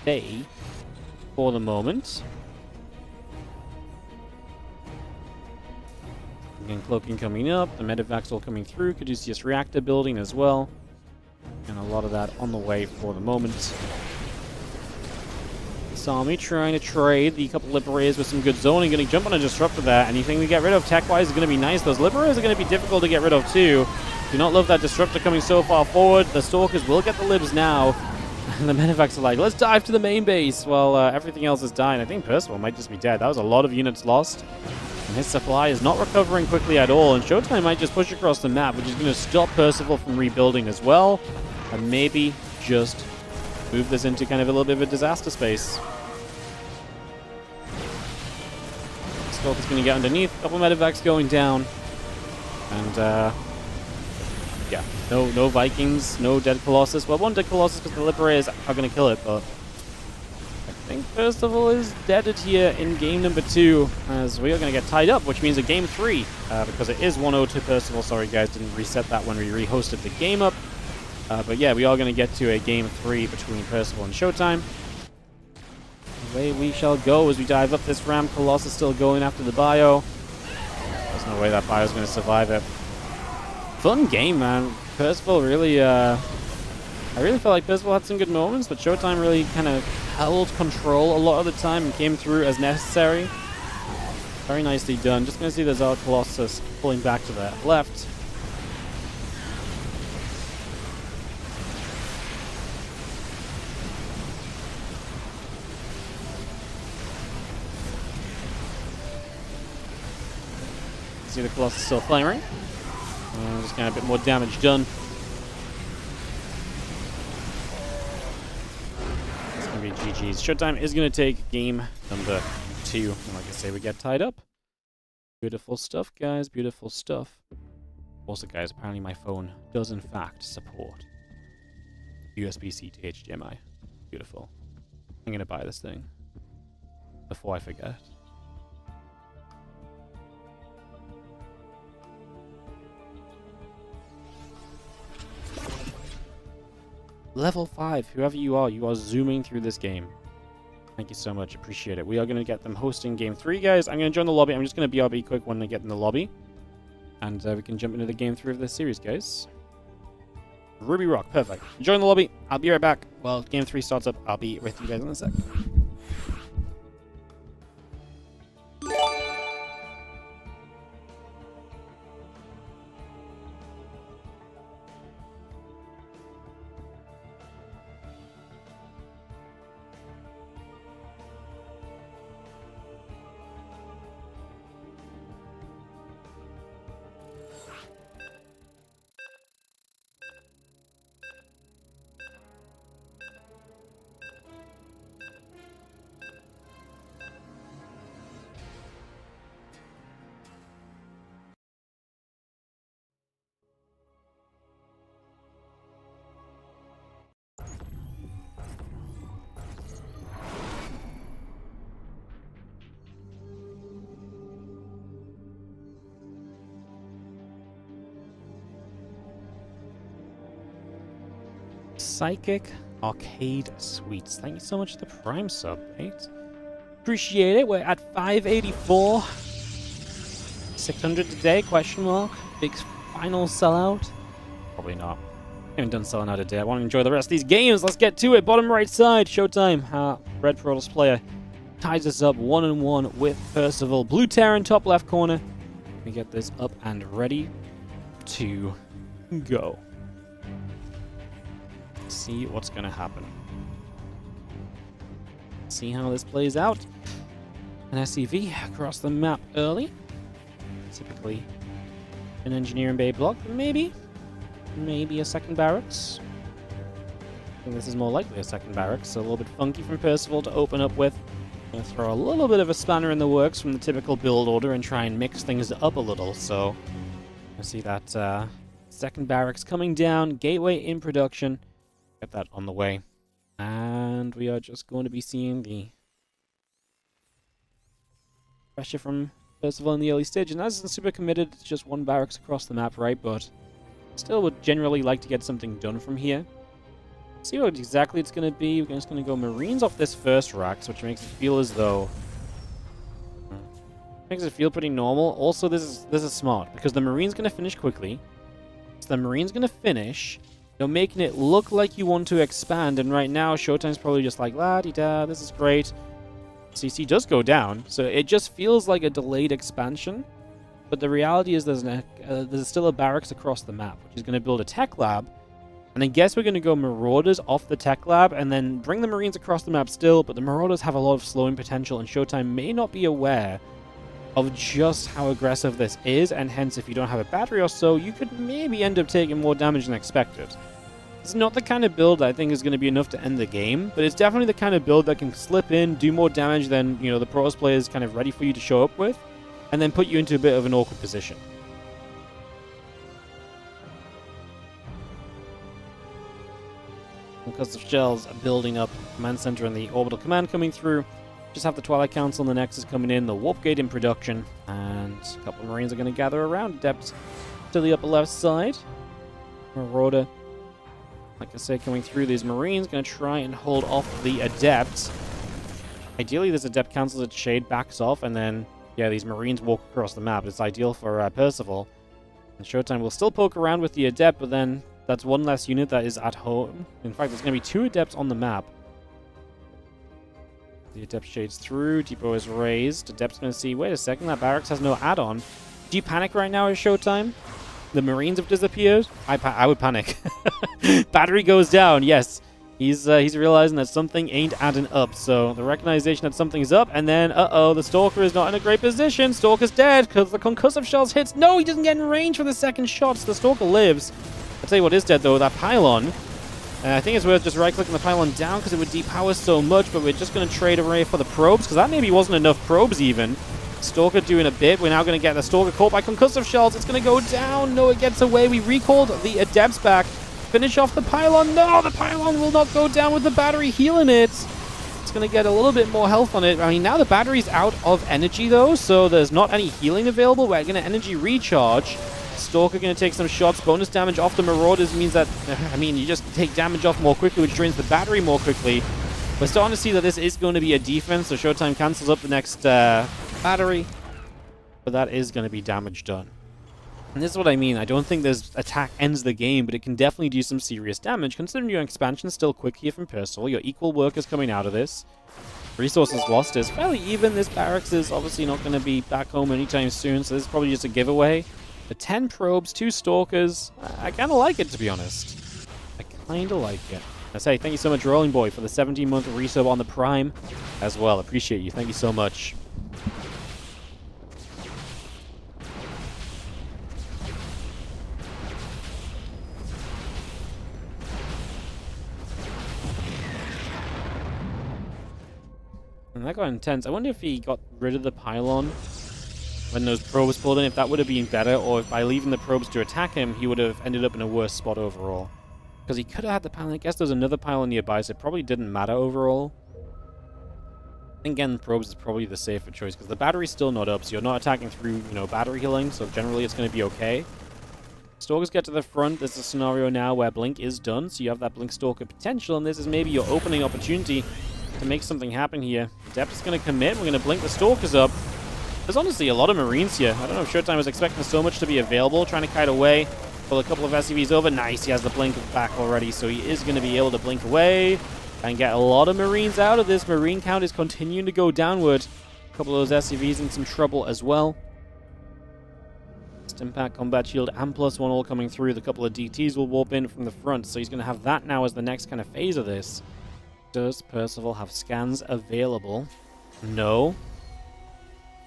bay for the moment. Again, cloaking coming up. The Medevacs all coming through. Caduceus reactor building as well. And a lot of that on the way for the moment. This army trying to trade the couple Liberators with some good zoning. Going to jump on a Disruptor there. Anything we get rid of tech-wise is going to be nice. Those Liberators are going to be difficult to get rid of too. Do not love that Disruptor coming so far forward. The Stalkers will get the libs now. And the Medevacs are like, let's dive to the main base while everything else is dying. I think Percival might just be dead. That was a lot of units lost. And his supply is not recovering quickly at all. And Showtime might just push across the map, which is going to stop Percival from rebuilding as well. And maybe just move this into kind of a little bit of a disaster space. Stalker's going to get underneath. A couple Medevacs going down. And, yeah, no Vikings, no dead Colossus. Well, one dead Colossus because the Liberators are going to kill it, but I think Percival is deaded here in game number 2, as we are going to get tied up, which means a game 3, because it is 1-0 to Percival. Sorry, guys, didn't reset that when we rehosted the game up. But yeah, we are going to get to a game 3 between Percival and Showtime. Away we shall go as we dive up this ramp. Colossus still going after the bio. There's no way that bio is going to survive it. Fun game, man. Percival really I really felt like Percival had some good moments, but Showtime really kind of held control a lot of the time and came through as necessary. Very nicely done. Just going to see the Zard Colossus pulling back to the left. See the Colossus still flaring. Just getting a bit more damage done. It's going to be GG's. Showtime is going to take game number 2. And like I say, we get tied up. Beautiful stuff, guys. Beautiful stuff. Also, guys, apparently my phone does in fact support USB-C to HDMI. Beautiful. I'm going to buy this thing before I forget. Level 5, whoever you are zooming through this game. Thank you so much, appreciate it. We are going to get them hosting game 3, guys. I'm going to join the lobby. I'm just going to BRB quick when they get in the lobby. And we can jump into the game 3 of this series, guys. Ruby Rock, perfect. Join the lobby. I'll be right back. Well, game 3 starts up. I'll be with you guys in a sec. Psychic Arcade Suites. Thank you so much for the Prime sub, mate. Appreciate it. We're at 584. 600 today, question mark. Big final sellout. Probably not. I haven't done selling out today. I want to enjoy the rest of these games. Let's get to it. Bottom right side, Showtime. Red Protoss player ties us up 1-1 with Percival. Blue Terran top left corner. We get this up and ready to go. See what's going to happen. See how this plays out. An SCV across the map early. Typically an engineering bay block. Maybe a second barracks. I think this is more likely a second barracks. So a little bit funky from Percival to open up with. Gonna throw a little bit of a spanner in the works from the typical build order and try and mix things up a little. So you see that second barracks coming down. Gateway in production. Get that on the way. And we are just going to be seeing the pressure from Percival in the early stage. And that isn't super committed. It's just one barracks across the map, right? But still would generally like to get something done from here. See what exactly it's going to be. We're just going to go Marines off this first racks, which makes it feel as though... Makes it feel pretty normal. Also, this is smart, because the Marine's going to finish quickly. So the Marine's going to finish... You're making it look like you want to expand, and right now Showtime's probably just like, la-di-da, this is great. CC does go down, so it just feels like a delayed expansion. But the reality is there's still a barracks across the map, which is going to build a tech lab. And I guess we're going to go Marauders off the tech lab, and then bring the Marines across the map still, but the Marauders have a lot of slowing potential, and Showtime may not be aware of just how aggressive this is, and hence if you don't have a battery or so, you could maybe end up taking more damage than expected. It's not the kind of build that I think is going to be enough to end the game, but it's definitely the kind of build that can slip in, do more damage than, you know, the Protoss player is kind of ready for you to show up with, and then put you into a bit of an awkward position. Because the shells are building up, command center and the orbital command coming through. Just have the Twilight Council and the Nexus coming in, the Warp Gate in production, and a couple of Marines are going to gather around. Adept to the upper left side. Marauder, like I say, coming through. These Marines going to try and hold off the Adept. Ideally, this Adept cancels its shade, backs off, and then, yeah, these Marines walk across the map. It's ideal for Percival. And Showtime will still poke around with the Adept, but then That's one less unit that is at home. In fact, there's going to be 2 Adepts on the map. The Adept shades through. Depot is raised. Adept's going to see, wait a second, that barracks has no add-on. Do you panic right now at showtime? The Marines have disappeared? I would panic. Battery goes down, yes. He's realizing that something ain't adding up. So the recognition that something's up, and then, uh-oh, the Stalker is not in a great position. Stalker's dead because the concussive shells hits. No, he doesn't get in range for the second shot, so the Stalker lives. I'll tell you what is dead, though, that pylon. I think it's worth just right-clicking the pylon down because it would depower so much, but we're just going to trade away for the probes because that maybe wasn't enough probes even. Stalker doing a bit. We're now going to get the Stalker caught by concussive shells. It's going to go down. No, it gets away. We recalled the Adepts back. Finish off the pylon. No, the pylon will not go down with the battery healing it. It's going to get a little bit more health on it. I mean, now the battery's out of energy, though, so there's not any healing available. We're going to energy recharge. Stalker going to take some shots. Bonus damage off the Marauders means that, I mean, you just take damage off more quickly, which drains the battery more quickly. We're starting to see that this is going to be a defense, so Showtime cancels up the next battery. But that is going to be damage done. And this is what I mean. I don't think this attack ends the game, but it can definitely do some serious damage, considering your expansion is still quick here from Percival. Your equal work is coming out of this. Resources lost is fairly even. This barracks is obviously not going to be back home anytime soon, so this is probably just a giveaway. The 10 probes, 2 stalkers. I kind of like it, to be honest. I kind of like it. I say thank you so much, Rolling Boy, for the 17-month resub on the Prime as well. Appreciate you. Thank you so much. And that got intense. I wonder if he got rid of the pylon when those probes pulled in, if that would have been better, or if by leaving the probes to attack him, he would have ended up in a worse spot overall. Because he could have had the pylon. I guess there's another pylon nearby, so it probably didn't matter overall. I think again, probes is probably the safer choice, because the battery's still not up, so you're not attacking through, you know, battery healing, so generally it's going to be okay. Stalkers get to the front. There's a scenario now where Blink is done, so you have that Blink Stalker potential, and this is maybe your opening opportunity to make something happen here. Adept is going to commit. We're going to blink the Stalkers up. There's honestly a lot of Marines here. I don't know if Showtime was expecting so much to be available. Trying to kite away. Pull a couple of SCVs over. Nice. He has the blink back already, so he is going to be able to blink away and get a lot of Marines out of this. Marine count is continuing to go downward. A couple of those SCVs in some trouble as well. Impact, Combat Shield, and +1 all coming through. The couple of DTs will warp in from the front, so he's going to have that now as the next kind of phase of this. Does Percival have scans available? No.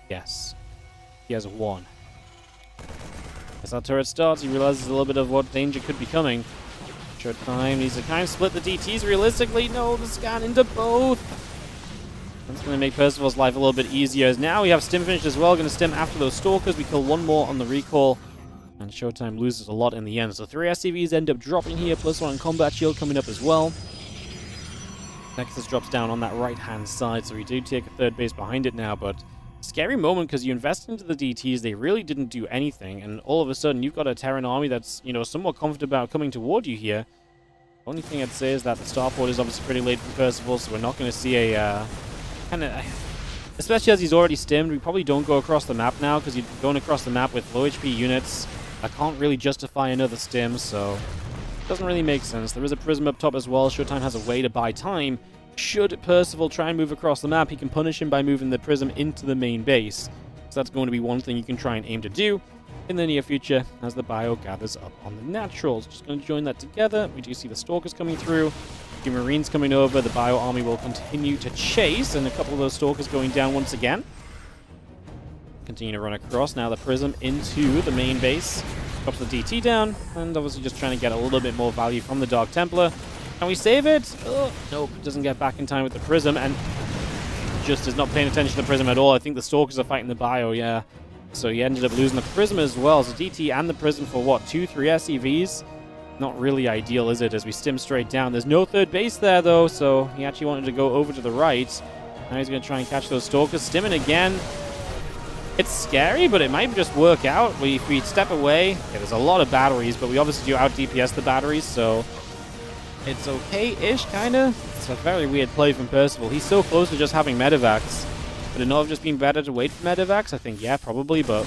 Yes. He has 1. As that turret starts, he realizes a little bit of what danger could be coming. Short time needs to kind of split the DTs realistically. No, the scan into both. That's going to make Percival's life a little bit easier. As now we have Stim finished as well. Going to Stim after those Stalkers. We kill 1 more on the recall. And Showtime loses a lot in the end. So 3 SCVs end up dropping here. +1 Combat Shield coming up as well. Nexus drops down on that right-hand side, so we do take a third base behind it now, but scary moment because you invest into the DTs, they really didn't do anything, and all of a sudden you've got a Terran army that's, you know, somewhat confident about coming toward you here. The only thing I'd say is that the starport is obviously pretty late from Percival, so we're not going to see a kind of... Especially as he's already stimmed, we probably don't go across the map now, because you're going across the map with low HP units. I can't really justify another stim, so... Doesn't really make sense. There is a prism up top as well. Showtime has a way to buy time. Should Percival try and move across the map, he can punish him by moving the prism into the main base. So that's going to be one thing you can try and aim to do in the near future as the bio gathers up on the naturals. Just going to join that together. We do see the Stalkers coming through. The Marines coming over. The bio army will continue to chase, and a couple of those Stalkers going down once again. Continue to run across. Now the prism into the main base. Drops the DT down, and obviously just trying to get a little bit more value from the Dark Templar. Can we save it? Oh, nope, doesn't get back in time with the prism, and just is not paying attention to the prism at all. I think the Stalkers are fighting the bio, yeah. So he ended up losing the prism as well. So DT and the prism for what, 2-3 SCVs? Not really ideal, is it, as we stim straight down. There's no third base there, though, so he actually wanted to go over to the right. Now he's going to try and catch those Stalkers. Stimming again. It's scary, but it might just work out. If we step away, yeah, there's a lot of batteries, but we obviously do out-DPS the batteries, so it's okay-ish, kind of. It's a very weird play from Percival. He's so close to just having medevacs. Would it not have just been better to wait for medevacs? I think, yeah, probably, but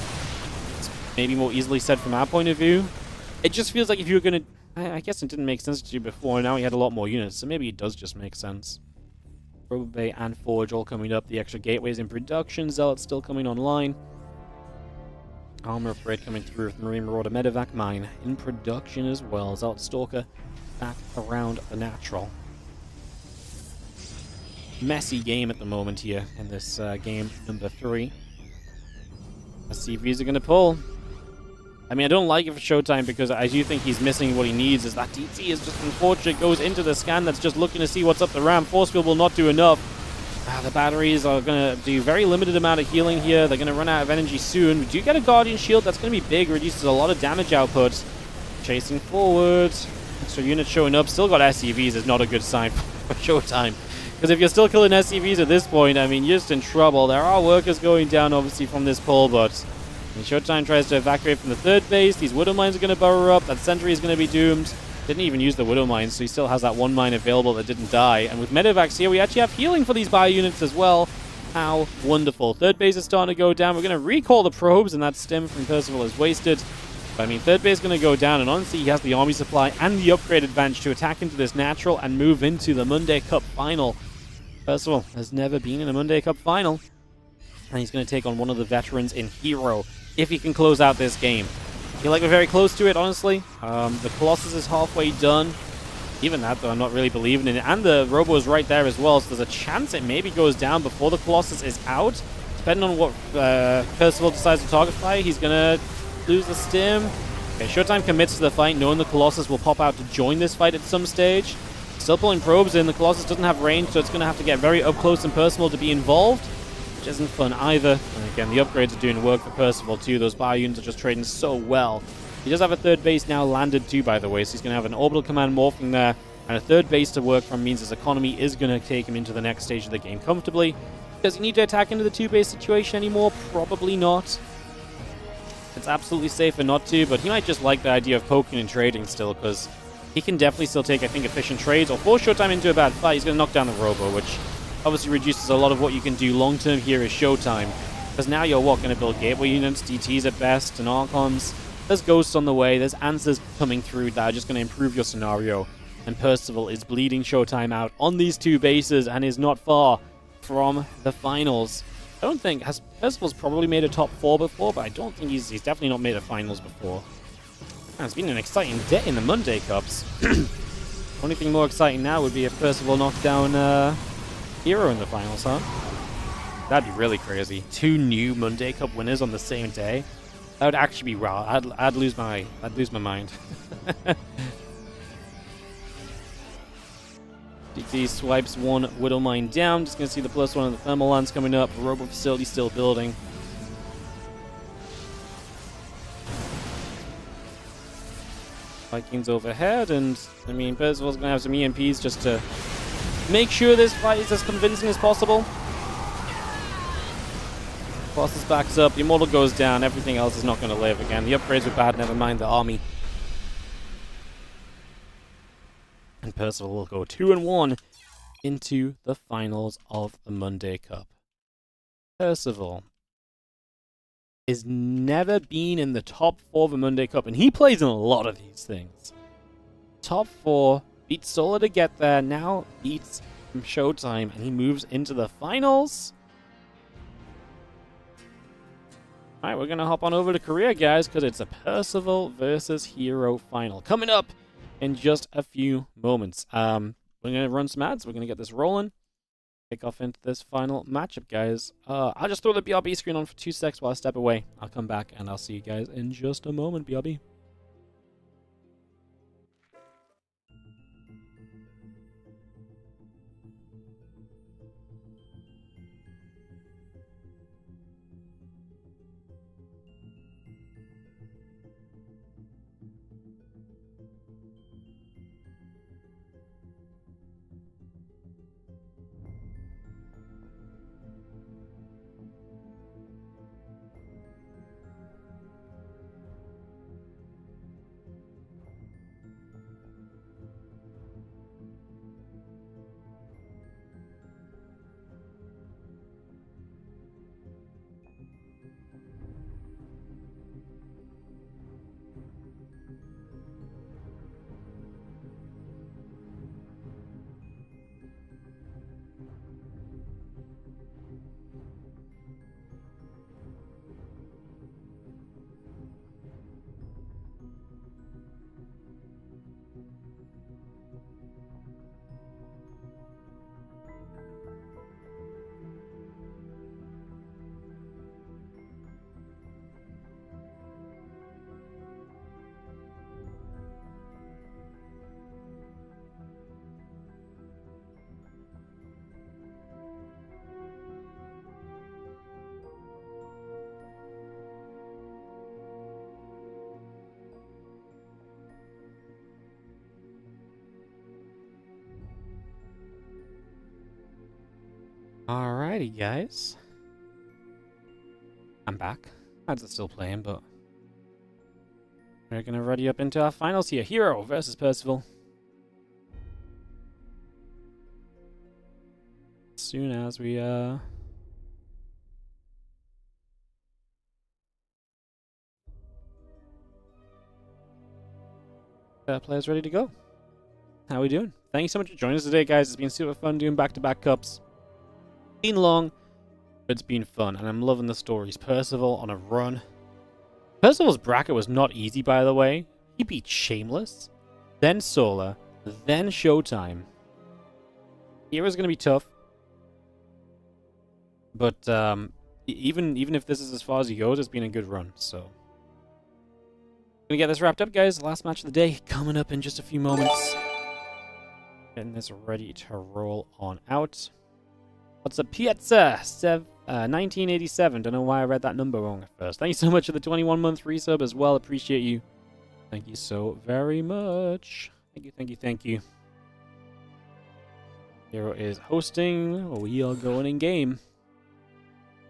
it's maybe more easily said from our point of view. It just feels like if you were going to I guess it didn't make sense to you before. Now he had a lot more units, so maybe it does just make sense. Robo Bay and Forge all coming up. The extra gateways in production. Zealot's still coming online. Armor upgrade coming through with Marine Marauder Medevac Mine in production as well. Zealot Stalker back around the natural. Messy game at the moment here in this game number 3. Let's see if he's going to pull. I mean, I don't like it for Showtime because I do think he's missing what he needs. As that DT is just unfortunate. Goes into the scan that's just looking to see what's up the ramp. Force field will not do enough. The batteries are going to do very limited amount of healing here. They're going to run out of energy soon. We do get a Guardian Shield. That's going to be big. Reduces a lot of damage output. Chasing forward. Extra units showing up. Still got SCVs. Is not a good sign for Showtime. Because if you're still killing SCVs at this point, I mean, you're just in trouble. There are workers going down, obviously, from this pull, but when Showtime tries to evacuate from the third base, these Widow Mines are going to burrow up. That sentry is going to be doomed. Didn't even use the Widow Mines, so he still has that one mine available that didn't die. And with Medevacs here, we actually have healing for these bio units as well. How wonderful. Third base is starting to go down. We're going to recall the probes, and that stim from Percival is wasted. But, I mean, third base is going to go down, and honestly, he has the army supply and the upgrade advantage to attack into this natural and move into the Monday Cup final. Percival has never been in a Monday Cup final. And he's going to take on one of the veterans in herO if he can close out this game. I feel like we're very close to it, honestly. The Colossus is halfway done. Even that, though, I'm not really believing in it. And the Robo is right there as well, so there's a chance it maybe goes down before the Colossus is out. Depending on what Percival decides to target fire, he's going to lose the stim. Okay, Showtime commits to the fight, knowing the Colossus will pop out to join this fight at some stage. Still pulling probes in. The Colossus doesn't have range, so it's going to have to get very up close and personal to be involved, which isn't fun either. And again, the upgrades are doing work for Percival too. Those bio units are just trading so well. He does have a third base now landed too, by the way, so he's going to have an orbital command morphing there, and a third base to work from means his economy is going to take him into the next stage of the game comfortably. Does he need to attack into the two-base situation anymore? Probably not. It's absolutely safer not to, but he might just like the idea of poking and trading still, because he can definitely still take, I think, efficient trades or force Showtime into a bad fight. He's going to knock down the Robo, which obviously reduces a lot of what you can do long-term here as Showtime. Because now you're going to build gateway units, DTs at best, and Archons. There's Ghosts on the way. There's answers coming through that are just going to improve your scenario. And Percival is bleeding Showtime out on these two bases and is not far from the finals. I don't think... Percival's probably made a top 4 before, but I don't think he's definitely not made a finals before. It's been an exciting day in the Monday Cups. Only thing more exciting now would be if Percival knocked down herO in the finals, huh? That'd be really crazy. 2 new Monday Cup winners on the same day. That would actually be raw. I'd lose my mind. DT swipes one Widow Mine down. Just gonna see the +1 of the thermal lance coming up. Robo facility still building. Vikings overhead, and I mean, Percival's gonna have some EMPs just to make sure this fight is as convincing as possible. Colossus backs up, the Immortal goes down, everything else is not gonna live again. The upgrades were bad, never mind the army. And Percival will go 2-1 into the finals of the Monday Cup. Percival has never been in the top 4 of the Monday Cup, and he plays in a lot of these things. Top 4, beats Solar to get there, now beats Showtime, and he moves into the finals. Alright, we're going to hop on over to Korea, guys, because it's a Percival versus herO final. Coming up in just a few moments. We're going to run some ads, we're going to get this rolling. Kick off into this final matchup, guys. I'll just throw the BRB screen on for 2 seconds while I step away. I'll come back and I'll see you guys in just a moment, BRB. Alrighty, guys. I'm back. Ads still playing, but we're gonna ready up into our finals here. herO versus Percival. As soon as we players ready to go. How we doing? Thank you so much for joining us today, guys. It's been super fun doing back-to-back cups. Been long, but it's been fun, and I'm loving the stories. Percival on a run. Percival's bracket was not easy, by the way. He beat Shameless, then Solar, then Showtime. hero's gonna be tough, but even if this is as far as he goes, it's been a good run. So, gonna get this wrapped up, guys. Last match of the day coming up in just a few moments. Getting this ready to roll on out. What's up, Piazza? 1987. Don't know why I read that number wrong at first. Thank you so much for the 21-month resub as well. Appreciate you. Thank you so very much. Thank you. herO is hosting. We are going in game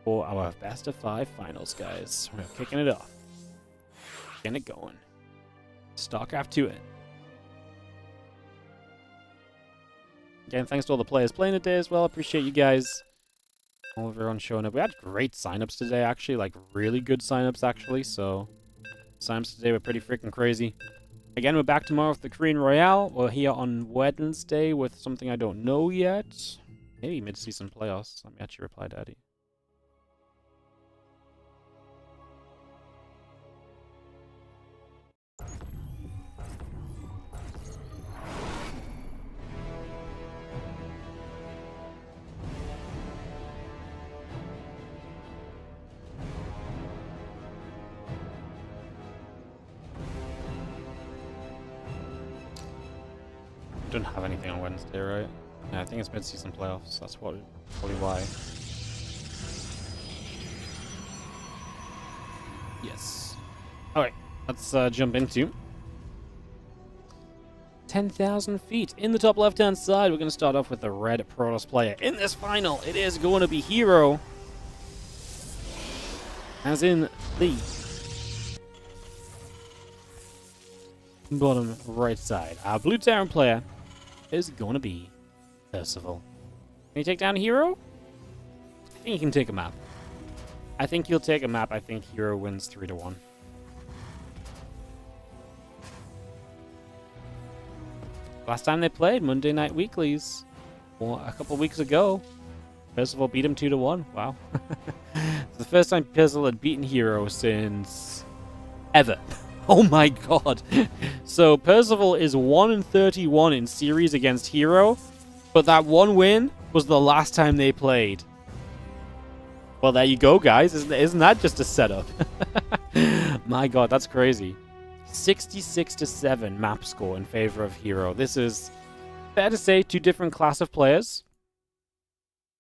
for our best of 5 finals, guys. We're kicking it off. Getting it going. StarCraft 2 in. Again, thanks to all the players playing today as well. Appreciate you guys. All of everyone showing up. We had great signups today, actually. Like, really good signups, actually. So, signups today were pretty freaking crazy. Again, we're back tomorrow with the Korean Royale. We're here on Wednesday with something I don't know yet. Maybe mid-season playoffs. Let me actually reply to Eddie. Don't have anything on Wednesday, right? Yeah, I think it's mid-season playoffs. That's probably why. Yes. Alright, let's jump into 10,000 feet. In the top left-hand side, we're going to start off with the red Protoss player. In this final, it is going to be herO. As in the bottom right side. Our blue Terran player is going to be Percival. Can he take down herO? I think he can take a map. I think he'll take a map. I think herO wins 3-1. Last time they played, Monday Night Weeklies, well, a couple weeks ago, Percival beat him 2-1. Wow. It's the first time Percival had beaten herO since ever. Oh my god. So Percival is 1-31 in series against herO, but that one win was the last time they played. Well, there you go, guys. Isn't that just a setup? My god, that's crazy. 66-7 map score in favor of herO. This is, fair to say, 2 different class of players.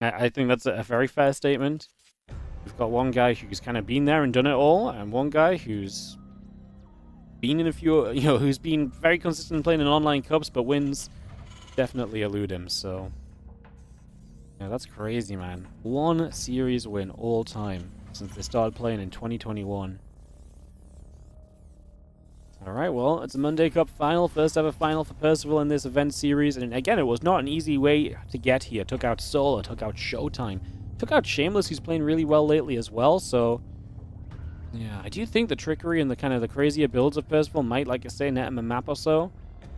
I think that's a very fair statement. We've got one guy who's kind of been there and done it all, and one guy who's been in a few, who's been very consistent playing in online cups, but wins definitely elude him. So, yeah, that's crazy, man. 1 series win all time since they started playing in 2021. Alright, well, it's a Monday Cup final, first ever final for Percival in this event series, and again, it was not an easy way to get here. Took out Solar, took out Showtime, took out Shameless, who's playing really well lately as well, so yeah, I do think the trickery and the kind of the crazier builds of Percival might, like I say, net him a map or so.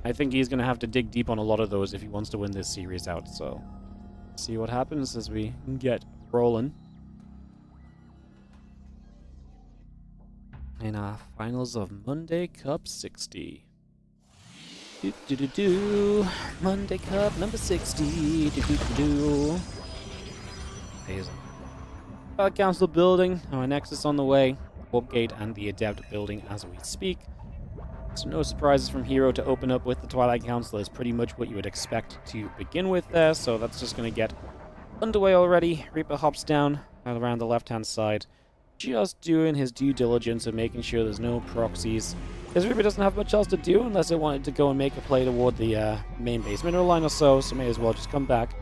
I think he's going to have to dig deep on a lot of those if he wants to win this series out, so see what happens as we get rolling in our finals of Monday Cup 60. Monday Cup number 60. Council building, our Nexus on the way. Warp Gate and the Adept building as we speak. So no surprises from herO to open up with the Twilight Council is pretty much what you would expect to begin with there, so that's just going to get underway already. Reaper hops down around the left-hand side, just doing his due diligence of making sure there's no proxies. Because Reaper doesn't have much else to do unless it wanted to go and make a play toward the main base mineral line or so may as well just come back,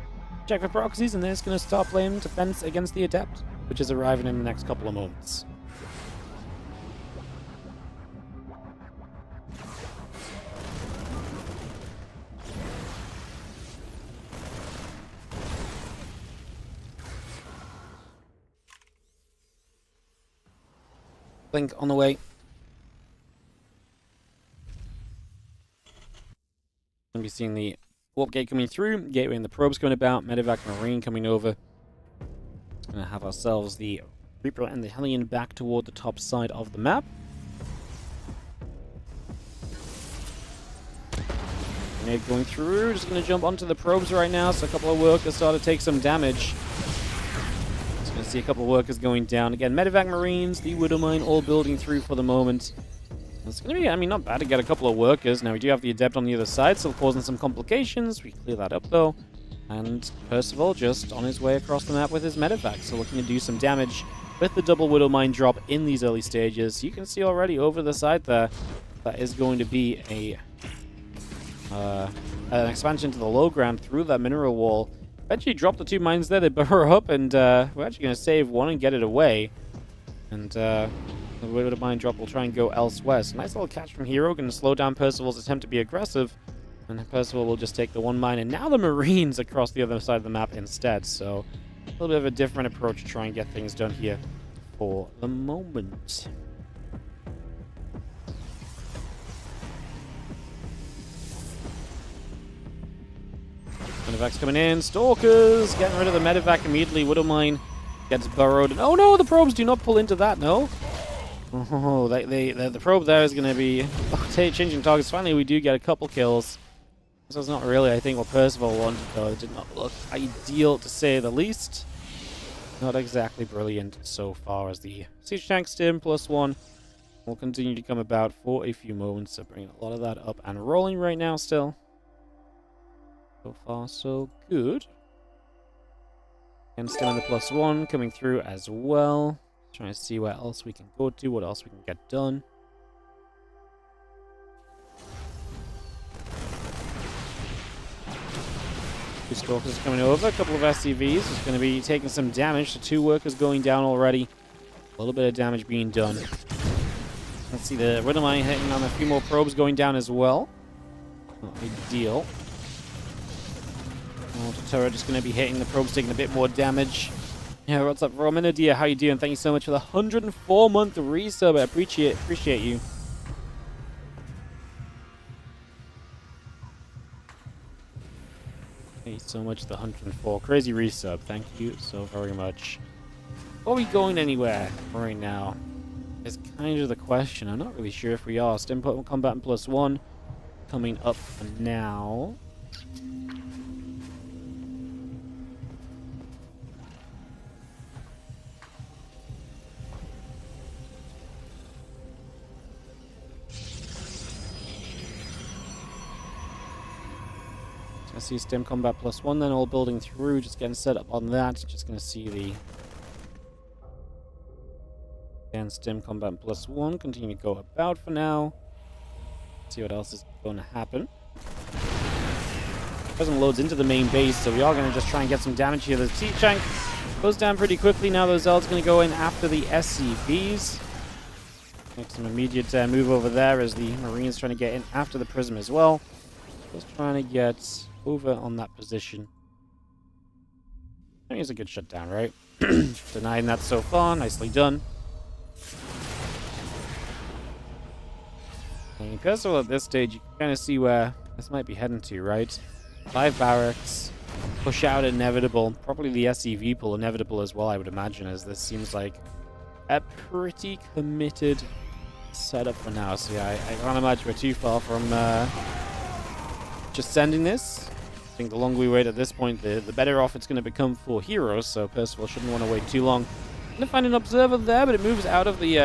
check for proxies, and then it's going to start playing defense against the Adept, which is arriving in the next couple of moments. Blink on the way. Going to be seeing the warp gate coming through, gateway and the probes going about, medevac marine coming over. Going to have ourselves the Reaper and the Hellion back toward the top side of the map. Grenade going through, just going to jump onto the probes right now, so a couple of workers start to take some damage. Just going to see a couple of workers going down. Again, medevac marines, the Widowmine all building through for the moment. It's going to be, I mean, not bad to get a couple of workers. Now, we do have the Adept on the other side, still causing some complications. We clear that up, though. And Percival just on his way across the map with his medevac, so looking to do some damage with the double Widowmine drop in these early stages. You can see already over the side there, that is going to be an expansion to the low ground through that mineral wall. Eventually drop the 2 mines there, they burrow up, and we're actually going to save one and get it away. And the Widowmine drop will try and go elsewhere. So nice little catch from herO, going to slow down Percival's attempt to be aggressive. And Percival will just take the 1 mine, and now the Marines across the other side of the map instead. So a little bit of a different approach to try and get things done here for the moment. Medevac's coming in. Stalkers getting rid of the medevac immediately. Widowmine gets burrowed. And oh no, the probes do not pull into that, no. Oh, the probe there is going to be changing targets. Finally, we do get a couple kills. This was not really, I think, what Percival wanted, though. It did not look ideal, to say the least. Not exactly brilliant so far, as the siege tank stim +1 will continue to come about for a few moments. So bringing a lot of that up and rolling right now still. So far, so good. And stim in the +1 coming through as well. Trying to see where else we can go to, what else we can get done. Two Stalkers coming over, a couple of SCVs. Is going to be taking some damage. So 2 workers going down already. A little bit of damage being done. Let's see the Widowmine hitting on a few more probes going down as well. Not ideal. The turret just going to be hitting the probes, taking a bit more damage. Yeah, what's up, Romina? How you doing? Thank you so much for the 104-month resub. I appreciate you. Thank you so much for the 104. Crazy resub. Thank you so very much. Are we going anywhere right now? Is kind of the question. I'm not really sure if we are. Stim combat +1 coming up now. I see stim combat +1 then, all building through, just getting set up on that. Just going to see the again stim combat +1 continue to go about for now. See what else is going to happen. Present loads into the main base, so we are going to just try and get some damage here. The siege tank goes down pretty quickly. Now those Zealots going to go in after the SCVs. Make some immediate move over there as the Marines trying to get in after the Prism as well. Just trying to get over on that position. I think it's a good shutdown, right? Denying that so far. Nicely done. And Percival at this stage, you can kind of see where this might be heading to, right? 5 barracks. Push out inevitable. Probably the SCV pull inevitable as well, I would imagine, as this seems like a pretty committed setup for now. So yeah, I can't imagine we're too far from just sending this. I think the longer we wait at this point, the better off it's going to become for herO, so Percival shouldn't want to wait too long. I'm going to find an observer there, but it moves out of the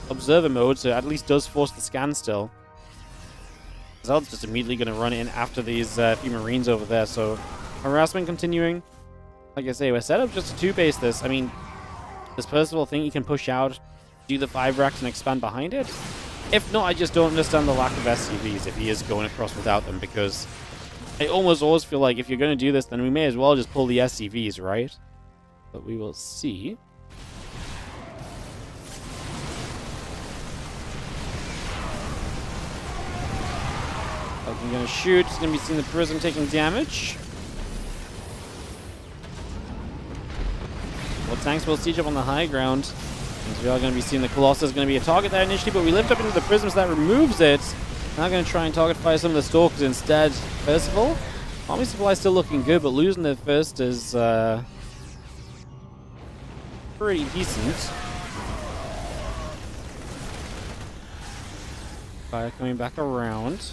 observer mode, so it at least does force the scan still. Zealot's just immediately going to run in after these few Marines over there, so harassment continuing. Like I say, we're set up just to 2-base this. I mean, does Percival think he can push out, do the 5 racks, and expand behind it? If not, I just don't understand the lack of SCVs if he is going across without them, because I almost always feel like if you're going to do this, then we may as well just pull the SCVs, right? But we will see. I'm going to shoot. He's going to be seeing the Prism taking damage. Well, tanks will siege up on the high ground. And we are going to be seeing the Colossus going to be a target there initially, but we lift up into the Prism, so that removes it. Now going to try and target fire some of the Stalkers instead. Percival. Army supply still looking good, but losing their first is pretty decent. Fire coming back around.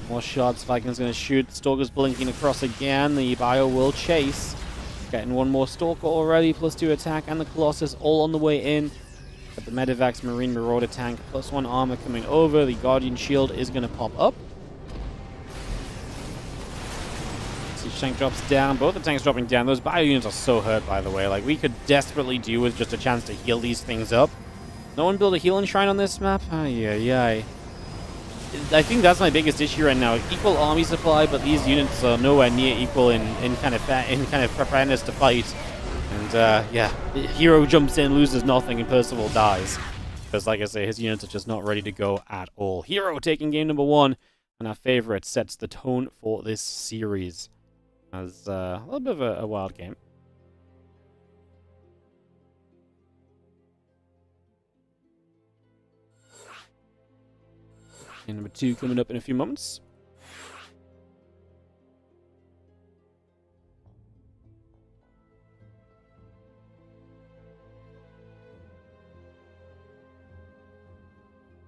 More shots. Viking's going to shoot. Stalker's blinking across again. The Bio will chase. Getting one more Stalker already. +2 attack. And the Colossus all on the way in. Got the Medivacs Marine Marauder tank. +1 armor coming over. The Guardian Shield is going to pop up. Siege tank drops down. Both the tanks dropping down. Those Bio units are so hurt, by the way. Like, we could desperately do with just a chance to heal these things up. No one build a healing shrine on this map? Ay, ay, ay. I think that's my biggest issue right now. Equal army supply, but these units are nowhere near equal in kind of preparedness to fight. And yeah, herO jumps in, loses nothing, and Percival dies. Because, like I say, his units are just not ready to go at all. herO taking game number 1, and our favorite sets the tone for this series. As a little bit of a wild game. And number 2 coming up in a few moments.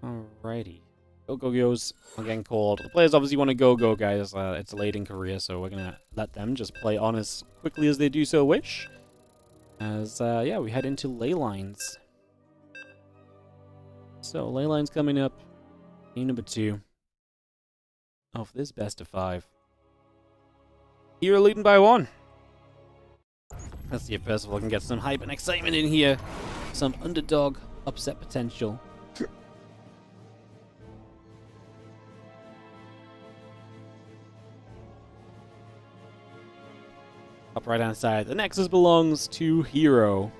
Alrighty. Go-go-go's are getting called. The players obviously want to go-go, guys. It's late in career, so we're going to let them just play on as quickly as they do so wish. As, yeah, we head into ley lines. So, ley lines coming up. Game number 2 of this best of 5. herO leading by 1. Let's see if Percival can get some hype and excitement in here. Some underdog upset potential. Up right hand side, the Nexus belongs to herO.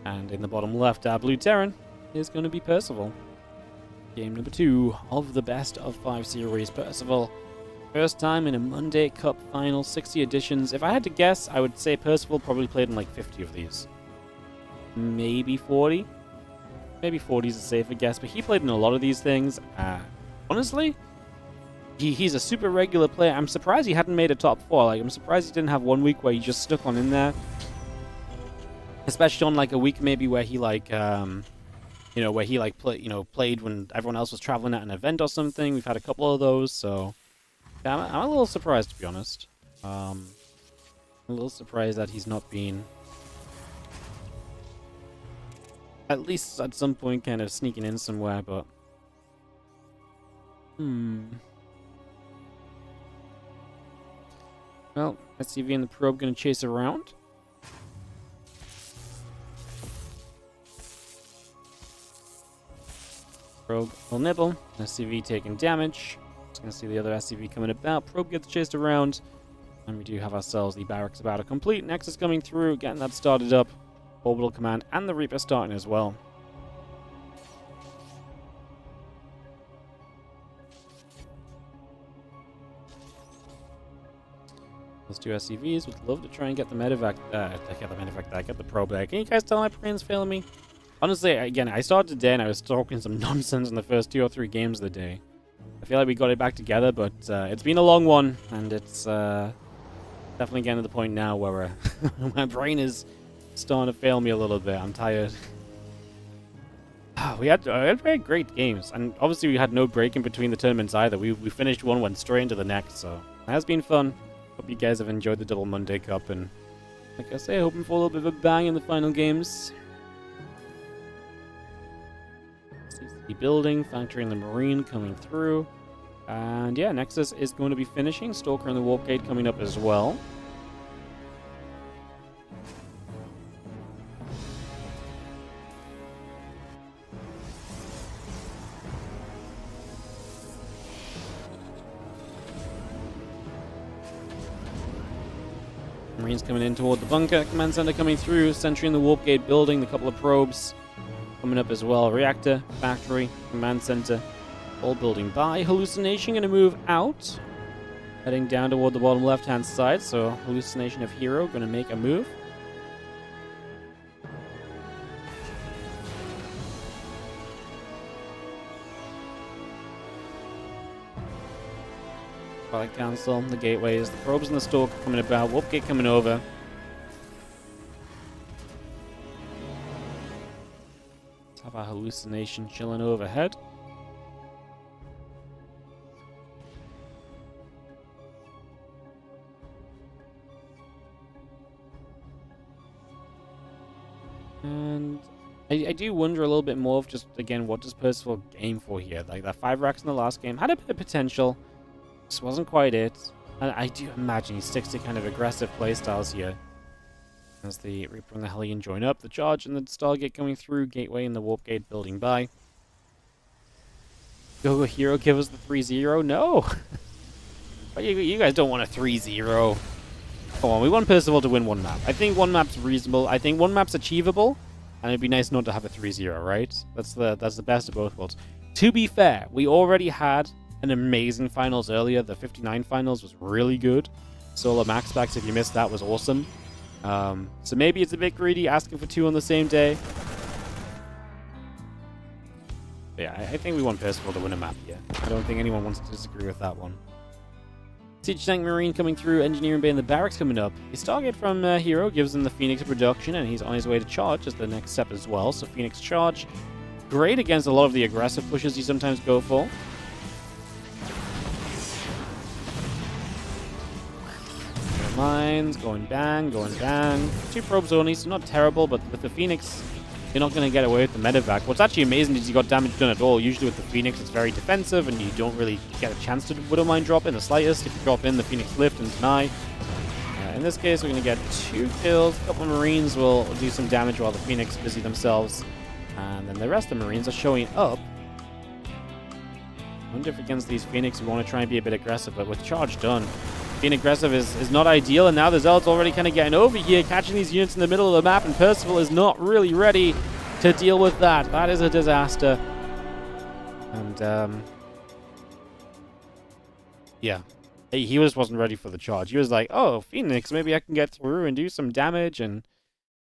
And in the bottom left, our blue Terran is going to be Percival. Game number 2 of the best of 5 series. Percival, first time in a Monday Cup final, 60 editions. If I had to guess, I would say Percival probably played in like 50 of these. Maybe 40. Maybe 40 is a safer guess, but he played in a lot of these things. Honestly, he's a super regular player. I'm surprised he hadn't made a top 4. Like, I'm surprised he didn't have one week where he just stuck on in there. Especially on like a week maybe where he like you know, where he like played when everyone else was traveling at an event or something. We've had a couple of those, so yeah, I'm a little surprised, to be honest. I'm a little surprised that he's not been at least at some point kind of sneaking in somewhere, but well, SCV and the probe gonna chase around. Probe will nibble. SCV taking damage. Just gonna see the other SCV coming about. Probe gets chased around. And we do have ourselves the barracks about to complete. Nexus coming through, getting that started up. Orbital command and the Reaper starting as well. Let's do SCVs. Would love to try and get the medevac. Get the probe there. Can you guys tell my brain's failing me? Honestly, again, I started today and I was talking some nonsense in the first 2 or 3 games of the day. I feel like we got it back together, but it's been a long one, and it's definitely getting to the point now where my brain is starting to fail me a little bit. I'm tired. We had very great games, and obviously we had no break in between the tournaments either. We finished one, went straight into the next, so it has been fun. Hope you guys have enjoyed the Double Monday Cup, and like I say, hoping for a little bit of a bang in the final games. Building, factory and the Marine coming through. And yeah, Nexus is going to be finishing. Stalker and the Warp Gate coming up as well. Marines coming in toward the bunker. Command center coming through. Sentry in the warp gate building. A couple of probes coming up as well. Reactor, factory, command center, all building by. Hallucination going to move out. Heading down toward the bottom left-hand side. So Hallucination of herO going to make a move. Pilot Council, the gateways, the probes and the stalk coming about, warp gate coming over. Let's have our Hallucination chilling overhead. And I do wonder a little bit more of just, again, what does Percival aim for here? Like, that 5 racks in the last game had a bit of potential. This wasn't quite it. And I do imagine he sticks to kind of aggressive playstyles here. As the Reaper and the Hellion join up, the charge and the Stargate coming through, gateway and the warp gate building by. Go herO, give us the 3-0? No! But you guys don't want a 3-0. Come on, we want Percival to win one map. I think one map's reasonable. I think one map's achievable. And it'd be nice not to have a 3-0, right? That's the best of both worlds. To be fair, we already had an amazing finals earlier. The 59 finals was really good. Solo MaxPax, if you missed that, was awesome. So maybe it's a bit greedy asking for 2 on the same day. But yeah, I think we want Percival to win a map here. I don't think anyone wants to disagree with that one. Siege Tank Marine coming through, Engineering Bay and the Barracks coming up. His target from herO gives him the Phoenix production, and he's on his way to charge as the next step as well. So Phoenix charge, great against a lot of the aggressive pushes you sometimes go for. Mines, going bang, going bang. 2 probes only, so not terrible, but with the Phoenix, you're not going to get away with the medevac. What's actually amazing is you got damage done at all. Usually with the Phoenix, it's very defensive, and you don't really get a chance to Widow Mine drop in the slightest. If you drop in, the Phoenix lift and deny. In this case, we're going to get 2 kills. A couple of Marines will do some damage while the Phoenix busy themselves. And then the rest of the Marines are showing up. I wonder if against these Phoenix, we want to try and be a bit aggressive, but with charge done, being aggressive is not ideal, and now the Zealot's already kind of getting over here, catching these units in the middle of the map, and Percival is not really ready to deal with that. That is a disaster. And, yeah. He just wasn't ready for the charge. He was like, oh, Phoenix, maybe I can get through and do some damage, and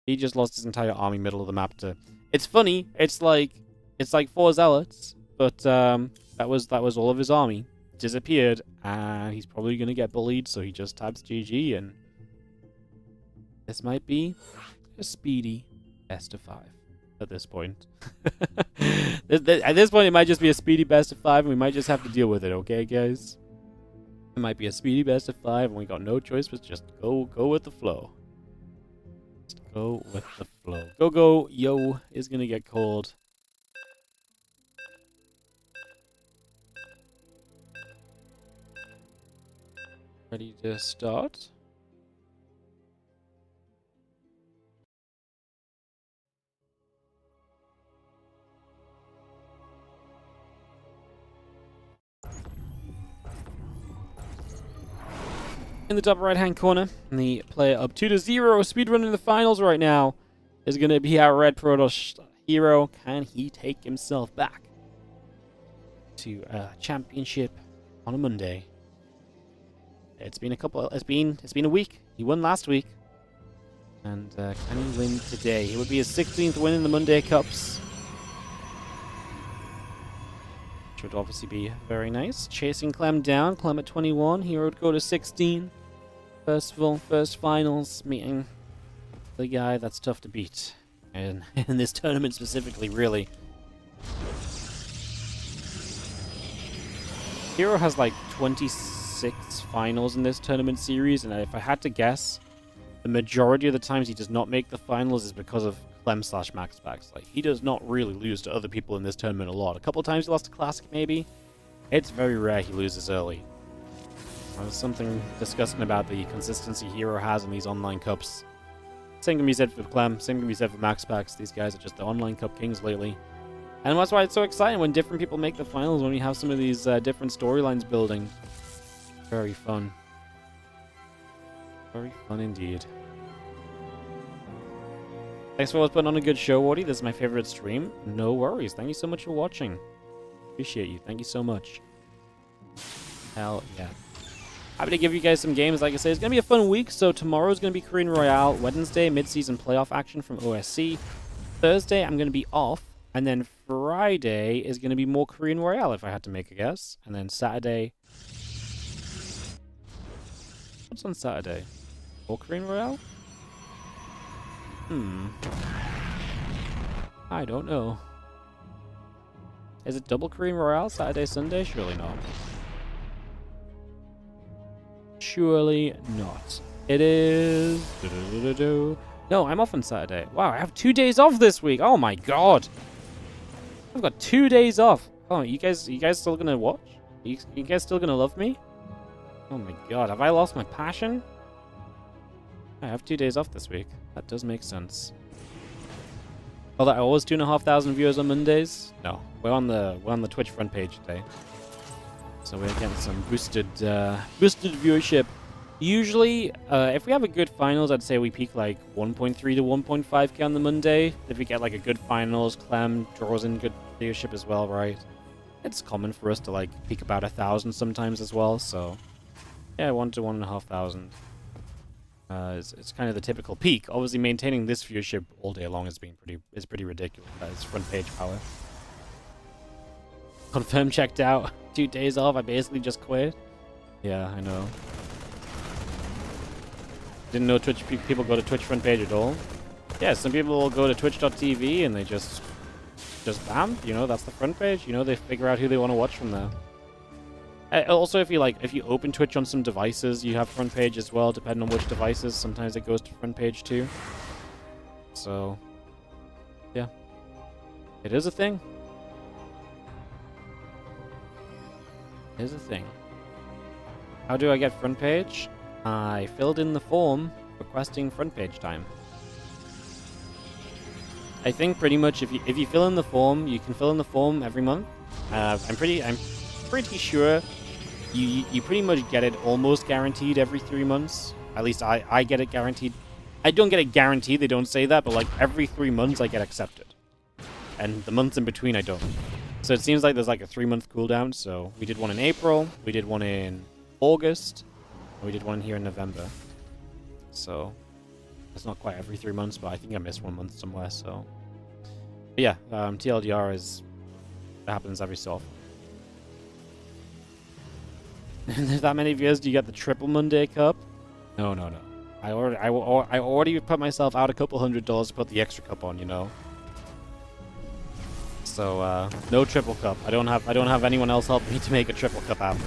he just lost his entire army middle of the map to... It's funny, it's like 4 Zealots, but that was all of his army. Disappeared, and he's probably going to get bullied, so he just types GG, and this might be a speedy best of 5 at this point. At this point, it might just be a speedy best of 5, and we might just have to deal with it, okay, guys? It might be a speedy best of 5, and we got no choice but just go with the flow. Just go with the flow. Go, yo is going to get called. Ready to start? In the top right hand corner, the player up 2-0, speedrunning the finals right now, is going to be our red Protoss herO. Can he take himself back to a championship on a Monday? It's been a week. He won last week. And can he win today? It would be his 16th win in the Monday Cups. Which would obviously be very nice. Chasing Clem down. Clem at 21. herO would go to 16. Percival, first finals, meeting the guy that's tough to beat. And in this tournament specifically, really. herO has like 26 finals in this tournament series, and if I had to guess, the majority of the times he does not make the finals is because of Clem/MaxPax. Like, he does not really lose to other people in this tournament a lot. A couple of times he lost to Classic, maybe. It's very rare he loses early. There's something disgusting about the consistency herO has in these online cups. Same can be said for Clem, same can be said for MaxPax. These guys are just the online cup kings lately. And that's why it's so exciting when different people make the finals, when we have some of these different storylines building. Very fun. Very fun indeed. Thanks for putting on a good show, Wardy. This is my favorite stream. No worries. Thank you so much for watching. Appreciate you. Thank you so much. Hell yeah. Happy to give you guys some games. Like I said, it's going to be a fun week. So tomorrow's going to be Korean Royale. Wednesday, mid-season playoff action from OSC. Thursday, I'm going to be off. And then Friday is going to be more Korean Royale, if I had to make a guess. And then Saturday... What's on Saturday? More Korean Royale? I don't know. Is it double Korean Royale Saturday, Sunday? Surely not. Surely not. It is... No, I'm off on Saturday. Wow, I have 2 days off this week. Oh my god. I've got 2 days off. Oh, you guys still gonna watch? You guys still gonna love me? Oh my god, have I lost my passion? I have 2 days off this week. That does make sense. Although I always 2,500 viewers on Mondays. No, we're on the Twitch front page today, so we're getting some boosted viewership. Usually, if we have a good finals, I'd say we peak like 1.3 to 1.5k on the Monday. If we get like a good finals, Clem draws in good viewership as well, right? It's common for us to like peak about 1,000 sometimes as well. So yeah, 1 to 1,500. It's kind of the typical peak. Obviously, maintaining this viewership all day long is pretty ridiculous. That is front page power. Confirm checked out. 2 days off. I basically just quit. Yeah, I know. Didn't know Twitch people go to Twitch front page at all. Yeah, some people will go to twitch.tv and they just bam. You know, that's the front page. You know, they figure out who they want to watch from there. Also, if you open Twitch on some devices, you have front page as well, depending on which devices. Sometimes it goes to front page too. So, yeah. It is a thing. It is a thing. How do I get front page? I filled in the form requesting front page time. I think pretty much if you fill in the form, you can fill in the form every month. I'm pretty sure you pretty much get it almost guaranteed every 3 months. At least I get it guaranteed. I don't get it guaranteed, they don't say that, but like every 3 months I get accepted. And the months in between I don't. So it seems like there's like a 3-month cooldown. So we did one in April, we did one in August, and we did one here in November. So it's not quite every 3 months, but I think I missed 1 month somewhere. So but yeah, TLDR it happens every so often. And there's that many viewers, do you get the triple Monday cup? No. I already put myself out a couple $100 to put the extra cup on, you know. So no triple cup. I don't have anyone else help me to make a triple cup happen.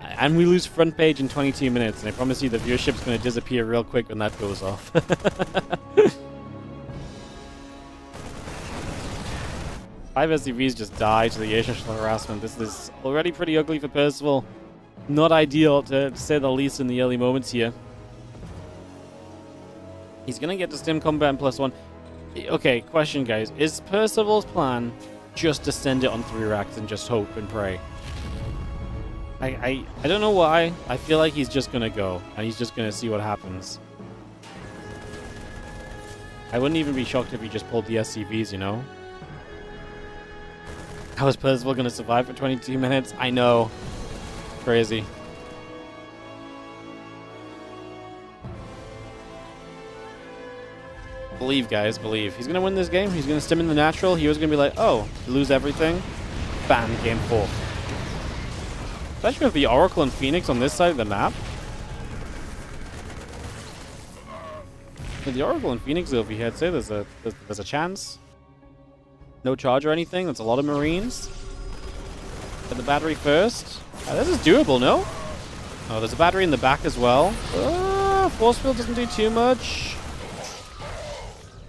And we lose front page in 22 minutes, and I promise you the viewership's going to disappear real quick when that goes off. 5 SCVs just died to the social harassment. This is already pretty ugly for Percival. Not ideal, to say the least, in the early moments here. He's going to get to stim combat and +1. Okay, question, guys. Is Percival's plan just to send it on 3 racks and just hope and pray? I don't know why. I feel like he's just going to go, and he's just going to see what happens. I wouldn't even be shocked if he just pulled the SCVs, you know? How is Percival going to survive for 22 minutes? I know. Crazy. Believe, guys, believe. He's going to win this game. He's going to stim in the natural. He was going to be like, oh, lose everything. Bam, game 4. Especially with the Oracle and Phoenix on this side of the map. With the Oracle and Phoenix over here, I'd say there's a chance. No charge or anything. That's a lot of Marines. Get the battery first. This is doable, no? Oh, there's a battery in the back as well. Force field doesn't do too much.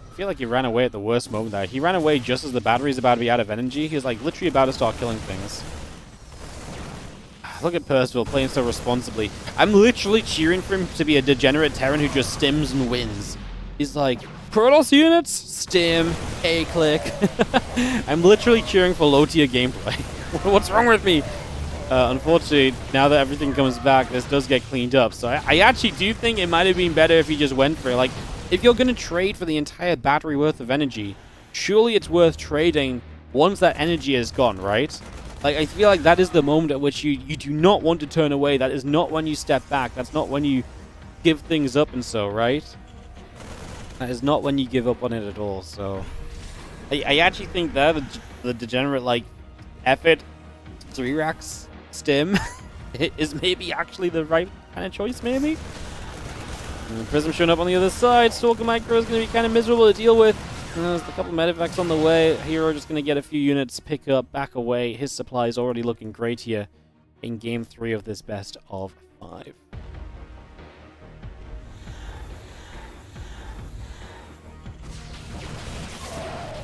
I feel like he ran away at the worst moment there. He ran away just as the battery's about to be out of energy. He was like literally about to start killing things. Look at Percival playing so responsibly. I'm literally cheering for him to be a degenerate Terran who just stims and wins. He's like, Protoss units, stim, A-click. I'm literally cheering for low-tier gameplay. What's wrong with me? Unfortunately, now that everything comes back, this does get cleaned up. So I actually do think it might have been better if he just went for it. Like, if you're going to trade for the entire battery worth of energy, surely it's worth trading once that energy is gone, right? Like, I feel like that is the moment at which you do not want to turn away. That is not when you step back. That's not when you give things up and so, right? That is not when you give up on it at all. So I actually think that the degenerate, like, effort 3 racks stim is maybe actually the right kind of choice, maybe? And Prism showing up on the other side. Stalker Micro is going to be kind of miserable to deal with. There's a couple of medevacts on the way. herO just going to get a few units, pick up, back away. His supply is already looking great here in Game 3 of this best of 5.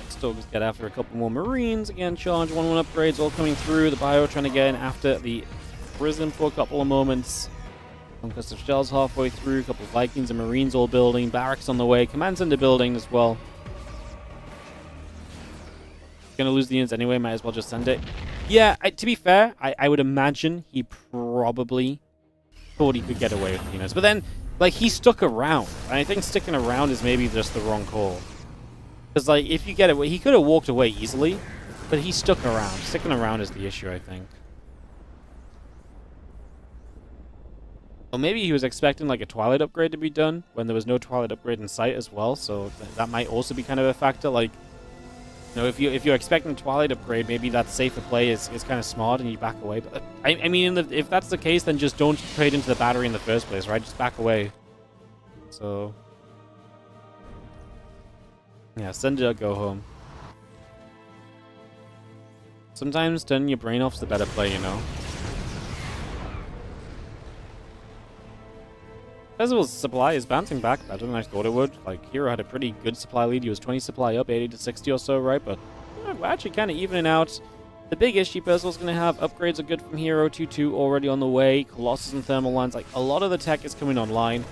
Stalkers get after a couple more Marines. Again, charge 1-1 upgrades all coming through. The Bio trying to get in after the Prism for a couple of moments. Conquest of Shells halfway through. A couple of Vikings and Marines all building. Barracks on the way. Command Center building as well. Gonna lose the units anyway, might as well just send it. Yeah, to be fair, I would imagine he probably thought he could get away with the units. But then, like, he stuck around. And I think sticking around is maybe just the wrong call. Because, like, if you get away, he could have walked away easily, but he stuck around. Sticking around is the issue, I think. Well, maybe he was expecting, like, a Twilight upgrade to be done when there was no Twilight upgrade in sight as well, so that might also be kind of a factor. Like, you know, if you're expecting a Twilight upgrade, maybe that safer play is kind of smart and you back away. But I mean, if that's the case, then just don't trade into the battery in the first place, right? Just back away. So yeah, send it or go home. Sometimes turning your brain off's the better play, you know. Percival's supply is bouncing back better than I thought it would. Like, herO had a pretty good supply lead. He was 20 supply up, 80 to 60 or so, right? But we're actually kind of evening out. The big issue Percival's going to have, upgrades are good from herO, 2-2 already on the way. Colossus and thermal lines, like, a lot of the tech is coming online.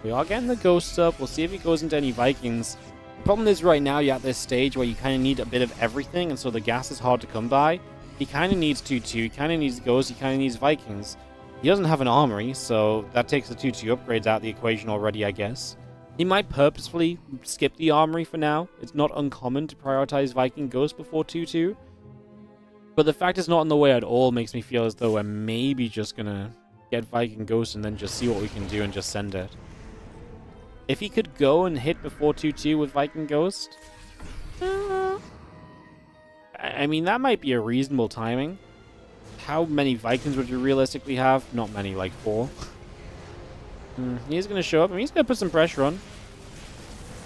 We are getting the ghosts up. We'll see if he goes into any Vikings. The problem is right now you're at this stage where you kind of need a bit of everything, and so the gas is hard to come by. He kind of needs 2-2, he kind of needs ghosts, he kind of needs Vikings. He doesn't have an armory, so that takes the 2-2 upgrades out of the equation already, I guess. He might purposefully skip the armory for now. It's not uncommon to prioritize Viking Ghost before 2-2. But the fact it's not in the way at all makes me feel as though we're maybe just gonna get Viking Ghost and then just see what we can do and just send it. If he could go and hit before 2-2 with Viking Ghost, I mean, that might be a reasonable timing. How many Vikings would you realistically have? Not many, like 4. He's going to show up. I mean, he's going to put some pressure on.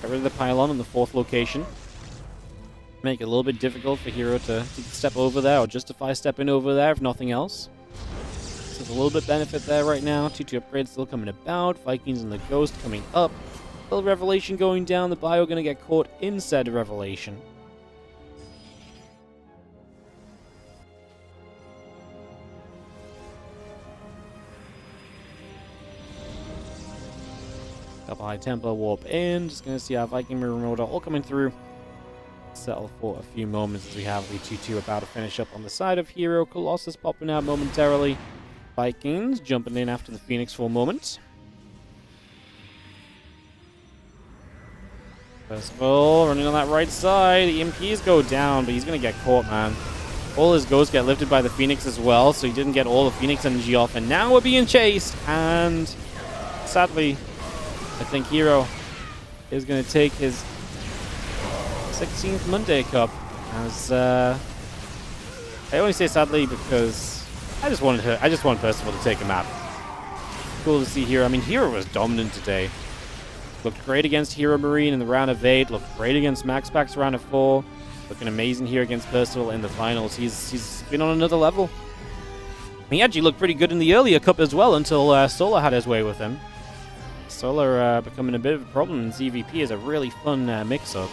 Get rid of the pylon on the 4th location. Make it a little bit difficult for herO to step over there or justify stepping over there, if nothing else. So there's a little bit benefit there right now. 2-2 upgrades still coming about. Vikings and the Ghost coming up. Little Revelation going down. The Bio going to get caught in said Revelation. Couple High Templar warp in. Just going to see our Viking Marine Order all coming through. Settle for a few moments as we have the 2-2 about to finish up on the side of herO. Colossus popping out momentarily. Vikings jumping in after the Phoenix for a moment. Percival running on that right side. The EMPs go down, but he's going to get caught, man. All his ghosts get lifted by the Phoenix as well, so he didn't get all the Phoenix energy off. And now we're being chased, and sadly, I think herO is going to take his 16th Monday Cup. As I only say sadly because I just want Percival to take him out. Cool to see herO. I mean, herO was dominant today. Looked great against herO Marine in the round of 8. Looked great against MaxPax round of 4. Looking amazing here against Percival in the finals. He's been on another level. He actually looked pretty good in the earlier cup as well until Solar had his way with him. Solar becoming a bit of a problem in ZVP is a really fun mix-up.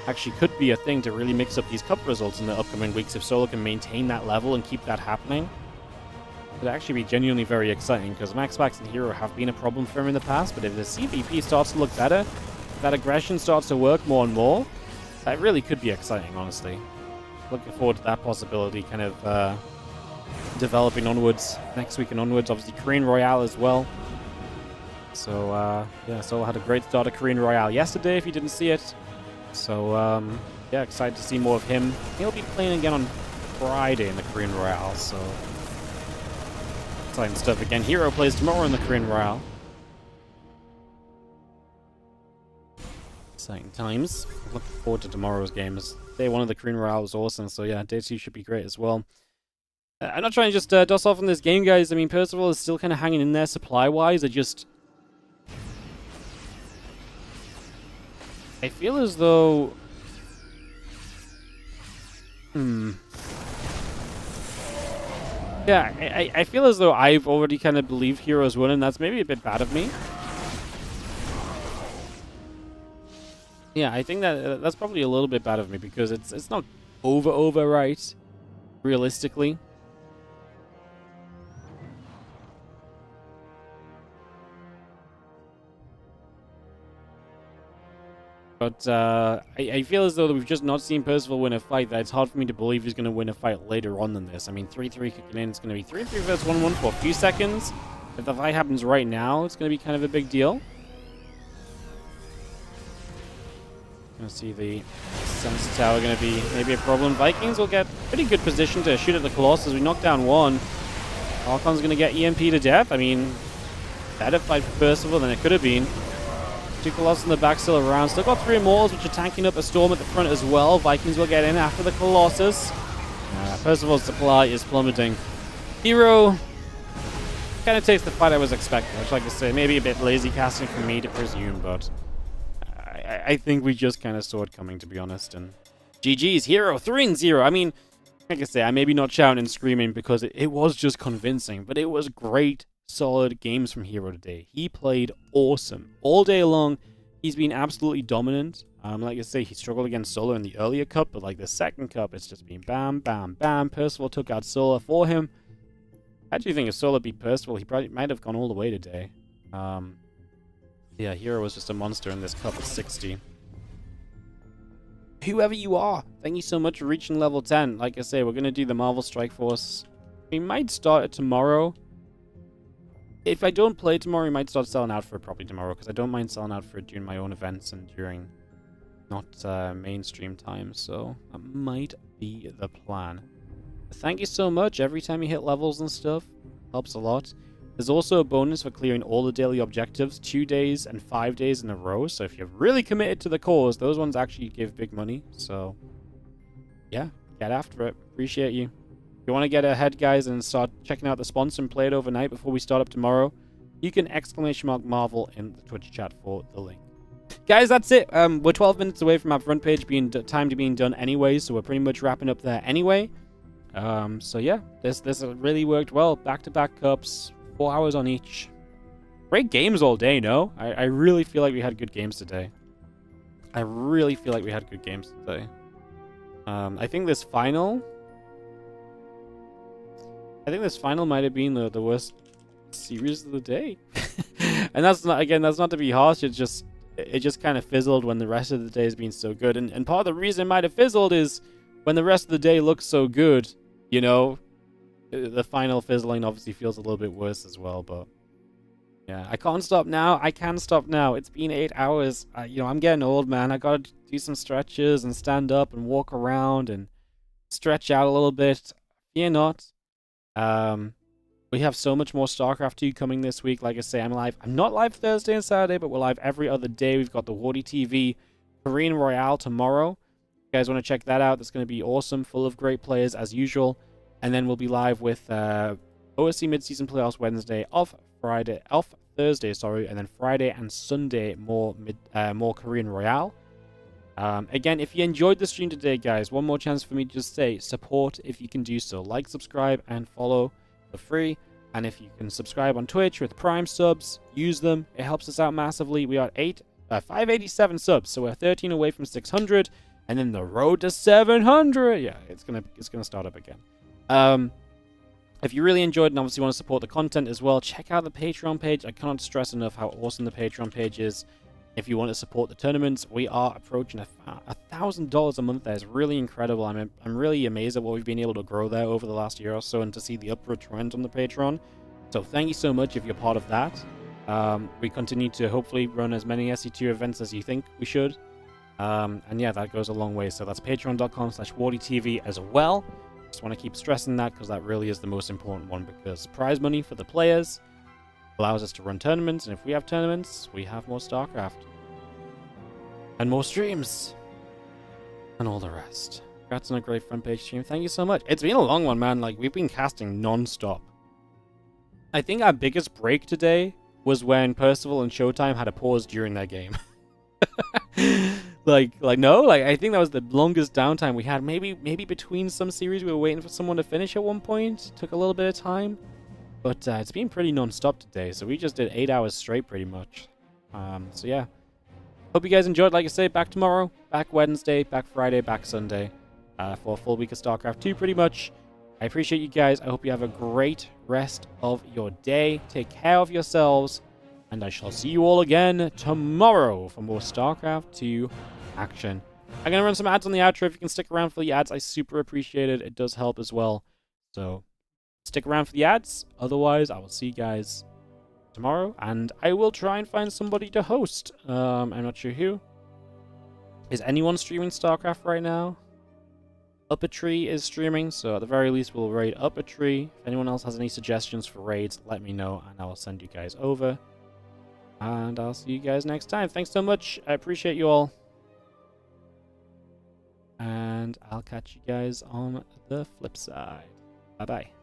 Actually could be a thing to really mix up these cup results in the upcoming weeks if Solar can maintain that level and keep that happening. It would actually be genuinely very exciting because MaxPax and herO have been a problem for him in the past, but if the CVP starts to look better, that aggression starts to work more and more, that really could be exciting, honestly. Looking forward to that possibility kind of developing onwards next week and onwards. Obviously, Korean Royale as well. So, yeah, Solo had a great start of Korean Royale yesterday, if you didn't see it. So, yeah, excited to see more of him. He'll be playing again on Friday in the Korean Royale, so exciting stuff. Again, herO plays tomorrow in the Korean Royale. Exciting times. Looking forward to tomorrow's games. Day 1 of the Korean Royale was awesome, so yeah, day 2 should be great as well. I'm not trying to just dust off on this game, guys. I mean, Percival is still kind of hanging in there supply-wise. I feel as though... Yeah, I feel as though I've already kind of believed herO's winning. That's maybe a bit bad of me. Yeah, I think that's probably a little bit bad of me because it's not over right, realistically. But I feel as though we've just not seen Percival win a fight. That it's hard for me to believe he's going to win a fight later on than this. I mean, 3-3 kicking in. It's going to be 3-3 versus 1-1 for a few seconds. If the fight happens right now, it's going to be kind of a big deal. Going to see the Sensor Tower going to be maybe a problem. Vikings will get pretty good position to shoot at the Colossus. We knock down one. Archon's going to get EMP to death. I mean, better fight for Percival than it could have been. 2 Colossus in the back still around. Still got 3 Immortals, which are tanking up a Storm at the front as well. Vikings will get in after the Colossus. Percival's supply is plummeting. herO kind of takes the fight I was expecting. I'd like to say maybe a bit lazy casting for me to presume, but I think we just kind of saw it coming, to be honest. And GG's, herO 3-0. I mean, like I say, I maybe not shouting and screaming because it was just convincing, but it was great, solid games from herO today. He played awesome all day long. He's been absolutely dominant. Like I say, he struggled against Solo in the earlier cup, but like the second cup, it's just been bam, bam, bam. Percival took out Solo for him. I actually think if Solo beat Percival, he probably might have gone all the way today. Yeah, herO was just a monster in this cup at 60. Whoever you are, thank you so much for reaching level 10. Like I say, we're going to do the Marvel Strike Force. We might start it tomorrow. If I don't play tomorrow, we might start selling out for it probably tomorrow, because I don't mind selling out for it during my own events and during not mainstream time, so that might be the plan. But thank you so much. Every time you hit levels and stuff, helps a lot. There's also a bonus for clearing all the daily objectives 2 days and 5 days in a row. So if you're really committed to the cause, those ones actually give big money. So yeah, get after it. Appreciate you. If you want to get ahead, guys, and start checking out the sponsor and play it overnight before we start up tomorrow, you can !Marvel in the Twitch chat for the link. Guys, that's it. We're 12 minutes away from our front page being time to being done anyway, so we're pretty much wrapping up there anyway. So yeah, this really worked well. Back-to-back cups. 4 hours on each. Great games all day, no? I really feel like we had good games today. I think this final... might have been the worst series of the day. And that's not, again, that's not to be harsh. It just kind of fizzled when the rest of the day has been so good. And part of the reason it might have fizzled is when the rest of the day looks so good, you know, the final fizzling obviously feels a little bit worse as well, but yeah, I can't stop now. I can stop now. It's been 8 hours. You know, I'm getting old, man. I gotta do some stretches and stand up and walk around and stretch out a little bit. Fear not. We have so much more StarCraft 2 coming this week. Like I say, I'm live. I'm not live Thursday and Saturday, but we're live every other day. We've got the WARDITV Korean Royale tomorrow. If you guys want to check that out, that's going to be awesome, full of great players as usual. And then we'll be live with OSC Mid-Season Playoffs Wednesday, off Thursday, and then Friday and Sunday more Korean Royale. Again, if you enjoyed the stream today, guys, one more chance for me to just say support if you can do so. Like, subscribe, and follow for free. And if you can subscribe on Twitch with Prime subs, use them. It helps us out massively. We are 587 subs, so we're 13 away from 600, and then the road to 700. Yeah, it's gonna start up again. If you really enjoyed and obviously want to support the content as well, check out the Patreon page. I cannot stress enough how awesome the Patreon page is. If you want to support the tournaments, we are approaching $1,000 a month. That is really incredible. I'm really amazed at what we've been able to grow there over the last year or so, and to see the upward trend on the Patreon. So thank you so much if you're part of that. We continue to hopefully run as many SE2 events as you think we should. And yeah, that goes a long way. So that's patreon.com/WARDITV as well. Just want to keep stressing that because that really is the most important one, because prize money for the players allows us to run tournaments, and if we have tournaments, we have more StarCraft. And more streams. And all the rest. Congrats on a great front page stream. Thank you so much. It's been a long one, man. Like, we've been casting non-stop. I think our biggest break today was when Percival and Showtime had a pause during their game. No, I think that was the longest downtime we had. Maybe between some series we were waiting for someone to finish at one point. Took a little bit of time. But it's been pretty non-stop today, so we just did 8 hours straight pretty much. So yeah. Hope you guys enjoyed. Like I say, back tomorrow, back Wednesday, back Friday, back Sunday. For a full week of StarCraft 2 pretty much. I appreciate you guys. I hope you have a great rest of your day. Take care of yourselves. And I shall see you all again tomorrow for more StarCraft 2 action. I'm going to run some ads on the outro. If you can stick around for the ads, I super appreciate it. It does help as well. So stick around for the ads. Otherwise, I will see you guys tomorrow. And I will try and find somebody to host. I'm not sure who. Is anyone streaming StarCraft right now? Uppertree is streaming, so at the very least we'll raid Uppertree. If anyone else has any suggestions for raids, let me know and I will send you guys over. And I'll see you guys next time. Thanks so much. I appreciate you all. And I'll catch you guys on the flip side. Bye-bye.